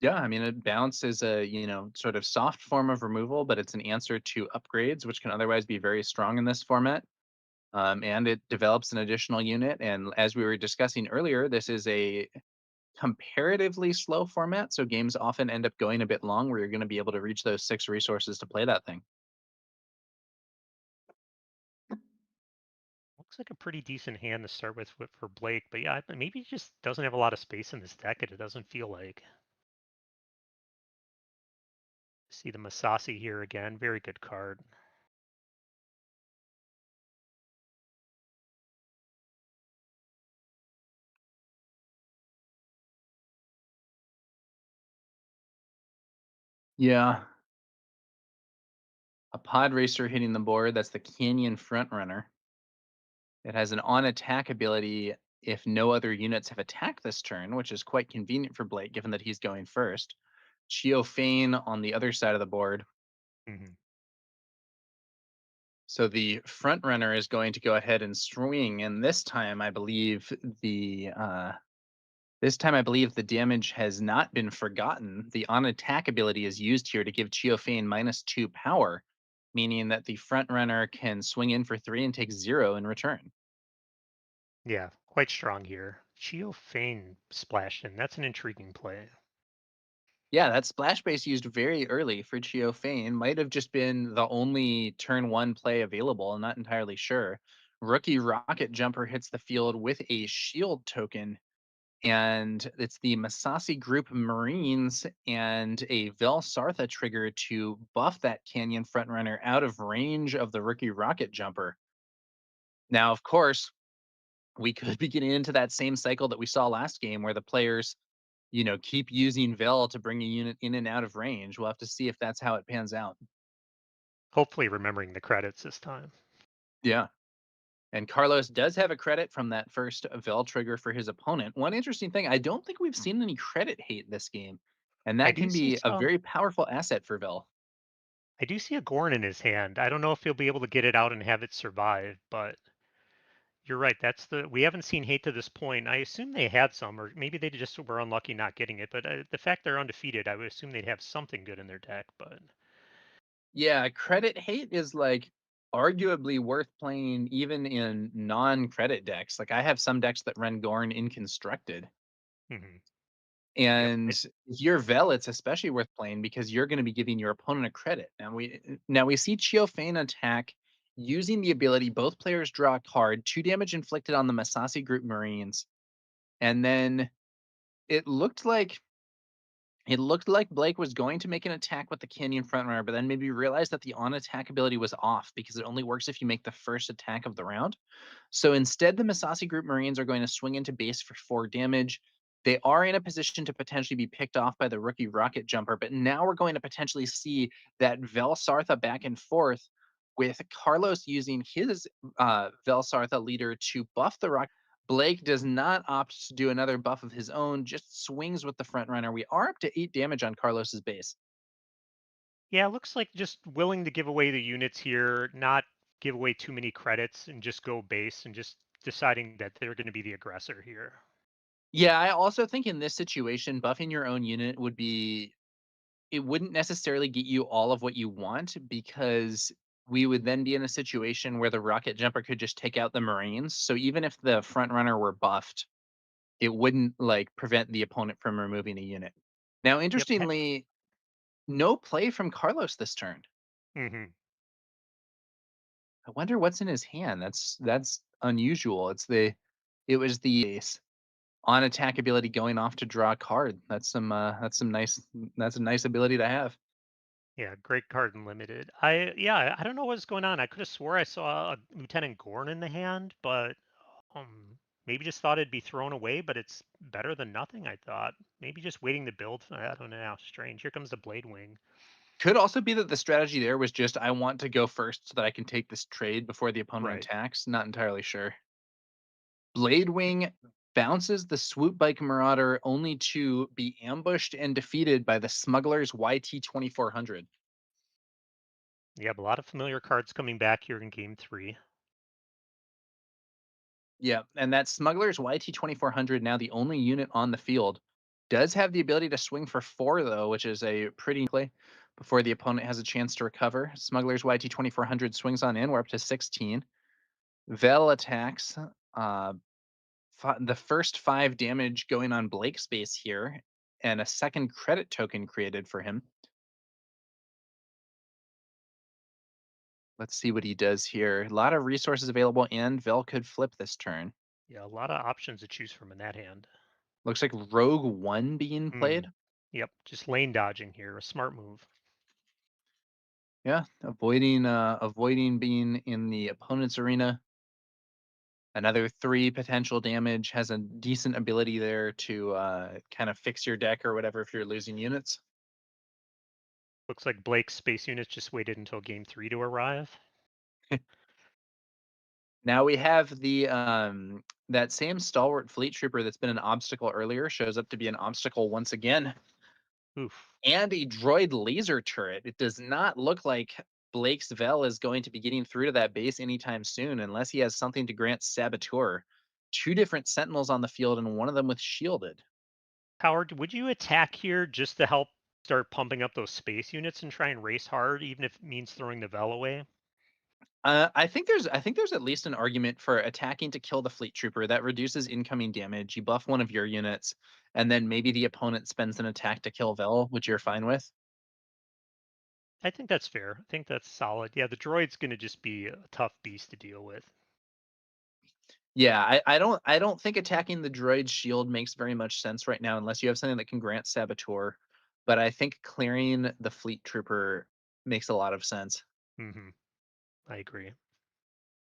Yeah, I mean, a bounce is a, sort of soft form of removal, but it's an answer to upgrades, which can otherwise be very strong in this format. And it develops an additional unit. And as we were discussing earlier, this is a comparatively slow format, so games often end up going a bit long where you're going to be able to reach those 6 resources to play that thing. Looks like a pretty decent hand to start with for Blake, but yeah, maybe he just doesn't have a lot of space in this deck, and it doesn't feel like. See the Masasi here again. Very good card. Yeah, a pod racer hitting the board. That's the Canyon Frontrunner. It has an on attack ability if no other units have attacked this turn, which is quite convenient for Blake given that he's going first. Chio Fane on the other side of the board. Hmm. So the front runner is going to go ahead and swing, and this time I believe the damage has not been forgotten. The on attack ability is used here to give Chio Fane -2 power, meaning that the front runner can swing in for 3 and take 0 in return. Yeah, quite strong here. Chio Fane splashed in. That's an intriguing play. Yeah, that splash base used very early for Chio Fane might have just been the only turn 1 play available. I'm not entirely sure. Rookie Rocket Jumper hits the field with a shield token, and it's the Masasi Group Marines and a Vel Sartha trigger to buff that Canyon Frontrunner out of range of the Rookie Rocket Jumper. Now, of course, we could be getting into that same cycle that we saw last game where the players keep using Vel to bring a unit in and out of range. We'll have to see if that's how it pans out. Hopefully remembering the credits this time. Yeah. And Carlos does have a credit from that first Vel trigger for his opponent. One interesting thing, I don't think we've seen any credit hate this game. And I that do can see be a some. very powerful asset for Vel. I do see a Gorn in his hand. I don't know if he'll be able to get it out and have it survive, but you're right. We haven't seen hate to this point. I assume they had some, or maybe they just were unlucky not getting it. But the fact they're undefeated, I would assume they'd have something good in their deck. But Yeah, credit hate is like arguably worth playing even in non-credit decks. Like I have some decks that run Gorn in constructed. mhm. Yep. And if you're Vel, it's especially worth playing because you're going to be giving your opponent a credit. Now we see Chio Fane attack using the ability both players draw a card, 2 damage inflicted on the Masasi Group Marines, and then it looked like it looked like Blake was going to make an attack with the Canyon Frontrunner, but then maybe realized that the on attack ability was off because it only works if you make the first attack of the round. So instead, the Masasi Group Marines are going to swing into base for 4 damage. They are in a position to potentially be picked off by the rookie Rocket Jumper, but now we're going to potentially see that Vel Sartha back and forth with Carlos using his Vel Sartha leader to buff the Rocket. Blake does not opt to do another buff of his own, just swings with the front runner. We are up to 8 damage on Carlos's base. Yeah, it looks like just willing to give away the units here, not give away too many credits, and just go base and just deciding that they're going to be the aggressor here. Yeah, I also think in this situation, buffing your own unit it wouldn't necessarily get you all of what you want because we would then be in a situation where the rocket jumper could just take out the Marines. So even if the front runner were buffed, it wouldn't like prevent the opponent from removing a unit. Now, Yep. interestingly, no play from Carlos this turn. Mm-hmm. I wonder what's in his hand. That's unusual. It was the ace on attack ability going off to draw a card. That's a nice ability to have. Yeah, great card and limited. I don't know what's going on. I could have swore I saw a Lieutenant Gorn in the hand, but maybe just thought it'd be thrown away, but it's better than nothing, I thought. Maybe just waiting to build. I don't know. Strange. Here comes the Blade Wing. Could also be that the strategy there was just I want to go first so that I can take this trade before the opponent Right. attacks. Not entirely sure. Blade Wing bounces the Swoop Bike Marauder only to be ambushed and defeated by the Smuggler's YT-2400. Yeah, a lot of familiar cards coming back here in game 3. Yeah, and that Smuggler's YT-2400, now the only unit on the field, does have the ability to swing for 4, though, which is a pretty play before the opponent has a chance to recover. Smuggler's YT-2400 swings on in. We're up to 16. Vel attacks. The first 5 damage going on Blake space here, and a second credit token created for him. Let's see what he does here. A lot of resources available, and Vel could flip this turn. Yeah, a lot of options to choose from in that hand. Looks like Rogue One being played. Yep, just lane dodging here. A smart move. Yeah, avoiding being in the opponent's arena. Another 3 potential damage, has a decent ability there to kind of fix your deck or whatever if you're losing units. Looks like Blake's space units just waited until game 3 to arrive. Now we have the that same stalwart fleet trooper that's been an obstacle earlier shows up to be an obstacle once again. Oof. And a droid laser turret. It does not look like Blake's Vel is going to be getting through to that base anytime soon unless he has something to grant Saboteur. 2 different sentinels on the field and one of them with shielded. Howard, would you attack here just to help start pumping up those space units and try and race hard, even if it means throwing the Vel away? I think there's at least an argument for attacking to kill the fleet trooper. That reduces incoming damage. You buff one of your units, and then maybe the opponent spends an attack to kill Vel, which you're fine with. I think that's fair. I think that's solid. Yeah, the droid's going to just be a tough beast to deal with. Yeah, I don't think attacking the droid's shield makes very much sense right now unless you have something that can grant Saboteur. But I think clearing the fleet trooper makes a lot of sense. Mm-hmm. I agree.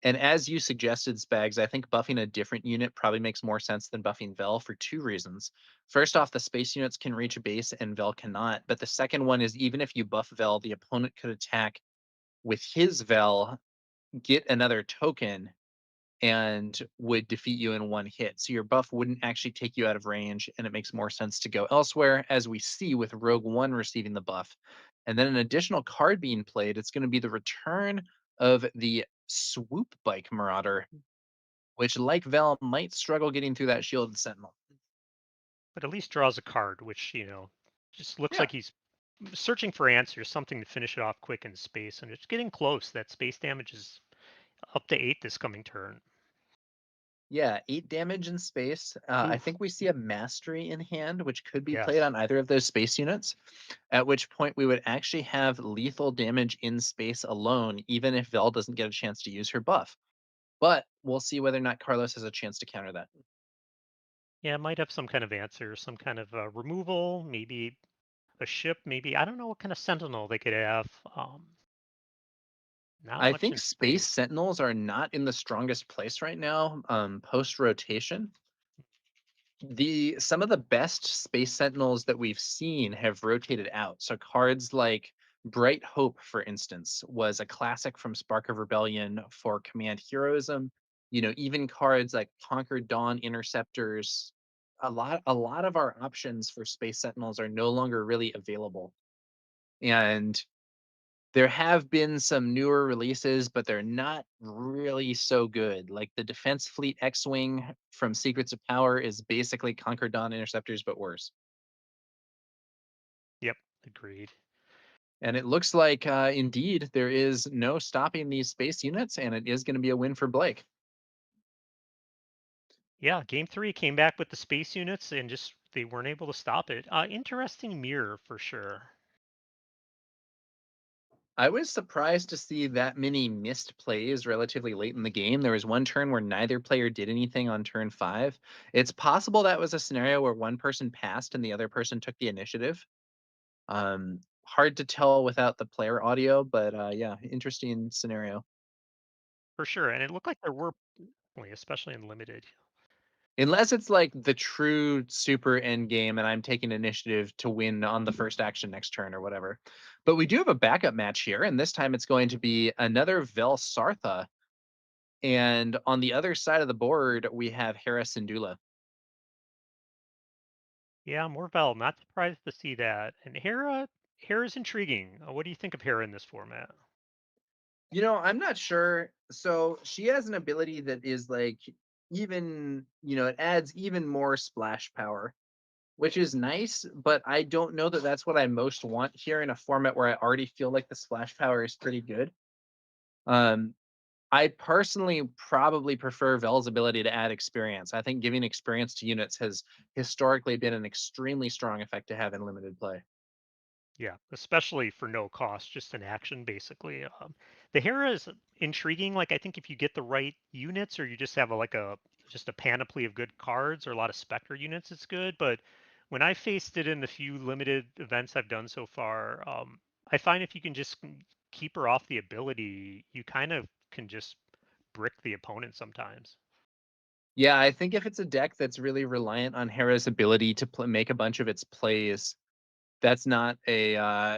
And as you suggested, Spags, I think buffing a different unit probably makes more sense than buffing Vel for 2 reasons. First off, the space units can reach a base and Vel cannot. But the second one is even if you buff Vel, the opponent could attack with his Vel, get another token, and would defeat you in 1 hit. So your buff wouldn't actually take you out of range, and it makes more sense to go elsewhere, as we see with Rogue One receiving the buff. And then an additional card being played, it's going to be the return of the Swoop Bike Marauder, which, like Vel, might struggle getting through that shielded sentinel. But at least draws a card, which, just looks Yeah. like he's searching for answers, something to finish it off quick in space. And it's getting close. That space damage is up to 8 this coming turn. Yeah, 8 damage in space. I Oof. think we see a mastery in hand, which could be played Yes. on either of those space units, at which point we would actually have lethal damage in space alone, even if Vel doesn't get a chance to use her buff. But we'll see whether or not Carlos has a chance to counter that. Yeah, it might have some kind of answer, some kind of removal, maybe a ship, maybe. I don't know what kind of sentinel they could have. Not I much think in space space. sentinels are not in the strongest place right now, post rotation. Some of the best space sentinels that we've seen have rotated out. So cards like Bright Hope, for instance, was a classic from Spark of Rebellion for command heroism. Even cards like Conquered Dawn Interceptors, a lot of our options for space sentinels are no longer really available. And There have been some newer releases, but they're not really so good. Like the Defense Fleet X-Wing from Secrets of Power is basically Conquer Dawn interceptors, but worse. Yep, agreed. And it looks like, indeed, there is no stopping these space units, and it is going to be a win for Blake. Yeah, game 3 came back with the space units and just they weren't able to stop it. Interesting mirror for sure. I was surprised to see that many missed plays relatively late in the game. There was one turn where neither player did anything on turn 5. It's possible that was a scenario where one person passed and the other person took the initiative. Hard to tell without the player audio, but yeah, interesting scenario. For sure. And it looked like there were, especially in limited. Unless it's like the true super end game and I'm taking initiative to win on the first action next turn or whatever. But we do have a backup match here, and this time it's going to be another Vel Sartha. And on the other side of the board, we have Hera Syndulla. Yeah, Morvel, not surprised to see that. And Hera's intriguing. What do you think of Hera in this format? I'm not sure. So she has an ability that is like even, it adds even more splash power, which is nice, but I don't know that that's what I most want here in a format where I already feel like the splash power is pretty good. Um, I personally probably prefer Vel's ability to add experience. I think giving experience to units has historically been an extremely strong effect to have in limited play. Yeah, especially for no cost, just an action basically. The Hera is intriguing. Like I think if you get the right units, or you just have just a panoply of good cards, or a lot of Spectre units, it's good. But when I faced it in the few limited events I've done so far, I find if you can just keep her off the ability, you kind of can just brick the opponent sometimes. Yeah, I think if it's a deck that's really reliant on Hera's ability to make a bunch of its plays, that's not a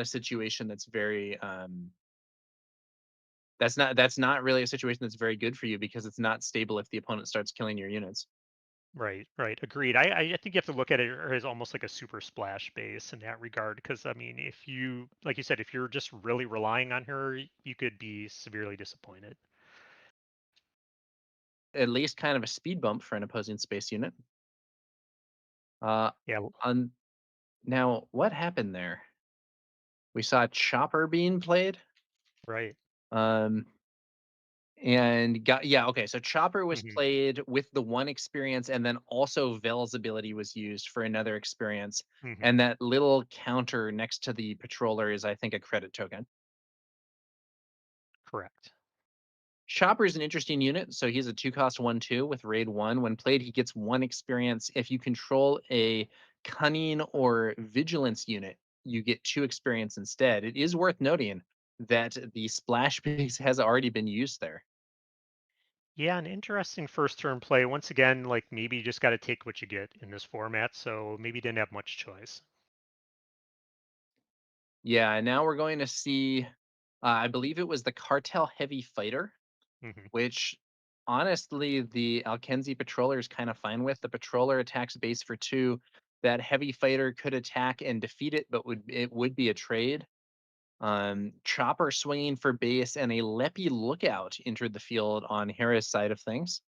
situation that's very that's not really a situation that's very good for you because it's not stable if the opponent starts killing your units. Right, right. Agreed. I think you have to look at it as almost like a super splash base in that regard. Because I mean, if you, like you said, if you're just really relying on her, you could be severely disappointed. At least kind of a speed bump for an opposing space unit. Uh, Yeah, on Now, what happened there? We saw Chopper being played. right. Um, and got yeah, okay. So Chopper was Hmm. played with the one experience, and then also Vel's ability was used for another experience. Hmm. And that little counter next to the patroller is, I think, a credit token. Correct. Chopper is an interesting unit. So he's a 2-cost 1/2 with raid 1. When played, he gets 1 experience. If you control a cunning or vigilance unit, you get 2 experience instead. It is worth noting that the splash base has already been used there. Yeah, an interesting first turn play. Once again, like maybe you just got to take what you get in this format. So maybe you didn't have much choice. Yeah, and now we're going to see, I believe it was the Cartel Heavy Fighter, Hmm. which honestly the Alkenzi Patroller is kind of fine with. The Patroller attacks base for 2. That Heavy Fighter could attack and defeat it, but would be a trade. Chopper swinging for base and a Leppy Lookout entered the field on Hera's side of things.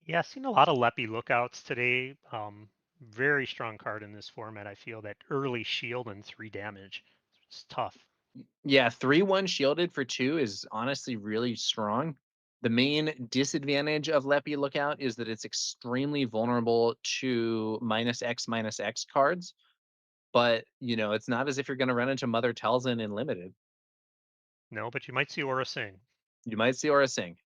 Yeah, I've seen a lot of Leppy lookouts today. Very strong card in this format. I feel that early shield and 3 damage. It's tough. Yeah, 3/1 shielded for 2 is honestly really strong. The main disadvantage of Leppy Lookout is that it's extremely vulnerable to -X cards, but it's not as if you're going to run into Mother Talzin in limited. No, but you might see Aura Sing. You might see Aura Sing.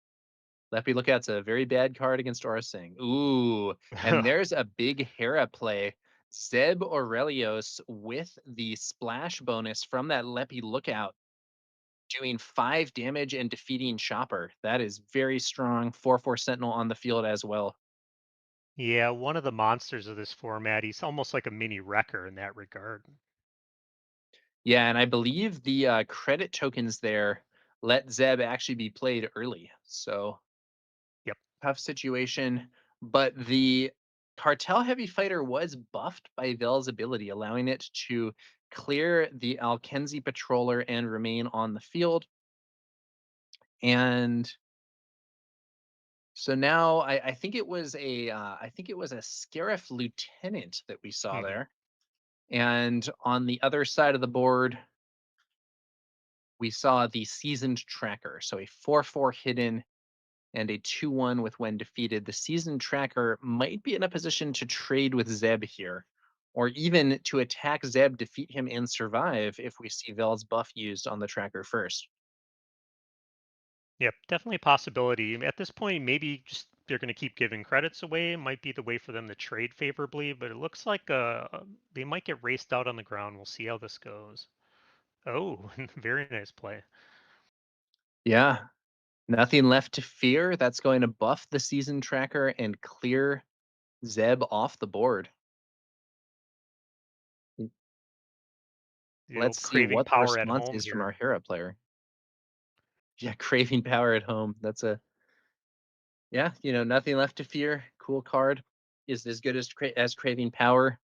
Leppy Lookout's a very bad card against Aura Sing. Ooh, and there's a big Hera play. Zeb Aurelios with the splash bonus from that Leppy Lookout doing 5 damage and defeating Chopper. That is very strong. 4/4 Sentinel on the field as well. Yeah, one of the monsters of this format. He's almost like a mini wrecker in that regard. Yeah, and I believe the credit tokens there let Zeb actually be played early. So Yep. tough situation. But the Cartel Heavy Fighter was buffed by Vel's ability, allowing it to clear the Alkenzi patroller and remain on the field. And so now I think it was a Scarif lieutenant that we saw Mhm. there. And on the other side of the board, we saw the seasoned tracker. So a 4/4 hidden and a 2/1 with when defeated. The seasoned tracker might be in a position to trade with Zeb here, or even to attack Zeb, defeat him, and survive if we see Vel's buff used on the tracker first. Yep, definitely a possibility. At this point, maybe just they're going to keep giving credits away. It might be the way for them to trade favorably, but it looks like they might get raced out on the ground. We'll see how this goes. Oh, very nice play. Yeah, nothing left to fear. That's going to buff the season tracker and clear Zeb off the board. The old Let's see craving what the power at response home is from here. our Hera player. Yeah, craving power at home. That's a yeah, nothing left to fear. Cool card. Is as good as craving power.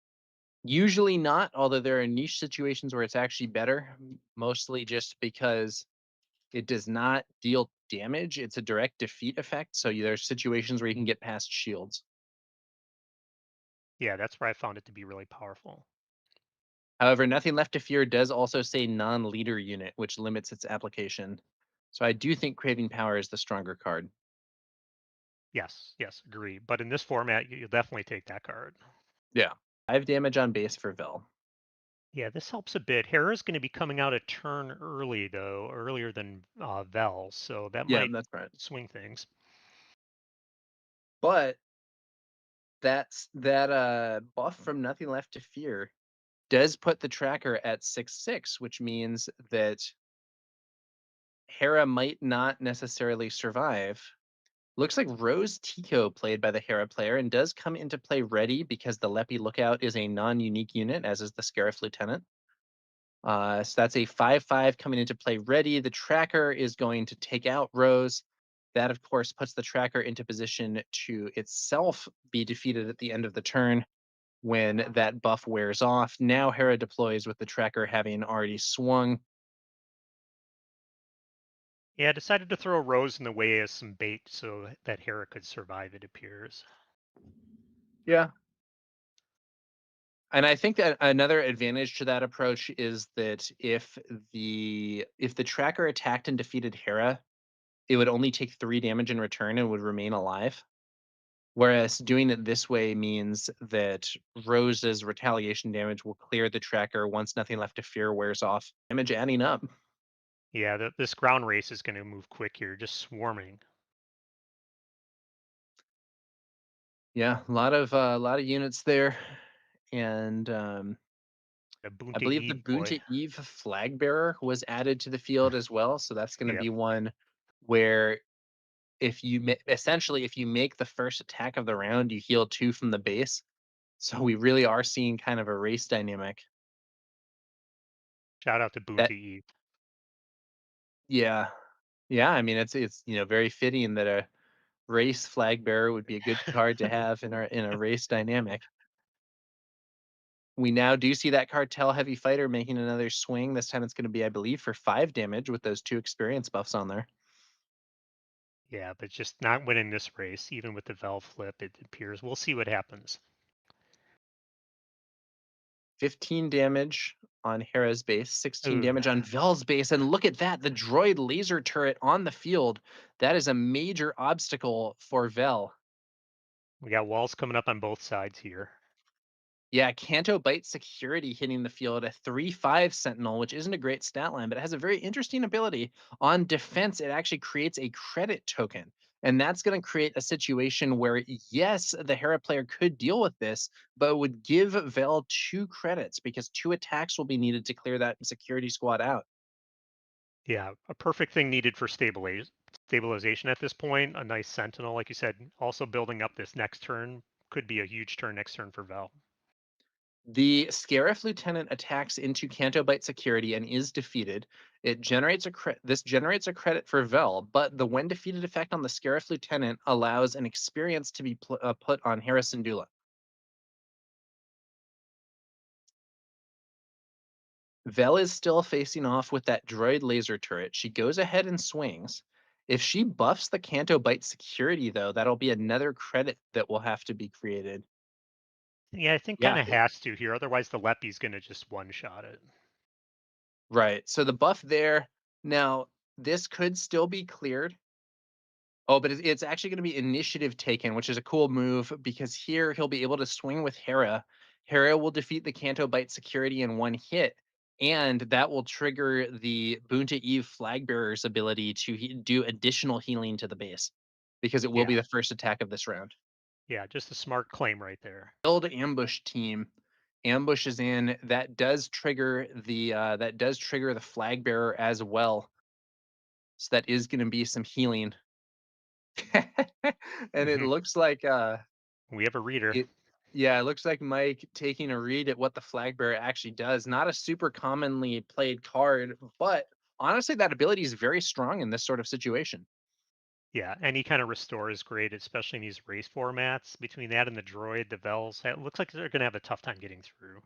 Usually not, although there are niche situations where it's actually better, mostly just because it does not deal damage. It's a direct defeat effect. So there's situations where you can get past shields. Yeah, that's where I found it to be really powerful. However, nothing left to fear does also say non-leader unit, which limits its application. So I do think craving power is the stronger card. Yes, agree. But in this format, you'll definitely take that card. Yeah. 5 damage on base for Vel. Yeah, this helps a bit. Hera's going to be coming out a turn early, though, earlier than Vel, so that Yeah, might that's right. swing things. But that buff from nothing left to fear does put the tracker at 6/6, which means that Hera might not necessarily survive. Looks like Rose Tico played by the Hera player and does come into play ready because the Lepi Lookout is a non-unique unit, as is the Scarif Lieutenant. So that's a 5/5 coming into play ready. The tracker is going to take out Rose. That, of course, puts the tracker into position to itself be defeated at the end of the turn when that buff wears off. Now Hera deploys with the tracker having already swung. Yeah, I decided to throw Rose in the way as some bait so that Hera could survive, it appears. Yeah. And I think that another advantage to that approach is that if the tracker attacked and defeated Hera, it would only take 3 damage in return and would remain alive. Whereas doing it this way means that Rose's retaliation damage will clear the tracker once nothing left to fear wears off. Damage adding up. Yeah, this ground race is going to move quick here, just swarming. Yeah, a lot of units there, and The I Bunte believe the Eve boy. Bunta Eve flag bearer was added to the field as well. So that's going to Yep. be one where if you essentially if you make the first attack of the round, you heal 2 from the base. So we really are seeing kind of a race dynamic. Shout out to That Bunte Eve. yeah, yeah. I mean, it's very fitting that a race flag bearer would be a good card to have in a race dynamic. We now do see that cartel heavy fighter making another swing. This time it's going to be, I believe, for 5 damage with those 2 experience buffs on there. Yeah, but just not winning this race, even with the Vel flip, it appears. We'll see what happens. 15 damage on Hera's base, 16 Ooh. damage on Vel's base, and look at that, the droid laser turret on the field. That is a major obstacle for Vel. We got walls coming up on both sides here. Yeah, Canto Bite Security hitting the field, a 3/5 Sentinel, which isn't a great stat line, but it has a very interesting ability. On defense, it actually creates a credit token. And that's going to create a situation where, yes, the Hera player could deal with this, but it would give Vel 2 credits because 2 attacks will be needed to clear that security squad out. Yeah, a perfect thing needed for stabilization at this point. A nice Sentinel, like you said, also building up this next turn. Could be a huge turn next turn for Vel. The Scarif Lieutenant attacks into Canto Bite Security and is defeated. It generates this generates a credit for Vel, but the when defeated effect on the Scarif Lieutenant allows an experience to be put on Harrison Dula. Vel is still facing off with that droid laser turret. She goes ahead and swings. If she buffs the Canto Bite security, though, that'll be another credit that will have to be created. Yeah, I think Yeah, kind of has to here. Otherwise, the Leppy's going to just one-shot it. right. So the buff there. Now, this could still be cleared. Oh, but it's actually going to be initiative taken, which is a cool move because here he'll be able to swing with Hera. Hera will defeat the Canto Bite security in one hit, and that will trigger the Boonta Eve flag bearer's ability to do additional healing to the base because it will Yeah, be the first attack of this round. yeah, just a smart claim right there. Build ambush team. Ambush is in. That does trigger the flag bearer as well. So that is going to be some healing. And it Mhm. looks like We have a reader. it yeah, it looks like Mike taking a read at what the flag bearer actually does. Not a super commonly played card, but honestly that ability is very strong in this sort of situation. Yeah, any kind of restore is great, especially in these race formats. Between that and the droid, the Vels, it looks like they're going to have a tough time getting through.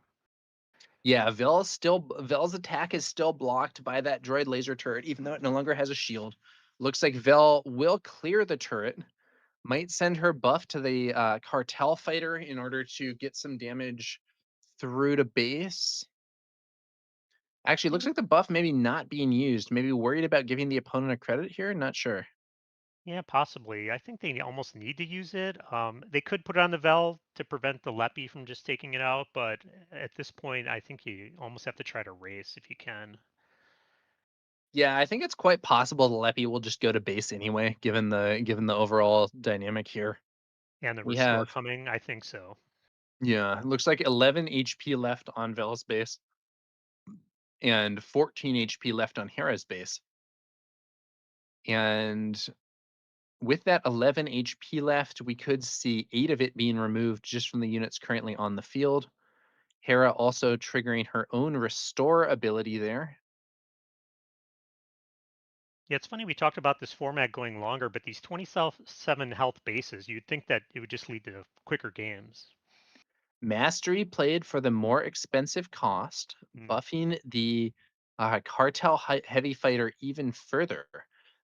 Yeah, Vel's attack is still blocked by that droid laser turret, even though it no longer has a shield. Looks like Vel will clear the turret. Might send her buff to the cartel fighter in order to get some damage through to base. Actually, looks like the buff maybe not being used. Maybe worried about giving the opponent a credit here. Not sure. Yeah, possibly. I think they almost need to use it. They could put it on the Vel to prevent the Leppy from just taking it out, but at this point, I think you almost have to try to race if you can. Yeah, I think it's quite possible the Leppy will just go to base anyway, given the overall dynamic here. And the We restore have coming, I think so. yeah, it looks like 11 HP left on Vel's base and 14 HP left on Hera's base. And with that 11 HP left, we could see 8 of it being removed just from the units currently on the field. Hera also triggering her own restore ability there. Yeah, it's funny we talked about this format going longer, but these 27 health bases, you'd think that it would just lead to quicker games. Mastery played for the more expensive cost, Mm. buffing the cartel heavy fighter even further.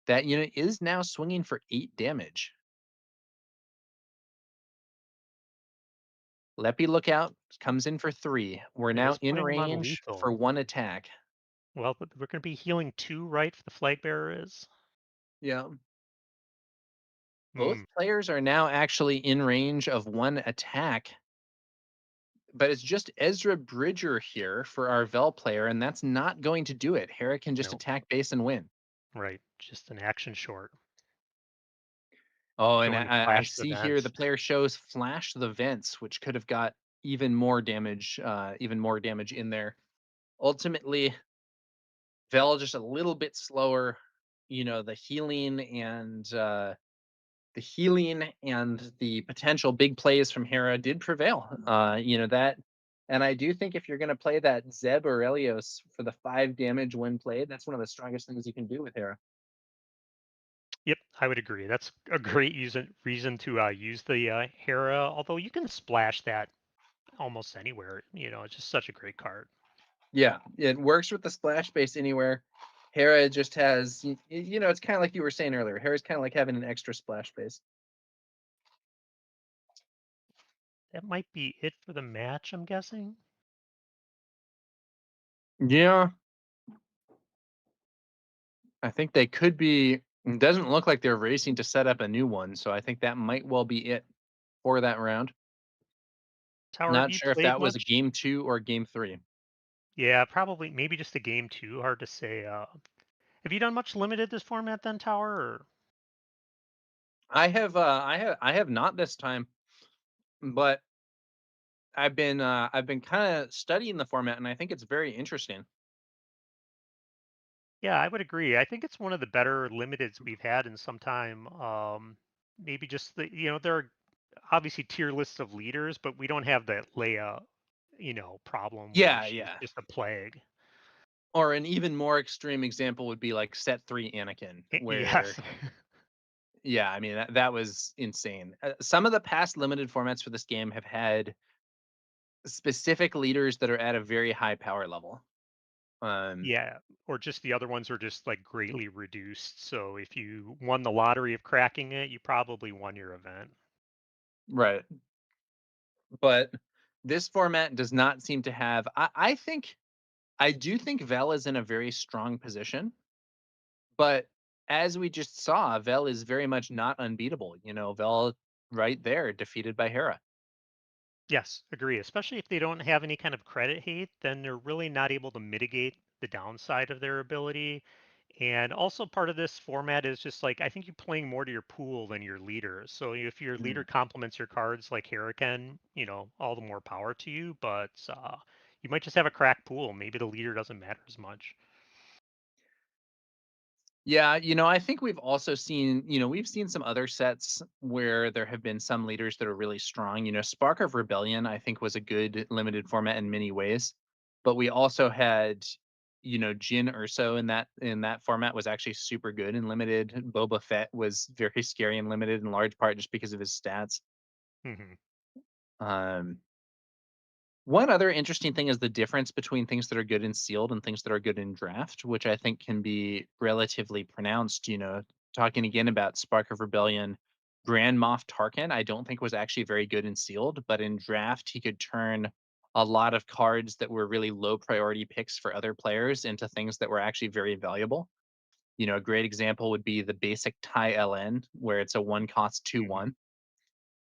That unit is now swinging for 8 damage. Leppy Lookout comes in for 3. We're It now is in putting them on range for lethal. 1 attack. Well, but we're going to be healing 2, right? For the flag bearer is. Yeah. Both Hmm. players are now actually in range of 1 attack. But it's just Ezra Bridger here for our Vel player, and that's not going to do it. Hera can just Nope. attack base and win. Right. Just an action short. Oh, and Showing I flash the see here the vents. player shows flash the vents, which could have got even more damage in there. Ultimately, Vel just a little bit slower. You know, the healing and the potential big plays from Hera did prevail. That, and I do think if you're going to play that Zeb or Elios for the 5 damage when played, that's one of the strongest things you can do with Hera. Yep, I would agree. That's a great reason to use the Hera, although you can splash that almost anywhere. It's just such a great card. Yeah, it works with the splash base anywhere. Hera just has, it's kind of like you were saying earlier. Hera's kind of like having an extra splash base. That might be it for the match, I'm guessing. Yeah, I think they could be. It doesn't look like they're racing to set up a new one, so I think that might well be it for that round. Tower, have Not you sure if played that was a much? game 2 or game 3. Yeah, probably. Maybe just a game 2. Hard to say. Have you done much limited this format then, Tower? Or I have not this time, but I've been kind of studying the format, and I think it's very interesting. yeah, I would agree. I think it's one of the better limiteds we've had in some time. Maybe just there are obviously tier lists of leaders, but we don't have that Leia, problem where Yeah, she's yeah. just a plague. Or an even more extreme example would be like set 3 Anakin, where Yes. yeah, I mean that was insane. Some of the past limited formats for this game have had specific leaders that are at a very high power level. Yeah, or just the other ones are just like greatly reduced. So if you won the lottery of cracking it, you probably won your event. Right. But this format does not seem to have. I do think Vel is in a very strong position, but as we just saw, Vel is very much not unbeatable. Vel right there, defeated by Hera. Yes, agree. Especially if they don't have any kind of credit hate, then they're really not able to mitigate the downside of their ability. And also part of this format is just like I think you're playing more to your pool than your leader. So if your leader complements your cards like Hurricane, all the more power to you. But you might just have a cracked pool. Maybe the leader doesn't matter as much. Yeah, I think we've also seen, we've seen some other sets where there have been some leaders that are really strong. Spark of Rebellion, I think, was a good limited format in many ways. But we also had, Jin Urso in that format was actually super good in limited. Boba Fett was very scary in limited in large part just because of his stats. Hmm. Um, One other interesting thing is the difference between things that are good in sealed and things that are good in draft, which I think can be relatively pronounced. Talking again about Spark of Rebellion, Grand Moff Tarkin, I don't think was actually very good in sealed, but in draft, he could turn a lot of cards that were really low priority picks for other players into things that were actually very valuable. A great example would be the basic TIE LN, where it's a one cost 2/1.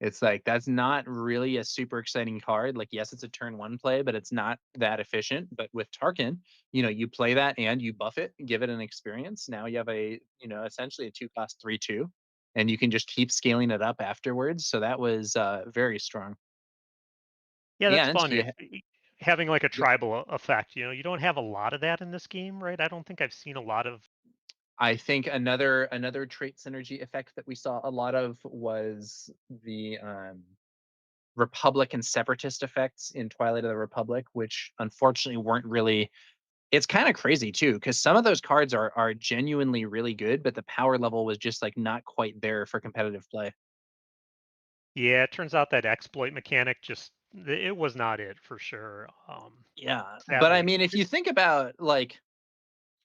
It's like that's not really a super exciting card. Like, yes, it's a turn one play, but it's not that efficient. But with Tarkin, you play that and you buff it, give it an experience. Now you have essentially a 2 cost 3/2, and you can just keep scaling it up afterwards. So that was very strong. Yeah, that's And fun. you, Having like a yeah, tribal effect, you don't have a lot of that in this game, right? I don't think I've seen a lot of. I think another trait synergy effect that we saw a lot of was the Republic and Separatist effects in Twilight of the Republic, which unfortunately weren't really. It's kind of crazy too, because some of those cards are genuinely really good, but the power level was just like not quite there for competitive play. Yeah, it turns out that exploit mechanic just it was not it for sure. Yeah, but I Sadly. mean, if you think about like,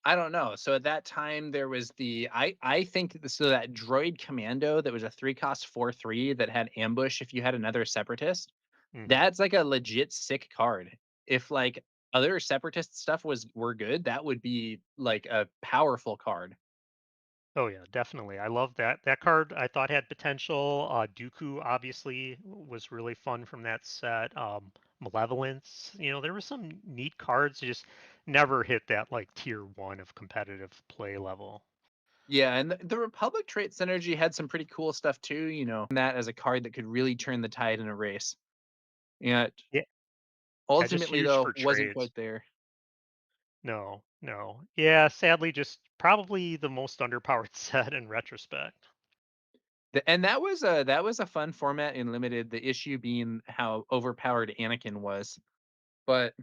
I don't know. So at that time there was I think so that droid commando that was a 3 cost 4/3 that had ambush if you had another separatist. Mhm. That's like a legit sick card. If like other separatist stuff were good, that would be like a powerful card. Oh yeah, definitely. I love that. That card I thought had potential. Dooku obviously was really fun from that set. Malevolence, there were some neat cards that just never hit that like tier one of competitive play level. Yeah, and the Republic trait synergy had some pretty cool stuff too, that as a card that could really turn the tide in a race. Yeah, Yeah, yeah, just ultimately used though, for wasn't trades. quite there. No, no. Yeah, sadly, just probably the most underpowered set in retrospect. And that was a fun format in limited. The issue being how overpowered Anakin was, but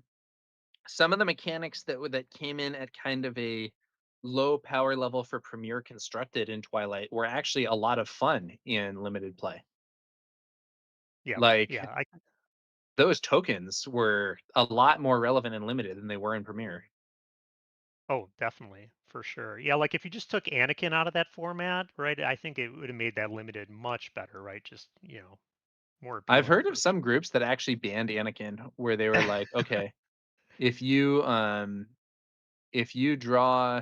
some of the mechanics that came in at kind of a low power level for Premier constructed in Twilight were actually a lot of fun in limited play. Yep. Like Yeah. I those tokens were a lot more relevant in limited than they were in Premier. Oh, definitely, for sure. Yeah, like if you just took Anakin out of that format, right? I think it would have made that limited much better, right? Just, more I've appealing heard of for. some groups that actually banned Anakin where they were like, okay, if you if you draw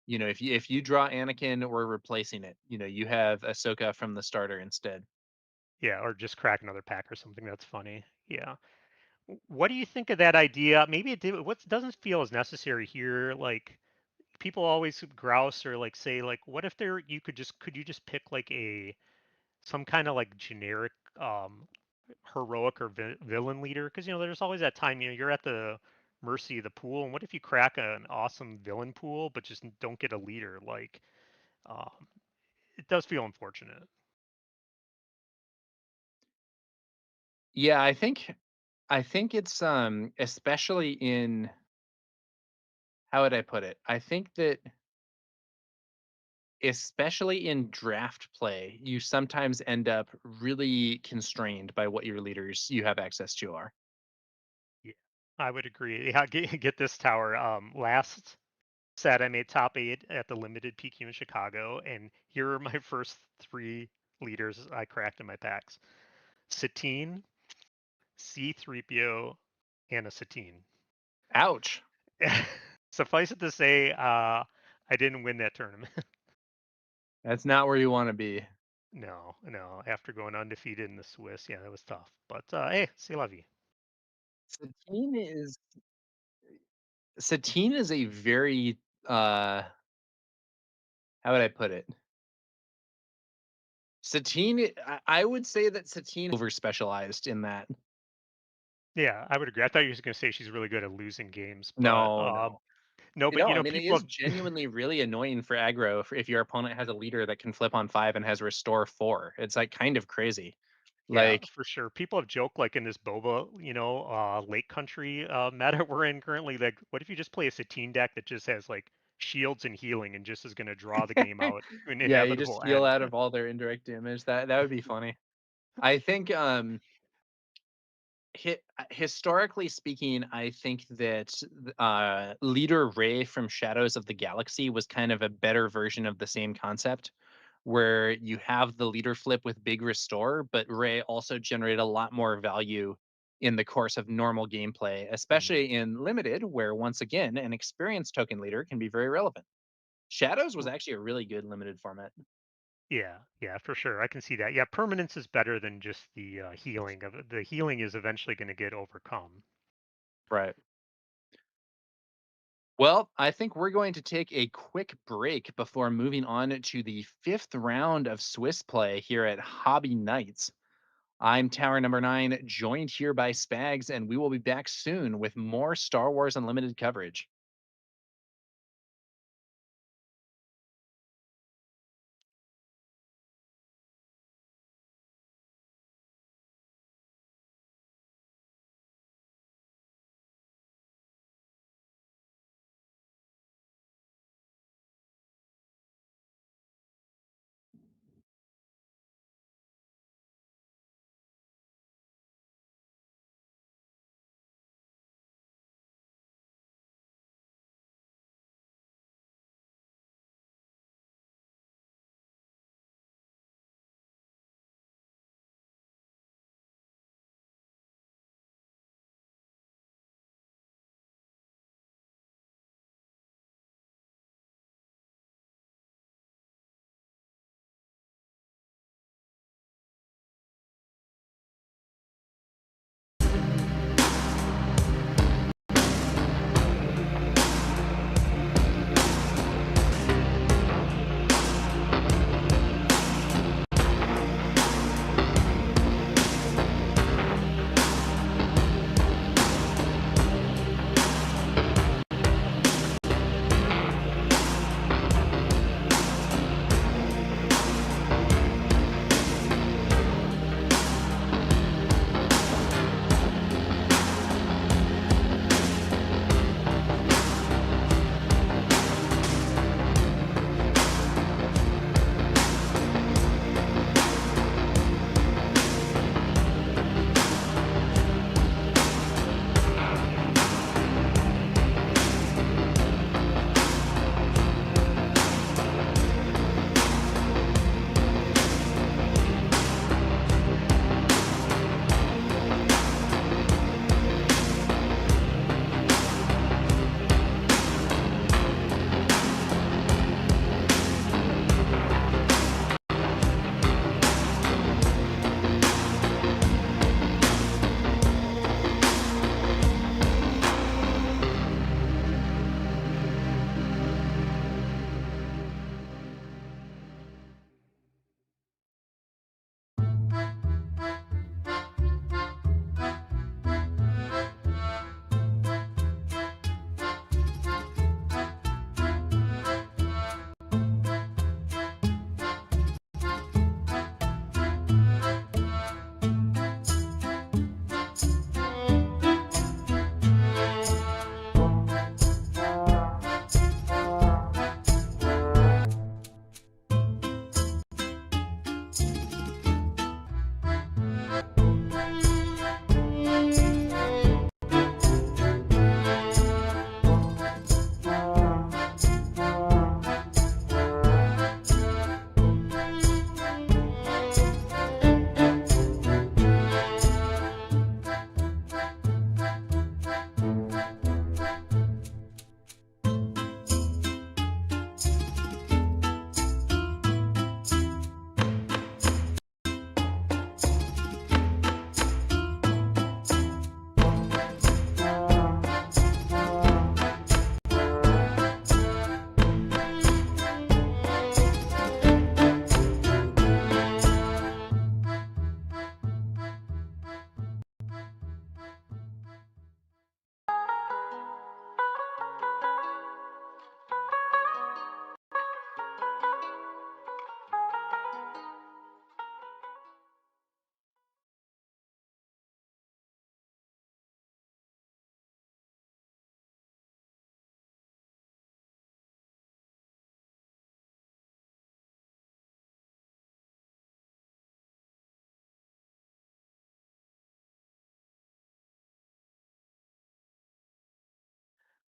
if you draw Anakin, we're replacing it. You have Ahsoka from the starter instead. Yeah, or just crack another pack or something. That's funny. Yeah. What do you think of that idea? Maybe it did, what doesn't feel as necessary here. Like people always grouse or like say like, what if could you just pick like some kind of like generic heroic or villain leader? Because there's always that time you're at the mercy of the pool, and what if you crack an awesome villain pool but just don't get a leader? Like, um, it does feel unfortunate. Yeah, I think it's especially in, how would I put it? I think that especially in draft play, you sometimes end up really constrained by what your leaders you have access to are. Yeah. I would agree. Yeah, get this tower. Last set I made top 8 at the limited PQ in Chicago, and here are my first 3 leaders I cracked in my packs: Satine, C3PO, and a Satine. Ouch. Suffice it to say, I didn't win that tournament. That's not where you want to be. No, no. After going undefeated in the Swiss, yeah, that was tough. But hey, c'est la vie. Satine is Satine is a very uh how would I put it? Satine, I would say that Satine over specialized in that. Yeah, I would agree. I thought you were going to say she's really good at losing games, but No, no. no. You But know, you I know, mean, it people is have genuinely really annoying for aggro if your opponent has a leader that can flip on 5 and has restore 4. It's like kind of crazy. yeah, Like, for sure. People have joked like in this boba, lake country meta we're in currently. Like, what if you just play a Satine deck that just has like shields and healing and just is going to draw the game out to an yeah, you just inevitable heal end? out of all their indirect damage. That would be funny. I think historically speaking, I think that Leader Ray from Shadows of the Galaxy was kind of a better version of the same concept, where you have the leader flip with big restore, but Ray also generated a lot more value in the course of normal gameplay, especially in limited, where once again an experience token leader can be very relevant. Shadows was actually a really good limited format. Yeah, yeah, for sure. I can see that. Yeah, permanence is better than just the healing. The healing is eventually going to get overcome. Right. Well, I think we're going to take a quick break before moving on to the 5th round of Swiss play here at Hobby Nights. I'm Tower number 9, joined here by Spags, and we will be back soon with more Star Wars Unlimited coverage.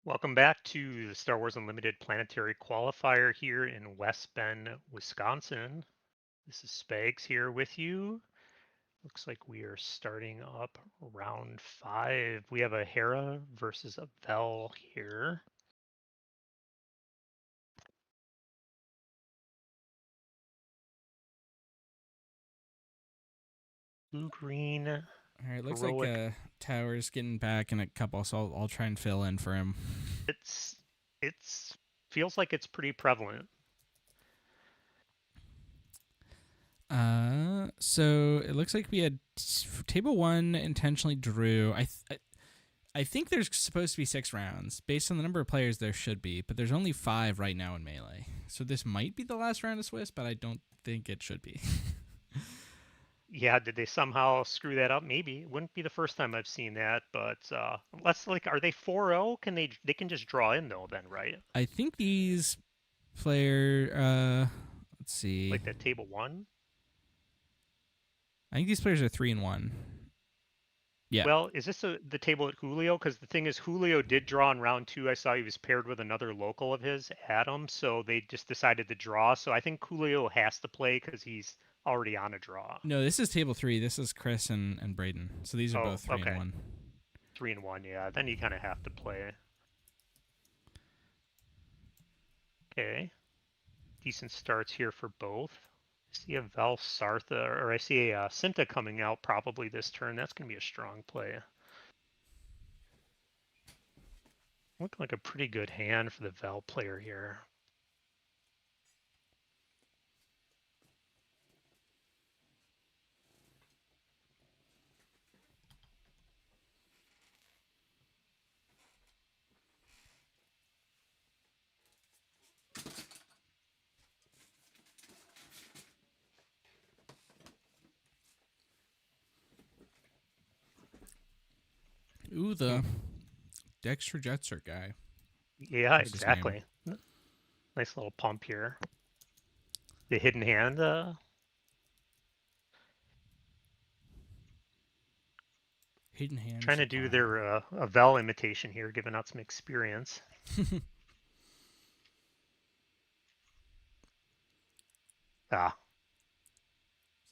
Welcome back to the Star Wars Unlimited Planetary Qualifier here in West Bend, Wisconsin. This is Spags here with you. Looks like we are starting up round 5. We have a Hera versus a Vel here. Blue-green, All right, looks like heroic. Tower's getting back in a couple, so I'll try and fill in for him. It's feels like it's pretty prevalent. So it looks like we had table 1 intentionally drew. I think there's supposed to be 6 rounds. Based on the number of players, there should be, but there's only 5 right now in Melee. So this might be the last round of Swiss, but I don't think it should be. Yeah, did they somehow screw that up? Maybe. It wouldn't be the first time I've seen that, but let's like, are they 4-0? Can they can just draw in though then, right? I think these let's see. Like that table 1? I think these players are 3-1. Yeah. Well, is this the table at Julio? Because the thing is, Julio did draw in round 2. I saw he was paired with another local of his, Adam, so they just decided to draw. So I think Julio has to play because he's already on a draw. No, this is table 3. This is Chris and Braden. So these are both 3-1. 3-1, yeah. Then you kind of have to play. Okay. Decent starts here for both. I see a Val Sartha, or I see a Cinta coming out probably this turn. That's going to be a strong play. Look like a pretty good hand for the Val player here. Ooh, the Dexter Jetser guy. Yeah, What's his exactly. Nice little pump here. The hidden hand. Hidden hand. Trying to do their a Vel imitation here, giving out some experience. Ah,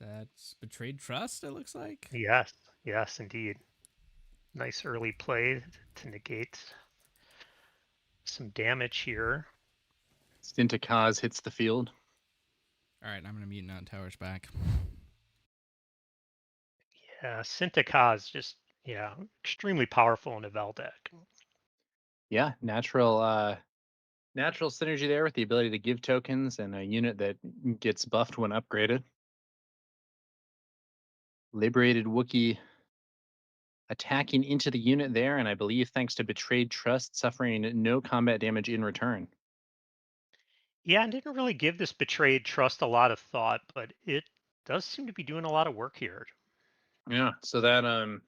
That's betrayed trust, it looks like. yes, yes, indeed. Nice early play to negate some damage here. Stintakaz hits the field. All right, I'm going to mute now. Tower's back. Yeah, Sintakaz just, yeah, extremely powerful in a Vel deck. Yeah, natural synergy there with the ability to give tokens and a unit that gets buffed when upgraded. Liberated Wookiee attacking into the unit there, and I believe thanks to betrayed trust, suffering no combat damage in return. Yeah, I didn't really give this betrayed trust a lot of thought, but it does seem to be doing a lot of work here. Yeah, so that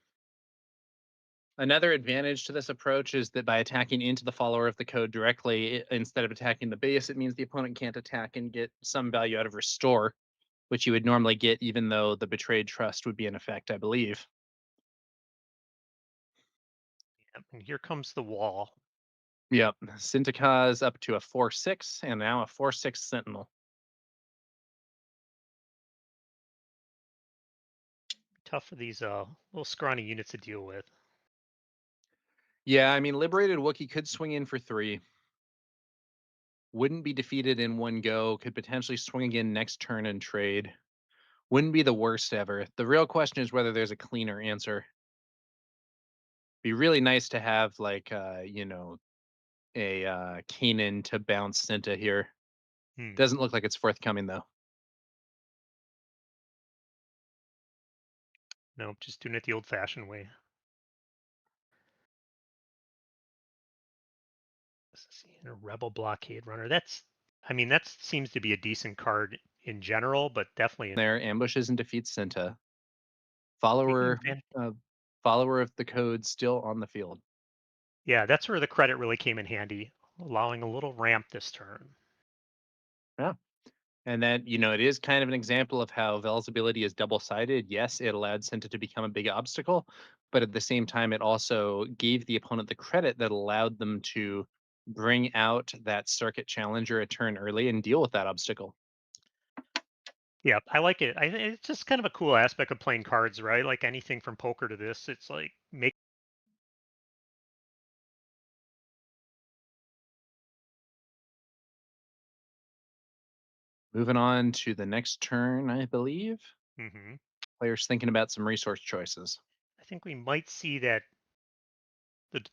another advantage to this approach is that by attacking into the follower of the code directly, instead of attacking the base, it means the opponent can't attack and get some value out of restore, which you would normally get even though the betrayed trust would be in effect, I believe. Yep, and here comes the wall. Yep, Sintakaz up to a 4/6 and now a 4/6 Sentinel. Tough for these little scrawny units to deal with. Yeah, I mean, Liberated Wookiee could swing in for 3. Wouldn't be defeated in one go, could potentially swing again next turn and trade. Wouldn't be the worst ever. The real question is whether there's a cleaner answer. Be really nice to have like you know, a Kanan to bounce Cinta here. Doesn't look like it's forthcoming though. Nope, just doing it the old-fashioned way. Let's see, and a Rebel Blockade Runner. That's, I mean, that seems to be a decent card in general, but definitely There ambushes and defeats Cinta. taking Follower advantage. follower of the code still on the field. Yeah, that's where the credit really came in handy, allowing a little ramp this turn. Yeah. And that, it is kind of an example of how Vel's ability is double-sided. Yes, it allowed Senta to become a big obstacle, but at the same time, it also gave the opponent the credit that allowed them to bring out that circuit challenger a turn early and deal with that obstacle. Yeah, I like it. It's just kind of a cool aspect of playing cards, right? Like anything from poker to this, it's like make Moving on to the next turn, I believe. hmm Players thinking about some resource choices. I think we might see that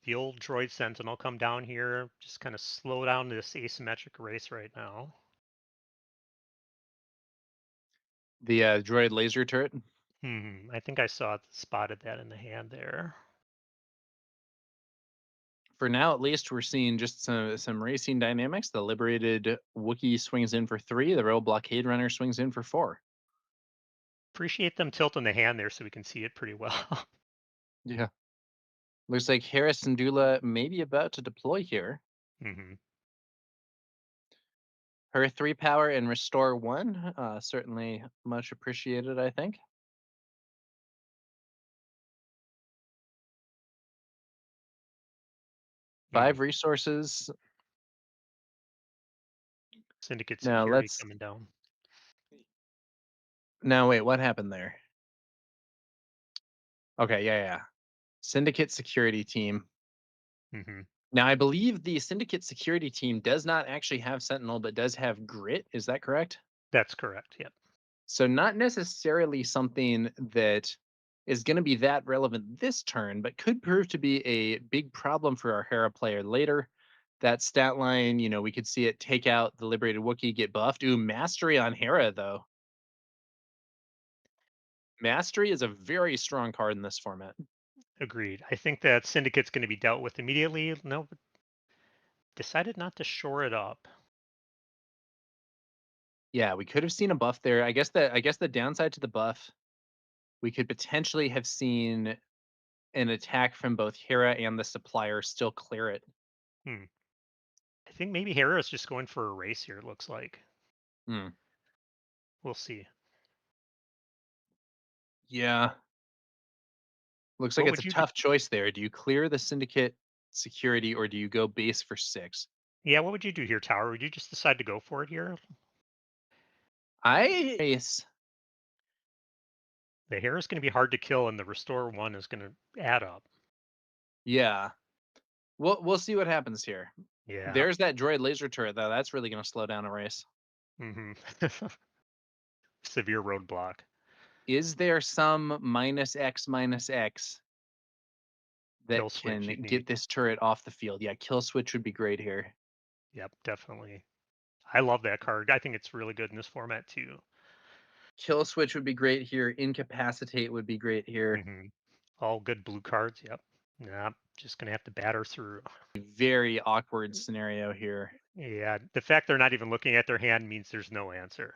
the old droid sentinel come down here, just kind of slow down this asymmetric race right now. The droid laser turret. I think I spotted that in the hand there. For now, at least, we're seeing just some racing dynamics. The liberated Wookiee swings in for 3. The Rebel blockade runner swings in for 4. Appreciate them tilting the hand there so we can see it pretty well. Yeah. Looks like Harris and Dula may be about to deploy here. hmm Her 3 power and restore 1, certainly much appreciated, I think. Hmm. 5 resources. Syndicate Now security let's. coming down. Now wait, what happened there? Okay, yeah. Syndicate security team. hmm Now I believe the Syndicate security team does not actually have Sentinel, but does have Grit. Is that correct? That's correct. Yep. So not necessarily something that is going to be that relevant this turn, but could prove to be a big problem for our Hera player later. That stat line, we could see it take out the liberated Wookiee, get buffed. Ooh, mastery on Hera though. Mastery is a very strong card in this format. Agreed. I think that Syndicate's going to be dealt with immediately. No, but decided not to shore it up. Yeah, we could have seen a buff there. I guess the downside to the buff, we could potentially have seen an attack from both Hera and the supplier still clear it. Hmm. I think maybe Hera's just going for a race here. It looks like. Hmm. We'll see. Yeah. Looks like What it's a would you do? tough choice there. Do you clear the syndicate security or do you go base for 6? Yeah, what would you do here, Tower? Would you just decide to go for it here? I base. The Hera's going to be hard to kill, and the Restore 1 is going to add up. Yeah. We'll see what happens here. Yeah. There's that droid laser turret though. That's really going to slow down a race. hmm Severe roadblock. Is there some -X that Kill switch can you'd get need. this turret off the field? Yeah, kill switch would be great here. Yep, definitely. I love that card. I think it's really good in this format too. Kill switch would be great here. Incapacitate would be great here. hmm All good blue cards. Yep. Nah, just gonna have to batter through. Very awkward scenario here. Yeah, the fact they're not even looking at their hand means there's no answer.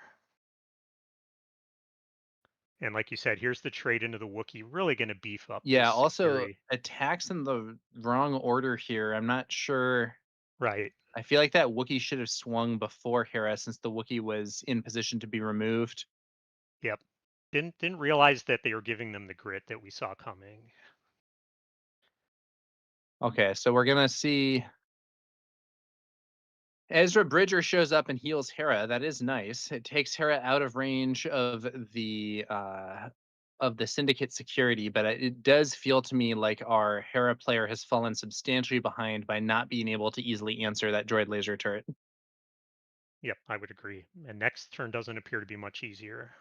And like you said, here's the trade into the Wookiee, really going to beef up Yeah, this also security. attacks in the wrong order here. I'm not sure. Right. I feel like that Wookiee should have swung before Hera since the Wookiee was in position to be removed. Yep. Didn't realize that they were giving them the grit that we saw coming. Okay, so we're gonna see Ezra Bridger shows up and heals Hera. That is nice. It takes Hera out of range of the Syndicate security, but it does feel to me like our Hera player has fallen substantially behind by not being able to easily answer that droid laser turret. Yep, I would agree. And next turn doesn't appear to be much easier.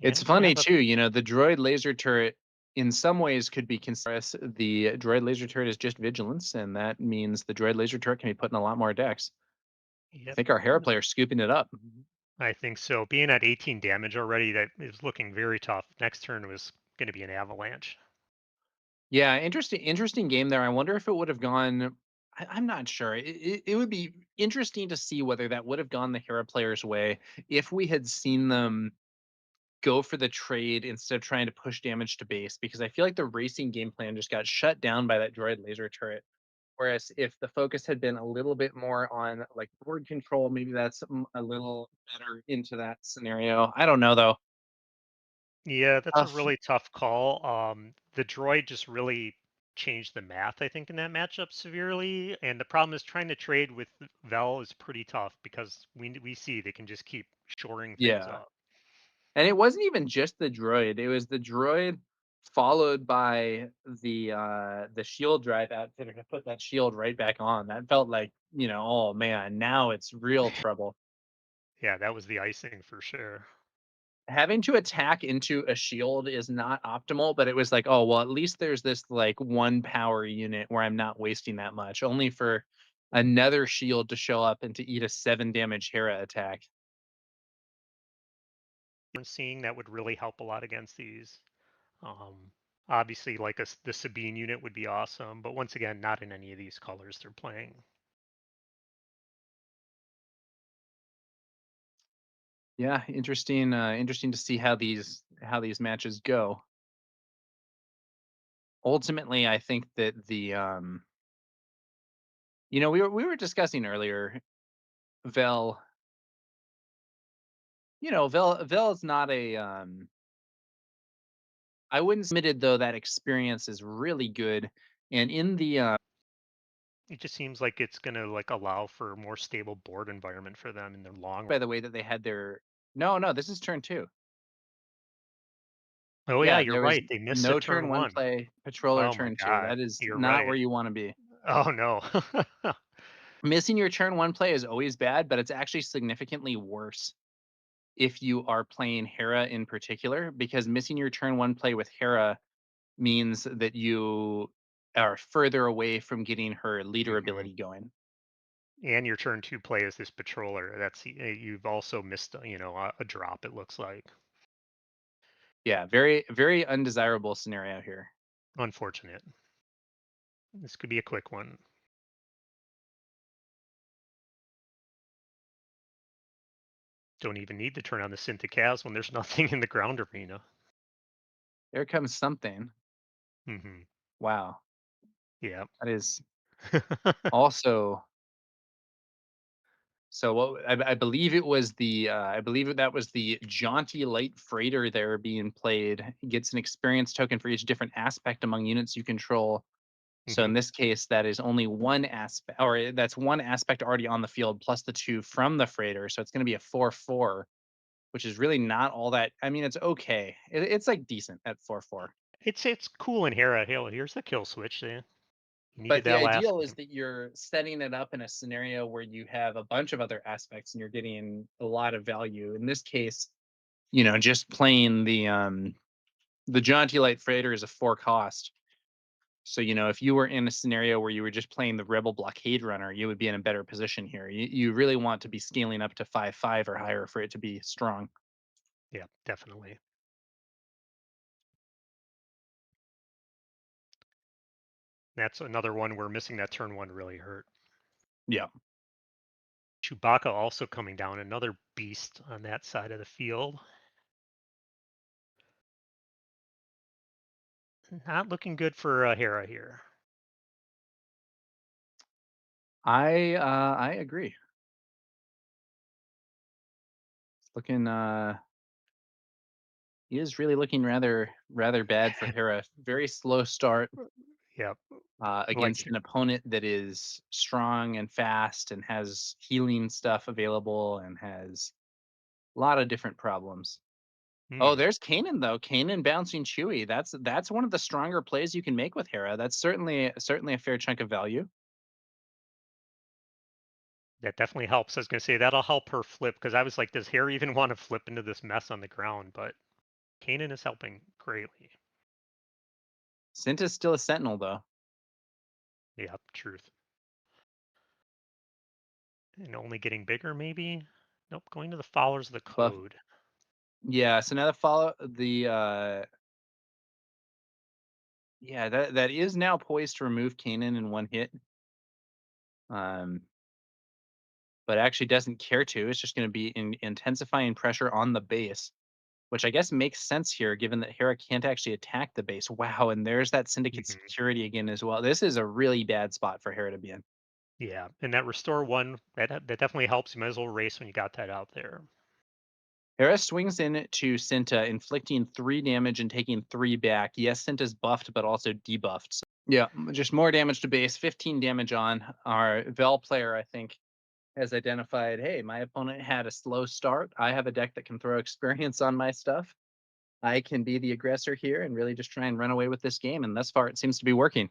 And It's he's gonna funny have a too, the droid laser turret in some ways could be considered. The droid laser turret is just vigilance, and that means the droid laser turret can be put in a lot more decks. I yep. think our Hera player scooping it up. I think so. Being at 18 damage already, that is looking very tough. Next turn was going to be an avalanche. Yeah, interesting game there. I wonder if it would have gone. I'm not sure. It would be interesting to see whether that would have gone the Hera player's way if we had seen them go for the trade instead of trying to push damage to base, because I feel like the racing game plan just got shut down by that droid laser turret. Whereas if the focus had been a little bit more on like board control, maybe that's a little better into that scenario. I don't know though. Yeah, that's a Tough. really tough call. The droid just really changed the math, I think, in that matchup severely. And the problem is trying to trade with Vel is pretty tough because we see they can just keep shoring things Yeah. up. And it wasn't even just the droid. It was the droid followed by the shield drive outfitter to put that shield right back on. That felt like, oh man, now it's real trouble. Yeah, that was the icing for sure. Having to attack into a shield is not optimal, but it was like, oh well, at least there's this like one power unit where I'm not wasting that much, only for another shield to show up and to eat a 7 damage Hera attack. Seeing that would really help a lot against these. Obviously, like the Sabine unit would be awesome, but once again, not in any of these colors they're playing. Yeah, interesting to see how these matches go. Ultimately, I think that we were discussing earlier, Vel, Vel is not a I wouldn't admitted though that experience is really good. And in the It just seems like it's gonna like allow for a more stable board environment for them in the long by run. the way that they had their no, this is turn 2. Oh yeah, Yeah, you're there was right. They missed a no turn turn 1 one. play, patroller Oh my turn 2. god, That is you're not where right. you want to be. Oh no. Missing your turn 1 play is always bad, but it's actually significantly worse if you are playing Hera in particular, because missing your turn 1 play with Hera means that you are further away from getting her leader Mhm. ability going. And your turn two play is this patroller. That's you've also missed a drop. It looks like Yeah, very very undesirable scenario here. unfortunate. This could be a quick one. Don't even need to turn on the Synthicaz when there's nothing in the ground arena. There comes something. Hmm. Wow. Yeah. That is also so what I believe it was I believe that was the jaunty light freighter there being played. It gets an experience token for each different aspect among units you control. So Hmm. in this case, that is only one aspect, or that's one aspect already on the field plus the 2 from the freighter. So it's going to be a 4/4, which is really not all that. I mean, it's okay. It's like decent at 4/4. It's cool in Hera. Hell, here's the kill switch. You But needed the that last ideal is game. that you're setting it up in a scenario where you have a bunch of other aspects and you're getting a lot of value. In this case, just playing the Jaunty Light Freighter is a 4 cost. So, if you were in a scenario where you were just playing the Rebel Blockade Runner, you would be in a better position here. You really want to be scaling up to 5/5 or higher for it to be strong. Yeah, definitely. That's another one where missing that turn one really hurt. Yeah. Chewbacca also coming down, another beast on that side of the field. Not looking good for Hera here. I agree. It's looking he is really looking rather bad for Hera. Very slow start Yep. Like against an opponent that is strong and fast and has healing stuff available and has a lot of different problems. Oh, hmm, there's Kanan though. Kanan bouncing Chewie. That's one of the stronger plays you can make with Hera. That's certainly a fair chunk of value. that definitely helps. I was gonna say that'll help her flip because I was like, does Hera even want to flip into this mess on the ground? But Kanan is helping greatly. Cinta's still a sentinel though. Yep, truth. And only getting bigger, maybe? Nope, going to the followers of the Buff. code. Yeah, so now the follow the yeah, that is now poised to remove Kanan in one hit. Um but actually doesn't care to. It's just going to be intensifying pressure on the base. which I guess makes sense here given that Hera can't actually attack the base. Wow, and there's that Syndicate Mhm. security again as well. This is a really bad spot for Hera to be in. Yeah, and that restore one that definitely helps. You might as well race when you got that out there. Hera swings in to Cinta, inflicting 3 damage and taking 3 back. Yes, Cinta's buffed, but also debuffed. Yeah, just more damage to base, 15 damage on. Our Vel player, I think, has identified, hey, my opponent had a slow start. I have a deck that can throw experience on my stuff. I can be the aggressor here and really just try and run away with this game. And thus far, it seems to be working.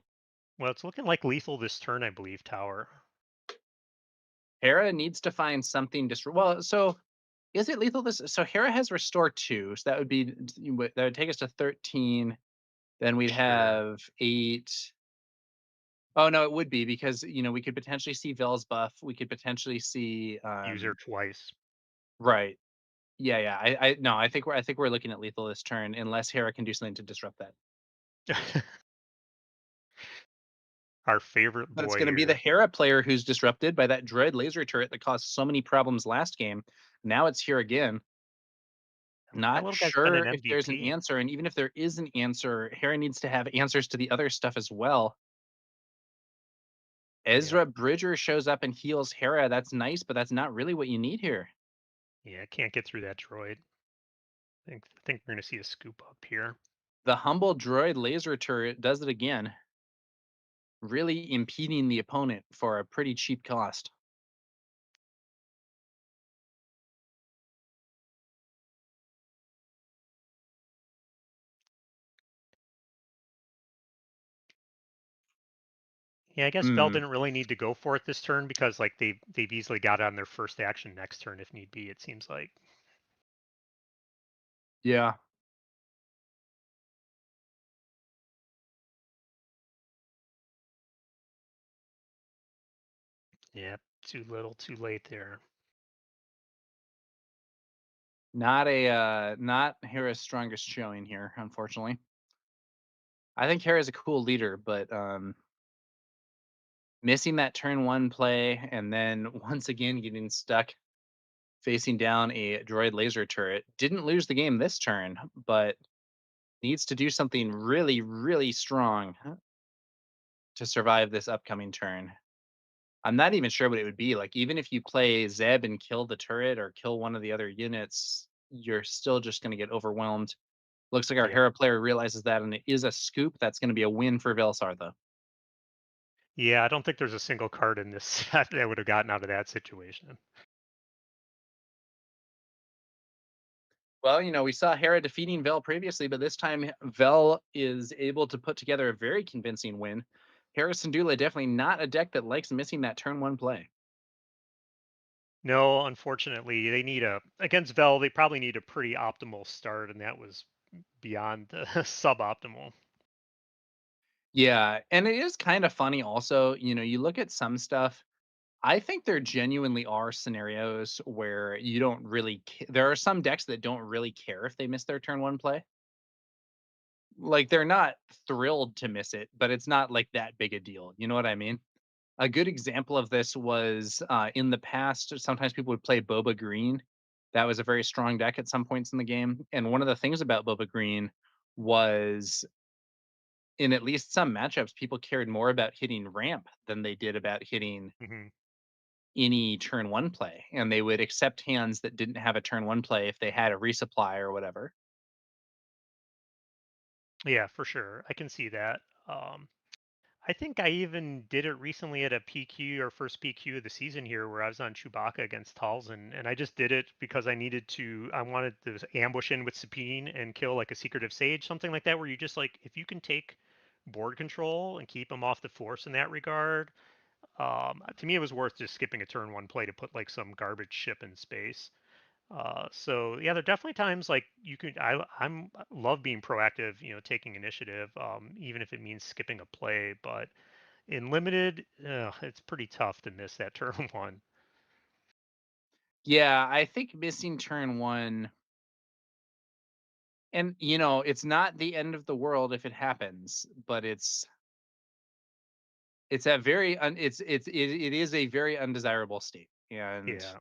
Well, it's looking like lethal this turn, I believe, Tower. Hera needs to find something well, so is it lethal this? So Hera has restore 2, so that would be that would take us to 13. Then we'd Sure. have 8. Oh no, it would be because we could potentially see Vel's buff. We could potentially see Use her twice. right. Yeah, yeah. I no, I think we're looking at lethal this turn unless Hera can do something to disrupt that. Our favorite But it's boy going to be the here. Hera player who's disrupted by that droid laser turret that caused so many problems last game. Now it's here again. That Not little guy's been an sure if there's an MVP. answer, and even if there is an answer, Hera needs to have answers to the other stuff as well. Yeah. Ezra Bridger shows up and heals Hera. That's nice, but that's not really what you need here. Yeah, can't get through that droid. I think we're gonna see a scoop up here. The humble droid laser turret does it again, really impeding the opponent for a pretty cheap cost. Yeah, I guess Bell Hmm. didn't really need to go for it this turn because like they've easily got it on their first action next turn if need be, it seems like. Yeah. Yeah, too little, too late there. Not Hera's strongest showing here, unfortunately. I think Hera's a cool leader, but missing that turn 1 play and then once again getting stuck facing down a droid laser turret. Didn't lose the game this turn, but needs to do something really, really strong to survive this upcoming turn. I'm not even sure what it would be. Like, even if you play Zeb and kill the turret or kill one of the other units, you're still just going to get overwhelmed. Looks like our Yeah. Hera player realizes that, and it is a scoop. That's going to be a win for Velsar, though. Yeah, I don't think there's a single card in this set that would have gotten out of that situation. Well, we saw Hera defeating Vel previously, but this time Vel is able to put together a very convincing win. Hera Syndulla definitely not a deck that likes missing that turn 1 play. No, unfortunately, they need against Vel, they probably need a pretty optimal start, and that was beyond suboptimal. Yeah, and it is kind of funny also, you look at some stuff. I think there genuinely are scenarios where you don't really there are some decks that don't really care if they miss their turn 1 play. Like, they're not thrilled to miss it, but it's not like that big a deal. You know what I mean? A good example of this was in the past. Sometimes people would play Boba Green. That was a very strong deck at some points in the game. And one of the things about Boba Green was, in at least some matchups, people cared more about hitting ramp than they did about hitting Hmm. any turn 1 play. And they would accept hands that didn't have a turn 1 play if they had a resupply or whatever. Yeah, for sure. I can see that. Um, I think I even did it recently at a PQ or first PQ of the season here where I was on Chewbacca against Talzin, and I just did it because I wanted to ambush in with Sabine and kill like a secretive sage, something like that, where you just like, if you can take board control and keep them off the force in that regard, to me it was worth just skipping a turn 1 play to put like some garbage ship in space. So yeah, there are definitely times like you could. I'm love being proactive, taking initiative, even if it means skipping a play. But in limited, it's pretty tough to miss that turn 1. Yeah, I think missing turn 1, and it's not the end of the world if it happens, but it's a very it is a very undesirable state. And Yeah,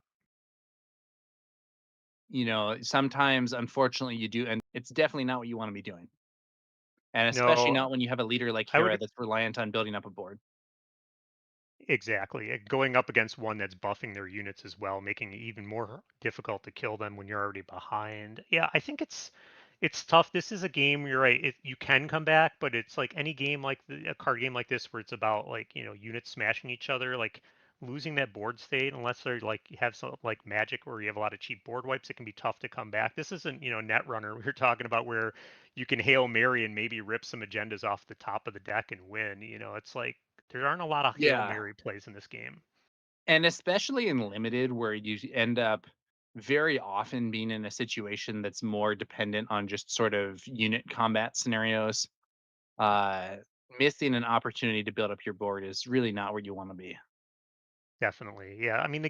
sometimes unfortunately you do, and it's definitely not what you want to be doing. And especially No, not when you have a leader like I Hera would that's reliant on building up a board. exactly going up against one that's buffing their units as well, making it even more difficult to kill them when you're already behind. Yeah, I think it's tough. This is a game, you're right. You can come back, but it's like any game like a card game like this where it's about like units smashing each other, like losing that board state unless they're like you have some like Magic where you have a lot of cheap board wipes. It can be tough to come back. This isn't Netrunner we were talking about where you can Hail Mary and maybe rip some agendas off the top of the deck and win. It's like there aren't a lot of Hail Yeah. Mary plays in this game. And especially in limited, where you end up very often being in a situation that's more dependent on just sort of unit combat scenarios, uh, missing an opportunity to build up your board is really not where you want to be. Definitely. Yeah. I mean,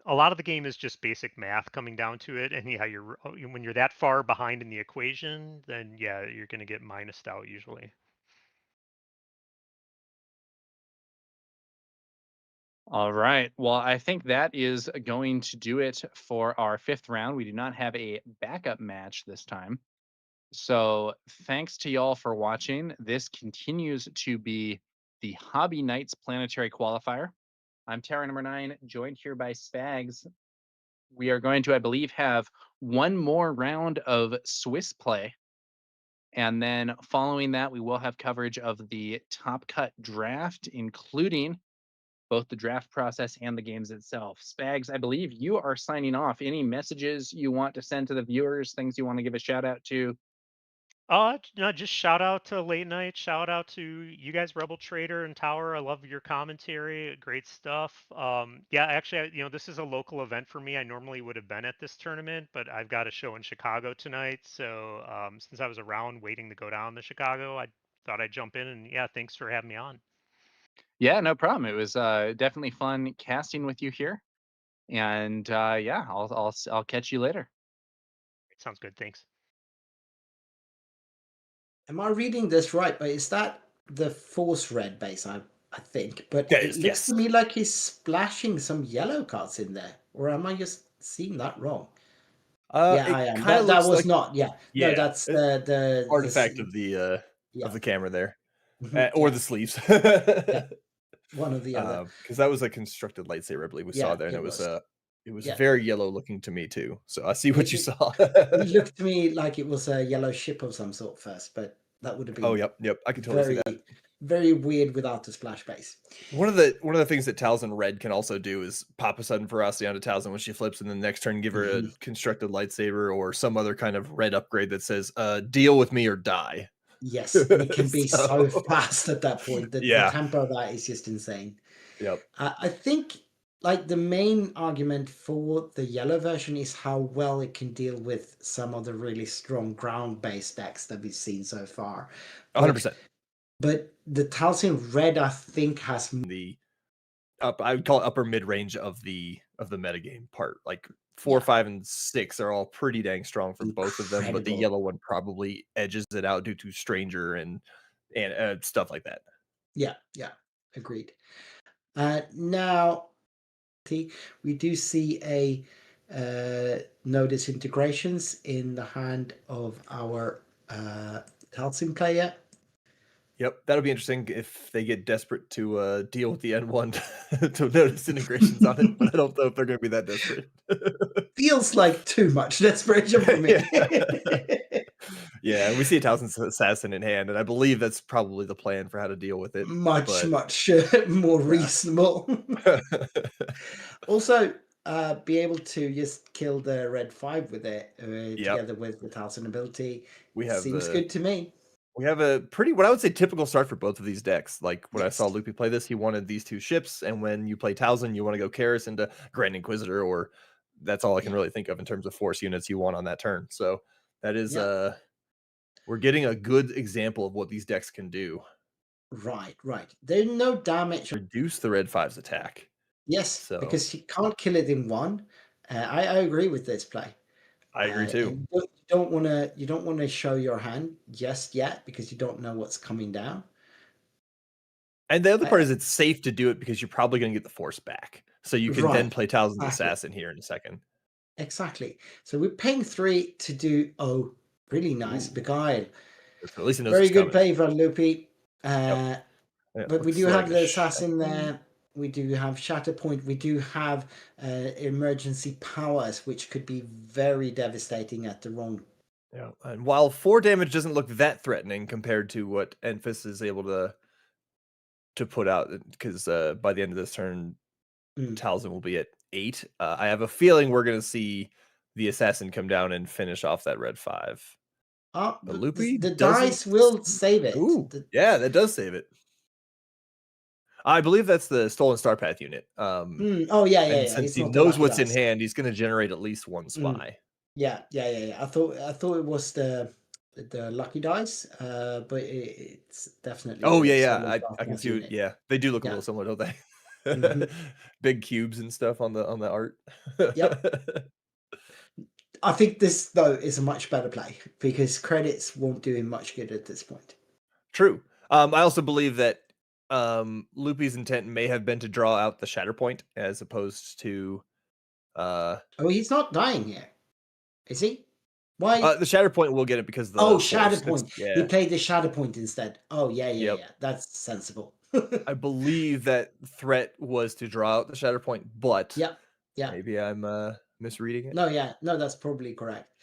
a lot of the game is just basic math coming down to it. And yeah, when you're that far behind in the equation, then yeah, you're going to get minused out usually. All right. Well, I think that is going to do it for our 5th round. We do not have a backup match this time. So thanks to y'all for watching. This continues to be the Hobby Knights Planetary Qualifier. I'm Terra number 9, joined here by Spags. We are going to, I believe, have one more round of Swiss play. And then following that, we will have coverage of the Top Cut draft, including both the draft process and the games itself. Spags, I believe you are signing off. Any messages you want to send to the viewers, things you want to give a shout out to? No, just shout out to Late Night. Shout out to you guys, Rebel Trader and Tower. I love your commentary. Great stuff. Yeah, actually, this is a local event for me. I normally would have been at this tournament, but I've got a show in Chicago tonight. So since I was around waiting to go down to Chicago, I thought I'd jump in and yeah, thanks for having me on. Yeah, no problem. It was definitely fun casting with you here. And yeah, I'll catch you later. Sounds good. Thanks. Am I reading this right? But is that the Force Red base? I think, but Yeah, it looks yes. to me like he's splashing some yellow cards in there, or am I just seeing that wrong? Yeah, I am. That was not. Yeah, no, that's the artifact of the camera there, or the sleeves. One or the other. Because that was a constructed lightsaber, I believe we saw there, and it was very yellow looking to me too. So I see what you saw. It looked to me like it was a yellow ship of some sort first, but that would have been. Oh, yep. I can totally see that. Very weird without the splash base. One of the things that Talzin Red can also do is pop a sudden ferocity onto Talzin when she flips, and then the next turn give her a constructed lightsaber or some other kind of red upgrade that says "deal with me or die." Yes, and it can be so fast at that point. The tempo of that is just insane. Yep. I think like the main argument for the yellow version is how well it can deal with some of the really strong ground-based decks that we've seen so far. 100%. But the Talzin Red, I think, has I would call it upper mid range of the metagame part. Like 4, 5, and 6 are all pretty dang strong for both of them, but the yellow one probably edges it out due to Stranger and stuff like that. Yeah, agreed. Now, we do see a no disintegrations in the hand of our Talzin player. Yep, that'll be interesting if they get desperate to deal with the N1 to notice integrations on it, but I don't know if they're going to be that desperate. Feels like too much desperation for me. Yeah, we see a Talzin's Assassin in hand, and I believe that's probably the plan for how to deal with it. Much more reasonable. Also, be able to just kill the red 5 with it together with the Talzin ability. Seems good to me. We have a pretty, what I would say, typical start for both of these decks. Like when I saw Loopy play this, he wanted these 2 ships, and when you play Talzin, you want to go Karis into Grand Inquisitor, or that's all I can really think of in terms of force units you want on that turn. So that is, we're getting a good example of what these decks can do. Right. There's no damage. Reduce the red 5's attack. Yes, because you can't kill it in one. I agree with this play. I agree too. You don't want to show your hand just yet because you don't know what's coming down. And the other part is it's safe to do it because you're probably going to get the force back, so you can then play Talzin's Assassin here in a second. Exactly. So we're paying 3 to do, oh, really nice, Ooh. Beguile. At least he knows Very it's good coming. play from Loopy. Yeah, But we looks do have like a the assassin Shatter. there. We do have Shatterpoint. We do have emergency powers, which could be very devastating at the wrong. Yeah, and while 4 damage doesn't look that threatening compared to what Enfys is able to put out, because by the end of this turn, Talzin will be at 8. I have a feeling we're going to see the assassin come down and finish off that red 5. Oh, But Loopy the doesn't. dice will save it. Ooh, yeah, that does save it. I believe that's the Stolen Star Path unit. Oh yeah. And since It's he not the knows lucky what's in dice. hand, he's going to generate at least 1 spy. Yeah. I thought it was the lucky dice, but it's definitely. Oh the yeah. Stolen I Star can Path see. unit. Yeah, they do look a Yeah. little similar, don't they? Mhm. Big cubes and stuff on the art. Yep. I think this though is a much better play because credits won't do him much good at this point. True. I also believe that Loopy's intent may have been to draw out the Shatterpoint as opposed to Oh, he's not dying here, is he? Why? the Shatterpoint will get it because of the Oh, force. Shatterpoint. He Yeah. played the Shatterpoint instead. Oh, Yep. yeah. That's sensible. I believe that threat was to draw out the Shatterpoint, but Yeah. maybe I'm misreading it. No, that's probably correct.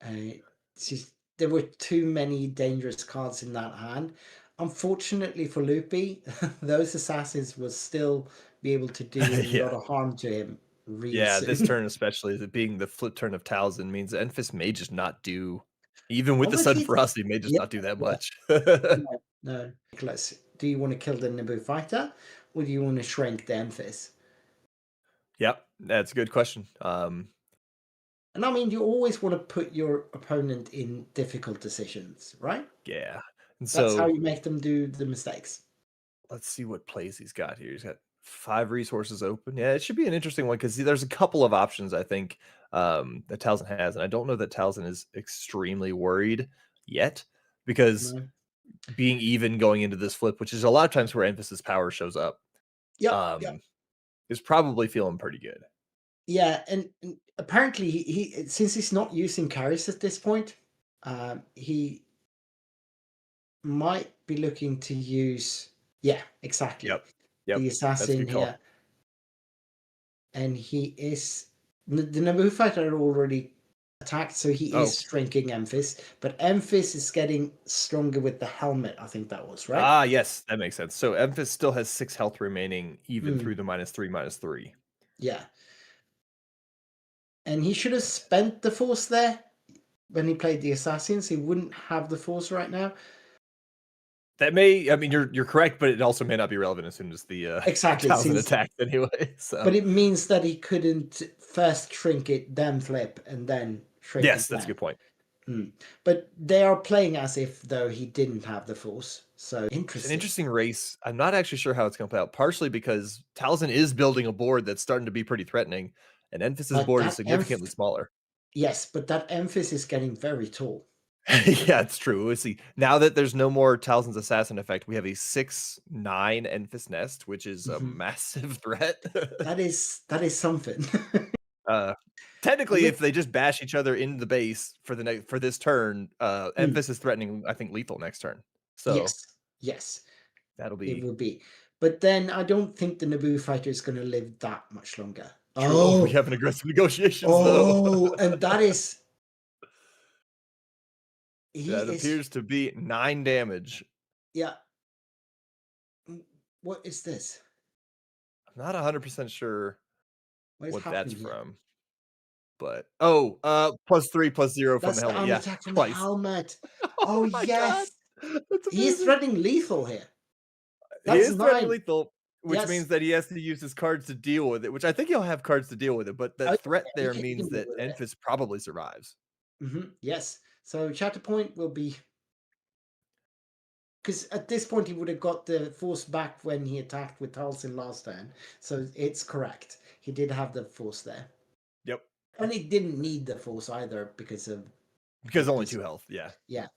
It's just, there were too many dangerous cards in that hand. Unfortunately for Loopy, those assassins will still be able to do a Yeah. lot of harm to him really Yeah, soon. this turn especially, it being the flip turn of Talzin means that Enfys may just not do, even with Oh, the but sudden he's ferocity, may just yeah, not do that yeah. much. No. Nicholas, do you want to kill the Naboo fighter or do you want to shrink the Emphys? Yep, that's a good question. And I mean, you always want to put your opponent in difficult decisions, right? Yeah. And That's how so you make them do the mistakes. let's see what plays he's got here. He's got 5 resources open. Yeah, it should be an interesting one because there's a couple of options I think that Talzin has, and I don't know that Talzin is extremely worried yet because No. being even going into this flip, which is a lot of times where emphasis power shows up, Yeah. is probably feeling pretty good. Yeah, and apparently he since he's not using carries at this point, he might be looking to use. Yeah, exactly. Yep. The That's a assassin good call. here, and he is the Naboo fighter are already attacked, so he Oh. is shrinking Emphys, but Emphys is getting stronger with the helmet. I think that was right. Ah, yes, that makes sense. So Emphys still has 6 health remaining, even Hmm. through the -3/-3. Yeah, and he should have spent the force there when he played the assassins. He wouldn't have the force right now. That may, I mean, you're correct, but it also may not be relevant as soon as the Exactly, 1,000 since- attack anyway. So But it means that he couldn't first shrink it, then flip, and then shrink yes, it. that's a good point. But they are playing as if though he didn't have the force. So It's interesting. an interesting race. I'm not actually sure how it's going to play out. Partially because Talzin is building a board that's starting to be pretty threatening, and Enfys's But board that is significantly smaller. Yes, but that Emphys is getting very tall. Yeah, it's true. Let's see. Now that there's no more Talzin's assassin effect, we have a 6/9 Enfys nest, which is a massive threat. That is something. Technically, Look- if they just bash each other in the base for this turn, Enfys is threatening, I think, lethal next turn. So yes, that'll it be will be. But then I don't think the Naboo fighter is going to live that much longer. true. Oh, we have an aggressive negotiations Oh, though. and that is. That appears to be 9 damage. Yeah. What is this? I'm not 100% sure What is what that's happening here? from. But +3/+0 from That's the the helmet. arm Yeah, attack from twice. the helmet. Oh Oh my yes, god. That's he is amazing. threatening lethal here. He That's is threatening 9. lethal, which Yes. means that he has to use his cards to deal with it, which I think he'll have cards to deal with it, but Oh, that threat yeah, there he means can deal that with it. Enfys probably survives. Yes. So Chatterpoint will be, because at this point he would have got the force back when he attacked with Talzin last turn. So it's correct. He did have the force there. Yep. And he didn't need the force either because only 2 health. Yeah. Yeah.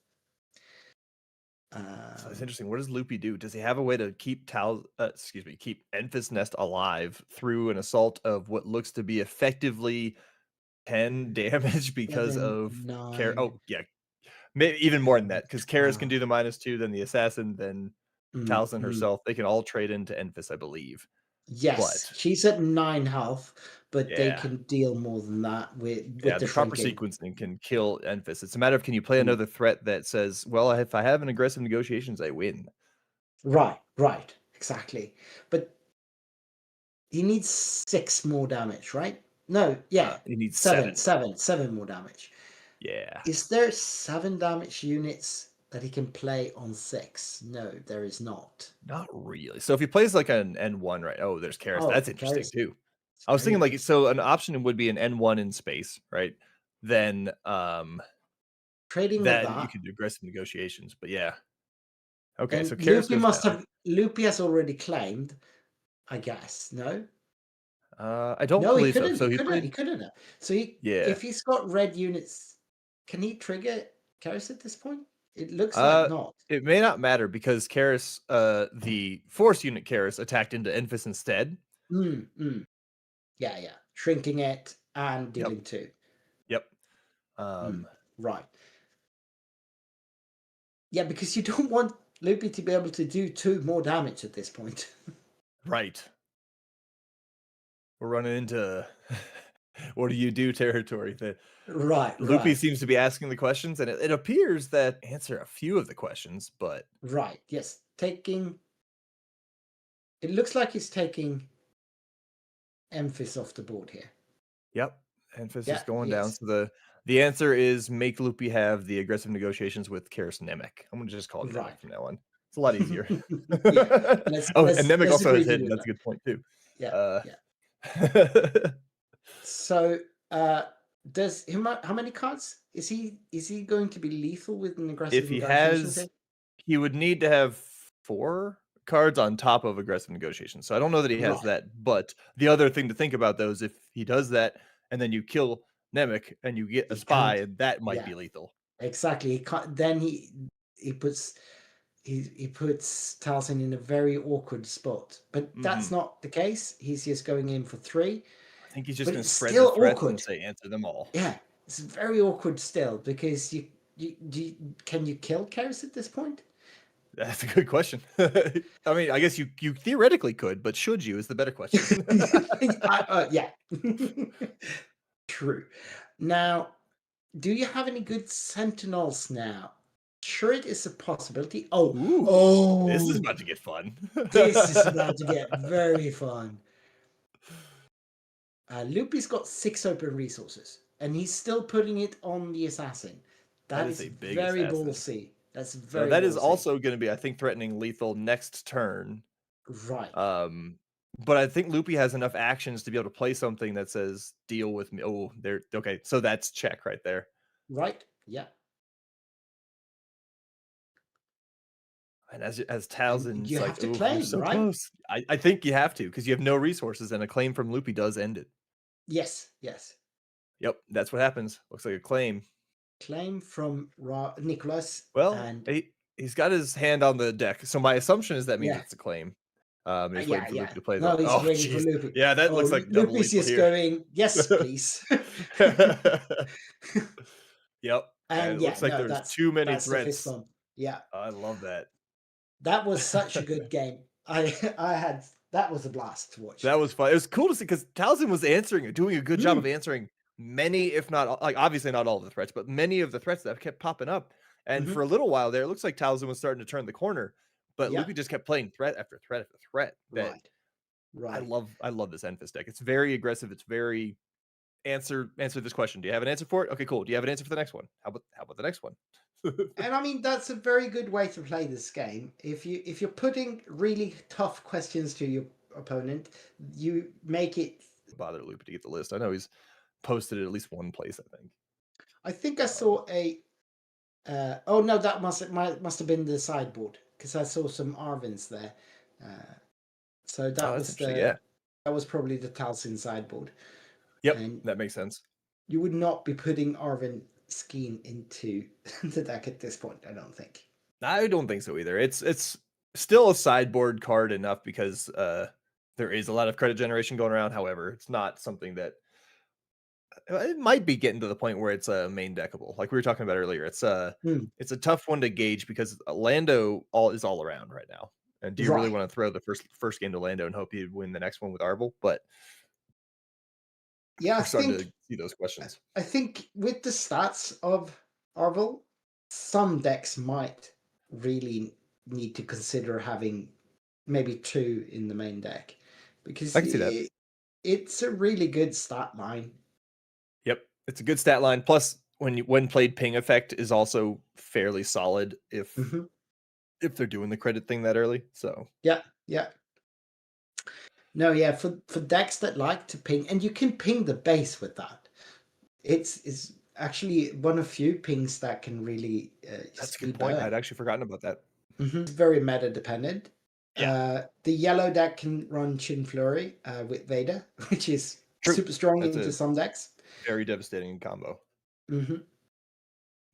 So it's interesting. What does Loopy do? Does he have a way to keep keep Enfys Nest alive through an assault of what looks to be effectively 10 damage because 7, of 9. Oh, yeah. Maybe even more than that, because Karis can do the -2, then the assassin, then Taliesin herself. They can all trade into Enfys, I believe. Yes, But she's at 9 health, but they yeah. can deal more than that with Yeah, the the proper shrinking. sequencing can kill Enfys. It's a matter of, can you play another threat that says, well, if I have an aggressive negotiations, I win. Right, exactly. But he needs 6 more damage, right? No, yeah, He needs 7 7. more damage. Yeah. Is there 7 damage units that he can play on 6? No, there is not. Not really. So if he plays like an N1, right? Oh, there's Karis. Oh, That's interesting Karis. too. It's I was very thinking like, interesting. so an option would be an N1 in space, right? Then Trading with that you that. could do aggressive negotiations, but yeah. Okay, Then so Karis goes down. Loopy has already claimed, I guess. No? I don't No, he believe so. couldn't. So He he couldn't. played, He couldn't have. So yeah. if he's got red units, can he trigger Karis at this point? It looks like not. It may not matter because Karis, the force unit Karis attacked into Enfys instead. Yeah. Shrinking it and Yep. dealing 2. Yep. Right. Yeah, because you don't want Loopy to be able to do 2 more damage at this point. Right. We're running into what do you do territory. That Right. Loopy seems to be asking the questions, and it appears that answer a few of the questions, but Right. Yes. Taking. It looks like he's taking Emphys off the board here. yep, Enfys Yeah, is going down. yes. So the answer is make Loopy have the aggressive negotiations with Karis Nemec. I'm gonna just call him Right. Nemec from now on. It's a lot easier. Yeah. Oh, and Nemec also agree has to hidden. do That's that. a good point too. Yeah. So, does how many cards is he going to be lethal with an aggressive If he negotiations here? has, he would need to have 4 cards on top of aggressive negotiations. So I don't know that he has Right. that. But the other thing to think about though is if he does that and then you kill Nemec and you get a He spy, can't. that might Yeah. be lethal. Exactly. He can't. Then he puts Taliesin in a very awkward spot. But that's not the case. He's just going in for 3. I think he's just But going to it's spread the still threats and awkward. say answer them all. Yeah, it's very awkward still because can you kill Karis at this point? That's a good question. I mean, I guess you theoretically could, but should you is the better question. Yeah. True. Now, do you have any good sentinels now? Sure, it is a possibility. Oh, this is about to get fun. This is about to get very fun. Loopy's got 6 open resources, and he's still putting it on the assassin. That is a big very assassin. ballsy. That's very. That is ballsy. also going to be, I think, threatening lethal next turn. Right. But I think Loopy has enough actions to be able to play something that says deal with me. Oh, there. Okay, so that's check right there. Right. Yeah. And as Taliesin's you like, have to oh, claim, you're so right? close. I think you have to because you have no resources, and a claim from Loopy does end it. Yes. Yep, that's what happens. Looks like a claim. Claim from Nicholas. Well, and he's got his hand on the deck, so my assumption is that means Yeah. it's a claim. He's waiting for Loopy to play No, the. he's Oh, waiting for jeez. Loopy. Yeah, that looks like double Loopy's lethal just here. going, yes, please. Yep. And it looks like there's too many that's the fist threats. bump. Yeah. I love that. That was such a good game. That was a blast to watch. That was fun. It was cool to see because Taliesin was doing a good job of answering many, if not like obviously not all of the threats, but many of the threats that kept popping up. And for a little while there, it looks like Taliesin was starting to turn the corner, but Yeah. Loopy just kept playing threat after threat after threat. Right. I love this Enfys deck. It's very aggressive. It's very answer this question. Do you have an answer for it? Okay, cool. Do you have an answer for the next one? How about the next one? And I mean that's a very good way to play this game. If you're putting really tough questions to your opponent, you make it. Bother Loopy to get the list. I know he's posted it at least one place. I think I saw a. Oh no, that must have been the sideboard because I saw some Arvins there. So that was that was probably the Taliesin sideboard. Yep, and that makes sense. You would not be putting Arvin Skeen into the deck at this point, I don't think. I don't think so either. It's still a sideboard card enough because there is a lot of credit generation going around. However, it's not something that it might be getting to the point where it's a main deckable. Like we were talking about earlier, it's Hmm. it's a tough one to gauge because Lando is all around right now. And do you really Right. want to throw the first game to Lando and hope you win the next one with Arvel? But Yeah, we're starting to see those questions. I think with the stats of Arvel, some decks might really need to consider having maybe 2 in the main deck because I can see that. it's a really good stat line. Yep, it's a good stat line. Plus, when played, ping effect is also fairly solid if Mhm. if they're doing the credit thing that early. So Yeah, yeah. No, yeah, for decks that like to ping, and you can ping the base with that. It's actually one of few pings that can really that's a be good point. burned. I'd actually forgotten about that. It's very meta dependent. Yeah. The yellow deck can run Chin Flurry with Vader, which is True. super strong That's into a some decks. very devastating combo. hmm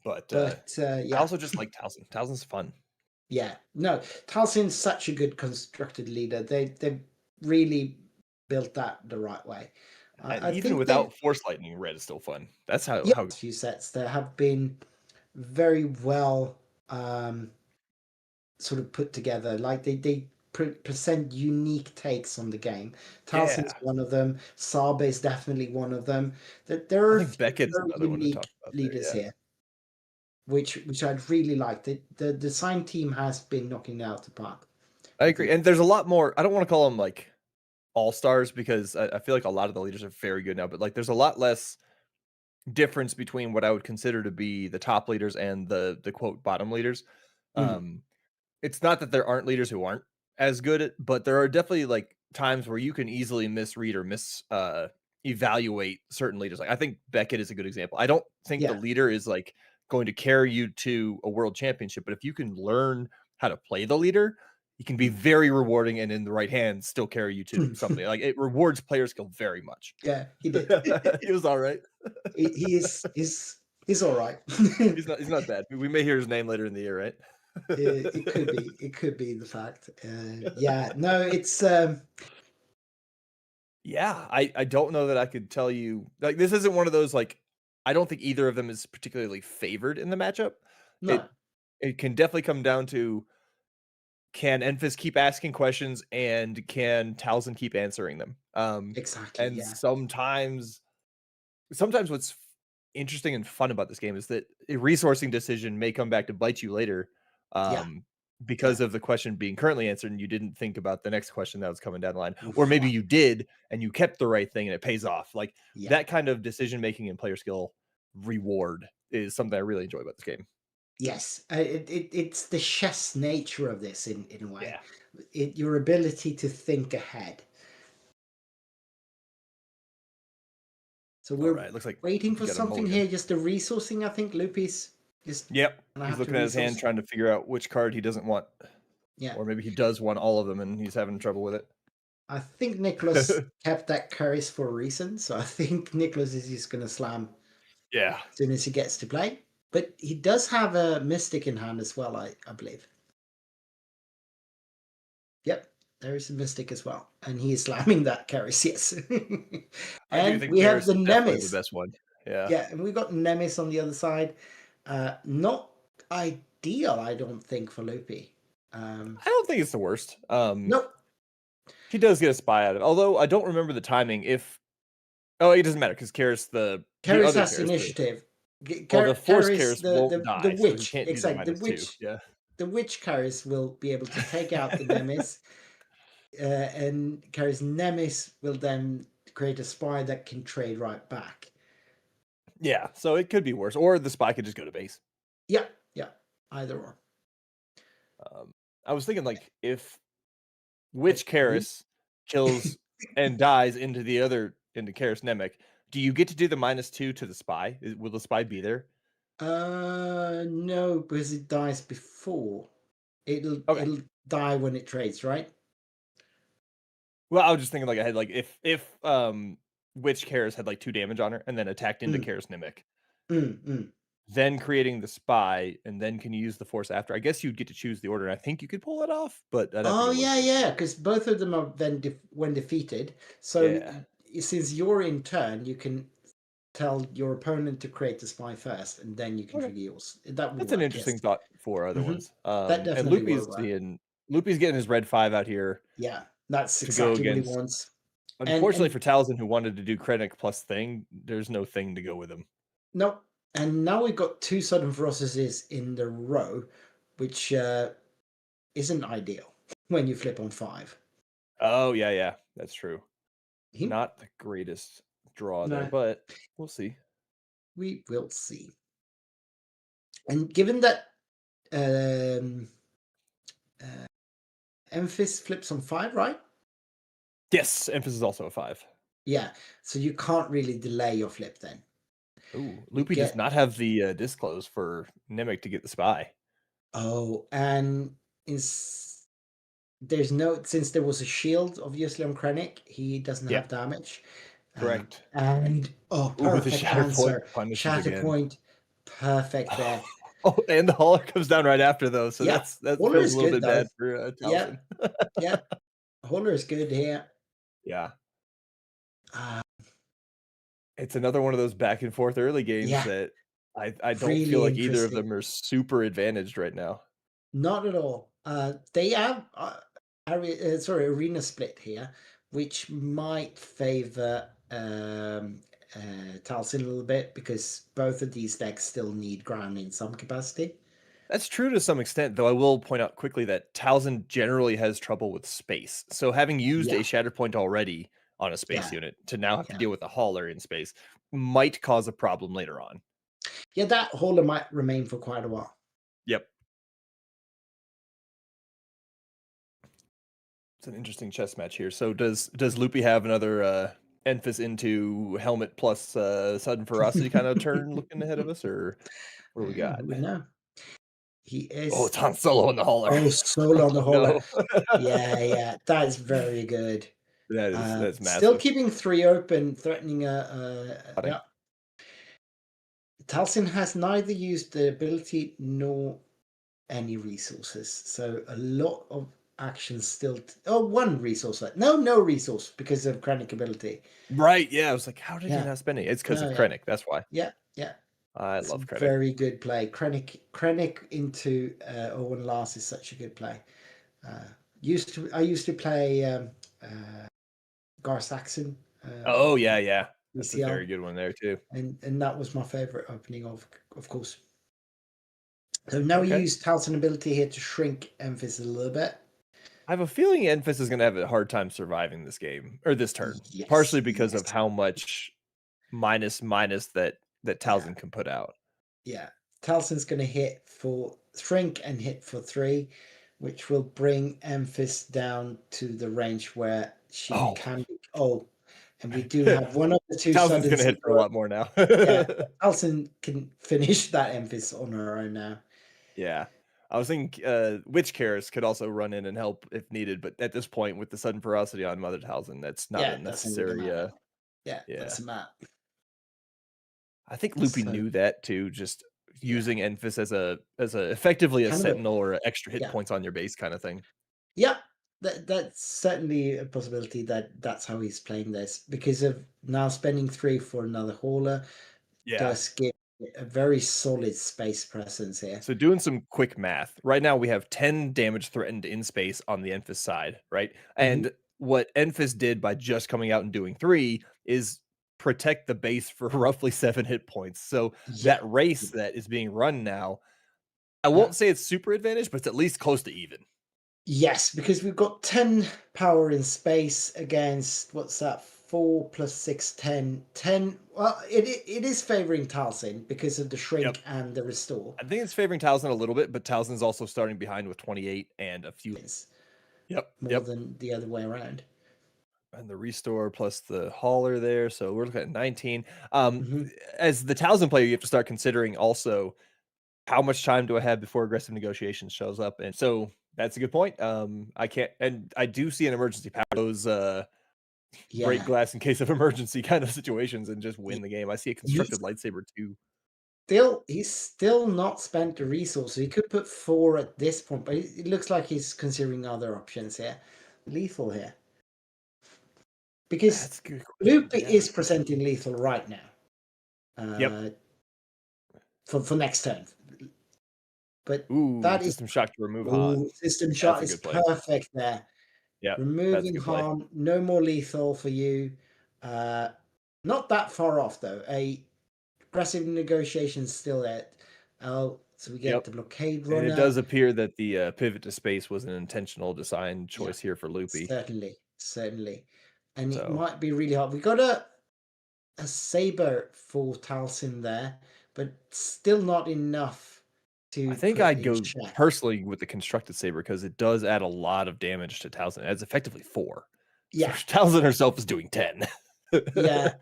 But yeah, I also just like Talzin. Talzin's fun. yeah. No, Talzin's such a good constructed leader. They really built that the right way. And I even think they without Force Lightning, red is still fun. That's how few sets that have been very well sort of put together. Like they present unique takes on the game. Talzin's Yeah. one of them. Sabe is definitely one of them. That there are I think Beckett's very another one to unique talk about there, leaders yeah. here, which I'd really like. The design team has been knocking it out the park. I agree. And there's a lot more. I don't want to call them like all stars because I feel like a lot of the leaders are very good now, but like there's a lot less difference between what I would consider to be the top leaders and the quote bottom leaders. Mhm. It's not that there aren't leaders who aren't as good at, but there are definitely like times where you can easily misread or evaluate certain leaders. Like I think Beckett is a good example. I don't think the Yeah. leader is like going to carry you to a world championship, but if you can learn how to play the leader, he can be very rewarding and in the right hands still carry you to something. Like it rewards player skill very much. Yeah, he did. He was all right. he is he's all right. He's not bad. We may hear his name later in the year, right? It could be the fact. Yeah, no, it's Yeah, I don't know that I could tell you like this isn't one of those like I don't think either of them is particularly favored in the matchup. no. It can definitely come down to can Enfys keep asking questions and can Talzin keep answering them? Exactly, And yeah. sometimes what's interesting and fun about this game is that a resourcing decision may come back to bite you later. Yeah. Because of the question being currently answered and you didn't think about the next question that was coming down the line. Or maybe you did and you kept the right thing and it pays off. Like Yeah. that kind of decision making and player skill reward is something I really enjoy about this game. Yes, it's the chess nature of this in a way. Yeah. Your ability to think ahead. So we're Alright, looks like waiting we for got a something mulligan. here. Just the resourcing, I think. Loopy's just Yep. gonna He's have looking to at his hand resource. trying to figure out which card he doesn't want. Yeah. Or maybe he does want all of them and he's having trouble with it. I think Nicholas kept that Curry's for a reason. So I think Nicholas is just gonna slam Yeah. as soon as he gets to play. But he does have a Mystic in hand as well, I believe. Yep, there is a Mystic as well. And he is slamming that Curry's, yes. I do And think we have Karis the is definitely Nemesis. the best one. Yeah. Yeah, and we've got Nemesis on the other side. Not ideal, I don't think, for Loopy. I don't think it's the worst. Nope. He does get a spy out of it. Although I don't remember the timing. Oh, it doesn't matter because Karis the Karis other has Karis, initiative. well, the Force Karis, Karis won't die, the so he witch, can't do the exactly. -2. Yeah. The witch Karis will be able to take out the Nemesis, and Karis Nemesis will then create a spy that can trade right back. Yeah, so it could be worse, or the spy could just go to base. Yeah, either or. I was thinking like if Witch Karis kills and dies into Karis Nemec, do you get to do the -2 to the spy? Will the spy be there? No, because it dies before. It'll die when it trades, right? Well, I was just thinking like ahead, like if Witch Karis had like 2 damage on her and then attacked into Karis Nemec. then creating the spy, and then can you use the force after? I guess you'd get to choose the order, and I think you could pull it off, but I'd have to Oh go look yeah, at it. yeah, because both of them are then when defeated. So Yeah. since you're in turn, you can tell your opponent to create the spy first, and then you can Okay. trigger yours. That will That's an work. interesting Yes. thought for other Mhm. ones. That And definitely will work. Loopy's getting his red 5 out here Yeah, that's to go exactly what he against. wants. Unfortunately And for Talzin, who wanted to do Krennic plus thing, there's no thing to go with him. no, and now we've got 2 sudden ferocities in the row, which isn't ideal when you flip on 5. Oh yeah, that's true. He- Not the greatest draw there, No. but we'll see. We will see. And given that Emphis flips on 5, right? Yes, emphasis is also a 5. Yeah, so you can't really delay your flip then. Ooh, Loopy does not have the disclose for Nimic to get the spy. Oh, and there's no, since there was a shield obviously on Krennic, he doesn't have damage. Correct. And Ooh, with the perfect Shatter Point answer. punishes Shatter again. Point, perfect there. Oh, and the Hauler comes down right after though, so Yeah, that Hauler feels is a little good, bit bad though. for Talzin. Yeah, Hauler is good here. Yeah. Uh, It's another one of those back and forth early games Yeah. that I don't Really feel like either of interesting. them are super advantaged right now. Not at all. They have arena split here, which might favor Talcin a little bit because both of these decks still need ground in some capacity. That's true to some extent, though I will point out quickly that Talzin generally has trouble with space. So having used Yeah. a Shatterpoint already on a space Yeah. unit to now have to Yeah. deal with a Hauler in space might cause a problem later on. Yeah, that Hauler might remain for quite a while. Yep. It's an interesting chess match here. So does Loopy have another Enfys into helmet plus sudden ferocity kind of turn looking ahead of us, or what do we got? Who would know? He is. Oh, it's Han Solo on the Hauler. Oh, Solo on the Hauler. No. Yeah, that is very good. That's massive. Still keeping 3 open, threatening yeah. Talcin has neither used the ability nor any resources, so a lot of actions still. One resource left. No resource because of Krennic ability. Right, yeah. I was like, how did he Yeah. not spend it? It's because No, of yeah. Krennic. That's why. Yeah. I It's love a Krennic. very good play. Krennic into Owen Lars is such a good play. I used to play Gar Saxon. Oh yeah. That's a ECL. very good one there too. And that was my favorite opening of course. So now we Okay. use Talcin ability here to shrink Emphis a little bit. I have a feeling Enfys is going to have a hard time surviving this game or this turn, Yes, partially because of yes. how much minus that Talzin can put out. Yeah, Talcin's going to hit for shrink and hit for 3, which will bring Emphis down to the range where she can be. Oh, and we do have one of the 2 Talzin's going to hit for a lot more now. Yeah, Talcin can finish that Emphis on her own now. Yeah. I was thinking Witch Karis could also run in and help if needed, but at this point with the sudden ferocity on Mother Talzin, that's not a necessary That's a map. I think Loopy knew that too, just using Enfys as a effectively a Kind of a- sentinel or extra hit yeah. points on your base kind of thing. Yeah, that's certainly a possibility that's how he's playing this because of now spending 3 for another Hauler. Yeah. Does give a very solid space presence here. So doing some quick math, right now we have 10 damage threatened in space on the Enfys side, right? And what Enfys did by just coming out and doing 3 is protect the base for roughly 7 hit points. So that race that is being run now, I won't say it's super advantage, but it's at least close to even. Yes, because we've got 10 power in space against, what's that, 4 plus 6, 10. 10. Well, it is favoring Talcin because of the shrink and the restore. I think it's favoring Talzin a little bit, but Talzin's also starting behind with 28 and a few. More than the other way around. And the restore plus the hauler there. So we're looking at 19. Mm-hmm. As the Talzin player, you have to start considering also how much time do I have before aggressive negotiations shows up. And so that's a good point. I can't, and I do see an emergency power, those break glass in case of emergency kind of situations and just win the game. I see a constructed lightsaber too. he's still not spent the resource. So he could put 4 at this point, but it looks like he's considering other options here. Lethal here. Because That's a good question, Loopy yeah. is presenting lethal right now. Yep. For next turn. But Ooh, that is system shock to remove Han. system That's shot a is good play. perfect there. Yeah, that's a Removing good play. harm, no more lethal for you. Not that far off though. A aggressive negotiation still there. Oh, so we get Yep. the blockade And runner. it does appear that the pivot to space was an intentional design choice here for Loopy. Certainly. And it So- might be really hard. We got a saber for Talsin there, but still not enough to I think put I'd in go check. personally with the constructed saber because it does add a lot of damage to Talzin. It's effectively 4. Yeah. So Talzin herself is doing 10. Yeah.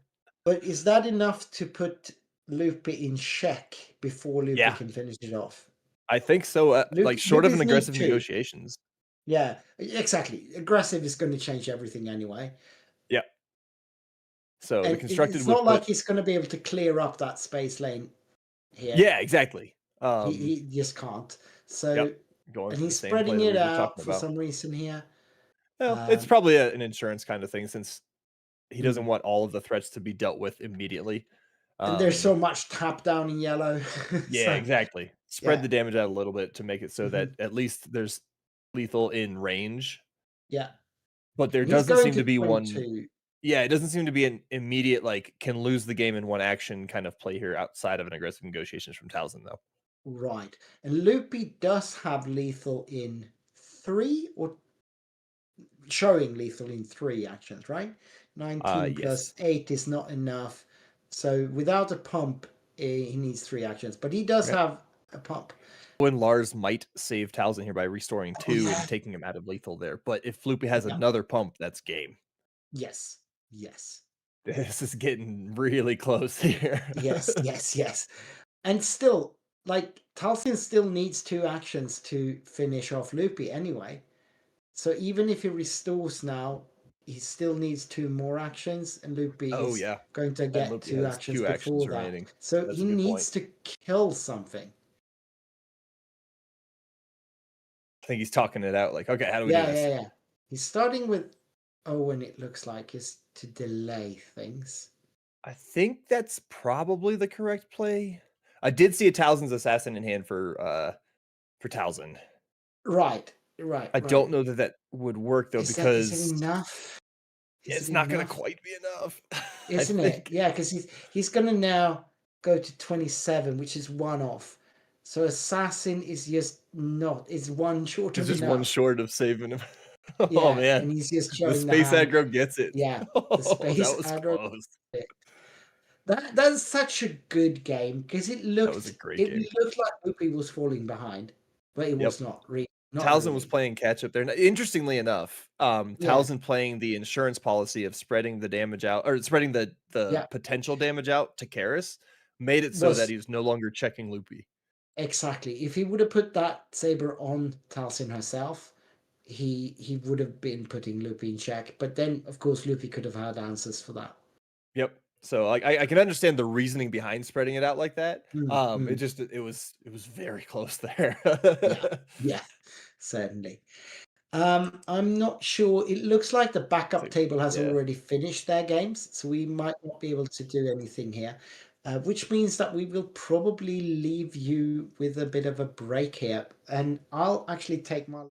But is that enough to put Loopy in check before Loopy Yeah. can finish it off? I think so. Like short of an Loopy's need aggressive 2. negotiations. Yeah, exactly. Aggressive is going to change everything anyway. Yep. So the And constructed it's would not like put... he's going to be able to clear up that space lane here. Yeah, exactly. He just can't. So, Yep. Going and for the he's same play spreading that we it were out talking for about. some reason here. Well, it's probably an insurance kind of thing since he doesn't Hmm. want all of the threats to be dealt with immediately. And there's so much tap down in yellow. Yeah, So, exactly. Spread yeah. the damage out a little bit to make it so that Mhm. at least there's lethal in range. Yeah. But there He's doesn't going seem to to be one. 22. Yeah, it doesn't seem to be an immediate, like, can lose the game in one action kind of play here outside of an aggressive negotiations from Talzin, though. Right. And Loopy does have lethal in 3 or showing lethal in 3 actions, right? 19 plus Yes. 8 is not enough. So without a pump, he needs 3 actions. But he does Okay. have a pump. When Lars might save Talzin here by restoring 2 yeah. and taking him out of lethal there. But if Loopy has Yeah. another pump, that's game. Yes. This is getting really close here. Yes. And still, like, Talsin still needs 2 actions to finish off Loopy anyway. So even if he restores now, he still needs 2 more actions, and Loopy Oh, is yeah. going to And get Loopy 2 has actions 2 before actions that. remaining. So That's he a good needs point. to kill something. I think he's talking it out like, okay, how do we do this? Yeah. He's starting with Owen, it looks like, is to delay things. I think that's probably the correct play. I did see a Talzin's Assassin in hand for Talzin. Right. I don't know that would work though Is because it enough? it's not going to quite be enough. Isn't it? Yeah, because he's going to now go to 27, which is 1 off. So Assassin is just not. It's 1 short It's of just enough. 1 short of saving him. Yeah, Oh man, and he's just the showing space hand. aggro gets it. Yeah, Oh, the space that was aggro. close. That's such a good game because it looked. was a great it game. looked like Loopy was falling behind, but it was not really. Talzin was playing catch up there. Interestingly enough, Talzin playing the insurance policy of spreading the damage out or spreading the potential damage out to Karis made it so that he was no longer checking Loopy. Exactly. If he would have put that saber on Talsin herself, he would have been putting Loopy in check. But then, of course, Loopy could have had answers for that. Yep. So I can understand the reasoning behind spreading it out like that. It was very close there. Yeah, certainly. I'm not sure. It looks like the backup table has already finished their games, so we might not be able to do anything here. Which means that we will probably leave you with a bit of a break here, and I'll actually take my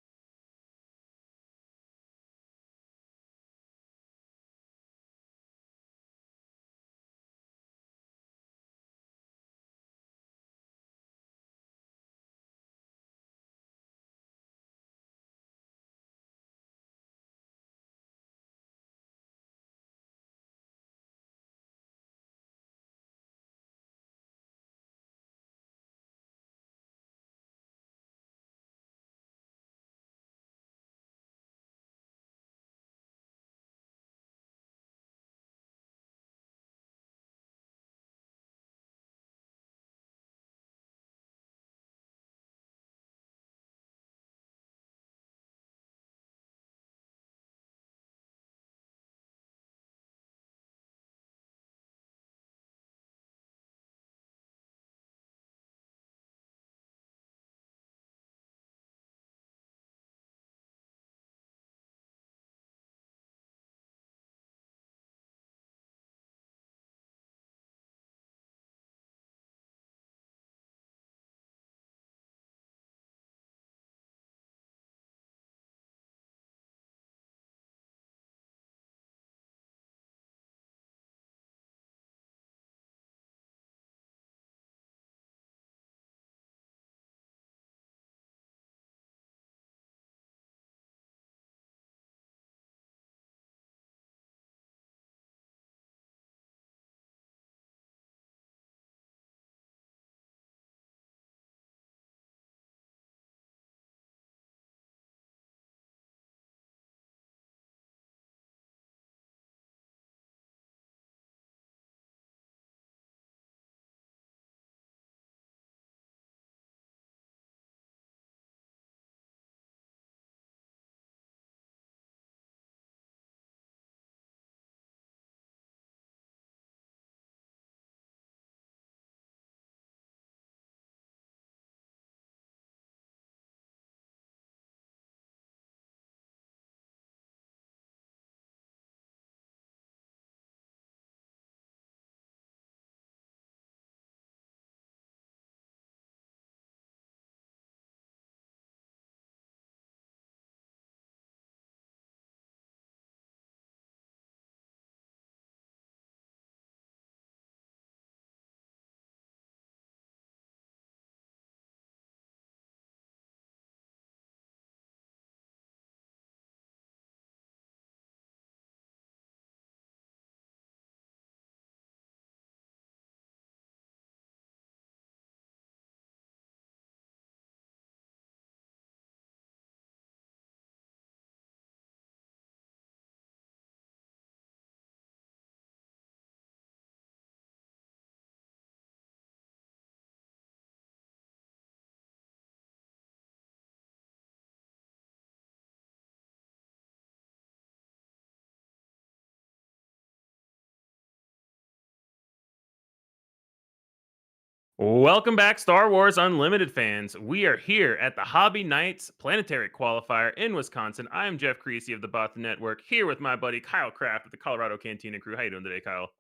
Welcome back, Star Wars Unlimited fans. We are here at the Hobby Knights Planetary Qualifier in Wisconsin. I'm Jeff Creasy of the Boston Network, here with my buddy Kyle Kraft of the Colorado Cantina Crew. How you doing today, Kyle?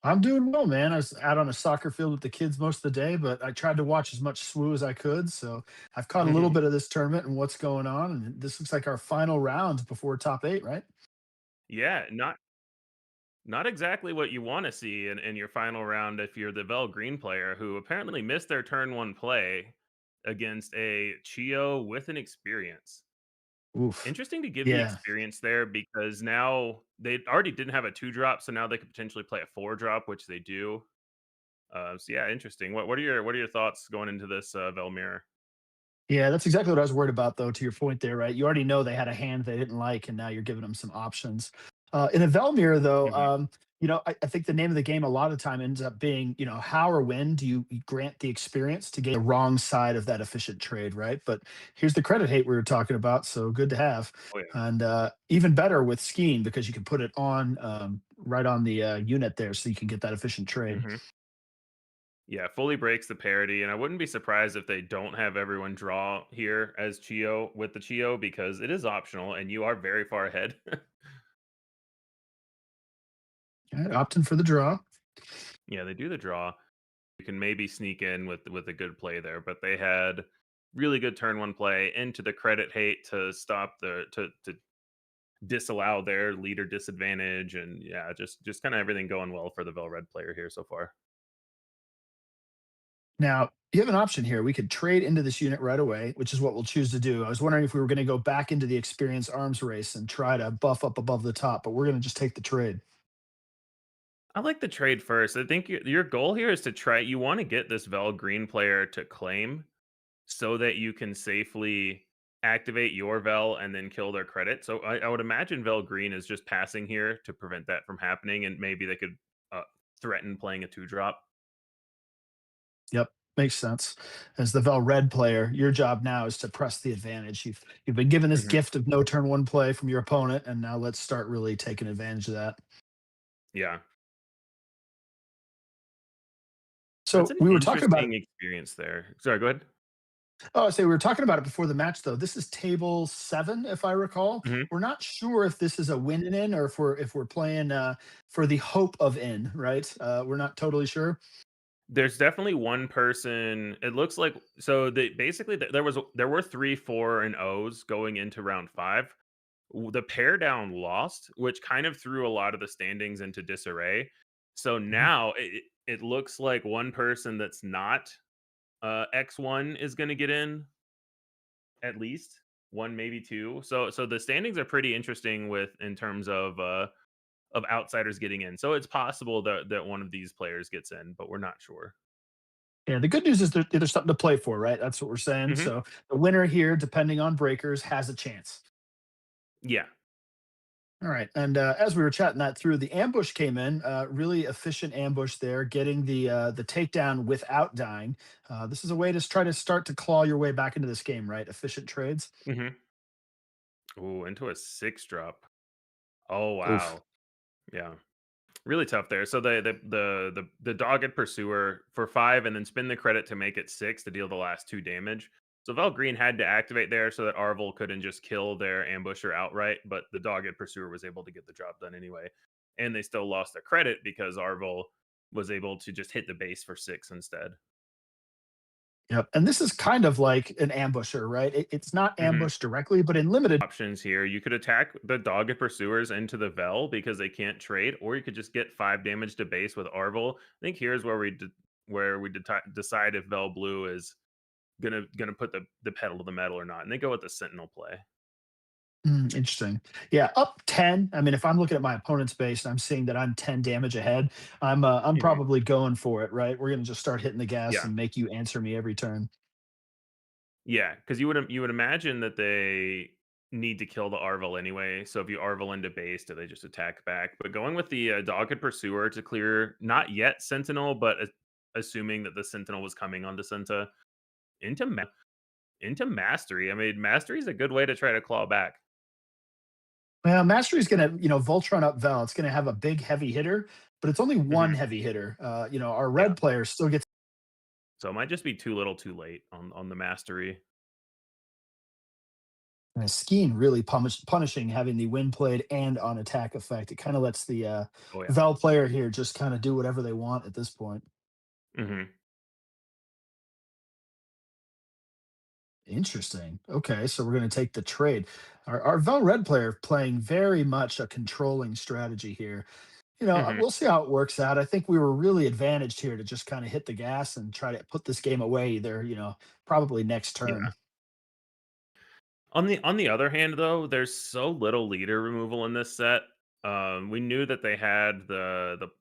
I'm doing well, man. I was out on a soccer field with the kids most of the day, but I tried to watch as much SWU as I could. So I've caught a little bit of this tournament and what's going on. And this looks like our final round before top 8, right? Yeah, not exactly what you want to see in your final round if you're the Vel Green player who apparently missed their turn one play against a Chio with an experience. Oof. Interesting to give the Yeah. experience there because now they already didn't have a 2-drop, so now they could potentially play a 4-drop, which they do. So yeah, interesting. What are your thoughts going into this Velmir? Yeah, that's exactly what I was worried about, though, to your point there, right? You already know they had a hand they didn't like, and now you're giving them some options. In a Velmir, though, Mhm. I think the name of the game a lot of time ends up being, how or when do you grant the experience to get the wrong side of that efficient trade, right? But here's the credit hate we were talking about, so good to have. Oh yeah. And even better with skiing because you can put it on right on the unit there so you can get that efficient trade. Hmm. Yeah, fully breaks the parity, and I wouldn't be surprised if they don't have everyone draw here as Chio with the Chio because it is optional and you are very far ahead. All right, opting for the draw. Yeah, they do the draw. You can maybe sneak in with a good play there, but they had really good turn one play into the credit hate to stop to disallow their leader disadvantage, and yeah, just kind of everything going well for the Vel Red player here so far. Now, you have an option here. We could trade into this unit right away, which is what we'll choose to do. I was wondering if we were going to go back into the experience arms race and try to buff up above the top, but we're going to just take the trade. I like the trade first. I think your goal here is to try. You want to get this Vel Green player to claim so that you can safely activate your Vel and then kill their credit. So I would imagine Vel Green is just passing here to prevent that from happening, and maybe they could uh, threaten playing a 2-drop. Yep, makes sense. As the Vel Red player, your job now is to press the advantage. You've been given this Mhm. gift of no turn one play from your opponent, and now let's start really taking advantage of that. Yeah, that's So an we were talking about interesting experience there. Sorry, go ahead. Oh, I say we were talking about it before the match, though. This is table 7, if I recall. Mhm. We're not sure if this is a win and in or if we're playing for the hope of in, right? We're not totally sure. There's definitely one person. It looks like so. They basically there were 3, 4, and O's going into round 5. The pair down lost, which kind of threw a lot of the standings into disarray. So Mhm. now it looks like one person that's not X1 is going to get in at least one, maybe two. So the standings are pretty interesting with in terms of outsiders getting in. So it's possible that one of these players gets in, but we're not sure. Yeah, the good news is there's something to play for, right? That's what we're saying. Hmm. So the winner here, depending on breakers, has a chance. Yeah. All right. And as we were chatting that through, the ambush came in. Really efficient ambush there, getting the takedown without dying. This is a way to try to start to claw your way back into this game, right? Efficient trades. Hmm. Ooh, into a 6-drop. Oh Oof. wow. Yeah. Really tough there. So the dogged pursuer for 5 and then spin the credit to make it 6 to deal the last 2 damage. So Vel Green had to activate there so that Arvel couldn't just kill their ambusher outright, but the dogged pursuer was able to get the job done anyway. And they still lost their credit because Arvel was able to just hit the base for 6 instead. Yep. And this is kind of like an ambusher, right? It's not Mhm. ambush directly, but in limited. Options here. You could attack the dogged pursuers into the Vel because they can't trade, or you could just get 5 damage to base with Arvel. I think here's where decide if Vel Blue is gonna put the pedal to the metal or not, and they go with the Sentinel play. Interesting. Yeah, up 10. I mean, if I'm looking at my opponent's base and I'm seeing that I'm 10 damage ahead, I'm Mhm. probably going for it, right? We're gonna just start hitting the gas Yeah, and make you answer me every turn. yeah, because you would imagine that they need to kill the Arvel anyway. So if you Arvel into base, do they just attack back? But going with the dogged pursuer to clear not yet Sentinel, but assuming that the Sentinel was coming onto Senta into into Mastery. I mean, Mastery is a good way to try to claw back. Well, Mastery's gonna, Voltron up Val. It's gonna have a big heavy hitter, but it's only one Mhm. heavy hitter. Our Yeah. red player still gets So it might just be too little, too late on the mastery. And Skeen really punishing having the win played and on attack effect. It kind of lets the Oh yeah. Vel player here just kind of do whatever they want at this point. Hmm. Interesting. Okay, so we're going to take the trade. Our Vel Red player playing very much a controlling strategy here. Hmm. We'll see how it works out. I think we were really advantaged here to just kind of hit the gas and try to put this game away either, probably next Yeah. turn. On the other hand, though, there's so little leader removal in this set. We knew that they had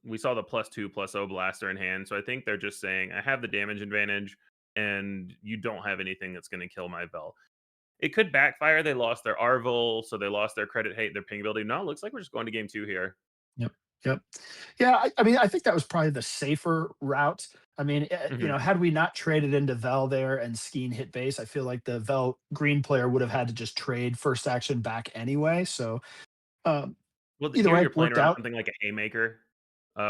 we saw the +2/+0 blaster in hand, so I think they're just saying I have the damage advantage, and you don't have anything that's going to kill my Vel. It could backfire. They lost their Arvel, so they lost their credit hate, their ping ability. No, it looks like we're just going to game 2 here. Yep. Yep. Yeah, I mean, I think that was probably the safer route. I mean, Hmm. had we not traded into Vel there and Skeen hit base, I feel like the Vel green player would have had to just trade first action back anyway. So um, Well, either here way, you're playing worked around out. something like a Haymaker,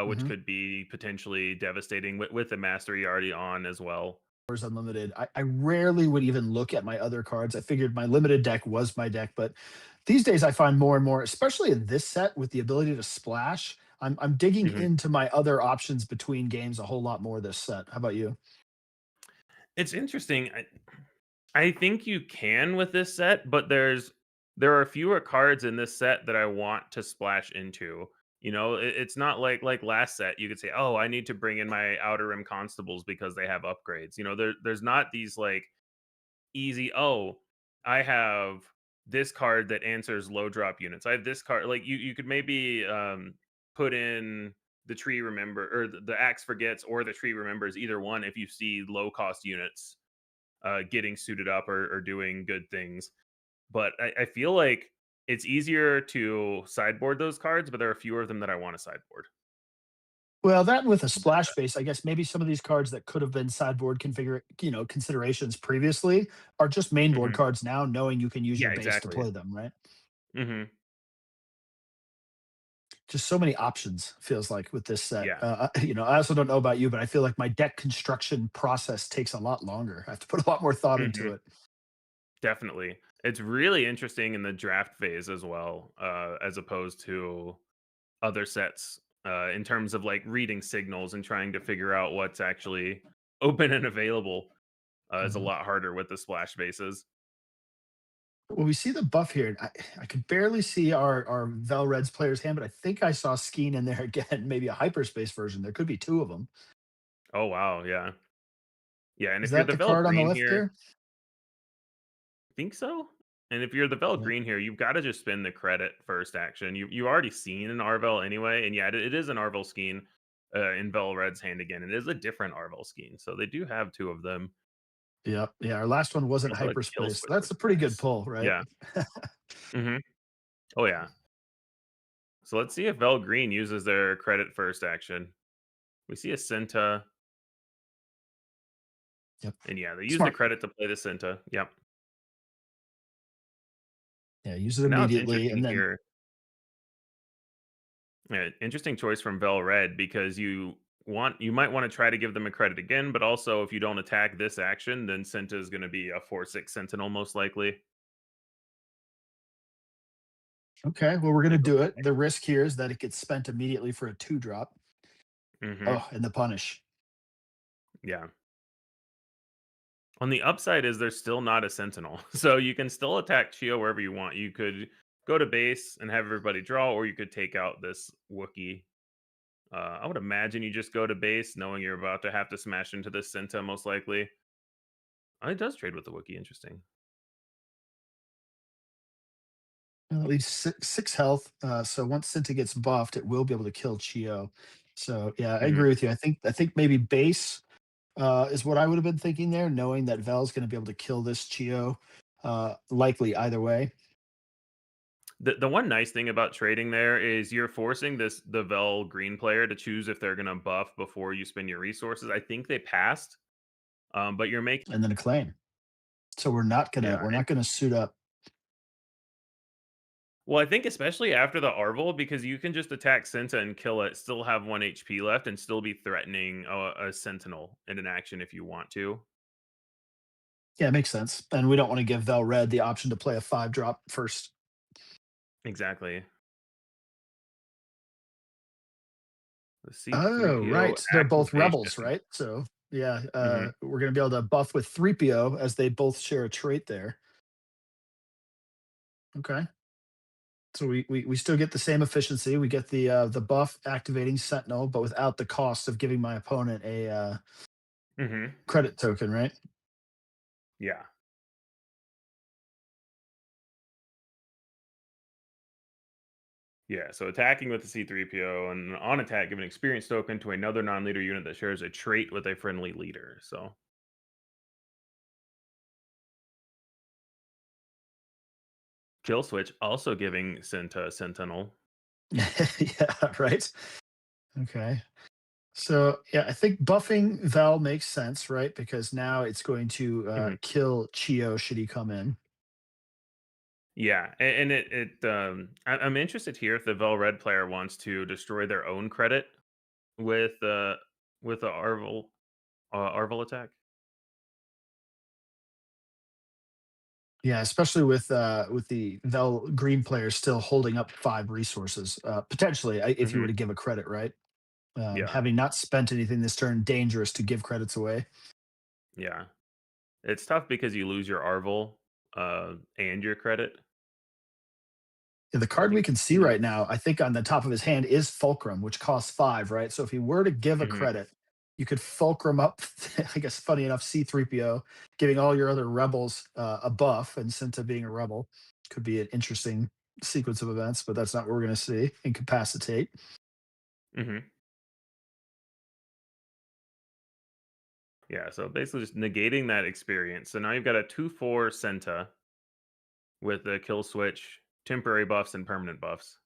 which Mhm. could be potentially devastating with the mastery already on as well. Unlimited. I rarely would even look at my other cards. I figured my limited deck was my deck, but these days I find more and more, especially in this set with the ability to splash, I'm digging Mhm. into my other options between games a whole lot more this set. How about you? It's interesting. I think you can with this set, but there are fewer cards in this set that I want to splash into. It's not like last set. You could say, "Oh, I need to bring in my Outer Rim Constables because they have upgrades." There's not these like easy. Oh, I have this card that answers low drop units. I have this card. Like you could maybe put in the tree remember or the axe forgets or the tree remembers either one if you see low cost units getting suited up or doing good things. But I feel like it's easier to sideboard those cards, but there are fewer of them that I want to sideboard. Well, that with a splash base, I guess maybe some of these cards that could have been sideboard considerations previously are just main board Hmm. cards now, knowing you can use your Yeah, base to exactly. play them, right? Hmm. Just so many options feels like with this set. Yeah. I also don't know about you, but I feel like my deck construction process takes a lot longer. I have to put a lot more thought Hmm. into it. Definitely. It's really interesting in the draft phase as well, as opposed to other sets, in terms of like reading signals and trying to figure out what's actually open and available. Is a Mhm. lot harder with the splash bases. Well, we see the buff here. I could barely see our Vel Reds player's hand, but I think I saw Skeen in there again. Maybe a hyperspace version. There could be two of them. Oh wow, yeah. Yeah, and Is if you're that the the Vel card on the green left here, there? think so. And if you're the Vel Yeah. green here, you've got to just spend the credit first action. You already seen an Arvel anyway, and yeah, it is an Arvel scheme in Vel Red's hand again. It is a different Arvel scheme, so they do have two of them. Yeah. Yeah. Our last one wasn't Also, like kill hyperspace. switch, That's which a is pretty good nice. pull, right? Yeah. Hmm. Oh yeah. So let's see if Vel green uses their credit first action. We see a Senta, Yep. and yeah, they use the Smart. credit to play the Senta. Yep. Yeah. Use it So now it's immediately. interesting And then, here. Yeah, interesting choice from Vel Red because you might want to try to give them a credit again, but also if you don't attack this action, then Senta is going to be a 4/6 Sentinel most likely. okay. Well, we're going to Like, do it. okay. The risk here is that it gets spent immediately for a 2 drop. Hmm. Oh, and the punish. Yeah. On the upside is there's still not a Sentinel, so you can still attack Chio wherever you want. You could go to base and have everybody draw, or you could take out this Wookiee. I would imagine you just go to base, knowing you're about to have to smash into this Senta most likely. Oh, it does trade with the Wookiee. Interesting. At least six health. So once Cinta gets buffed, it will be able to kill Chio. So yeah, I Hmm. agree with you. I think maybe base is what I would have been thinking there, knowing that Vel's going to be able to kill this Chio, likely either way. The one nice thing about trading there is you're forcing the Vel green player to choose if they're going to buff before you spend your resources. I think they passed, but you're making And then a claim. So we're not gonna yeah. we're not gonna suit up. Well, I think especially after the Arvel, because you can just attack Senta and kill it, still have 1 HP left, and still be threatening a Sentinel in an action if you want to. Yeah, it makes sense. And we don't want to give Vel Red the option to play a 5-drop first. Exactly. The Oh, C3PO right. They're both rebels, activation. right? So yeah, Mhm. we're gonna be able to buff with 3PO as they both share a trait there. Okay. So we still get the same efficiency. We get the buff activating Sentinel, but without the cost of giving my opponent a Mhm. credit token, right? Yeah. Yeah, so attacking with the C3PO and on attack, give an experience token to another non-leader unit that shares a trait with a friendly leader. So kill switch also giving Senta Sentinel. Yeah, right. Okay. So yeah, I think buffing Val makes sense, right? Because now it's going to Mhm. kill Chio should he come in. Yeah, and I'm interested here if the Vel Red player wants to destroy their own credit with the Arvel attack. Yeah, especially with the Vel Green player still holding up 5 resources, potentially, if you were Mhm. to give a credit, right? Yeah, Having not spent anything this turn, dangerous to give credits away. yeah. It's tough because you lose your Arvel and your credit, Yeah, the but card we can see you know. right now, I think on the top of his hand is Fulcrum, which costs 5, right? So if he were to give a Mhm. credit, you could Fulcrum up, I guess, funny enough, C3PO, giving all your other rebels a buff, and Cinta being a rebel could be an interesting sequence of events, but that's not what we're going to see. Incapacitate. Mhm. Yeah, so basically just negating that experience. So now you've got a 2/4 Senta with a kill switch, temporary buffs, and permanent buffs.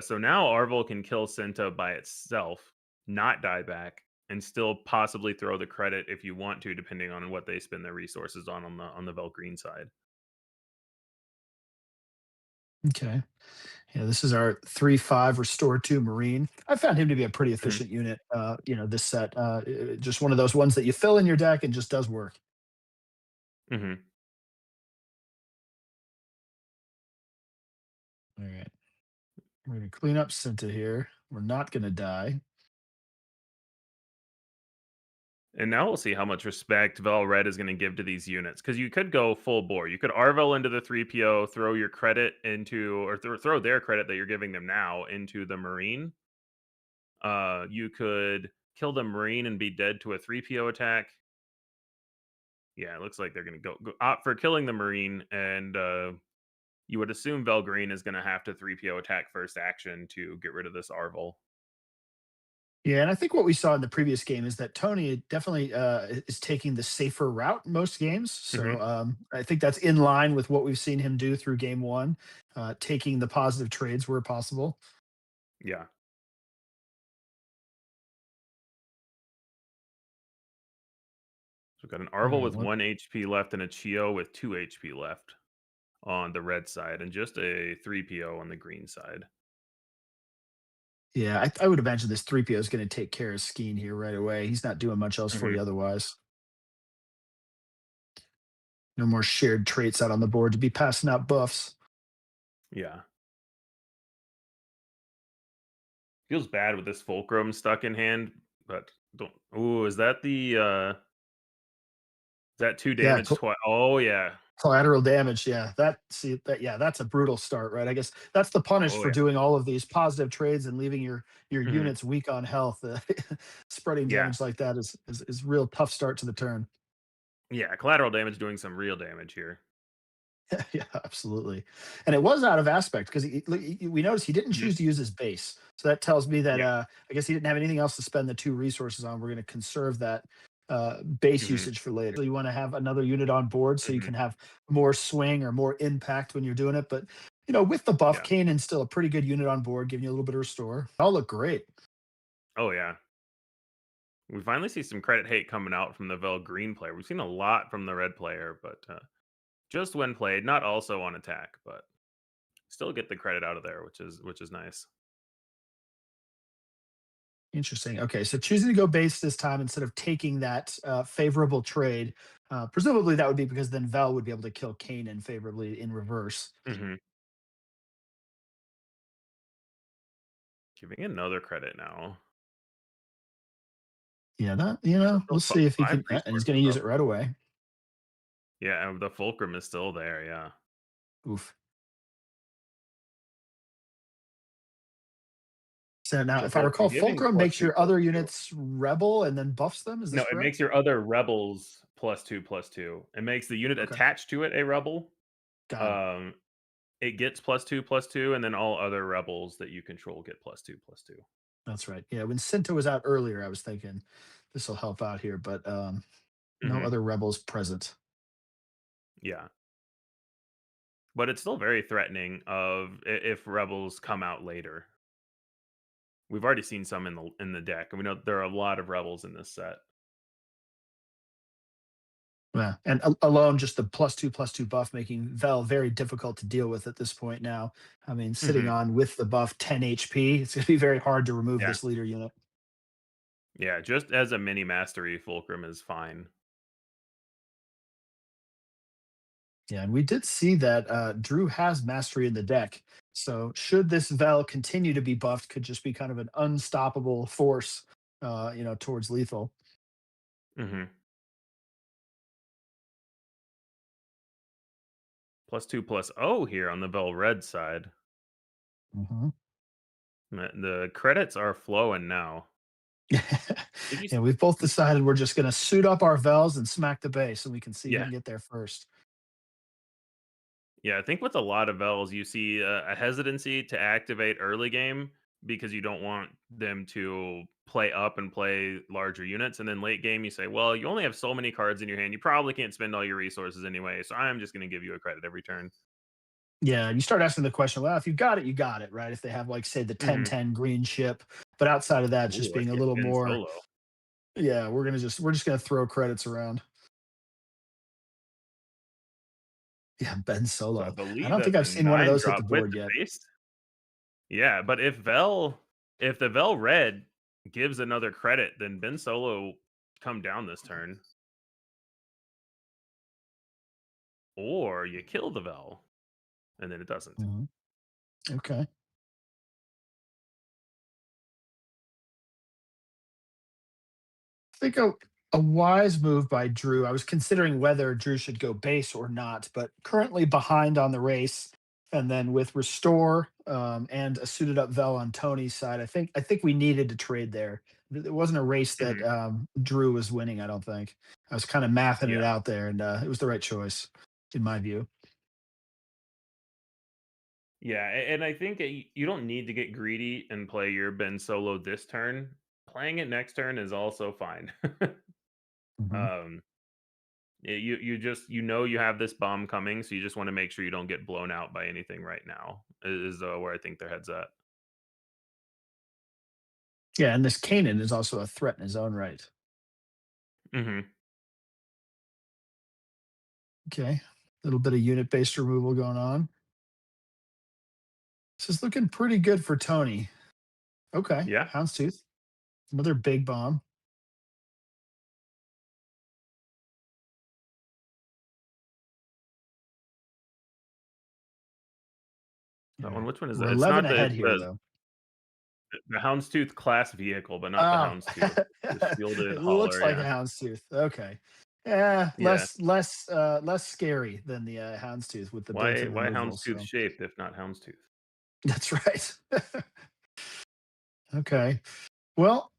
So now Arvel can kill Senta by itself, not die back, and still possibly throw the credit if you want to, depending on what they spend their resources on the Velgreen side. Okay. Yeah, this is our 3/5 Restore 2 Marine. I found him to be a pretty Mhm. efficient unit, this set. Just one of those ones that you fill in your deck and just does work. Mhm. All right. We're going to clean up Cinta here. We're not going to die. And now we'll see how much respect Vel Red is going to give to these units because you could go full bore. You could Arvel into the 3PO, throw your credit into, or throw their credit that you're giving them now into the Marine. You could kill the Marine and be dead to a 3PO attack. Yeah, it looks like they're going to go opt for killing the Marine, and you would assume Velgreen is going to have to 3PO attack first action to get rid of this Arvel. Yeah, and I think what we saw in the previous game is that Tony definitely is taking the safer route in most games. So Hmm. I think that's in line with what we've seen him do through game one, taking the positive trades where possible. Yeah. So we've got an All Arvel right, with what? 1 HP left and a Chio with 2 HP left on the red side, and just a 3PO on the green side. Yeah, I would imagine this 3PO is going to take care of Skeen here right away. He's not doing much else for Hmm. you otherwise. No more shared traits out on the board to be passing out buffs. Yeah. Feels bad with this Fulcrum stuck in hand, but don't. Ooh, is that 2 Yeah, damage twice? Oh yeah. collateral damage. Yeah, that's a brutal start, right? I guess that's the punish Oh for yeah. doing all of these positive trades and leaving your Hmm. units weak on health. Spreading Yeah. damage like that is real tough start to the turn. Yeah. Collateral damage doing some real damage here. Yeah, absolutely. And it was out of aspect because we noticed he didn't Mhm. choose to use his base. So that tells me that Yeah. I guess he didn't have anything else to spend the 2 resources on. We're going to conserve that base Hmm. usage for later. So you want to have another unit on board so you Hmm. can have more swing or more impact when you're doing it. But with the buff, Yeah. Kanan's still a pretty good unit on board, giving you a little bit of restore. All look great. Oh yeah. We finally see some credit hate coming out from the Vel Green player. We've seen a lot from the red player, but just when played, not also on attack, but still get the credit out of there, which is nice. Interesting. Okay, so choosing to go base this time instead of taking that favorable trade, presumably that would be because then Vel would be able to kill Kanan favorably in reverse. Hmm. Giving another credit now. Yeah, that Still we'll see if he 5 can. And he's going to resources use up. it right away. Yeah, and the fulcrum is still there. Yeah. Oof. So now, So if I recall, giving Fulcrum makes +2, your other +2. units rebel and then buffs them. Is No, this it makes correct? your other rebels +2/+2. It makes the unit Okay, attached to it a rebel. got it. Um, it gets +2/+2, and then all other rebels that you control get +2/+2. That's right. Yeah, when Cinta was out earlier, I was thinking this will help out here, but no Hmm. other rebels present. Yeah, but it's still very threatening of if rebels come out later. We've already seen some in the deck, and we know there are a lot of rebels in this set. Yeah, and alone just the +2/+2 buff making Vel very difficult to deal with at this point now. I mean, sitting Hmm. on with the buff 10 HP, it's going to be very hard to remove Yeah, this leader unit. yeah. Just as a mini mastery, fulcrum is fine. Yeah, and we did see that Drew has mastery in the deck. So should this Vel continue to be buffed, could just be kind of an unstoppable force, towards lethal. Hmm. +2/+0 here on the Vel red side. Hmm. The credits are flowing now. Did you? Yeah, we've both decided we're just going to suit up our Vels and smack the base so we can see who Yeah, can get there first. yeah. I think with a lot of Vels, you see a hesitancy to activate early game because you don't want them to play up and play larger units, and then late game you say, well, you only have so many cards in your hand. You probably can't spend all your resources anyway, so I'm just going to give you a credit every turn. Yeah, you start asking the question, well, if you got it, you got it, right? If they have, like, say, the ten Hmm. ten green ship, but outside of that, just Ooh, I being a see a little Ben more, Solo. yeah, we're just gonna throw credits around. Yeah, Ben So I Solo. I believe don't think that's a I've seen one of nine those hit the drop with board the yet. base. Yeah, but if the Vel red gives another credit, then Ben Solo come down this turn, or you kill the Vel, and then it doesn't. Mhm. Okay. I think a wise move by Drew. I was considering whether Drew should go base or not, but currently behind on the race, and then with restore and a suited up Vel on Tony's side, I think we needed to trade there. It wasn't a race that Mhm. Drew was winning. I don't think. I was kind of mathing it Yeah, out there, and it was the right choice, in my view. yeah, and I think you don't need to get greedy and play your Ben Solo this turn. Playing it next turn is also fine. Mhm. um, you just you have this bomb coming, so you just want to make sure you don't get blown out by anything right now. Is where I think their heads at. Yeah, and this Kanan is also a threat in his own right. Hmm. Okay, a little bit of unit based removal going on. This is looking pretty good for Tony. Okay, Yeah. Houndstooth, another big bomb. All That one. right, Which one is we're that? It's 11 not the ahead it's here, though. the Houndstooth class vehicle, but not the Oh, Houndstooth. The shielded it looks hauler. like a Yeah. Houndstooth. Okay, yeah, Yeah. less scary than the Houndstooth with the Why built-in why removal. Houndstooth So shaped if not Houndstooth? that's right. Okay, well,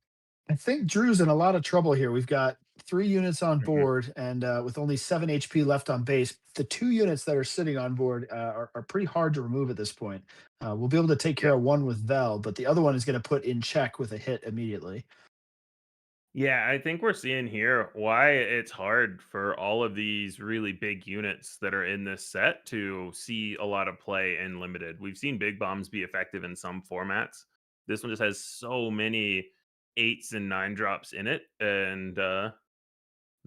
I think Drew's in a lot of trouble here. We've got 3 units on Mhm. board, and with only 7 HP left on base, the 2 units that are sitting on board are pretty hard to remove at this point. We'll be able to take care Yeah. of one with Vel, but the other one is going to put in check with a hit immediately. Yeah, I think we're seeing here why it's hard for all of these really big units that are in this set to see a lot of play in limited. We've seen big bombs be effective in some formats. This one just has so many 8s and 9 drops in it, and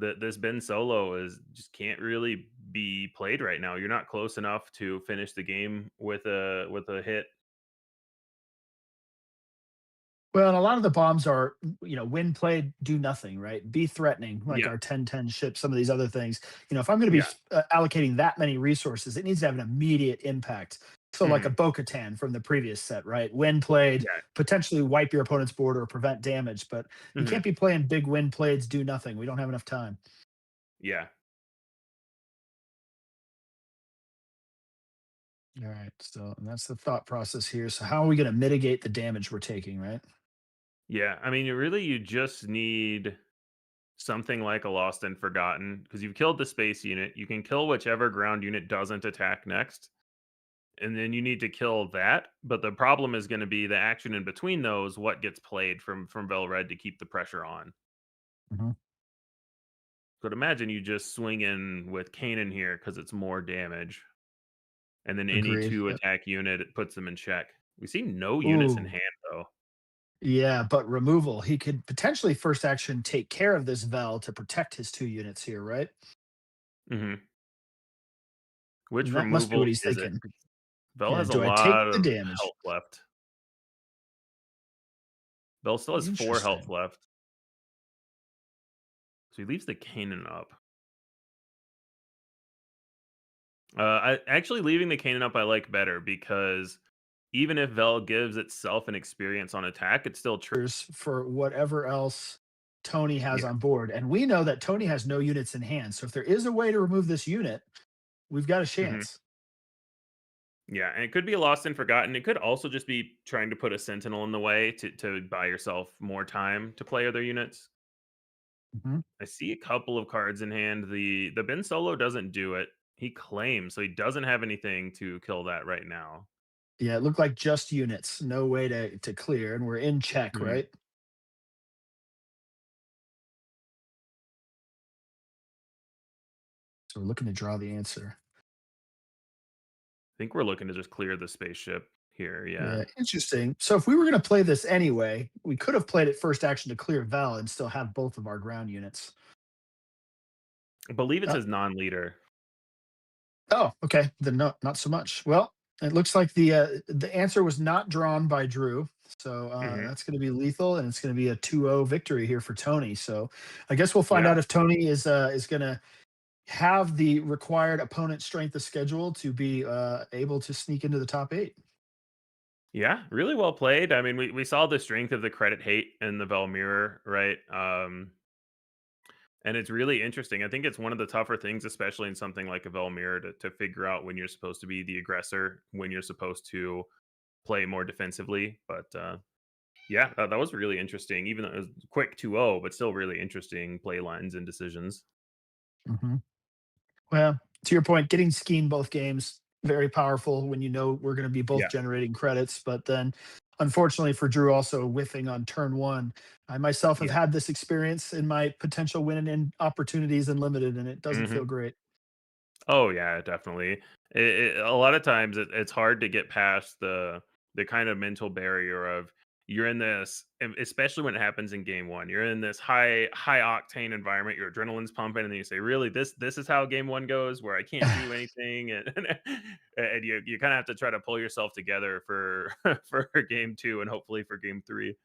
this Ben Solo is just can't really be played right now. You're not close enough to finish the game with a hit. Well, and a lot of the bombs are, when played, do nothing, right? Be threatening, like Yeah. our 10-10 ship, some of these other things. If I'm going to be allocating that many resources, it needs to have an immediate impact. So, like a Mhm. Bo-Katan from the previous set, right? When played, Yeah. potentially wipe your opponent's board or prevent damage, but you Mhm. can't be playing big win plays, do nothing. We don't have enough time. Yeah. All right. So that's the thought process here. So, how are we going to mitigate the damage we're taking, right? Yeah. I mean, you just need something like a Lost and Forgotten because you've killed the space unit. You can kill whichever ground unit doesn't attack next, and then you need to kill that. But the problem is going to be the action in between those. What gets played from Vel Red to keep the pressure on? Mhm. But imagine you just swing in with Kanan here because it's more damage, and then any Agreed. two Yep. attack unit it puts them in check. We see no units in Ooh. hand though. Yeah, but removal. He could potentially first action take care of this Vel to protect his 2 units here, right? Hmm. Which And that must be what removal he's is it? thinking. Vel Yeah, has a do I take lot the of damage? health left. Vel still has 4 health Interesting. left. So he leaves the Kanan up. Actually leaving the Kanan up I like better because even if Vel gives itself an experience on attack, it's still For whatever else Tony has yeah. on board. And we know that Tony has no units in hand. So if there is a way to remove this unit, we've got a Mhm. chance. Yeah, and it could be a Lost and Forgotten. It could also just be trying to put a Sentinel in the way to buy yourself more time to play other units. Mhm. I see a couple of cards in hand. The Ben Solo doesn't do it. He claims, so he doesn't have anything to kill that right now. Yeah, it looked like just units, no way to clear, and we're in check, Mhm. right? So we're looking to draw the answer. I think we're looking to just clear the spaceship here. Yeah. Yeah, interesting. So if we were going to play this anyway, we could have played it first action to clear Val and still have both of our ground units. I believe it Uh, says non-leader. oh, okay. Then not so much. Well, it looks like the answer was not drawn by Drew. So Mhm. that's going to be lethal, and it's going to be a 2-0 victory here for Tony. So I guess we'll find Yeah. out if Tony is going to have the required opponent strength of schedule to be able to sneak into the top 8. Yeah, really well played. I mean, we saw the strength of the credit hate in the Vel mirror, right? And it's really interesting. I think it's one of the tougher things, especially in something like a Vel mirror, to figure out when you're supposed to be the aggressor, when you're supposed to play more defensively. But yeah, that was really interesting. Even though it was quick 2-0, but still really interesting play lines and decisions. Hmm. Well, to your point, getting skiing both games, very powerful when you know we're going to be both Yeah. generating credits. But then, unfortunately for Drew, also whiffing on turn 1. I myself have Yeah. had this experience in my potential winning in opportunities and limited, and it doesn't feel Hmm. great. Oh yeah, definitely. A lot of times it's hard to get past the kind of mental barrier of you're in this, especially when it happens in game one. You're in this high octane environment. Your adrenaline's pumping, and then you say, "Really, this is how game one goes, where I can't do anything," and you kind of have to try to pull yourself together for for game two and hopefully for game three.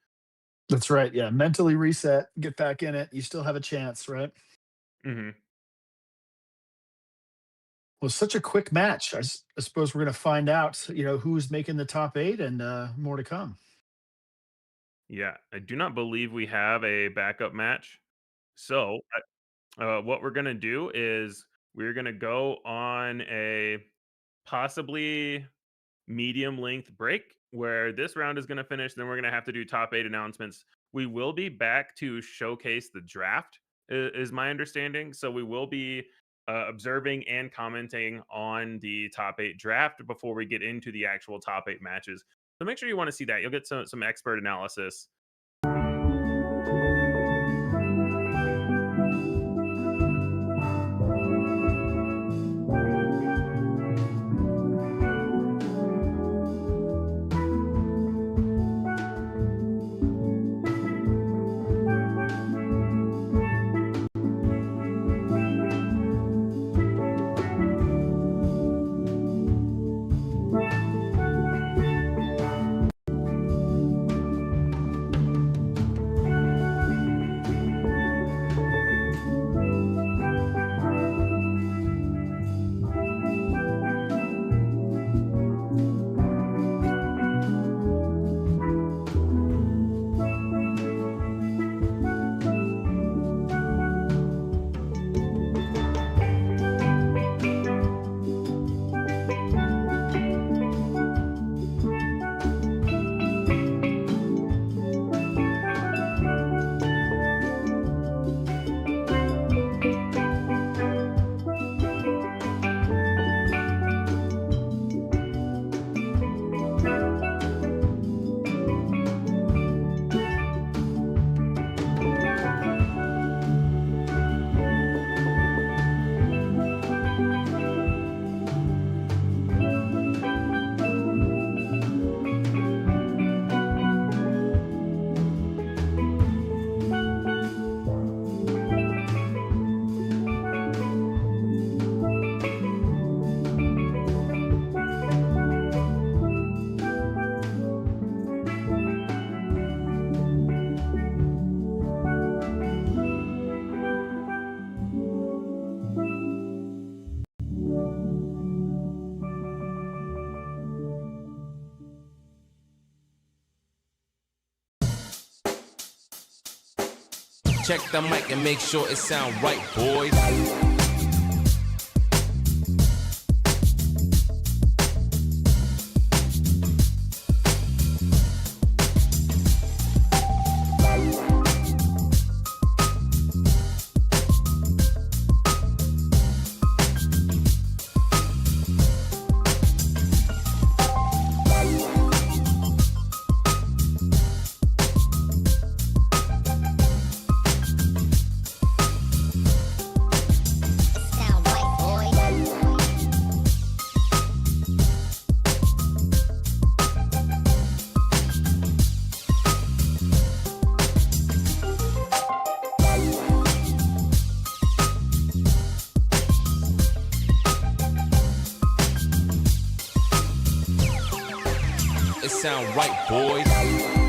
That's right. Yeah. Mentally reset, get back in it. You still have a chance, right? Hmm. Well, such a quick match. I suppose we're going to find out, who's making the top 8 and more to come. Yeah, I do not believe we have a backup match. So what we're gonna do is we're gonna go on a possibly medium length break where this round is gonna finish. Then we're gonna have to do top 8 announcements. We will be back to showcase the draft, is my understanding. So we will be observing and commenting on the top 8 draft before we get into the actual top 8 matches. So make sure you want to see that. You'll get some expert analysis. Check the mic and make sure it sound right, boys. Sound right, boy. It sound right, boys.